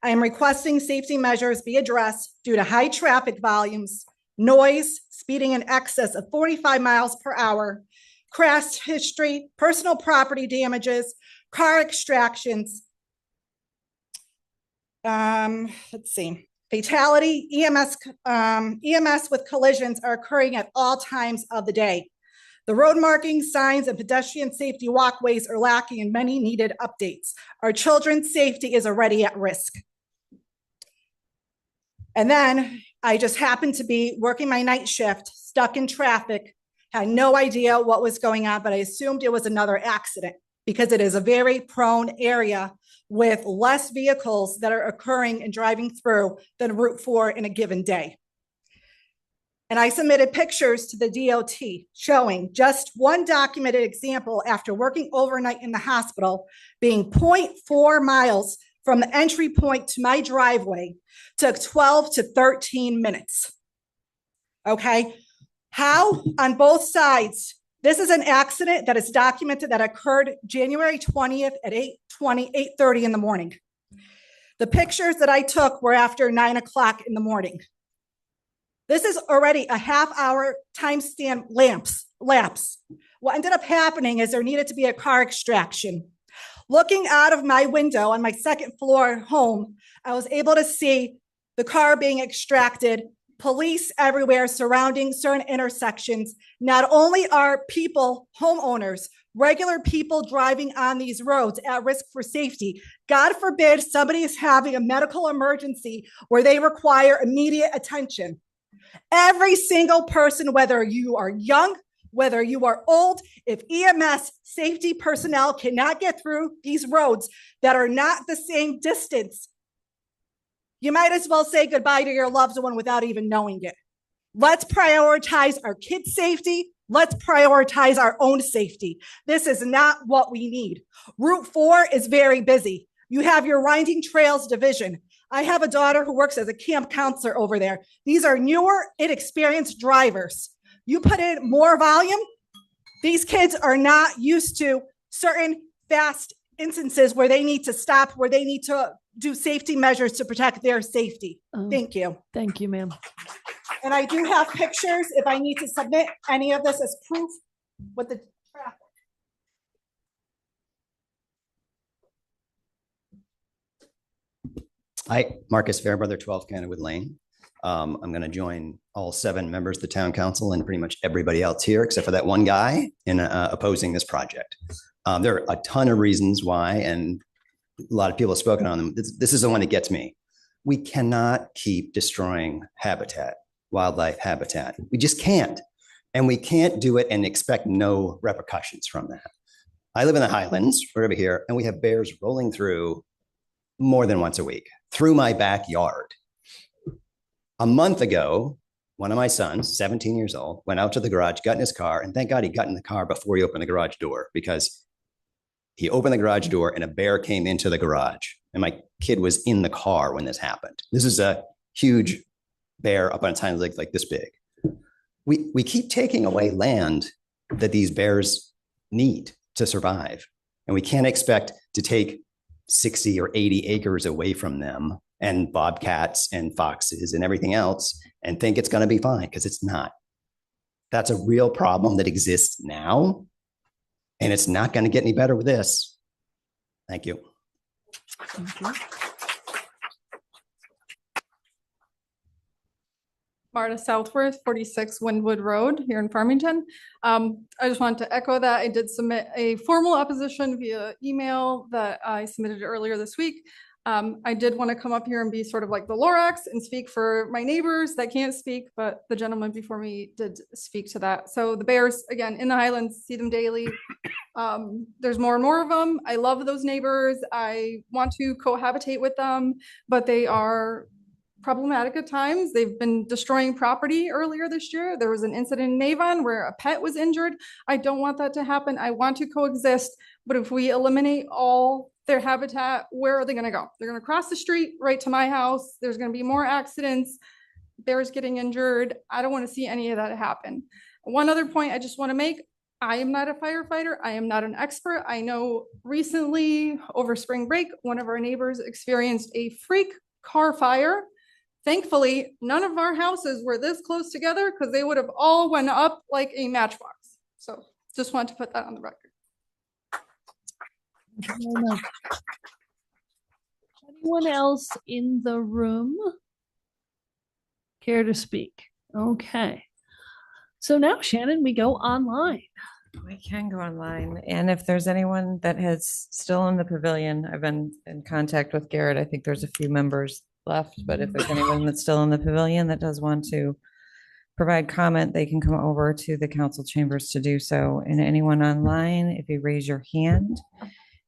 [SPEAKER 1] I am requesting safety measures be addressed due to high traffic volumes, noise, speeding in excess of 45 miles per hour, crash history, personal property damages, car extractions, let's see, fatality, EMS with collisions are occurring at all times of the day. The road markings, signs, and pedestrian safety walkways are lacking in many needed updates. Our children's safety is already at risk. And then I just happened to be working my night shift, stuck in traffic, had no idea what was going on, but I assumed it was another accident because it is a very prone area with less vehicles that are occurring and driving through than Route 4 in a given day. And I submitted pictures to the DOT showing just one documented example after working overnight in the hospital being 0.4 miles from the entry point to my driveway took 12 to 13 minutes. Okay, how on both sides? This is an accident that is documented that occurred January 20th at 8:30 in the morning. The pictures that I took were after 9 o'clock in the morning. This is already a half-hour timestamp lapse. What ended up happening is there needed to be a car extraction. Looking out of my window on my second floor home, I was able to see the car being extracted, police everywhere surrounding certain intersections. Not only are people, homeowners, regular people driving on these roads at risk for safety, God forbid somebody is having a medical emergency where they require immediate attention. Every single person, whether you are young, whether you are old, if EMS safety personnel cannot get through these roads that are not the same distance, you might as well say goodbye to your loved one without even knowing it. Let's prioritize our kids' safety. Let's prioritize our own safety. This is not what we need. Route 4 is very busy. You have your Winding Trails Division. I have a daughter who works as a camp counselor over there. These are newer, inexperienced drivers. You put in more volume, these kids are not used to certain fast instances where they need to stop, where they need to do safety measures to protect their safety. Thank you.
[SPEAKER 3] Thank you, ma'am.
[SPEAKER 1] And I do have pictures if I need to submit any of this as proof with the traffic.
[SPEAKER 5] Hi, Marcus Fairbrother, 12 Canterwood Lane. I'm going to join all 7 members of the town council and pretty much everybody else here, except for that one guy, in opposing this project. There are a ton of reasons why, and a lot of people have spoken on them. This is the one that gets me. We cannot keep destroying habitat, wildlife habitat. We just can't. And we can't do it and expect no repercussions from that. I live in the Highlands, we're over here, and we have bears rolling through more than once a week through my backyard. A month ago, one of my sons, 17 years old, went out to the garage, got in his car, and thank God he got in the car before he opened the garage door, because he opened the garage door and a bear came into the garage. And my kid was in the car when this happened. This is a huge bear up on its hind legs like this big. We keep taking away land that these bears need to survive. And we can't expect to take 60 or 80 acres away from them and bobcats and foxes and everything else and think it's going to be fine, because it's not. That's a real problem that exists now, and it's not going to get any better with this. Thank you.
[SPEAKER 3] Thank you.
[SPEAKER 21] Marta Southworth, 46 Windwood Road here in Farmington. I just wanted to echo that. I did submit a formal opposition via email that I submitted earlier this week. I did want to come up here and be sort of like the Lorax and speak for my neighbors that can't speak, but the gentleman before me did speak to that. So the bears, again, in the Highlands, see them daily. There's more and more of them. I love those neighbors. I want to cohabitate with them, but they are problematic at times. They've been destroying property earlier this year. There was an incident in Avon where a pet was injured. I don't want that to happen. I want to coexist, but if we eliminate all their habitat, where are they going to go? They're going to cross the street right to my house. There's going to be more accidents, bears getting injured. I don't want to see any of that happen. One other point I just want to make, I am not a firefighter. I am not an expert. I know recently over spring break, one of our neighbors experienced a freak car fire. Thankfully, none of our houses were this close together, because they would have all went up like a matchbox. So just want to put that on the record.
[SPEAKER 3] Thank you very much. Anyone else in the room care to speak? Okay. So now, Shannon, we go online.
[SPEAKER 22] We can go online. And if there's anyone that has still in the pavilion, I've been in contact with Garrett. I think there's a few members left, but if there's anyone that's still in the pavilion that does want to provide comment, they can come over to the council chambers to do so. And anyone online, if you raise your hand,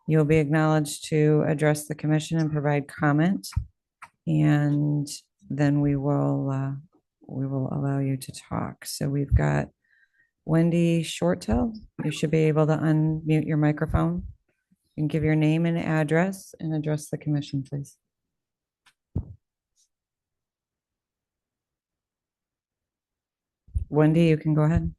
[SPEAKER 22] you'll be acknowledged to address the commission and provide comment. And then we will allow you to talk. So we've got Wendy Shortell. You should be able to unmute your microphone and give your name and address and address the commission, please. Wendy, you can go ahead.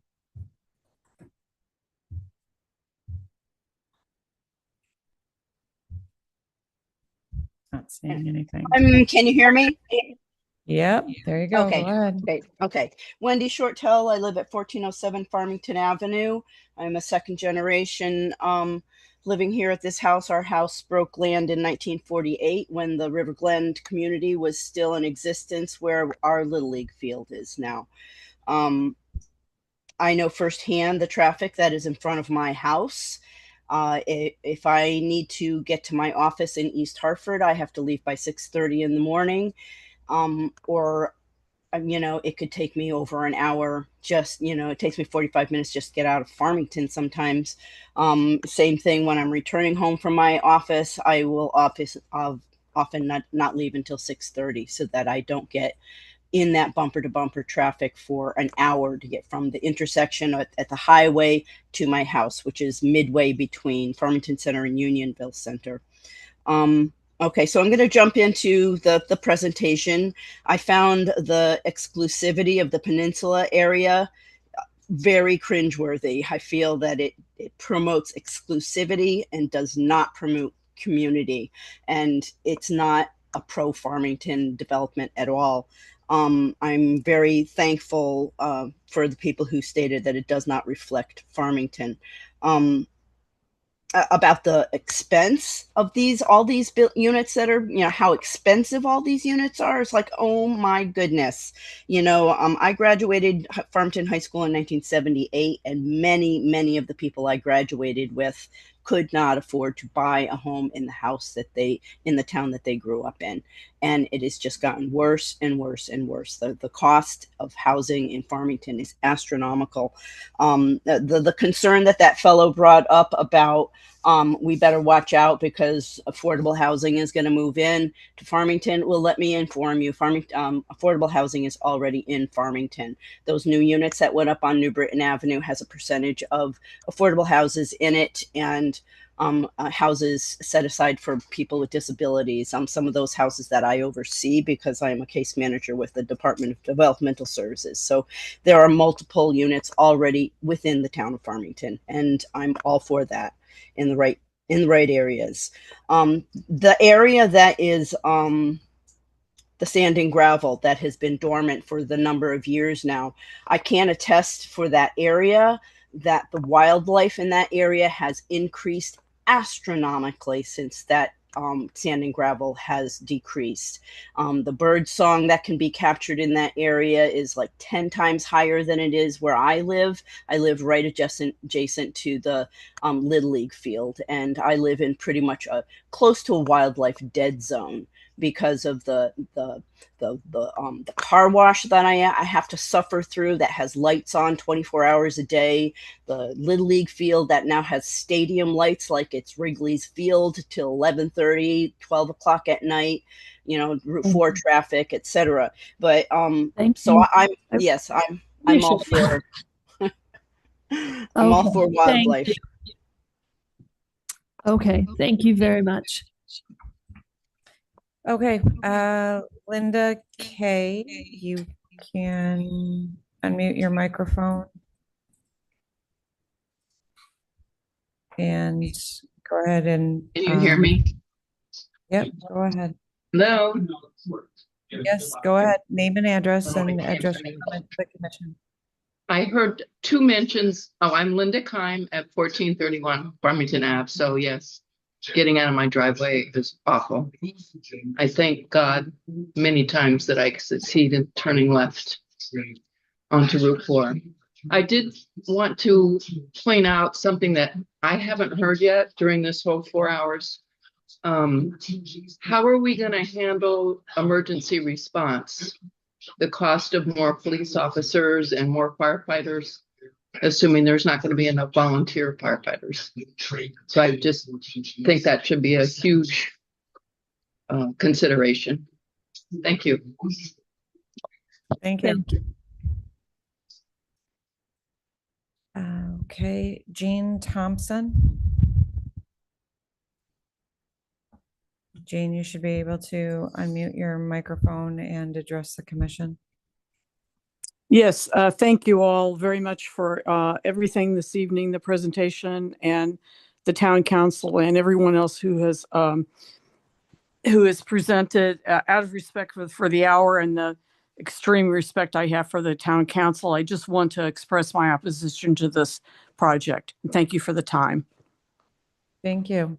[SPEAKER 22] Not saying anything.
[SPEAKER 24] Can you hear me?
[SPEAKER 22] Yep, there you go.
[SPEAKER 24] Okay,
[SPEAKER 22] Go ahead.
[SPEAKER 24] okay. Wendy Shortell. I live at 1407 Farmington Avenue. I'm a second generation living here at this house. Our house broke land in 1948 when the River Glen community was still in existence, where our Little League field is now. I know firsthand the traffic that is in front of my house. If I need to get to my office in East Hartford, I have to leave by 6:30 in the morning. Or, it could take me over an hour. Just, it takes me 45 minutes just to get out of Farmington sometimes. Same thing when I'm returning home from my office. I will often not leave until 6:30 so that I don't get in that bumper to bumper traffic for an hour to get from the intersection at the highway to my house, which is midway between Farmington Center and Unionville Center. Okay, so I'm going to jump into the presentation. I found the exclusivity of the peninsula area very cringeworthy. I feel that it promotes exclusivity and does not promote community, and it's not a pro Farmington development at all. I'm very thankful for the people who stated that it does not reflect Farmington. About the expense of all these units that are, how expensive all these units are. It's like, oh my goodness. I graduated Farmington High School in 1978, and many of the people I graduated with could not afford to buy a home in the town that they grew up in. And it has just gotten worse and worse and worse. The cost of housing in Farmington is astronomical. The concern that fellow brought up about we better watch out because affordable housing is going to move in to Farmington. Well, let me inform you, affordable housing is already in Farmington. Those new units that went up on New Britain Avenue has a percentage of affordable houses in it, and houses set aside for people with disabilities. Some of those houses that I oversee because I am a case manager with the Department of Developmental Services. So there are multiple units already within the town of Farmington, and I'm all for that in the right areas. The area that is the sand and gravel that has been dormant for the number of years now, I can attest for that area that the wildlife in that area has increased astronomically since that sand and gravel has decreased. The bird song that can be captured in that area is like 10 times higher than it is where I live. I live right adjacent to the Little League field, and I live in pretty much close to a wildlife dead zone because of the car wash that I have to suffer through that has lights on 24 hours a day. The Little League field that now has stadium lights like it's Wrigley's Field till 11:30, 12 o'clock at night, Route 4 traffic, etc. But I'm all for I'm all for wildlife.
[SPEAKER 3] Okay, thank you very much.
[SPEAKER 22] Okay, Linda Kay, you can unmute your microphone. And go ahead and.
[SPEAKER 9] Can you hear me?
[SPEAKER 22] Yep, go ahead.
[SPEAKER 9] Hello?
[SPEAKER 22] Yes, go ahead. Name and address and address your comment to the commission.
[SPEAKER 9] I heard two mentions. Oh, I'm Linda Keim at 1431 Farmington Ave. So yes, getting out of my driveway is awful. I thank God many times that I succeed in turning left onto Route 4. I did want to point out something that I haven't heard yet during this whole 4 hours. How are we going to handle emergency response? The cost of more police officers and more firefighters, assuming there's not going to be enough volunteer firefighters. So I just think that should be a huge consideration. Thank you.
[SPEAKER 22] Thank you. Okay, Jean Thompson. Jean, you should be able to unmute your microphone and address the commission.
[SPEAKER 10] Yes, thank you all very much for everything this evening, the presentation, and the town council and everyone else who has presented. Out of respect for the hour and the extreme respect I have for the town council, I just want to express my opposition to this project. Thank you for the time.
[SPEAKER 22] Thank you.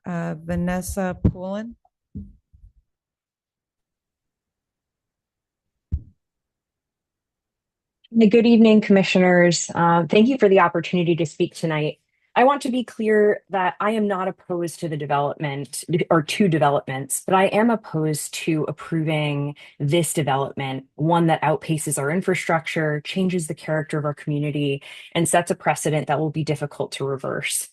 [SPEAKER 22] Vanessa Poulin.
[SPEAKER 11] Good evening, commissioners. Thank you for the opportunity to speak tonight. I want to be clear that I am not opposed to the development or to developments, but I am opposed to approving this development, one that outpaces our infrastructure, changes the character of our community, and sets a precedent that will be difficult to reverse.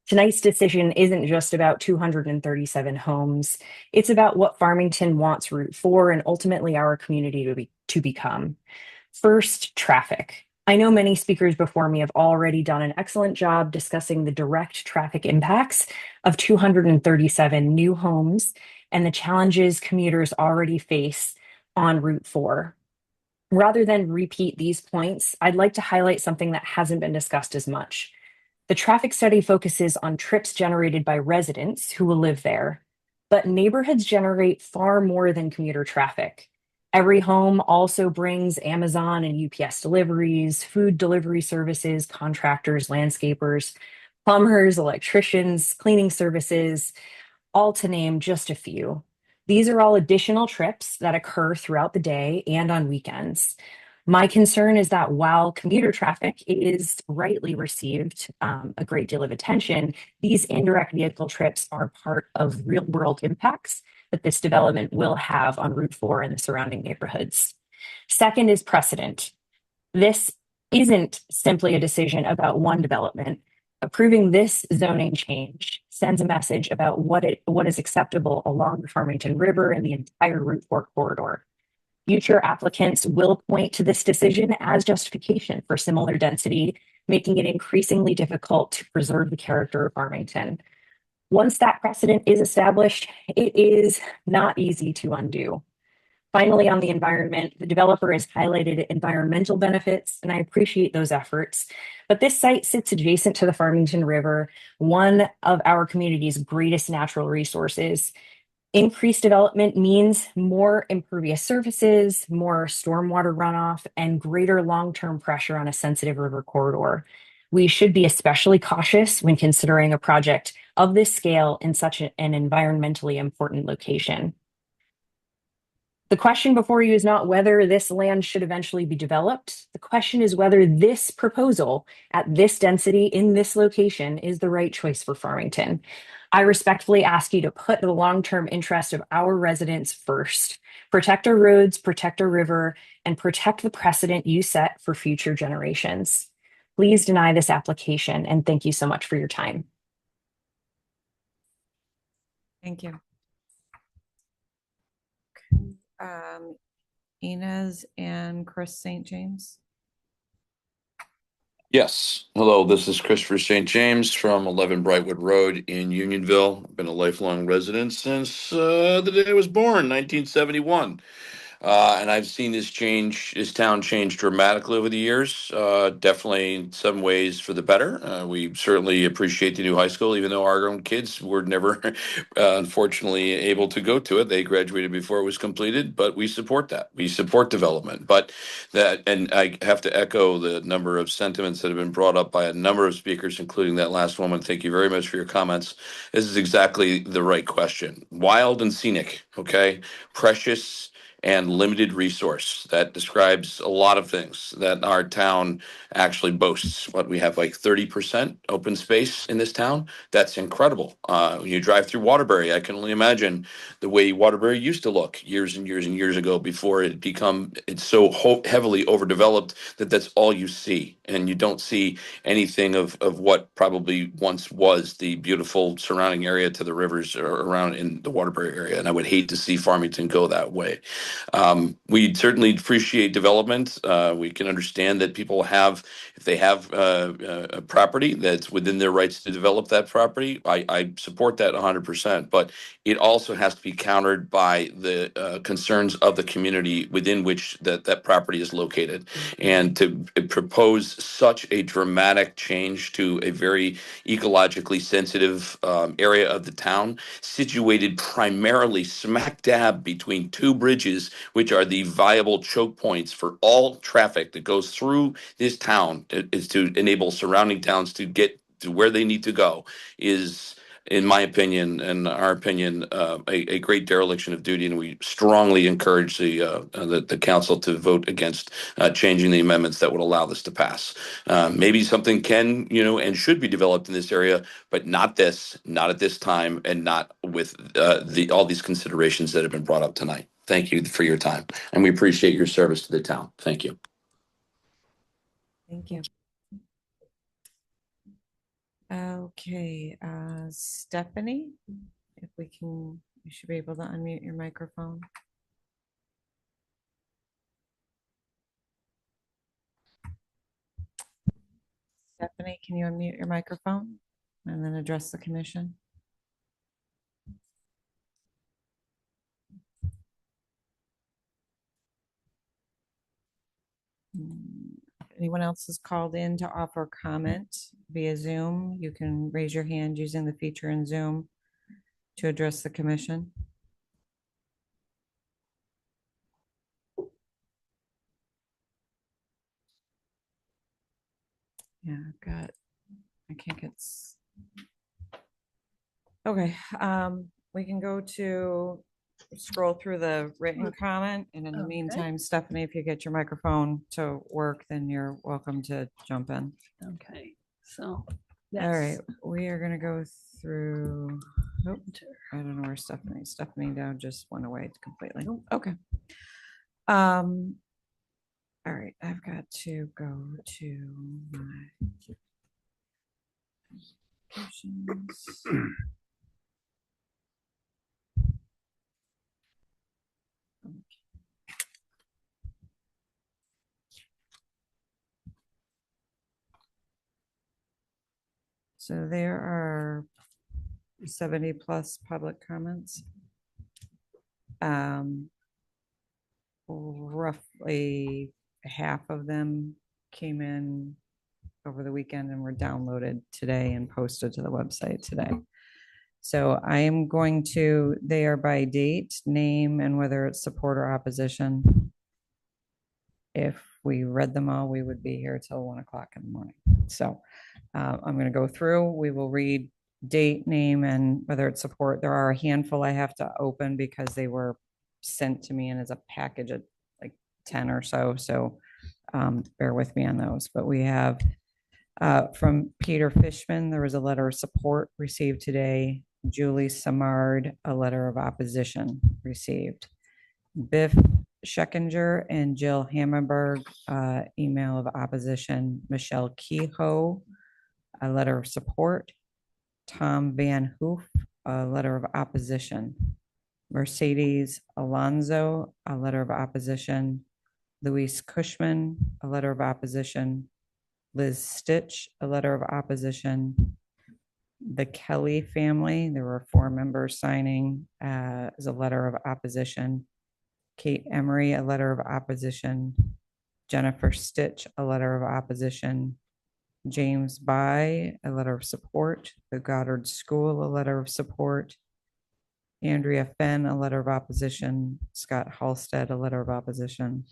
[SPEAKER 11] Tonight's decision isn't just about 237 homes. It's about what Farmington wants Route 4 and ultimately our community to become. First, traffic. I know many speakers before me have already done an excellent job discussing the direct traffic impacts of 237 new homes and the challenges commuters already face on Route 4. Rather than repeat these points, I'd like to highlight something that hasn't been discussed as much. The traffic study focuses on trips generated by residents who will live there, but neighborhoods generate far more than commuter traffic. Every home also brings Amazon and UPS deliveries, food delivery services, contractors, landscapers, plumbers, electricians, cleaning services, all to name just a few. These are all additional trips that occur throughout the day and on weekends. My concern is that while commuter traffic is rightly received a great deal of attention, these indirect vehicle trips are part of real world impacts that this development will have on Route 4 and the surrounding neighborhoods. Second is precedent. This isn't simply a decision about one development. Approving this zoning change sends a message about what is acceptable along the Farmington River and the entire Route 4 corridor. Future applicants will point to this decision as justification for similar density, making it increasingly difficult to preserve the character of Farmington. Once that precedent is established, it is not easy to undo. Finally, on the environment, the developer has highlighted environmental benefits, and I appreciate those efforts. But this site sits adjacent to the Farmington River, one of our community's greatest natural resources. Increased development means more impervious surfaces, more stormwater runoff, and greater long-term pressure on a sensitive river corridor. We should be especially cautious when considering a project of this scale in such an environmentally important location. The question before you is not whether this land should eventually be developed. The question is whether this proposal at this density in this location is the right choice for Farmington. I respectfully ask you to put the long-term interest of our residents first. Protect our roads, protect our river, and protect the precedent you set for future generations. Please deny this application, and thank you so much for your time.
[SPEAKER 22] Thank you. Inez and Chris St. James.
[SPEAKER 13] Yes. Hello, this is Christopher St. James from 11 Brightwood Road in Unionville. I've been a lifelong resident since the day I was born, 1971. And I've seen this town change dramatically over the years, definitely in some ways for the better. We certainly appreciate the new high school, even though our own kids were never, unfortunately, able to go to it. They graduated before it was completed, but we support that. We support development. And I have to echo the number of sentiments that have been brought up by a number of speakers, including that last woman. Thank you very much for your comments. This is exactly the right question. Wild and scenic, okay? Precious and limited resource. That describes a lot of things that our town actually boasts. What we have, like 30% open space in this town. That's incredible. When you drive through Waterbury, I can only imagine the way Waterbury used to look years and years and years ago before it's so heavily overdeveloped that that's all you see. And you don't see anything of what probably once was the beautiful surrounding area to the rivers around in the Waterbury area. And I would hate to see Farmington go that way. We certainly appreciate development. We can understand that people if they have a property that's within their rights to develop that property, I support that 100%. But it also has to be countered by the concerns of the community within which that property is located. And to propose such a dramatic change to a very ecologically sensitive area of the town, situated primarily smack dab between two bridges, which are the viable choke points for all traffic that goes through this town, is to enable surrounding towns to get to where they need to go, is, in my opinion and our opinion, a great dereliction of duty. And we strongly encourage the council to vote against changing the amendments that would allow this to pass. Maybe something can, and should be developed in this area, but not at this time, and not with all these considerations that have been brought up tonight. Thank you for your time, and we appreciate your service to the town. Thank you.
[SPEAKER 22] Thank you. Okay, Stephanie, if we can, you should be able to unmute your microphone. Stephanie, can you unmute your microphone and then address the commission? If anyone else is called in to offer comment via Zoom, you can raise your hand using the feature in Zoom to address the commission. Yeah, I've got, I can't get. Okay, we can go to scroll through the written comment, and in the
[SPEAKER 3] Okay.
[SPEAKER 22] meantime, Stephanie, if you get your microphone to work, then you're welcome to jump in.
[SPEAKER 3] Okay, so.
[SPEAKER 22] All
[SPEAKER 3] yes.
[SPEAKER 22] right, we are gonna go through, oh, I don't know where Stephanie now just went away completely. Okay. All right, I've got to go to my applications. So there are 70 plus public comments. Roughly half of them came in over the weekend and were downloaded today and posted to the website today. So I am going to, they are by date, name, and whether it's support or opposition. If we read them all, we would be here till 1 o'clock in the morning. So I'm going to go through, we will read date, name, and whether it's support. There are a handful I have to open because they were sent to me and as a package of like 10 or so. So bear with me on those. But we have from Peter Fishman, there was a letter of support received today. Julie Samard, a letter of opposition received. Biff Scheckinger and Jill Hammerberg, email of opposition. Michelle Kehoe, a letter of support. Tom Van Hoof, a letter of opposition. Mercedes Alonso, a letter of opposition. Luis Cushman, a letter of opposition. Liz Stitch, a letter of opposition. The Kelly family, there were 4 members signing as a letter of opposition. Kate Emery, a letter of opposition. Jennifer Stitch, a letter of opposition. James By, a letter of support. The Goddard School, a letter of support. Andrea Fenn, a letter of opposition. Scott Halstead, a letter of opposition.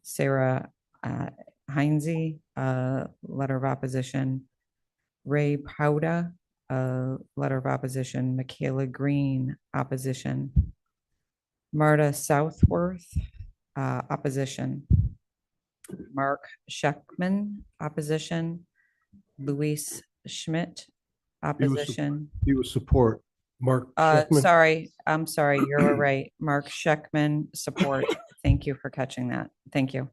[SPEAKER 22] Sarah Heinze, a letter of opposition. Ray Powda, a letter of opposition. Michaela Green, opposition. Marta Southworth, opposition. Mark Scheckman, opposition. Luis Schmidt, opposition.
[SPEAKER 15] He was support. Mark Scheckman.
[SPEAKER 22] Sorry, I'm sorry, you're right. Mark Scheckman, support. Thank you for catching that. Thank you.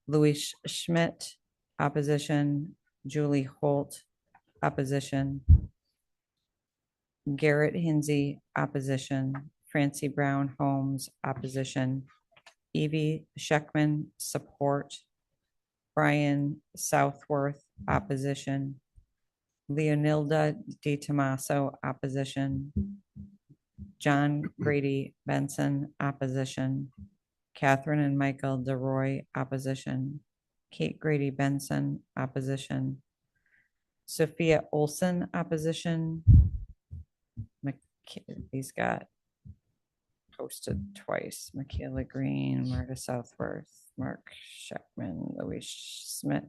[SPEAKER 22] Luis Schmidt, opposition. Julie Holt, opposition. Garrett Hinsey, opposition. Francie Brown Holmes, opposition. Evie Scheckman, support. Brian Southworth, opposition. Leonilda Di Tomaso, opposition. John Grady Benson, opposition. Catherine and Michael DeRoy, opposition. Kate Grady Benson, opposition. Sophia Olson, opposition. He's got posted twice. Michaela Green, Marta Southworth, Mark Scheckman, Louis Smith.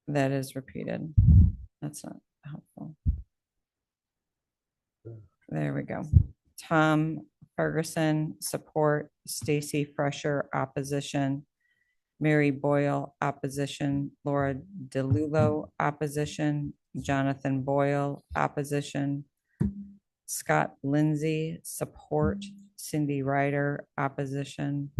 [SPEAKER 22] That is repeated. That's not helpful. There we go. Tom Ferguson, support. Stacy Fresher, opposition. Mary Boyle, opposition. Laura DeLulo, opposition. Jonathan Boyle, opposition. Scott Lindsay, support. Cindy Ryder, opposition.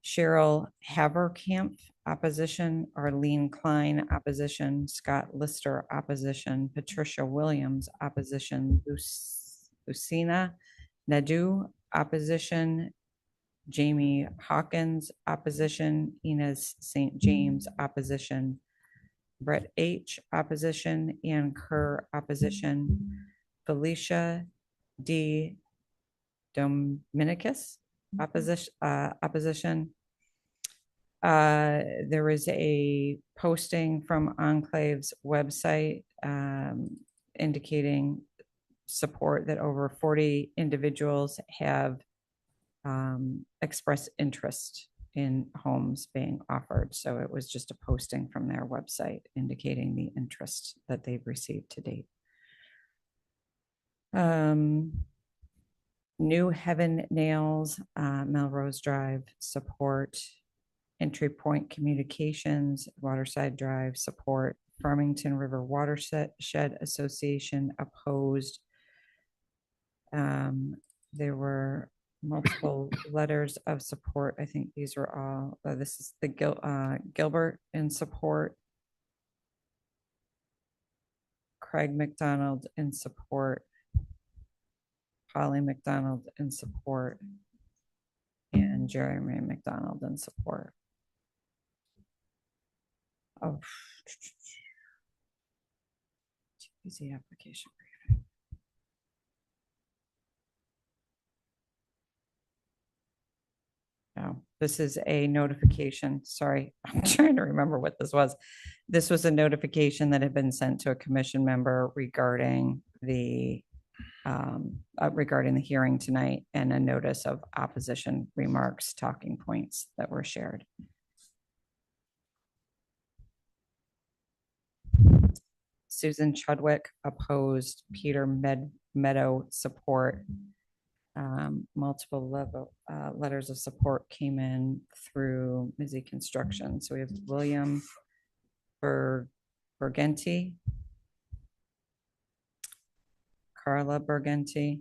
[SPEAKER 22] Cheryl Haverkamp, opposition. Arlene Klein, opposition. Scott Lister, opposition. Patricia Williams, opposition. Lucina Nadu, opposition. Jamie Hawkins, opposition. Inez St. James, opposition. Brett H., opposition. Ann Kerr, opposition. Felicia D. Dominicus, opposition. There was a posting from Enclave's website indicating support that over 40 individuals have expressed interest in homes being offered. So it was just a posting from their website indicating the interest that they've received to date. New Heaven Nails, Melrose Drive, support. Entry Point Communications, Waterside Drive, support. Farmington River Watershed Association, opposed. There were multiple letters of support. I think these were all, this is the Gilbert in support. Craig McDonald in support. Holly McDonald in support. And Jeremy McDonald in support. Oh, easy application briefing. No, this is a notification. Sorry, I'm trying to remember what this was. This was a notification that had been sent to a commission member regarding the hearing tonight, and a notice of opposition remarks, talking points that were shared. Susan Chudwick opposed. Peter Meadow support. Multiple letters of support came in through Mizzy Construction. So we have William Bergenti, Carla Bergenti,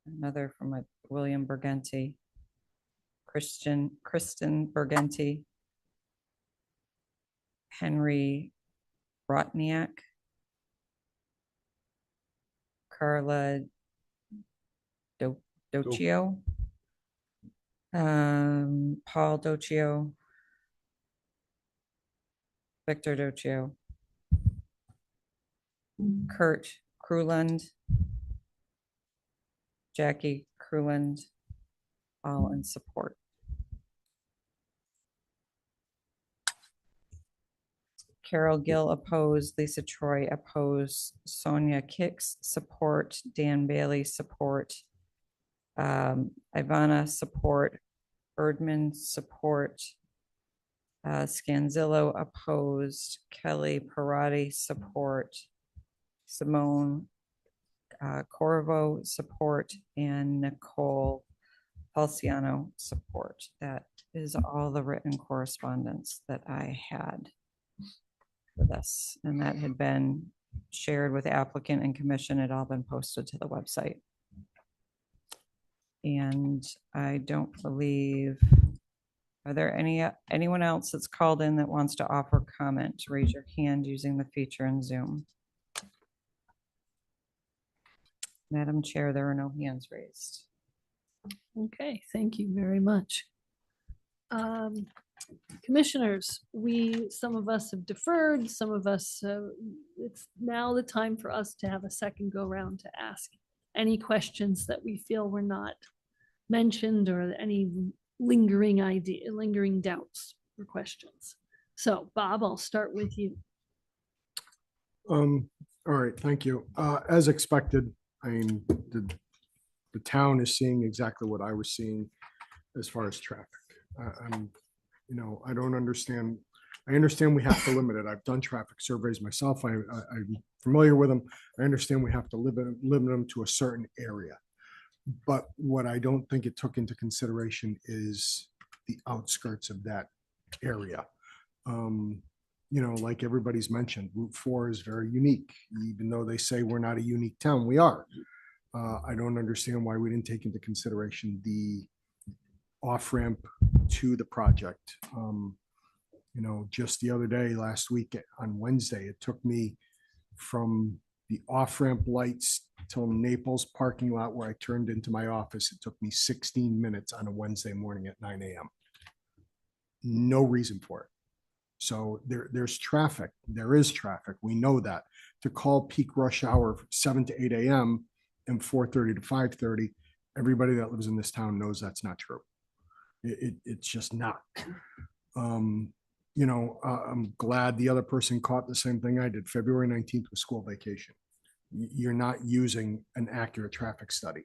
[SPEAKER 22] another from William Bergenti, Kristen Bergenti, Henry Rotniak, Carla Docchio, Paul Docchio, Victor Docchio, Kurt Kruland, Jackie Kruland, all in support. Carol Gill opposed, Lisa Troy opposed, Sonia Kicks support, Dan Bailey support, Ivana support, Erdman support, Scanzillo opposed, Kelly Parati support, Simone Corvo support, and Nicole Falciano support. That is all the written correspondence that I had for this, and that had been shared with the applicant and commission. It had all been posted to the website. And I don't believe, are there anyone else that's called in that wants to offer comment? Raise your hand using the feature in Zoom. Madam Chair, there are no hands raised.
[SPEAKER 3] Okay, thank you very much. Commissioners, some of us have deferred, some of us, it's now the time for us to have a second go round to ask any questions that we feel were not mentioned, or any lingering doubts or questions. So Bob, I'll start with you.
[SPEAKER 15] All right, thank you. As expected, I mean, the town is seeing exactly what I was seeing as far as traffic. I don't understand. I understand we have to limit it. I've done traffic surveys myself. I'm familiar with them. I understand we have to limit them to a certain area. But what I don't think it took into consideration is the outskirts of that area. Like everybody's mentioned, Route 4 is very unique. Even though they say we're not a unique town, we are. I don't understand why we didn't take into consideration the off-ramp to the project. Just the other day, last week on Wednesday, it took me from the off-ramp lights till Naples parking lot where I turned into my office. It took me 16 minutes on a Wednesday morning at 9 a.m. No reason for it. So there's traffic. There is traffic. We know that. To call peak rush hour 7 to 8 a.m. and 4:30 to 5:30, everybody that lives in this town knows that's not true. It's just not. I'm glad the other person caught the same thing I did. February 19th was school vacation. You're not using an accurate traffic study.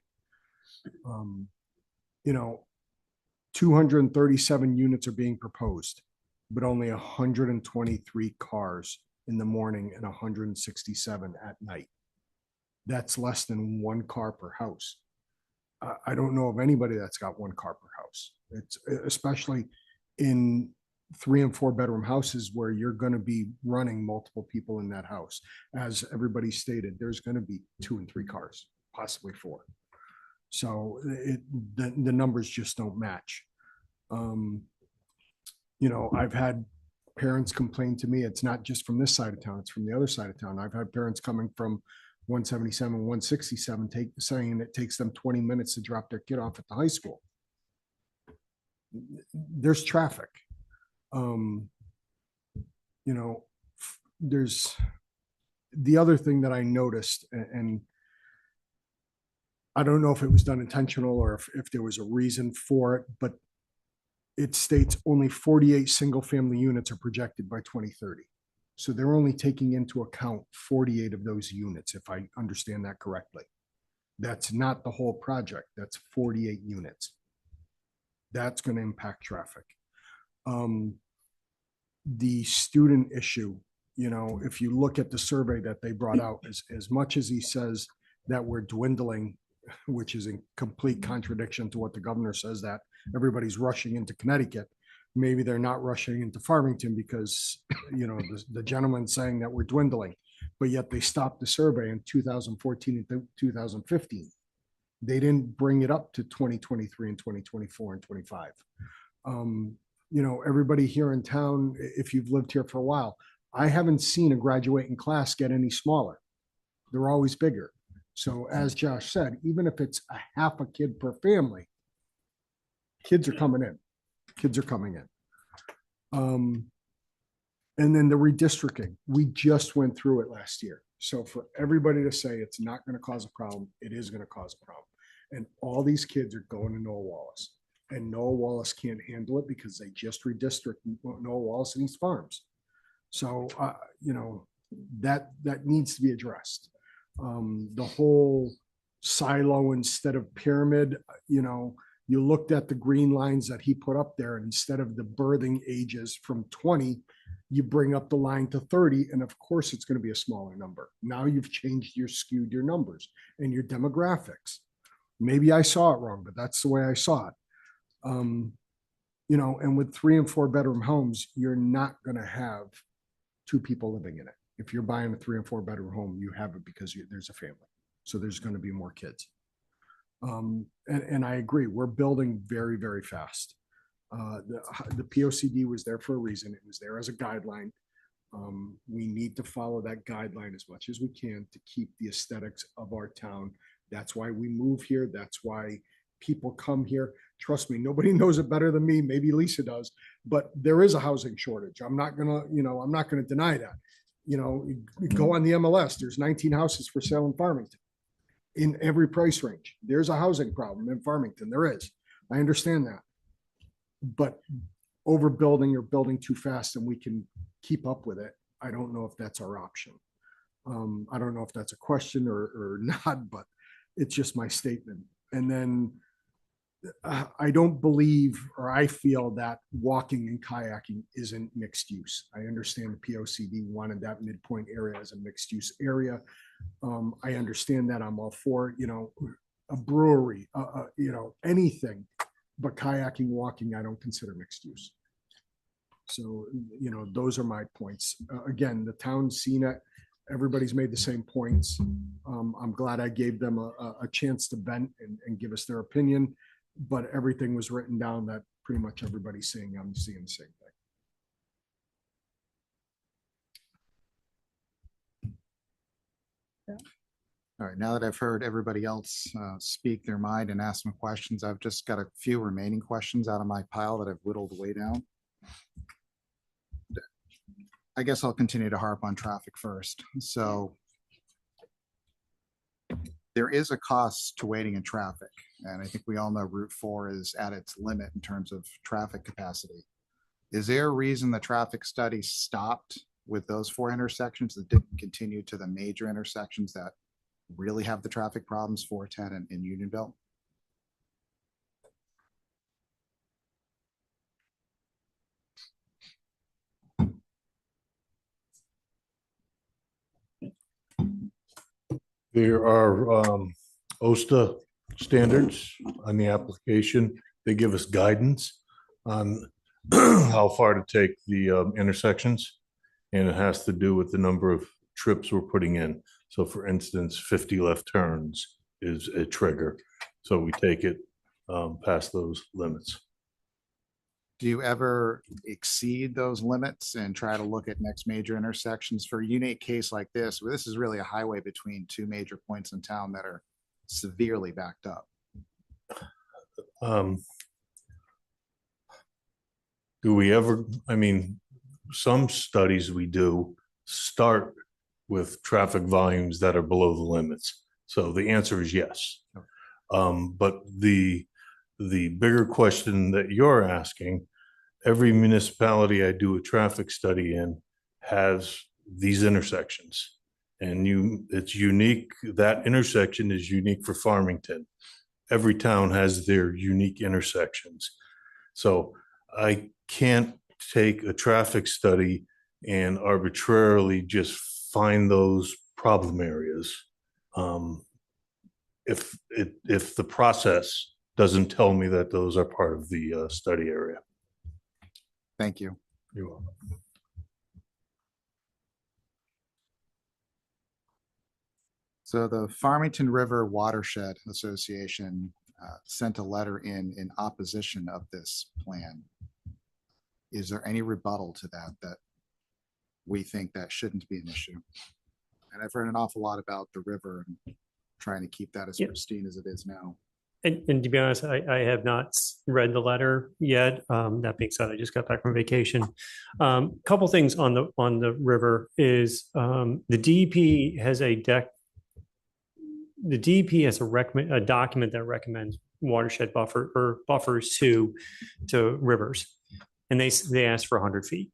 [SPEAKER 15] 237 units are being proposed, but only 123 cars in the morning and 167 at night. That's less than one car per house. I don't know of anybody that's got one car per house. It's especially in 3 and 4 bedroom houses where you're going to be running multiple people in that house. As everybody stated, there's going to be 2 and 3 cars, possibly 4. So the numbers just don't match. I've had parents complain to me. It's not just from this side of town, it's from the other side of town. I've had parents coming from 177, 167, saying it takes them 20 minutes to drop their kid off at the high school. There's traffic. There's the other thing that I noticed, and I don't know if it was done intentional or if there was a reason for it, but it states only 48 single family units are projected by 2030. So they're only taking into account 48 of those units, if I understand that correctly. That's not the whole project. That's 48 units. That's going to impact traffic. The student issue, if you look at the survey that they brought out, as much as he says that we're dwindling, which is in complete contradiction to what the governor says, that everybody's rushing into Connecticut. Maybe they're not rushing into Farmington because, the gentleman's saying that we're dwindling, but yet they stopped the survey in 2014 and 2015. They didn't bring it up to 2023 and 2024 and 25. Everybody here in town, if you've lived here for a while, I haven't seen a graduating class get any smaller. They're always bigger. So as Josh said, even if it's a half a kid per family, kids are coming in. Kids are coming in. And then the redistricting, we just went through it last year. So for everybody to say it's not going to cause a problem, it is going to cause a problem. And all these kids are going to Noah Wallace. And Noah Wallace can't handle it because they just redistrict Noah Wallace and East Farms. So, that needs to be addressed. The whole silo instead of pyramid, you looked at the green lines that he put up there, and instead of the birthing ages from 20, you bring up the line to 30. And of course, it's going to be a smaller number. Now you've skewed your numbers and your demographics. Maybe I saw it wrong, but that's the way I saw it. And with 3 and 4 bedroom homes, you're not going to have 2 people living in it. If you're buying a 3 and 4 bedroom home, you have it because there's a family. So there's going to be more kids. And I agree, we're building very, very fast. The POCD was there for a reason. It was there as a guideline. We need to follow that guideline as much as we can to keep the aesthetics of our town. That's why we move here. That's why people come here. Trust me, nobody knows it better than me. Maybe Lisa does, but there is a housing shortage. I'm not gonna deny that. You go on the MLS, there's 19 houses for sale in Farmington in every price range. There's a housing problem in Farmington. There is. I understand that. But overbuilding or building too fast and we can keep up with it, I don't know if that's our option. I don't know if that's a question or not, but it's just my statement. And then I don't believe, or I feel that walking and kayaking isn't mixed use. I understand the POCD wanted that midpoint area as a mixed use area. I understand that. I'm all for, a brewery, anything, but kayaking, walking, I don't consider mixed use. So, those are my points. Again, the town's seen it. Everybody's made the same points. I'm glad I gave them a chance to vent and give us their opinion. but everything was written down that pretty much everybody's seeing. I'm seeing the same thing.
[SPEAKER 16] All right, now that I've heard everybody else speak their mind and ask some questions, I've just got a few remaining questions out of my pile that I've whittled way down. I guess I'll continue to harp on traffic first. So there is a cost to waiting in traffic, and I think we all know Route 4 is at its limit in terms of traffic capacity. Is there a reason the traffic study stopped with those 4 intersections that didn't continue to the major intersections that really have the traffic problems, 410 and Unionville?
[SPEAKER 17] There are OSTA standards on the application. They give us guidance on how far to take the intersections, and it has to do with the number of trips we're putting in. So for instance, 50 left turns is a trigger. So we take it past those limits.
[SPEAKER 16] Do you ever exceed those limits and try to look at next major intersections for a unique case like this, where this is really a highway between 2 major points in town that are severely backed up?
[SPEAKER 17] Do we ever, I mean, some studies we do start with traffic volumes that are below the limits. So the answer is yes. But the bigger question that you're asking, every municipality I do a traffic study in has these intersections. And it's unique, that intersection is unique for Farmington. Every town has their unique intersections. So I can't take a traffic study and arbitrarily just find those problem areas. If the process doesn't tell me that those are part of the study area.
[SPEAKER 16] Thank you.
[SPEAKER 17] You're welcome.
[SPEAKER 16] So the Farmington River Watershed Association sent a letter in opposition of this plan. Is there any rebuttal to that we think that shouldn't be an issue? And I've heard an awful lot about the river and trying to keep that as pristine as it is now.
[SPEAKER 18] And to be honest, I have not read the letter yet. That being said, I just got back from vacation. Couple things on the river is the DEP has a a document that recommends watershed buffers to rivers, and they ask for 100 feet.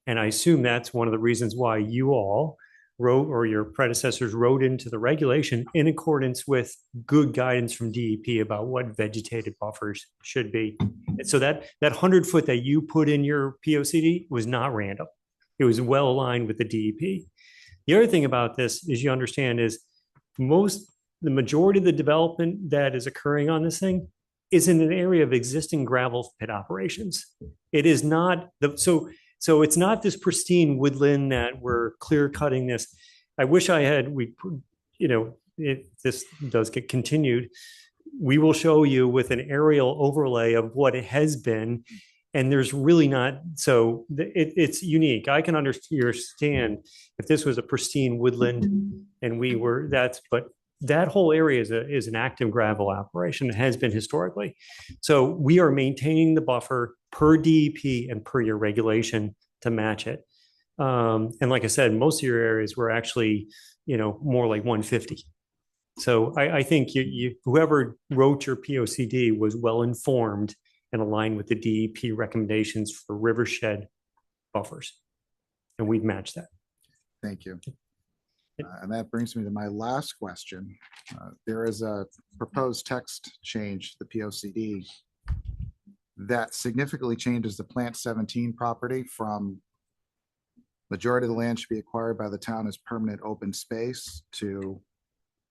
[SPEAKER 18] And I assume that's one of the reasons why you all wrote, or your predecessors wrote into the regulation in accordance with good guidance from DEP about what vegetated buffers should be. And so that 100 foot that you put in your POCD was not random. It was well aligned with the DEP. The other thing about this is you understand is the majority of the development that is occurring on this thing is in an area of existing gravel pit operations. It is not so it's not this pristine woodland that we're clear cutting this. I wish if this does get continued, we will show you with an aerial overlay of what it has been. And there's really not, so it's unique. I can understand if this was a pristine woodland and but that whole area is an active gravel operation. It has been historically. So we are maintaining the buffer per DEP and per your regulation to match it. And like I said, most of your areas were actually, more like 150. So I think whoever wrote your POCD was well informed and aligned with the DEP recommendations for rivershed buffers. And we've matched that.
[SPEAKER 16] Thank you. And that brings me to my last question. There is a proposed text change to the POCD that significantly changes the Plant 17 property from majority of the land should be acquired by the town as permanent open space to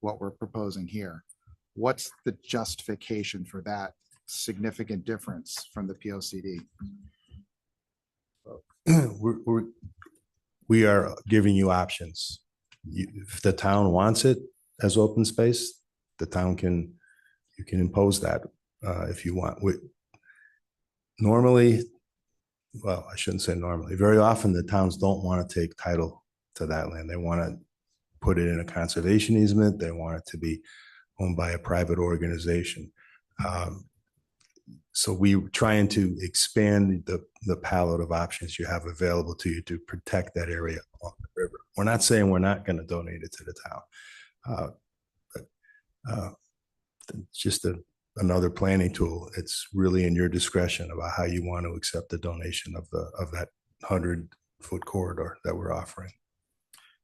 [SPEAKER 16] what we're proposing here. What's the justification for that significant difference from the POCD?
[SPEAKER 19] We are giving you options. If the town wants it as open space, you can impose that. if you want. Normally, well, I shouldn't say normally, very often the towns don't want to take title to that land. They want to put it in a conservation easement. They want it to be owned by a private organization. So we're trying to expand the palette of options you have available to you to protect that area along the river. We're not saying we're not going to donate it to the town. It's just another planning tool. It's really in your discretion about how you want to accept the donation of that 100-foot corridor that we're offering.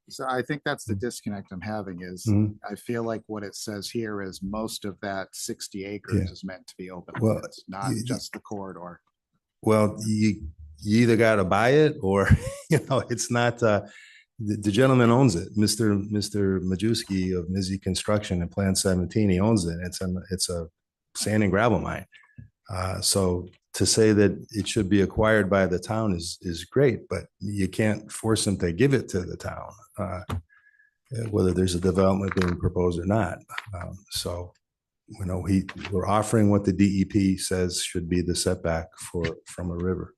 [SPEAKER 16] So I think that's the disconnect I'm having is I feel like what it says here is most of that 60 acres is meant to be open limits, not just the corridor.
[SPEAKER 19] Well, you either got to buy it or, it's not, the gentleman owns it. Mr. Majewski of Mizzy Construction and Plan 17, he owns it. It's a sand and gravel mine. So to say that it should be acquired by the town is great, but you can't force them to give it to the town, whether there's a development being proposed or not. So, we're offering what the DEP says should be the setback from a river,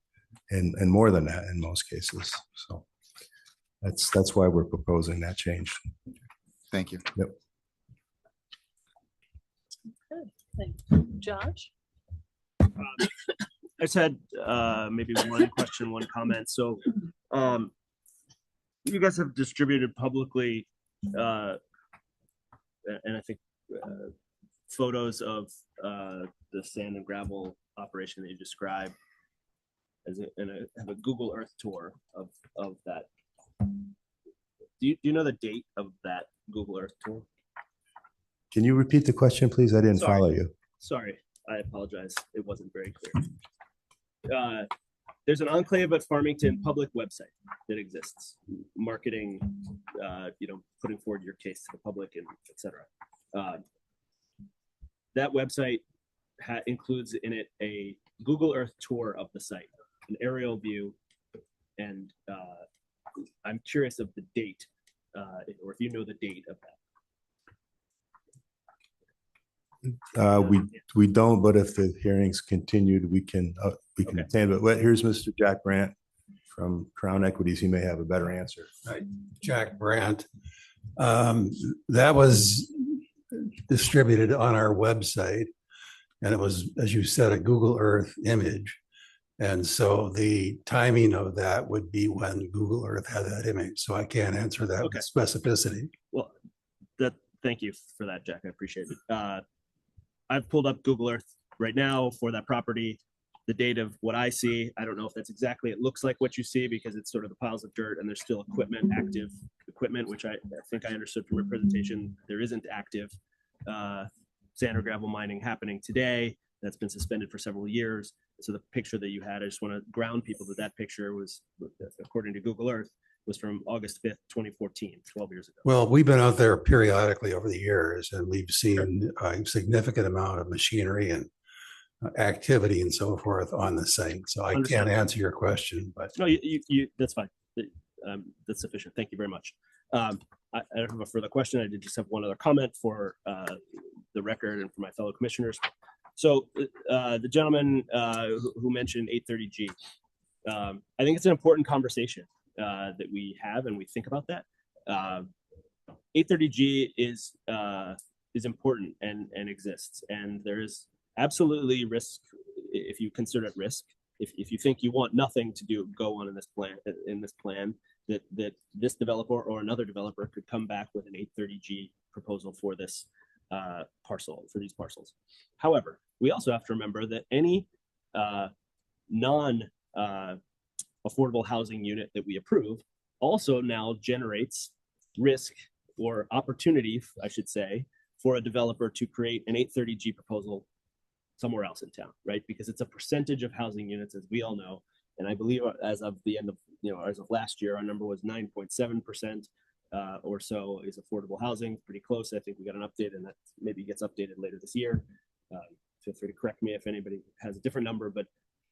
[SPEAKER 19] and more than that in most cases. So that's why we're proposing that change.
[SPEAKER 16] Thank you.
[SPEAKER 19] Yep.
[SPEAKER 3] Okay, thank you. Josh?
[SPEAKER 2] I just had maybe one question, one comment. So you guys have distributed publicly, and I think photos of the sand and gravel operation that you described and I have a Google Earth tour of that. Do you know the date of that Google Earth tour?
[SPEAKER 19] Can you repeat the question, please? I didn't follow you.
[SPEAKER 2] Sorry, I apologize. It wasn't very clear. There's an Enclave at Farmington public website that exists, marketing, putting forward your case to the public and et cetera. That website includes in it a Google Earth tour of the site, an aerial view, and I'm curious of the date, or if you know the date of that.
[SPEAKER 19] We don't, but if the hearings continued, we can attend. But here's Mr. Jack Brandt from Crown Equities. He may have a better answer.
[SPEAKER 6] Right, Jack Brandt. That was distributed on our website, and it was, as you said, a Google Earth image. And so the timing of that would be when Google Earth had that image. So I can't answer that with specificity.
[SPEAKER 2] Well, thank you for that, Jack. I appreciate it. I've pulled up Google Earth right now for that property. The date of what I see, I don't know if that's exactly, it looks like what you see because it's sort of the piles of dirt and there's still equipment, active equipment, which I think I understood from your presentation. There isn't active sand or gravel mining happening today. That's been suspended for several years. So the picture that you had, I just want to ground people that picture was, according to Google Earth, was from August 5th, 2014, 12 years ago.
[SPEAKER 6] Well, we've been out there periodically over the years, and we've seen a significant amount of machinery and activity and so forth on the site. So I can't answer your question, but
[SPEAKER 2] no, you that's fine. That's sufficient. Thank you very much. I don't have a further question. I did just have one other comment for the record and for my fellow commissioners. So the gentleman who mentioned 830G, I think it's an important conversation that we have and we think about that. 830G is important and exists, and there is absolutely risk if you consider it risk. If you think you want nothing to go on in this plan, that this developer or another developer could come back with an 830G proposal for this for these parcels. However, we also have to remember that any non affordable housing unit that we approve also now generates risk or opportunity, I should say, for a developer to create an 830G proposal somewhere else in town, right? Because it's a percentage of housing units, as we all know. And I believe as of the end of, as of last year, our number was 9.7% or so is affordable housing, pretty close. I think we got an update, and that maybe gets updated later this year. Feel free to correct me if anybody has a different number, but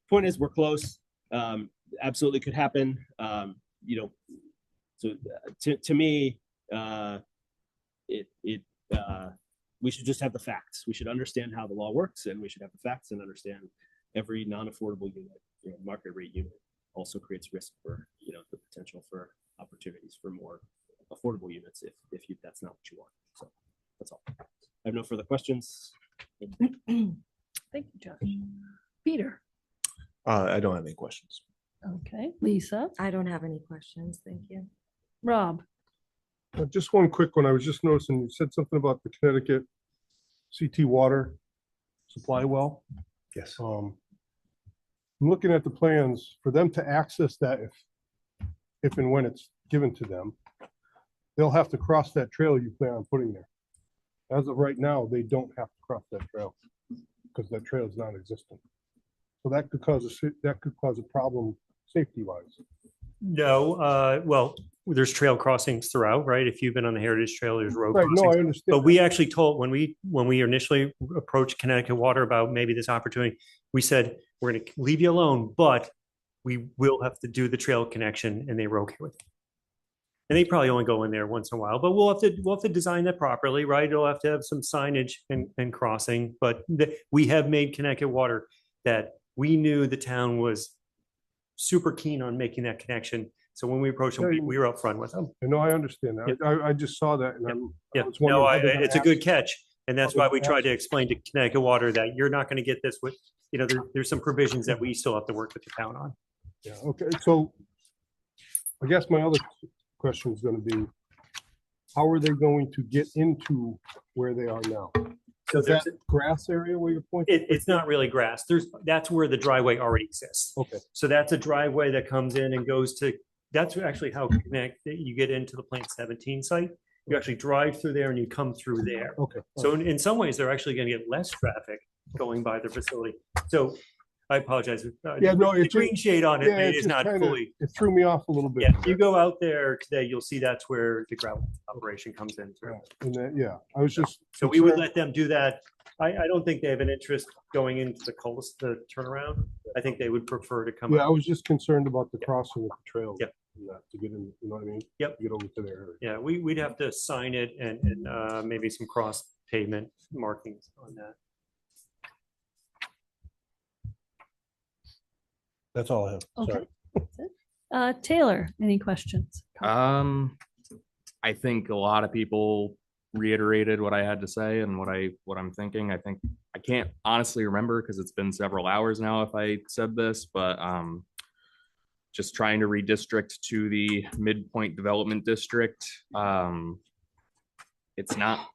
[SPEAKER 2] point is we're close. Absolutely could happen. So to me, we should just have the facts. We should understand how the law works, and we should have the facts and understand every non-affordable unit, market rate unit also creates risk for, the potential for opportunities for more affordable units if that's not what you want. So that's all. I have no further questions.
[SPEAKER 3] Thank you, Josh. Peter.
[SPEAKER 7] I don't have any questions.
[SPEAKER 3] Okay. Lisa.
[SPEAKER 22] I don't have any questions. Thank you.
[SPEAKER 3] Rob.
[SPEAKER 15] Just one quick one. I was just noticing, you said something about the Connecticut CT water supply well.
[SPEAKER 19] Yes.
[SPEAKER 15] I'm looking at the plans for them to access that if and when it's given to them, they'll have to cross that trail you plan on putting there. As of right now, they don't have to cross that trail because that trail is non-existent. So that could cause a problem safety wise.
[SPEAKER 18] No, well, there's trail crossings throughout, right? If you've been on the Heritage Trail, there's road
[SPEAKER 15] Right, no,
[SPEAKER 18] crossings.
[SPEAKER 15] I understand.
[SPEAKER 18] But we actually told, when we initially approached Connecticut Water about maybe this opportunity, we said, we're going to leave you alone, but we will have to do the trail connection, and they were okay with it. And they probably only go in there once in a while, but we'll have to design that properly, right? It'll have to have some signage and crossing, but we have made Connecticut Water that we knew the town was super keen on making that connection. So when we approached them, we were upfront with them.
[SPEAKER 15] I know, I understand that.
[SPEAKER 18] Yep.
[SPEAKER 15] I just saw that. And
[SPEAKER 18] Yeah,
[SPEAKER 15] I was wondering how they're gonna
[SPEAKER 18] it's a good
[SPEAKER 15] access-
[SPEAKER 18] catch. And that's why we tried to explain to Connecticut Water that you're not going to get this with, there's some provisions that we still have to work with the town on.
[SPEAKER 15] Yeah, okay, so I guess my other question is going to be, how are they going to get into where they are now?
[SPEAKER 18] So
[SPEAKER 15] Is
[SPEAKER 18] there's
[SPEAKER 15] that grass area where you're pointing?
[SPEAKER 18] It's not really grass. That's where the driveway already exists.
[SPEAKER 15] Okay.
[SPEAKER 18] So that's a driveway that comes in and goes to, that's actually how you get into the Plant 17 site. You actually drive through there and you come through there.
[SPEAKER 15] Okay.
[SPEAKER 18] So in some ways, they're actually going to get less traffic going by their facility. So I apologize.
[SPEAKER 15] Yeah, no,
[SPEAKER 18] the
[SPEAKER 15] it's
[SPEAKER 18] green shade on it
[SPEAKER 15] yeah, it's
[SPEAKER 18] is
[SPEAKER 15] just
[SPEAKER 18] not
[SPEAKER 15] kinda-
[SPEAKER 18] fully.
[SPEAKER 15] It threw me off a little bit.
[SPEAKER 18] Yeah, if you go out there today, you'll see that's where the gravel operation comes in through.
[SPEAKER 15] And that, yeah, I was just.
[SPEAKER 18] So we would
[SPEAKER 15] concerned-
[SPEAKER 18] let them do that. I don't think they have an interest going into the the turnaround. I think they would prefer to come.
[SPEAKER 15] Yeah, I
[SPEAKER 18] out.
[SPEAKER 15] was just concerned about the crossing of the trail.
[SPEAKER 18] Yep.
[SPEAKER 15] and that, to get in, you know what I mean?
[SPEAKER 18] Yep.
[SPEAKER 15] To get over to there.
[SPEAKER 18] Yeah, we'd have to sign it and maybe some cross pavement markings on that.
[SPEAKER 15] That's all I have.
[SPEAKER 3] Okay.
[SPEAKER 15] Sorry.
[SPEAKER 3] Taylor, any questions?
[SPEAKER 8] I think a lot of people reiterated what I had to say and what I'm thinking. I think I can't honestly remember because it's been several hours now if I said this, but just trying to redistrict to the midpoint development district. It's not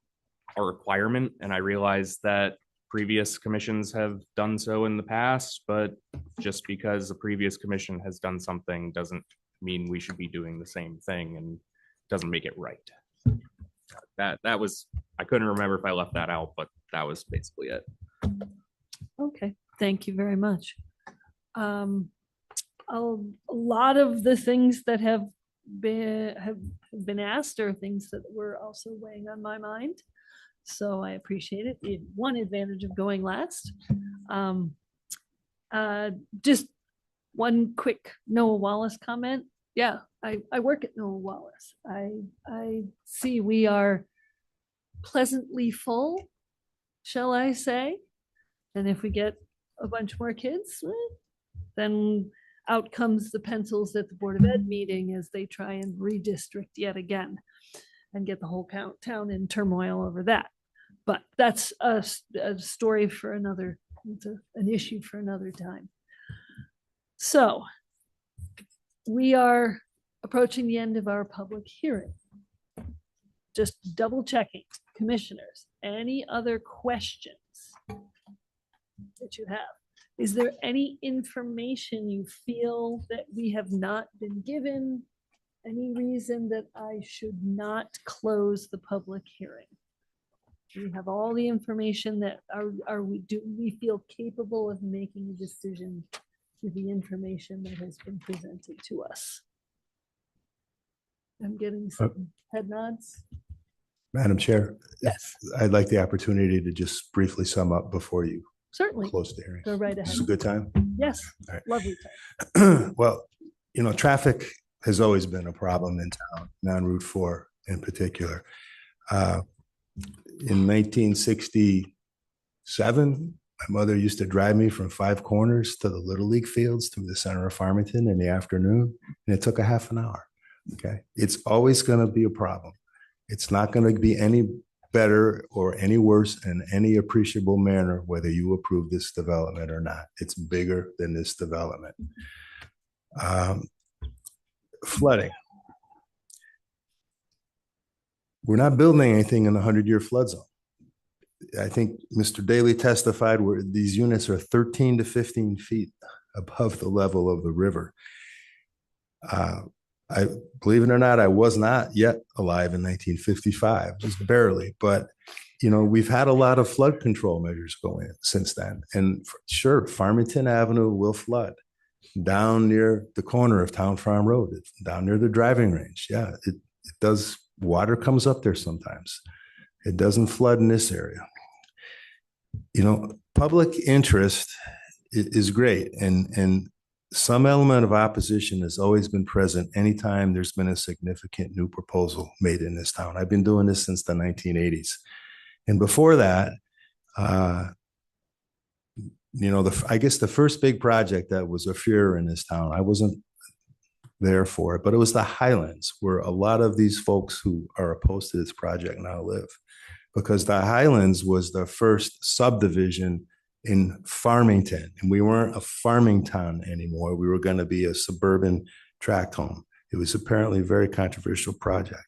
[SPEAKER 8] a requirement, and I realize that previous commissions have done so in the past, but just because the previous commission has done something doesn't mean we should be doing the same thing, and doesn't make it right. That was, I couldn't remember if I left that out, but that was basically it.
[SPEAKER 3] Okay, thank you very much. A lot of the things that have been asked are things that were also weighing on my mind. So I appreciate it. One advantage of going last. Just one quick Noah Wallace comment. Yeah, I work at Noah Wallace. I see we are pleasantly full, shall I say? And if we get a bunch more kids, then out comes the pencils at the Board of Ed meeting as they try and redistrict yet again and get the whole town in turmoil over that. But that's a story for another, it's an issue for another time. So we are approaching the end of our public hearing. Just double checking, commissioners, any other questions that you have? Is there any information you feel that we have not been given? Any reason that I should not close the public hearing? We have all the information that do we feel capable of making a decision with the information that has been presented to us? I'm getting some head nods.
[SPEAKER 19] Madam Chair.
[SPEAKER 3] Yes.
[SPEAKER 19] I'd like the opportunity to just briefly sum up before you
[SPEAKER 3] Certainly.
[SPEAKER 19] close the hearing.
[SPEAKER 3] Go right
[SPEAKER 19] This is
[SPEAKER 3] ahead.
[SPEAKER 19] a good time?
[SPEAKER 3] Yes,
[SPEAKER 19] All right.
[SPEAKER 3] lovely time.
[SPEAKER 19] Well, traffic has always been a problem in town, on Route 4 in particular. in 1967, my mother used to drive me from Five Corners to the Little League fields through the center of Farmington in the afternoon, and it took a half an hour. Okay. It's always going to be a problem. It's not going to be any better or any worse in any appreciable manner, whether you approve this development or not. It's bigger than this development. Flooding. We're not building anything in a 100-year flood zone. I think Mr. Daly testified where these units are 13 to 15 feet above the level of the river. I believe it or not, I was not yet alive in 1955, just barely. But you know, we've had a lot of flood control measures going since then. And sure, Farmington Avenue will flood down near the corner of Town Farm Road, down near the driving range. Yeah, it does. Water comes up there sometimes. It doesn't flood in this area. You know, public interest is great, and some element of opposition has always been present anytime there's been a significant new proposal made in this town. I've been doing this since the 1980s. And before that, you know, I guess the first big project that was a fear in this town, I wasn't there for it, but it was the Highlands, where a lot of these folks who are opposed to this project now live, because the Highlands was the first subdivision in Farmington, and we weren't a farming town anymore. We were going to be a suburban tract home. It was apparently a very controversial project.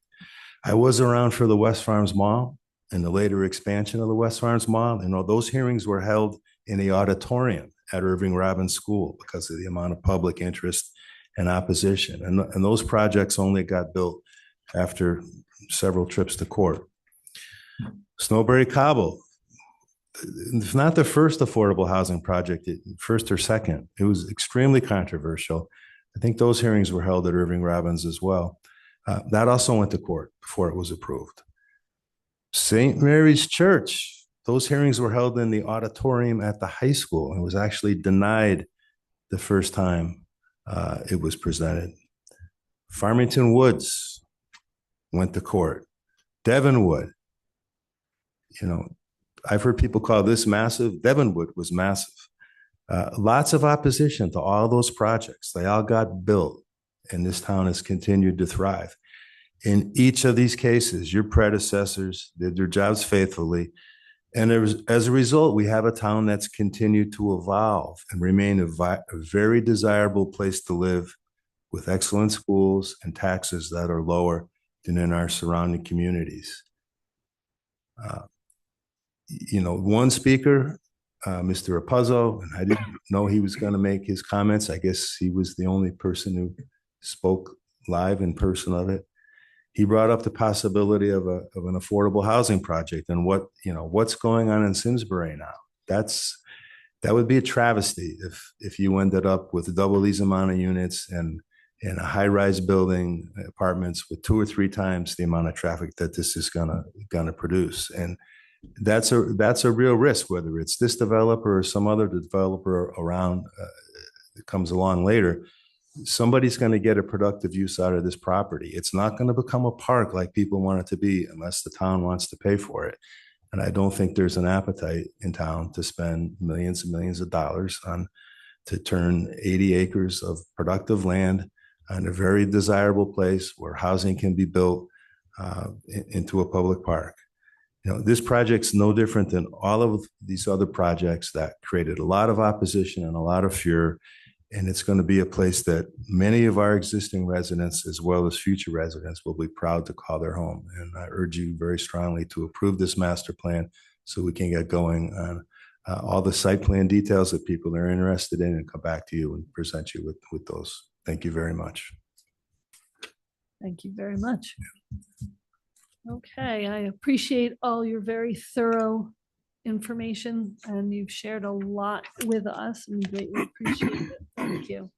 [SPEAKER 19] I was around for the West Farms Mall and the later expansion of the West Farms Mall. You know, those hearings were held in the auditorium at Irving Robbins School because of the amount of public interest and opposition. And those projects only got built after several trips to court. Snowberry Cobble, it's not the first affordable housing project, first or second. It was extremely controversial. I think those hearings were held at Irving Robbins as well. That also went to court before it was approved. St. Mary's Church, those hearings were held in the auditorium at the high school and was actually denied the first time it was presented. Farmington Woods went to court. Devonwood, you know, I've heard people call this massive. Devonwood was massive. Lots of opposition to all those projects. They all got built, and this town has continued to thrive. In each of these cases, your predecessors did their jobs faithfully. And as a result, we have a town that's continued to evolve and remain a very desirable place to live, with excellent schools and taxes that are lower than in our surrounding communities. You know, one speaker, Mr. Rapuzzo, and I didn't know he was going to make his comments. I guess he was the only person who spoke live in person of it. He brought up the possibility of an affordable housing project and what's going on in Simsbury now. That would be a travesty if you ended up with double these amount of units and in a high-rise building, apartments with 2 or 3 times the amount of traffic that this is gonna produce. And that's a real risk, whether it's this developer or some other developer around that comes along later. Somebody's going to get a productive use out of this property. It's not going to become a park like people want it to be unless the town wants to pay for it. And I don't think there's an appetite in town to spend millions and millions of dollars to turn 80 acres of productive land on a very desirable place where housing can be built into a public park. You know, this project's no different than all of these other projects that created a lot of opposition and a lot of fear. And it's going to be a place that many of our existing residents, as well as future residents, will be proud to call their home. And I urge you very strongly to approve this master plan so we can get going on all the site plan details that people are interested in and come back to you and present you with those. Thank you very much.
[SPEAKER 3] Thank you very much. Okay, I appreciate all your very thorough information, and you've shared a lot with us, and greatly appreciate it. Thank you.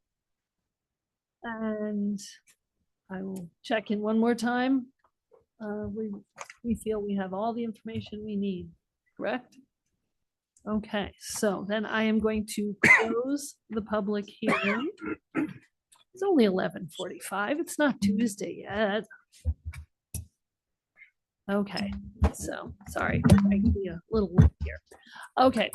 [SPEAKER 3] And I will check in one more time. We feel we have all the information we need, correct? Okay, so then I am going to close the public hearing. It's only 11:45. It's not Tuesday yet. Okay, so, sorry, I give you a little look here. Okay,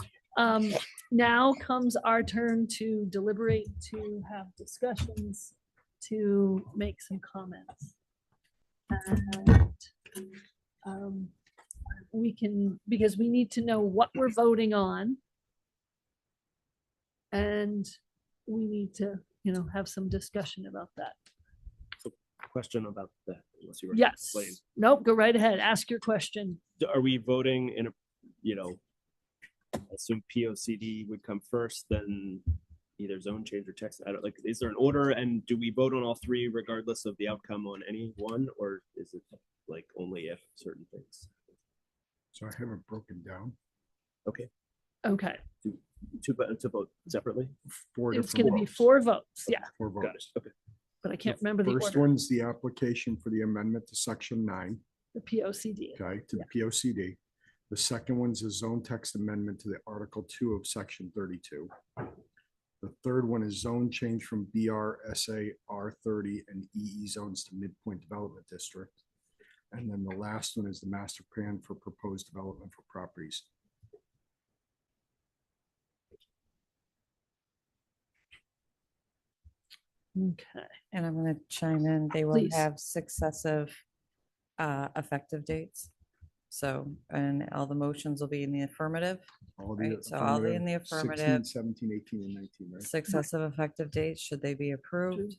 [SPEAKER 3] now comes our turn to deliberate, to have discussions, to make some comments. And we can, because we need to know what we're voting on. And we need to, have some discussion about that.
[SPEAKER 2] Question about that, unless you were.
[SPEAKER 3] Yes. Nope, go right ahead. Ask your question.
[SPEAKER 2] Are we voting in a, I assume POCD would come first, then either zone change or text? I don't like, is there an order, and do we vote on all three regardless of the outcome on any one, or is it like only if certain things?
[SPEAKER 15] So I have it broken down.
[SPEAKER 2] Okay.
[SPEAKER 3] Okay.
[SPEAKER 2] To vote separately?
[SPEAKER 3] It's going to be 4 votes. Yeah.
[SPEAKER 15] 4 votes.
[SPEAKER 2] Got it. Okay.
[SPEAKER 3] But I can't remember the
[SPEAKER 15] First
[SPEAKER 3] order.
[SPEAKER 15] one's the application for the amendment to section 9,
[SPEAKER 3] The POCD.
[SPEAKER 15] okay, to the POCD. The second one's a zone text amendment to the Article 2 of section 32. The third one is zone change from BRSA R30 and EE zones to Midpoint Development District. And then the last one is the master plan for proposed development for properties.
[SPEAKER 3] Okay.
[SPEAKER 22] And I'm going to chime in. They will
[SPEAKER 3] Please.
[SPEAKER 22] have successive effective dates. So, and all the motions will be in the affirmative.
[SPEAKER 15] All the
[SPEAKER 22] Right, so I'll be in the
[SPEAKER 15] affirmative, 16,
[SPEAKER 22] affirmative.
[SPEAKER 15] 17, 18, and 19, right?
[SPEAKER 22] Successive effective dates, should they be approved.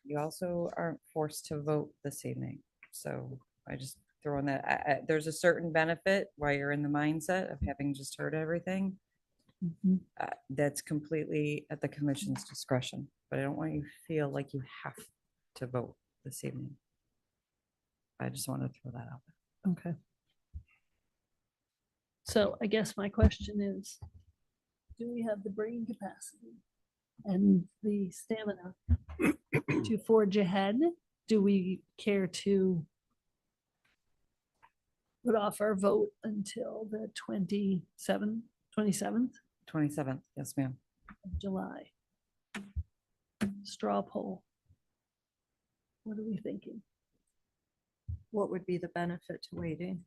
[SPEAKER 22] You also aren't forced to vote this evening. So I just throw in that, there's a certain benefit while you're in the mindset of having just heard everything. That's completely at the commission's discretion, but I don't want you to feel like you have to vote this evening. I just want to throw that out there.
[SPEAKER 3] Okay. So I guess my question is, do we have the brain capacity and the stamina to forge ahead? Do we care to put off our vote until the 27th
[SPEAKER 22] 27th, yes, ma'am.
[SPEAKER 3] of July? Straw poll. What are we thinking?
[SPEAKER 22] What would be the benefit to waiting?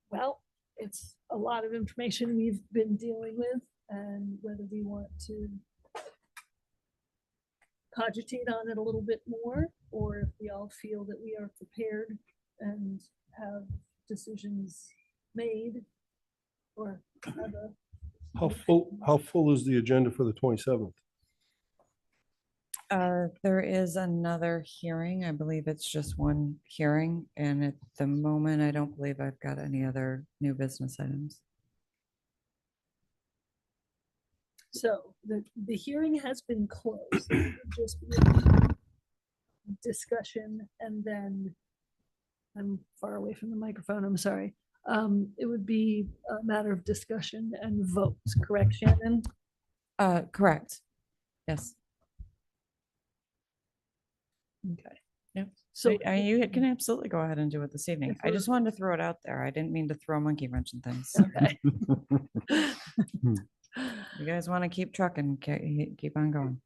[SPEAKER 3] Well, it's a lot of information we've been dealing with, and whether we want to cogitate on it a little bit more, or if we all feel that we are prepared and have decisions made, or have a
[SPEAKER 19] How full is the agenda for the 27th?
[SPEAKER 22] There is another hearing. I believe it's just one hearing. And at the moment, I don't believe I've got any other new business items.
[SPEAKER 3] So the hearing has been closed. It would just be a discussion, and then I'm far away from the microphone, I'm sorry. It would be a matter of discussion and votes, correct, Shannon?
[SPEAKER 22] Correct. Yes.
[SPEAKER 3] Okay.
[SPEAKER 22] Yep.
[SPEAKER 3] So
[SPEAKER 22] So you can absolutely go ahead and do it this evening.
[SPEAKER 3] If
[SPEAKER 22] I just wanted to throw it out there. I didn't mean to throw a monkey wrench in things.
[SPEAKER 3] Okay.
[SPEAKER 22] You guys want to keep trucking, keep on going.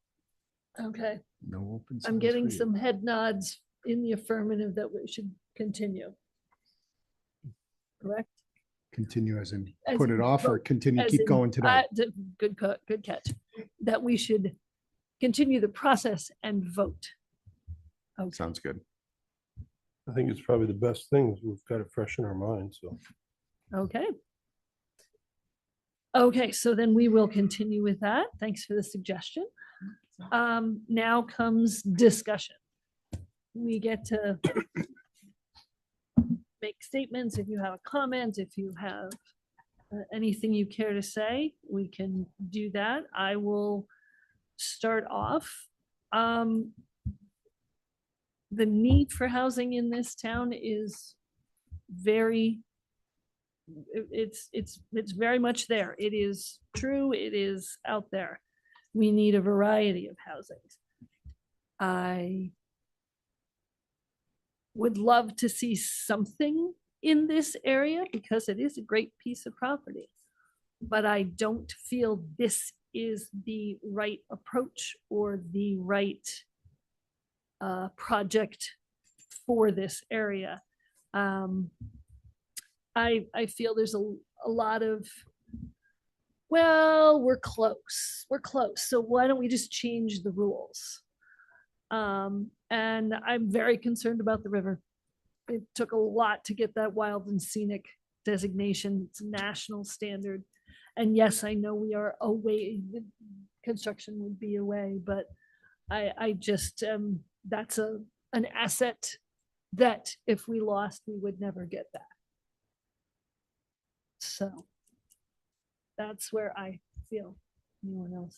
[SPEAKER 3] Okay,
[SPEAKER 15] No open.
[SPEAKER 3] I'm
[SPEAKER 15] signs
[SPEAKER 3] getting
[SPEAKER 15] for you.
[SPEAKER 3] some head nods in the affirmative that we should continue. Correct?
[SPEAKER 15] Continue as in
[SPEAKER 3] As
[SPEAKER 15] put it
[SPEAKER 3] in
[SPEAKER 15] off or
[SPEAKER 3] vote,
[SPEAKER 15] continue,
[SPEAKER 3] as
[SPEAKER 15] keep
[SPEAKER 3] in-
[SPEAKER 15] going today.
[SPEAKER 3] Good good catch. That we should continue the process and vote. Okay.
[SPEAKER 16] Sounds good.
[SPEAKER 19] I think it's probably the best thing. We've got it fresh in our mind, so.
[SPEAKER 3] Okay. Okay, so then we will continue with that. Thanks for the suggestion. Now comes discussion. We get to make statements. If you have a comment, if you have anything you care to say, we can do that. I will start off. The need for housing in this town is very, it's very much there. It is true. It is out there. We need a variety of housings. I would love to see something in this area because it is a great piece of property. But I don't feel this is the right approach or the right project for this area. I feel there's a lot of, well, we're close. So why don't we just change the rules? And I'm very concerned about the river. It took a lot to get that wild and scenic designation. It's a national standard. And yes, I know we are away, construction would be away, but I just, that's an asset that if we lost, we would never get back. So that's where I feel. Anyone else?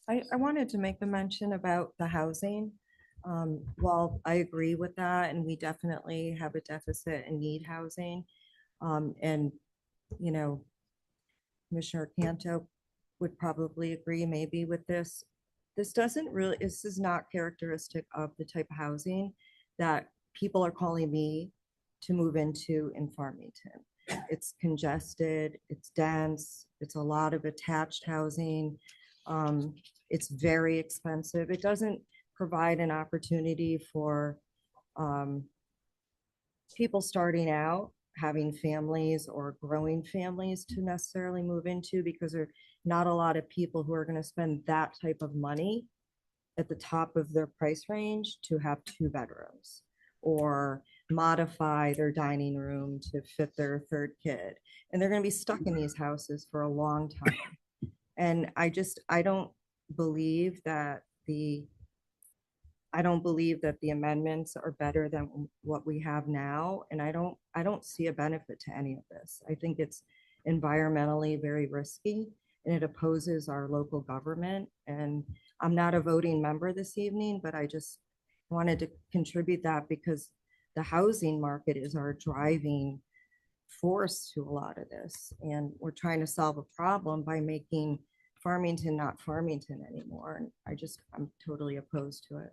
[SPEAKER 22] I wanted to make the mention about the housing. While I agree with that, and we definitely have a deficit and need housing, and, you know, Commissioner Canto would probably agree maybe with this. This is not characteristic of the type of housing that people are calling me to move into in Farmington. It's congested, it's dense, it's a lot of attached housing. It's very expensive. It doesn't provide an opportunity for people starting out having families or growing families to necessarily move into, because there are not a lot of people who are going to spend that type of money at the top of their price range to have 2 bedrooms or modify their dining room to fit their 3rd kid. And they're going to be stuck in these houses for a long time. And I don't believe that the amendments are better than what we have now. And I don't see a benefit to any of this. I think it's environmentally very risky, and it opposes our local government. And I'm not a voting member this evening, but I just wanted to contribute that because the housing market is our driving force to a lot of this. And we're trying to solve a problem by making Farmington not Farmington anymore. And I'm totally opposed to it.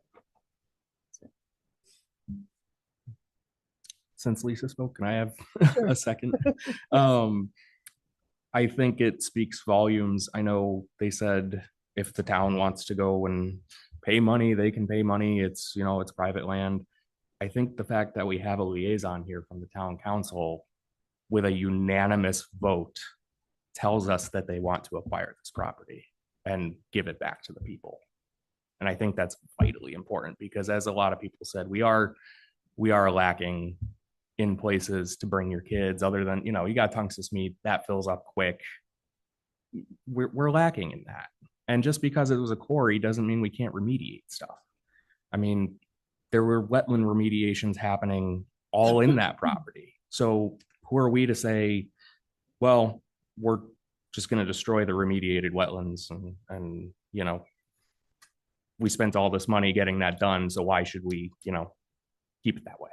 [SPEAKER 8] Since Lisa spoke, can I have a second? I think it speaks volumes. I know they said if the town wants to go and pay money, they can pay money. It's, you know, it's private land. I think the fact that we have a liaison here from the town council with a unanimous vote tells us that they want to acquire this property and give it back to the people. And I think that's vitally important because, as a lot of people said, we are lacking in places to bring your kids, other than, you know, you got Tungus Mead, that fills up quick. We're lacking in that. And just because it was a quarry doesn't mean we can't remediate stuff. I mean, there were wetland remediations happening all in that property. So who are we to say, well, we're just going to destroy the remediated wetlands and, you know, we spent all this money getting that done. So why should we, you know, keep it that way?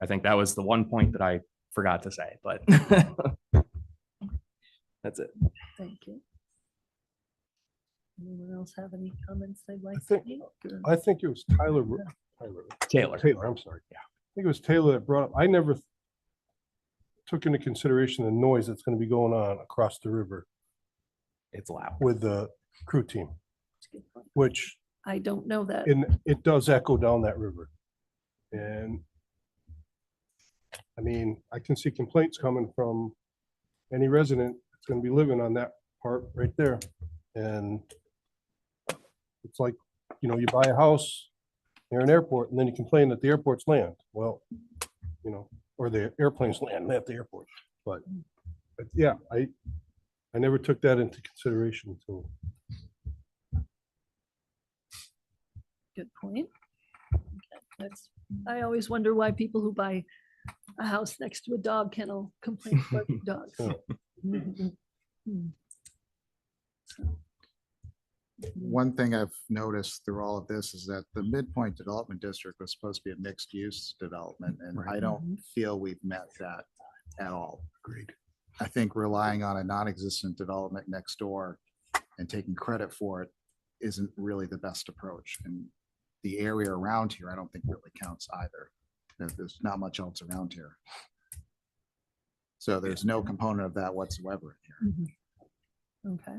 [SPEAKER 8] I think that was the one point that I forgot to say, but that's it.
[SPEAKER 3] Thank you. Anyone else have any comments they'd like
[SPEAKER 4] to
[SPEAKER 3] make?
[SPEAKER 4] I think it was Taylor, I'm sorry. Yeah. I think it was Taylor that brought up, I never took into consideration the noise that's going to be going on across the river.
[SPEAKER 8] It's loud. With
[SPEAKER 4] the crew team, which
[SPEAKER 3] I don't know that.
[SPEAKER 4] It does echo down that river. And I mean, I can see complaints coming from any resident that's going to be living on that part right there. And it's like, you know, you buy a house near an airport and then you complain that the airport's land. Well, you know, or the airplane's land at the airport. But yeah, I never took that into consideration until.
[SPEAKER 3] Good point. Okay, I always wonder why people who buy a house next to a dog kennel complain about dogs.
[SPEAKER 16] One thing I've noticed through all of this is that the Midpoint Development District was supposed to be a mixed use development, and I don't feel we've met that at all.
[SPEAKER 4] Agreed.
[SPEAKER 16] I think relying on a non-existent development next door and taking credit for it isn't really the best approach. And the area around here, I don't think really counts either. There's not much else around here. So there's no component of that whatsoever in here.
[SPEAKER 3] Okay.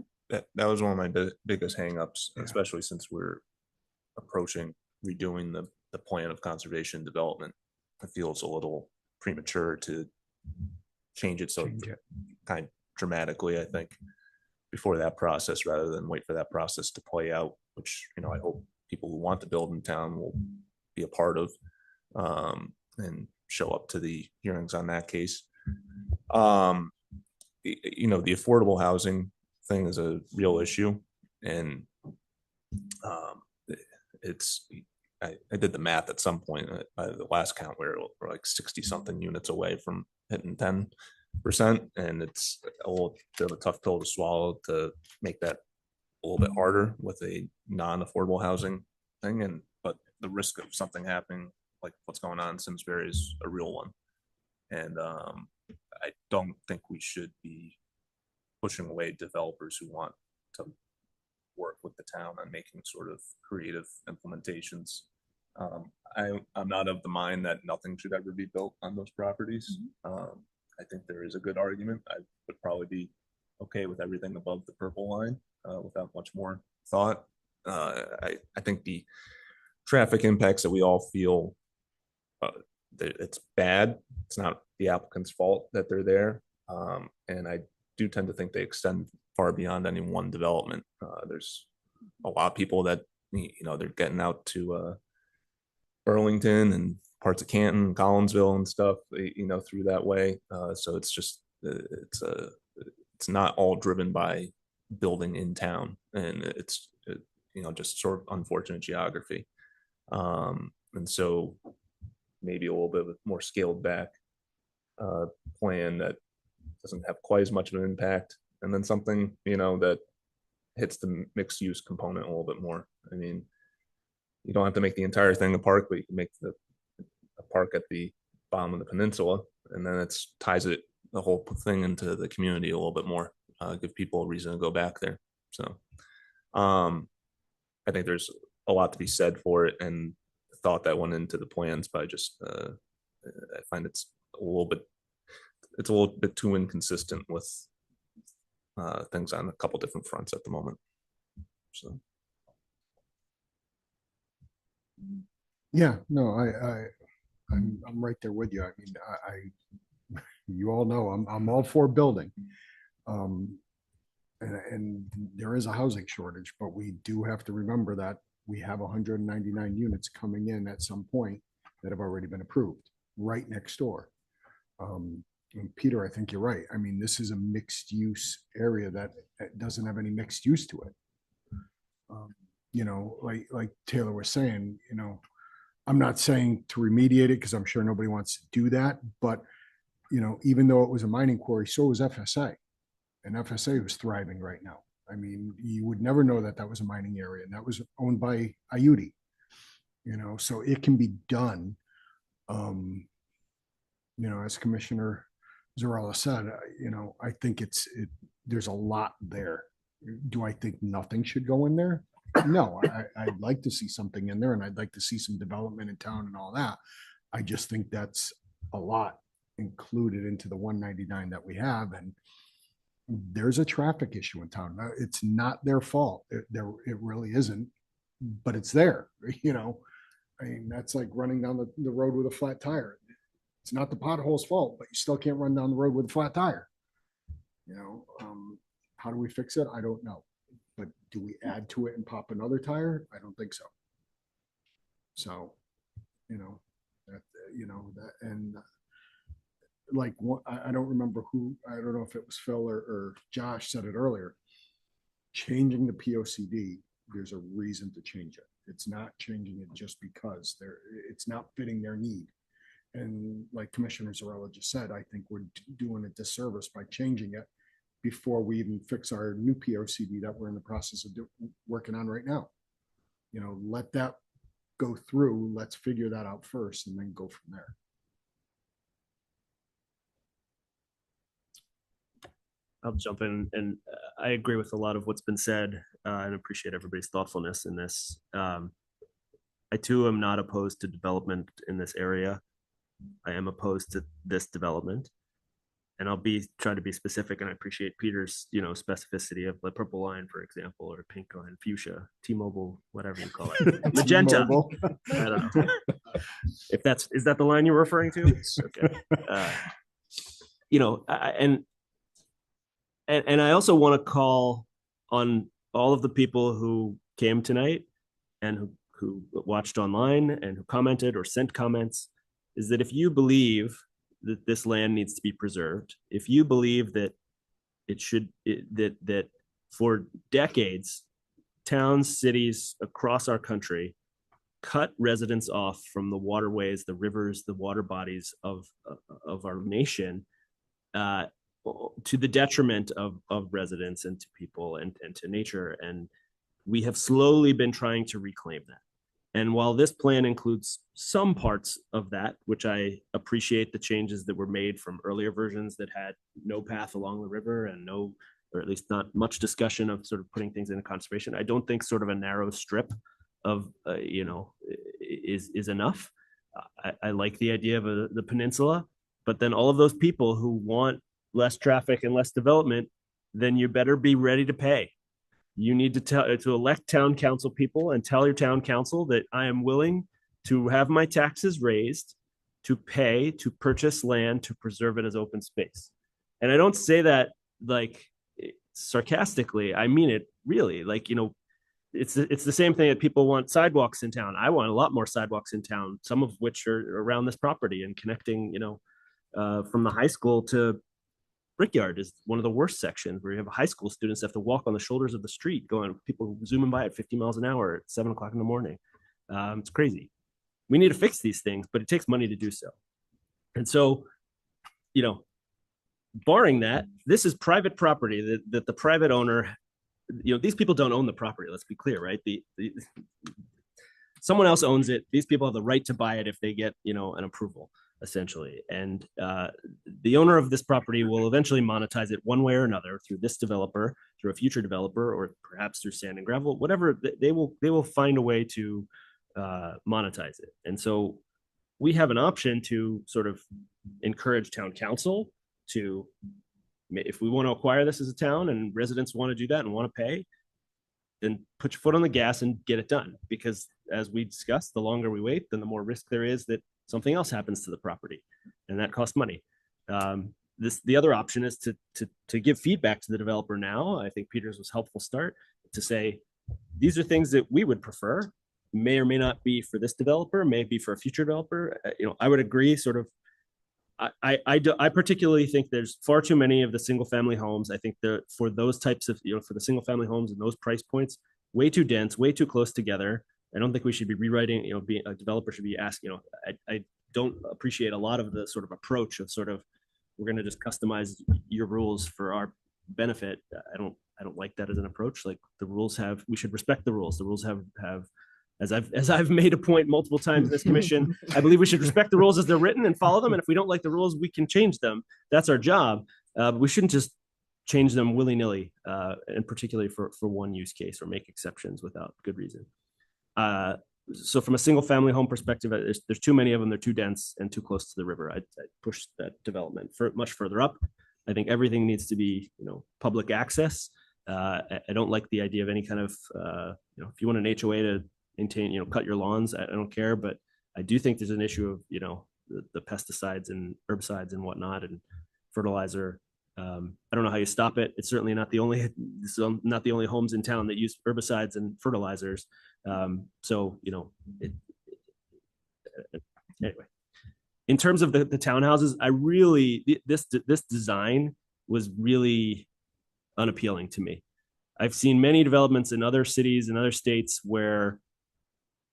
[SPEAKER 7] That was one of my biggest hangups, especially since we're approaching approaching redoing the plan of conservation development. It feels a little premature to change it so kind of dramatically, I think, before that process, rather than wait for that process to play out, which, you know, I hope people who want to build in town will be a part of, and show up to the hearings on that case. You know, the affordable housing thing is a real issue, and I did the math at some point by the last count where we're like 60 something units away from hitting 10%, and it's a little bit of a tough pill to swallow to make that a little bit harder with a non-affordable housing thing. But the risk of something happening like what's going on in Simsbury is a real one, and I don't think we should be pushing away developers who want to work with the town on making sort of creative implementations. I'm not of the mind that nothing should ever be built on those properties. I think there is a good argument. I would probably be okay with everything above the purple line without much more thought. I think the traffic impacts that we all feel, it's bad. It's not the applicant's fault that they're there. And I do tend to think they extend far beyond any one development. There's a lot of people that, you know, they're getting out to Burlington and parts of Canton, Collinsville and stuff, you know, through that way. So it's just, it's not all driven by building in town, and it's, you know, just sort of unfortunate geography. And so maybe a little bit of a more scaled back plan that doesn't have quite as much of an impact, and then something, you know, that hits the mixed use component a little bit more. I mean, you don't have to make the entire thing a park, but you can make a park at the bottom of the peninsula, and then it's ties it, the whole thing, into the community a little bit more, give people a reason to go back there. So I think there's a lot to be said for it, and the thought that went into the plans, but I just I find it's a little bit too inconsistent with things on a couple different fronts at the moment. So
[SPEAKER 15] Yeah, no, I'm right there with you. I mean, you all know I'm all for building. And there is a housing shortage, but we do have to remember that we have 199 units coming in at some point that have already been approved right next door. And Peter, I think you're right. I mean, this is a mixed use area that doesn't have any mixed use to it. You know, like Taylor was saying, you know, I'm not saying to remediate it because I'm sure nobody wants to do that, but you know, even though it was a mining quarry, so was FSA, and FSA was thriving right now. I mean, you would never know that that was a mining area, and that was owned by IUTI, you know, so it can be done. You know, as Commissioner Zarella said, you know, I think there's a lot there. Do I think nothing should go in there? No, I'd like to see something in there, and I'd like to see some development in town and all that. I just think that's a lot included into the 199 that we have, and there's a traffic issue in town. It's not their fault. It really isn't, but it's there. You know, I mean, that's like running down the road with a flat tire. It's not the pothole's fault, but you still can't run down the road with a flat tire. You know, how do we fix it? I don't know. But do we add to it and pop another tire? I don't think so. So, you know, and like, I don't remember who, I don't know if it was Phil or Josh said it earlier. Changing the POCD, there's a reason to change it. It's not changing it just because it's not fitting their need. And like Commissioner Zarella just said, I think we're doing a disservice by changing it before we even fix our new POCD that we're in the process of working on right now. You know, let that go through. Let's figure that out first and then go from there.
[SPEAKER 2] I'll jump in, and I agree with a lot of what's been said, and appreciate everybody's thoughtfulness in this. I too am not opposed to development in this area. I am opposed to this development. and I'll try to be specific, and I appreciate Peter's, specificity of the purple line, for example, or pink line, fuchsia, T-Mobile, whatever you call it, magenta.
[SPEAKER 15] T-Mobile.
[SPEAKER 2] I don't know. If is that the line you're referring to? Okay. And I also want to call on all of the people who came tonight and who watched online and who commented or sent comments, is that if you believe that this land needs to be preserved, if you believe that that for decades, towns, cities across our country cut residents off from the waterways, the rivers, the water bodies of our nation, to the detriment of residents and to people and to nature. And we have slowly been trying to reclaim that. And while this plan includes some parts of that, which I appreciate the changes that were made from earlier versions that had no path along the river and no, or at least not much discussion of sort of putting things into conservation, I don't think sort of a narrow strip of, is enough. I like the idea of the peninsula, but then all of those people who want less traffic and less development, then you better be ready to pay. You need to elect town council people and tell your town council that I am willing to have my taxes raised to pay to purchase land to preserve it as open space. And I don't say that like sarcastically. I mean it really. Like, it's the same thing that people want sidewalks in town. I want a lot more sidewalks in town, some of which are around this property and connecting, from the high school to Brickyard is one of the worst sections where you have high school students have to walk on the shoulders of the street, people zooming by at 50 miles an hour at 7 o'clock in the morning. It's crazy. We need to fix these things, but it takes money to do so. And so, barring that, this is private property that the private owner, these people don't own the property. Let's be clear, right? Someone else owns it. These people have the right to buy it if they get, an approval, essentially. And the owner of this property will eventually monetize it one way or another through this developer, through a future developer, or perhaps through sand and gravel, whatever. They will find a way to monetize it. And so we have an option to sort of encourage town council to, if we want to acquire this as a town and residents want to do that and want to pay, then put your foot on the gas and get it done. Because as we discussed, the longer we wait, then the more risk there is that something else happens to the property, and that costs money. The other option is to give feedback to the developer now. I think Peter's was a helpful start to say, these are things that we would prefer, may or may not be for this developer, may be for a future developer. I would agree sort of. I particularly think there's far too many of the single family homes. I think for those types of, for the single family homes and those price points, way too dense, way too close together. I don't think we should be rewriting, a developer should be asking, I don't appreciate a lot of the sort of approach of sort of, we're going to just customize your rules for our benefit. I don't like that as an approach. Like we should respect the rules. The rules have, as I've made a point multiple times in this commission, I believe we should respect the rules as they're written and follow them. And if we don't like the rules, we can change them. That's our job. But we shouldn't just change them willy-nilly, and particularly for one use case or make exceptions without good reason. So from a single family home perspective, there's too many of them. They're too dense and too close to the river. I'd push that development much further up. I think everything needs to be, public access. I don't like the idea of any kind of, if you want an HOA to maintain, cut your lawns, I don't care. But I do think there's an issue of, the pesticides and herbicides and whatnot and fertilizer. I don't know how you stop it. It's certainly not the only homes in town that use herbicides and fertilizers. Anyway, in terms of the townhouses, this design was really unappealing to me. I've seen many developments in other cities and other states where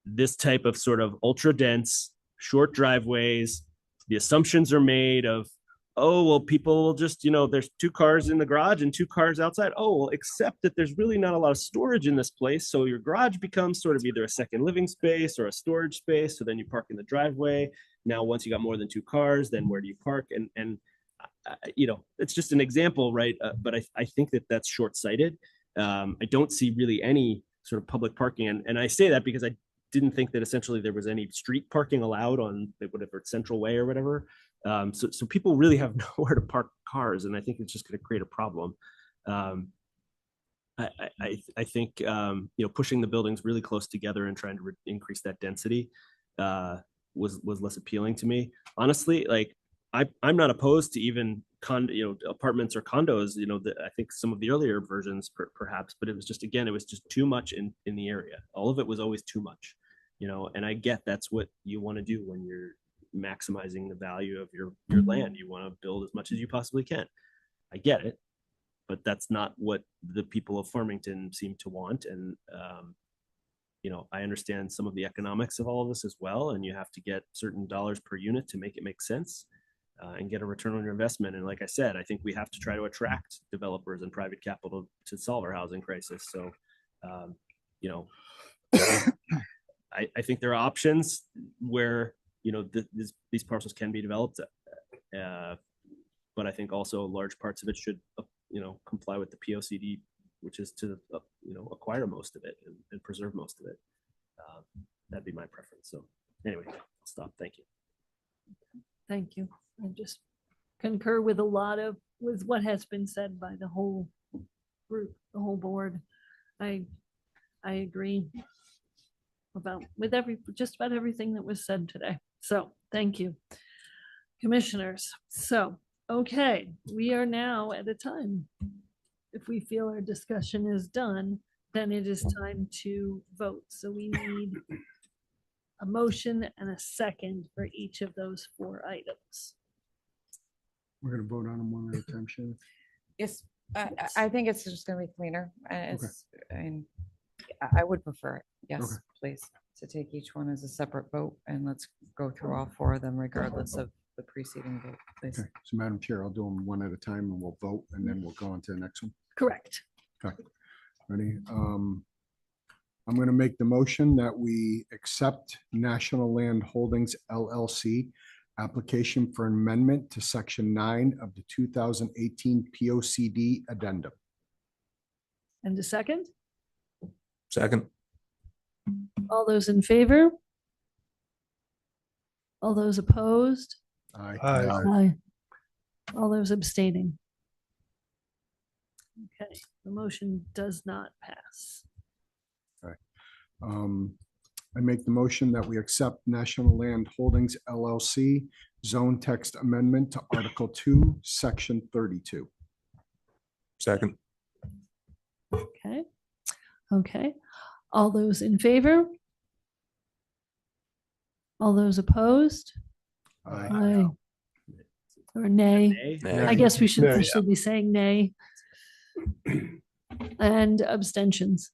[SPEAKER 2] this type of sort of ultra dense, short driveways, the assumptions are made of, oh, well, people will just, there's 2 cars in the garage and 2 cars outside. Oh, well, except that there's really not a lot of storage in this place. So your garage becomes sort of either a second living space or a storage space. So then you park in the driveway. Now, once you got more than 2 cars, then where do you park? And it's just an example, right? But I think that that's short-sighted. I don't see really any sort of public parking. And I say that because I didn't think that essentially there was any street parking allowed on whatever Central Way or whatever. So people really have nowhere to park cars, and I think it's just going to create a problem. I think pushing the buildings really close together and trying to increase that density was less appealing to me. Honestly, like I'm not opposed to even apartments or condos. I think some of the earlier versions perhaps, but it was just too much in the area. All of it was always too much, and I get that's what you want to do when you're maximizing the value of your land. You want to build as much as you possibly can. I get it, but that's not what the people of Farmington seem to want. And I understand some of the economics of all of this as well, and you have to get certain dollars per unit to make it make sense and get a return on your investment. And like I said, I think we have to try to attract developers and private capital to solve our housing crisis. So I think there are options where these parcels can be developed, but I think also large parts of it should comply with the POCD, which is to acquire most of it and preserve most of it. That'd be my preference. So anyway, I'll stop. Thank you.
[SPEAKER 3] Thank you. I just concur with with what has been said by the whole group, the whole board. I agree with just about everything that was said today. So thank you, commissioners. So, okay, we are now at a time. If we feel our discussion is done, then it is time to vote. So we need a motion and a second for each of those 4 items.
[SPEAKER 15] We're going to vote on them one at a time, Shannon.
[SPEAKER 22] Yes, I think it's just going to be cleaner. I would prefer it. Yes,
[SPEAKER 15] Okay.
[SPEAKER 22] please, to take each one as a separate vote, and let's go through all 4 of them regardless of the preceding vote, please.
[SPEAKER 15] Okay, so Madam Chair, I'll do them one at a time and we'll vote and then we'll go on to the next one.
[SPEAKER 3] Correct.
[SPEAKER 15] Okay, ready? I'm going to make the motion that we accept National Land Holdings LLC application for amendment to section 9 of the 2018 POCD addendum.
[SPEAKER 3] And a second?
[SPEAKER 7] Second.
[SPEAKER 3] All those in favor? All those opposed?
[SPEAKER 15] Aye.
[SPEAKER 3] Aye. All those abstaining? Okay, the motion does not pass.
[SPEAKER 15] I make the motion that we accept National Land Holdings LLC zone text amendment to Article 2, Section 32.
[SPEAKER 7] Second.
[SPEAKER 3] Okay. All those in favor? All those opposed? Aye. Or nay?
[SPEAKER 2] Nay.
[SPEAKER 3] I guess we should
[SPEAKER 4] Nay.
[SPEAKER 3] officially be saying nay. And abstentions.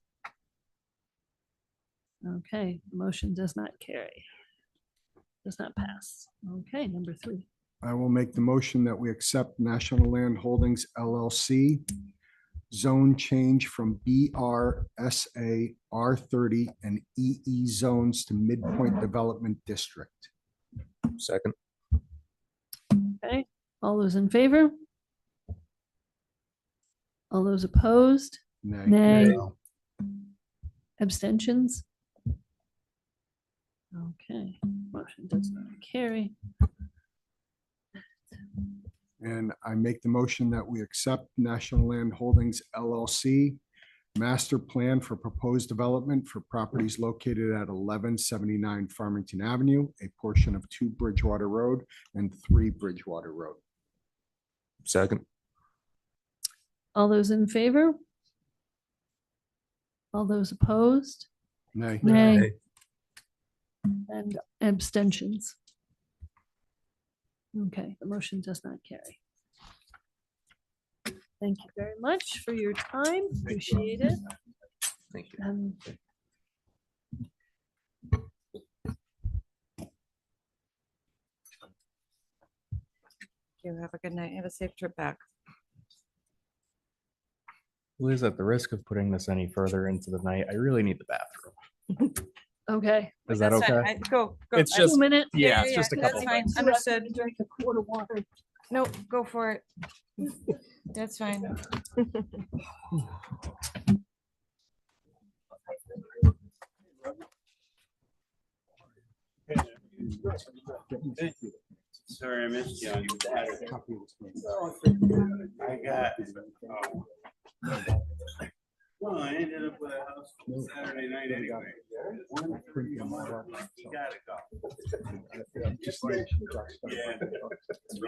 [SPEAKER 3] Okay, the motion does not carry. Does not pass. Okay, number 3.
[SPEAKER 15] I will make the motion that we accept National Land Holdings LLC zone change from BRSA R30 and EE zones to Midpoint Development District.
[SPEAKER 7] Second.
[SPEAKER 3] Okay, all those in favor? All those opposed?
[SPEAKER 15] Nay.
[SPEAKER 3] Nay. Abstentions? Okay, motion does not carry.
[SPEAKER 15] And I make the motion that we accept National Land Holdings LLC master plan for proposed development for properties located at 1179 Farmington Avenue, a portion of 2 Bridgewater Road and 3 Bridgewater Road.
[SPEAKER 7] Second.
[SPEAKER 3] All those in favor? All those opposed?
[SPEAKER 15] Nay.
[SPEAKER 3] Nay. And abstentions. Okay, the motion does not carry. Thank you very much for your time. Appreciate it.
[SPEAKER 7] Thank you.
[SPEAKER 22] You have a good night. Have a safe trip back.
[SPEAKER 8] Liz, at the risk of putting this any further into the night, I really need the bathroom.
[SPEAKER 3] Okay.
[SPEAKER 8] Is that
[SPEAKER 22] That's fine.
[SPEAKER 8] okay?
[SPEAKER 22] Go.
[SPEAKER 8] It's
[SPEAKER 22] I-
[SPEAKER 8] just,
[SPEAKER 3] 2 minutes?
[SPEAKER 8] yeah, it's just a couple.
[SPEAKER 22] That's fine.
[SPEAKER 8] minutes.
[SPEAKER 22] Understood.
[SPEAKER 3] Drink a quart of water.
[SPEAKER 22] No, go for it. That's fine.
[SPEAKER 4] Thank you.
[SPEAKER 12] Sorry I missed you on Saturday. I got, well, I ended up with a house Saturday night anyway. You gotta go.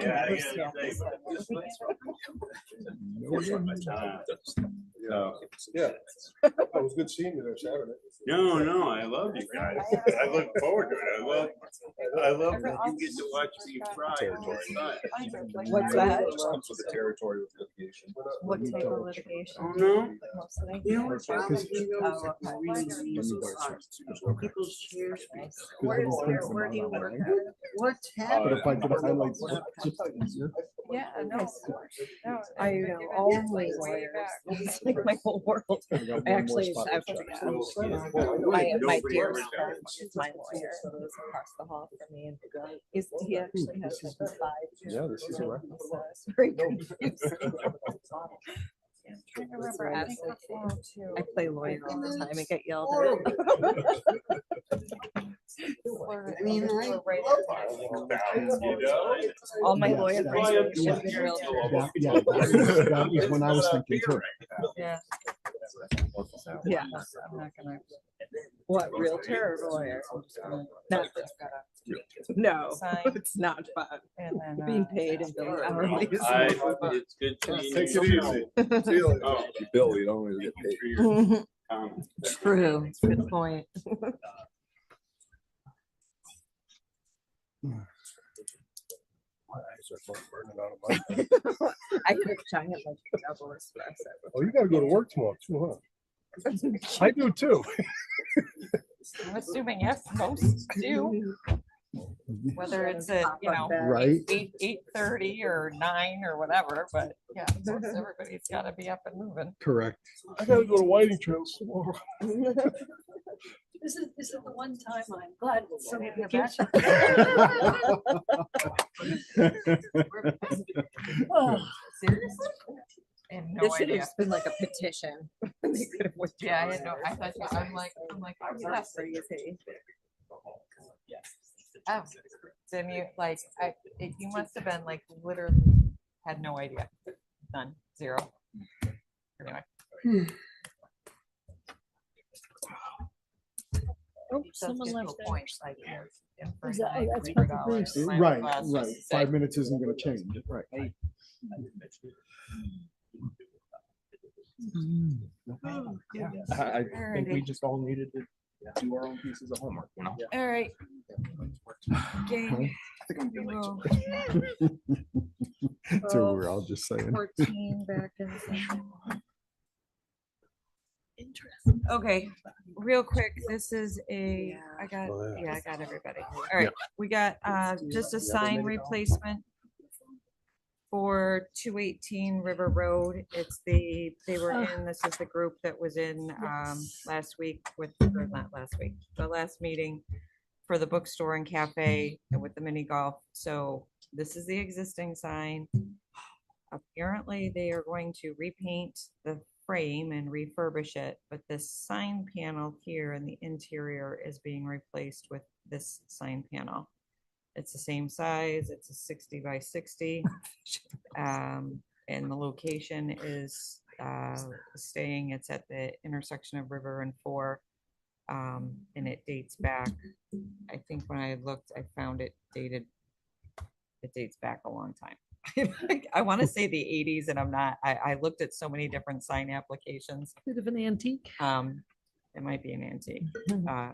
[SPEAKER 12] Yeah, I gotta say,
[SPEAKER 4] Yeah, it was good seeing you there Saturday.
[SPEAKER 12] No, I love you guys. I look forward to it. I love that you get to watch me fry.
[SPEAKER 14] What's that?
[SPEAKER 12] Comes with the territory with litigation.
[SPEAKER 14] What type of litigation?
[SPEAKER 12] Oh, no.
[SPEAKER 14] Mostly.
[SPEAKER 12] You know what's wrong with me though?
[SPEAKER 14] Oh, okay.
[SPEAKER 12] People's chairs.
[SPEAKER 14] Where do you work at?
[SPEAKER 12] What's
[SPEAKER 15] But
[SPEAKER 12] happening?
[SPEAKER 15] if I could highlight.
[SPEAKER 14] Yeah, no. I know all my lawyers. It's like my whole world. I actually, my dearest friend is my lawyer, who is across the hall from me, and he actually has like 5.
[SPEAKER 4] Yeah, this is right.
[SPEAKER 14] It's very confusing. I'm trying to remember. I play lawyer all the time. I get yelled at. I mean, all my lawyer friends should be real.
[SPEAKER 15] That was when I was thinking too.
[SPEAKER 14] Yeah. Yeah, I'm not gonna. What, realtor or lawyer? Not this guy. No, it's not fun. Being paid and billing hourly is not fun.
[SPEAKER 12] It's good to meet
[SPEAKER 14] Take
[SPEAKER 12] you.
[SPEAKER 14] it easy.
[SPEAKER 12] Oh,
[SPEAKER 14] Bill, you don't always get paid. True, good point.
[SPEAKER 4] My eyes are both burning out of my head.
[SPEAKER 14] I could giant like double espresso.
[SPEAKER 4] Oh, you gotta go to work tomorrow too, huh? I do too.
[SPEAKER 22] I'm assuming yes, most do. Whether it's at,
[SPEAKER 15] Right.
[SPEAKER 22] 8:30 or 9 or whatever, but yeah, most everybody's gotta be up and moving.
[SPEAKER 15] Correct.
[SPEAKER 4] I gotta go to Whiting Trails tomorrow.
[SPEAKER 3] This is the one time I'm glad so many of you.
[SPEAKER 22] Seriously? I had no
[SPEAKER 14] This should
[SPEAKER 22] idea.
[SPEAKER 14] have been like a petition. They could have
[SPEAKER 22] Yeah, I had no, I thought, I'm like,
[SPEAKER 14] That's
[SPEAKER 22] that's
[SPEAKER 14] crazy.
[SPEAKER 22] Oh, then you like, you must have been like literally had no idea. None, zero. Anyway.
[SPEAKER 3] Oh,
[SPEAKER 22] Does
[SPEAKER 3] someone
[SPEAKER 22] get to
[SPEAKER 3] left
[SPEAKER 22] a
[SPEAKER 3] there.
[SPEAKER 22] point, like, yeah, for
[SPEAKER 3] Is that- oh,
[SPEAKER 22] like
[SPEAKER 3] that's
[SPEAKER 22] $3
[SPEAKER 3] Papa Bruce.
[SPEAKER 22] my
[SPEAKER 15] Right,
[SPEAKER 22] class
[SPEAKER 15] right.
[SPEAKER 22] was
[SPEAKER 15] 5
[SPEAKER 22] sick.
[SPEAKER 15] minutes isn't gonna change it, right?
[SPEAKER 8] I think we
[SPEAKER 22] Alrighty.
[SPEAKER 8] just all needed to do our own pieces of homework, you know?
[SPEAKER 22] All right. Gang. we will-
[SPEAKER 15] So we're all just saying.
[SPEAKER 22] 14 back in session. Interesting. Okay, real quick, this is I got everybody. All right, we got just a sign replacement for 218 River Road. It's they were in, this is the group that was in last week or not last week, the last meeting for the bookstore and cafe and with the mini golf. So this is the existing sign. Apparently, they are going to repaint the frame and refurbish it, but this sign panel here in the interior is being replaced with this sign panel. It's the same size, it's a 60 by 60. And the location is staying, it's at the intersection of River and 4. And it dates back, I think when I looked, I found it dates back a long time. I want to say the 80s, and I'm not. I looked at so many different sign applications.
[SPEAKER 3] Bit of an antique.
[SPEAKER 22] It might be an antique.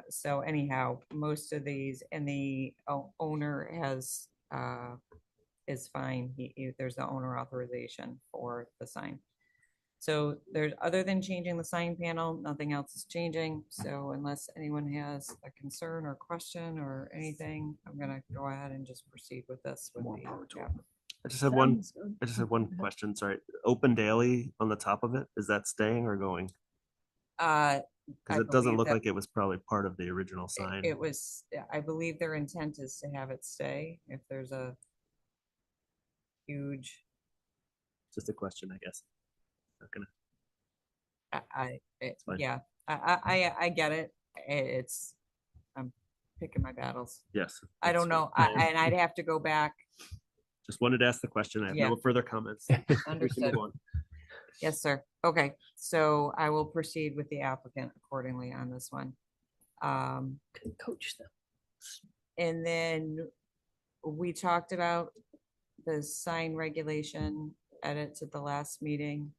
[SPEAKER 22] So anyhow, most of these, and the owner is fine. There's the owner authorization for the sign. So there's, other than changing the sign panel, nothing else is changing. So unless anyone has a concern or question or anything, I'm gonna go ahead and just proceed with this. With the,
[SPEAKER 2] I just have one question. Sorry. Open daily on the top of it. Is that staying or going?
[SPEAKER 22] I
[SPEAKER 2] Because it doesn't
[SPEAKER 22] believe
[SPEAKER 2] look
[SPEAKER 22] that
[SPEAKER 2] like it was probably part of the original sign.
[SPEAKER 22] It was, I believe their intent is to have it stay if there's a huge,
[SPEAKER 2] Just a question, I guess. Not gonna. fine.
[SPEAKER 22] yeah, I get it. I'm picking my battles.
[SPEAKER 2] Yes.
[SPEAKER 22] I don't know. And I'd have to go back
[SPEAKER 2] Just wanted to ask the question. I have
[SPEAKER 22] Yeah.
[SPEAKER 2] no further comments. We can
[SPEAKER 22] Understood.
[SPEAKER 2] move on.
[SPEAKER 22] Yes, sir. Okay, so I will proceed with the applicant accordingly on this one.
[SPEAKER 3] Coach them.
[SPEAKER 22] And then we talked about the sign regulation edits at the last meeting.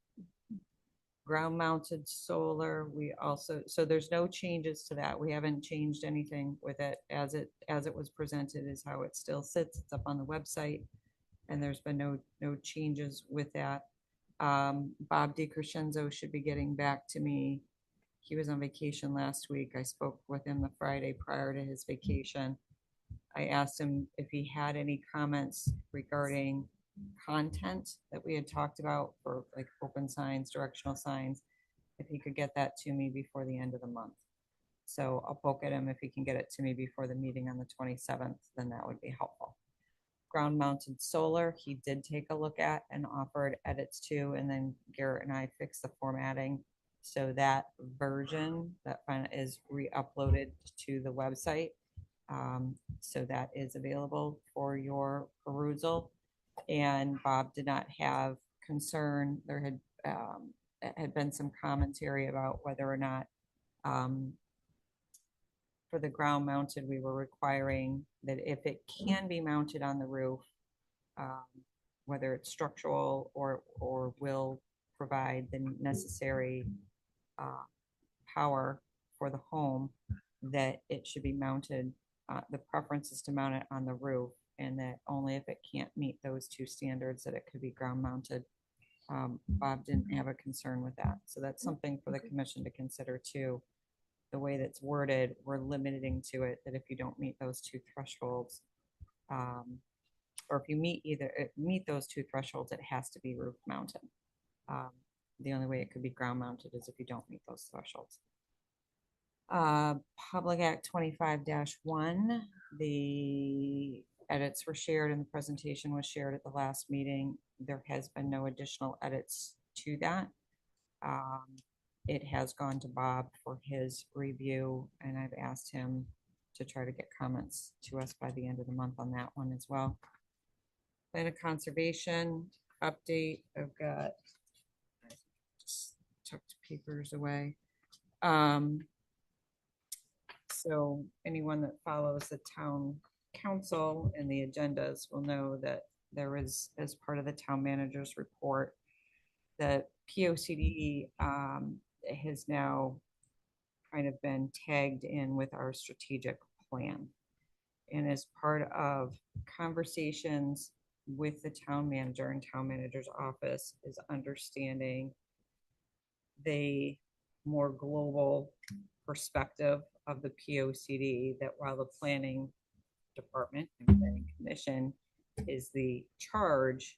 [SPEAKER 22] Ground mounted solar, we also, so there's no changes to that. We haven't changed anything with it as it was presented is how it still sits. It's up on the website. And there's been no changes with that. Bob DiCrescenzo should be getting back to me. He was on vacation last week. I spoke with him the Friday prior to his vacation. I asked him if he had any comments regarding content that we had talked about for like open signs, directional signs, if he could get that to me before the end of the month. So I'll poke at him. If he can get it to me before the meeting on the 27th, then that would be helpful. Ground mounted solar, he did take a look at and offered edits to, and then Garrett and I fixed the formatting. So that version that is re-uploaded to the website. So that is available for your perusal. And Bob did not have concern. There had been some commentary about whether or not for the ground mounted, we were requiring that if it can be mounted on the roof, whether it's structural or will provide the necessary power for the home, that it should be mounted. The preference is to mount it on the roof, and that only if it can't meet those two standards that it could be ground mounted. Bob didn't have a concern with that. So that's something for the commission to consider too. The way that's worded, we're limiting to it that if you don't meet those two thresholds, or if you meet those two thresholds, it has to be roof mounted. The only way it could be ground mounted is if you don't meet those thresholds. Public Act 25-1, the edits were shared and the presentation was shared at the last meeting. There has been no additional edits to that. It has gone to Bob for his review, and I've asked him to try to get comments to us by the end of the month on that one as well. Plan of conservation update. I've got, I just tucked papers away. So anyone that follows the town council and the agendas will know that there is, as part of the town manager's report, that POCD has now kind of been tagged in with our strategic plan. And as part of conversations with the town manager and town manager's office is understanding the more global perspective of the POCD, that while the planning department and planning commission is the charge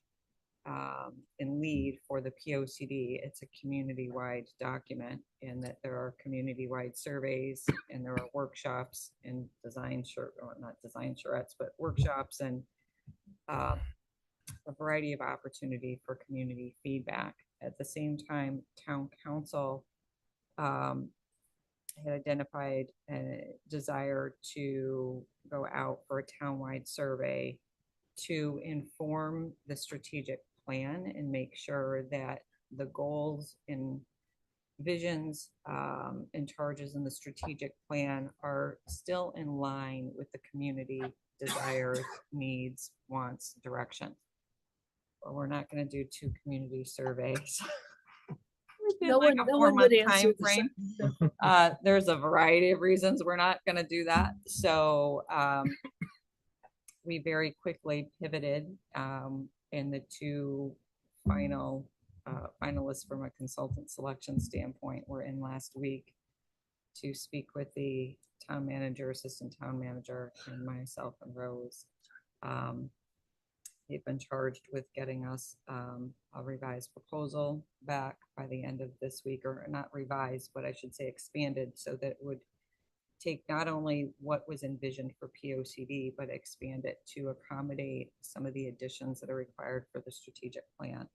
[SPEAKER 22] and lead for the POCD, it's a community-wide document, and that there are community-wide surveys and there are workshops and not design charrettes, but workshops and a variety of opportunity for community feedback. At the same time, town council had identified a desire to go out for a townwide survey to inform the strategic plan and make sure that the goals and visions and charges in the strategic plan are still in line with the community desires, needs, wants, direction. But we're not going to do 2 community surveys.
[SPEAKER 3] No one would answer the
[SPEAKER 22] frame. There's a variety of reasons we're not going to do that. So we very quickly pivoted, and the 2 finalists from a consultant selection standpoint were in last week to speak with the town manager, assistant town manager, and myself and Rose. They've been charged with getting us a revised proposal back by the end of this week, or not revised, but I should say expanded, so that it would take not only what was envisioned for POCD, but expand it to accommodate some of the additions that are required for the strategic plan.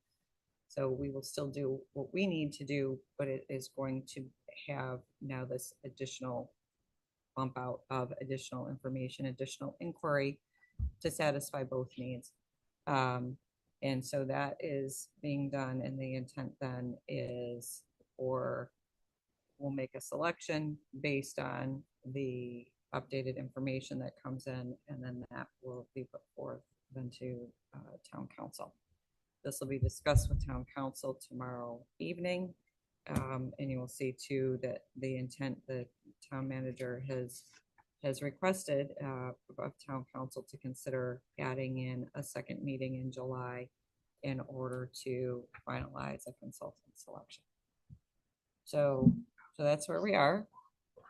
[SPEAKER 22] So we will still do what we need to do, but it is going to have now this additional bump out of additional information, additional inquiry, to satisfy both needs. And so that is being done, and the intent then is we'll make a selection based on the updated information that comes in, and then that will be put forth then to town council. This will be discussed with town council tomorrow evening. And you will see too that the intent the town manager has requested of town council to consider adding in a second meeting in July in order to finalize a consultant selection. So that's where we are.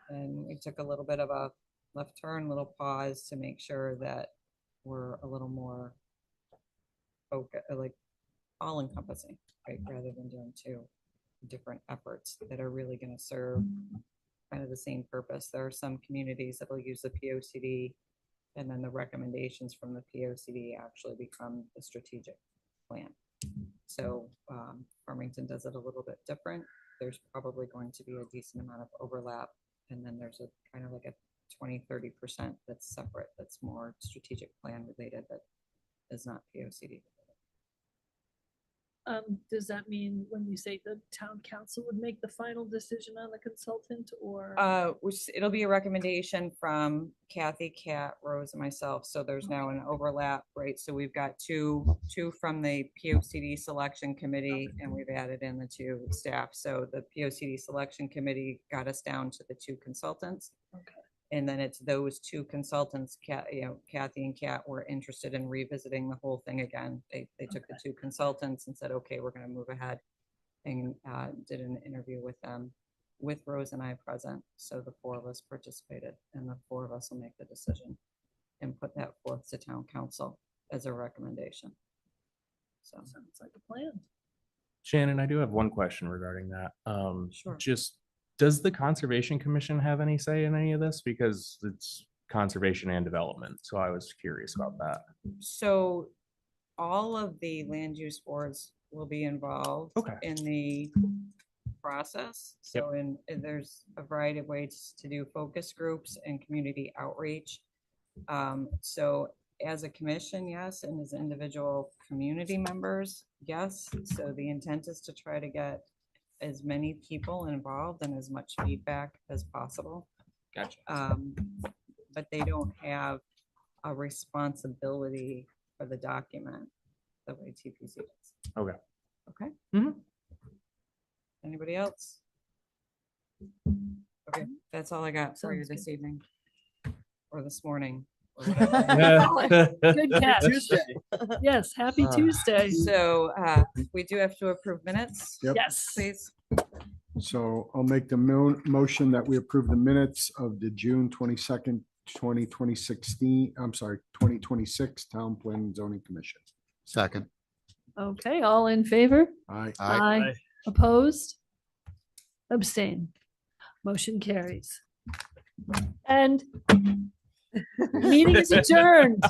[SPEAKER 22] And we took a little bit of a left turn, little pause to make sure that we're a little more focused, like all encompassing, right? Rather than doing two different efforts that are really going to serve kind of the same purpose. There are some communities that will use the POCD, and then the recommendations from the POCD actually become the strategic plan. So Farmington does it a little bit different. There's probably going to be a decent amount of overlap, and then there's a kind of like a 20-30% that's separate, that's more strategic plan related, that is not POCD.
[SPEAKER 3] Does that mean when you say the town council would make the final decision on the consultant, or?
[SPEAKER 22] It'll be a recommendation from Kathy, Kat, Rose, and myself. So there's now an overlap, right? So we've got two from the POCD selection committee, and we've added in the two staff. So the POCD selection committee got us down to the two consultants.
[SPEAKER 3] Okay.
[SPEAKER 22] And then it's those two consultants, Kathy and Kat were interested in revisiting the whole thing again. They took the two consultants and said, okay, we're going to move ahead, and did an interview with them with Rose and I present. So the four of us participated, and the four of us will make the decision and put that forth to town council as a recommendation. So
[SPEAKER 3] sounds like a plan.
[SPEAKER 8] Shannon, I do have one question regarding that.
[SPEAKER 22] Sure.
[SPEAKER 8] Just, does the Conservation Commission have any say in any of this? Because it's conservation and development. So I was curious about that.
[SPEAKER 22] So all of the land use boards will be involved in the process. So there's a variety of ways to do focus groups and community outreach. So as a commission, yes, and as individual community members, yes. So the intent is to try to get as many people involved and as much feedback as possible.
[SPEAKER 8] Gotcha.
[SPEAKER 22] But they don't have a responsibility for the document the way TPC does.
[SPEAKER 8] Okay.
[SPEAKER 22] Okay.
[SPEAKER 8] Mm-hmm.
[SPEAKER 22] Anybody else? Okay, that's all I got for you this evening or this morning.
[SPEAKER 3] Good catch. Yes, happy Tuesday.
[SPEAKER 22] So we do have to approve minutes.
[SPEAKER 15] Yep.
[SPEAKER 3] Yes.
[SPEAKER 22] Please.
[SPEAKER 15] So I'll make the motion that we approve the minutes of the June 22nd, 2026 Town Planning and Zoning Commission.
[SPEAKER 16] Second.
[SPEAKER 3] Okay, all in favor?
[SPEAKER 15] Aye.
[SPEAKER 3] Aye. Opposed? Abstain. Motion carries. And meeting is adjourned.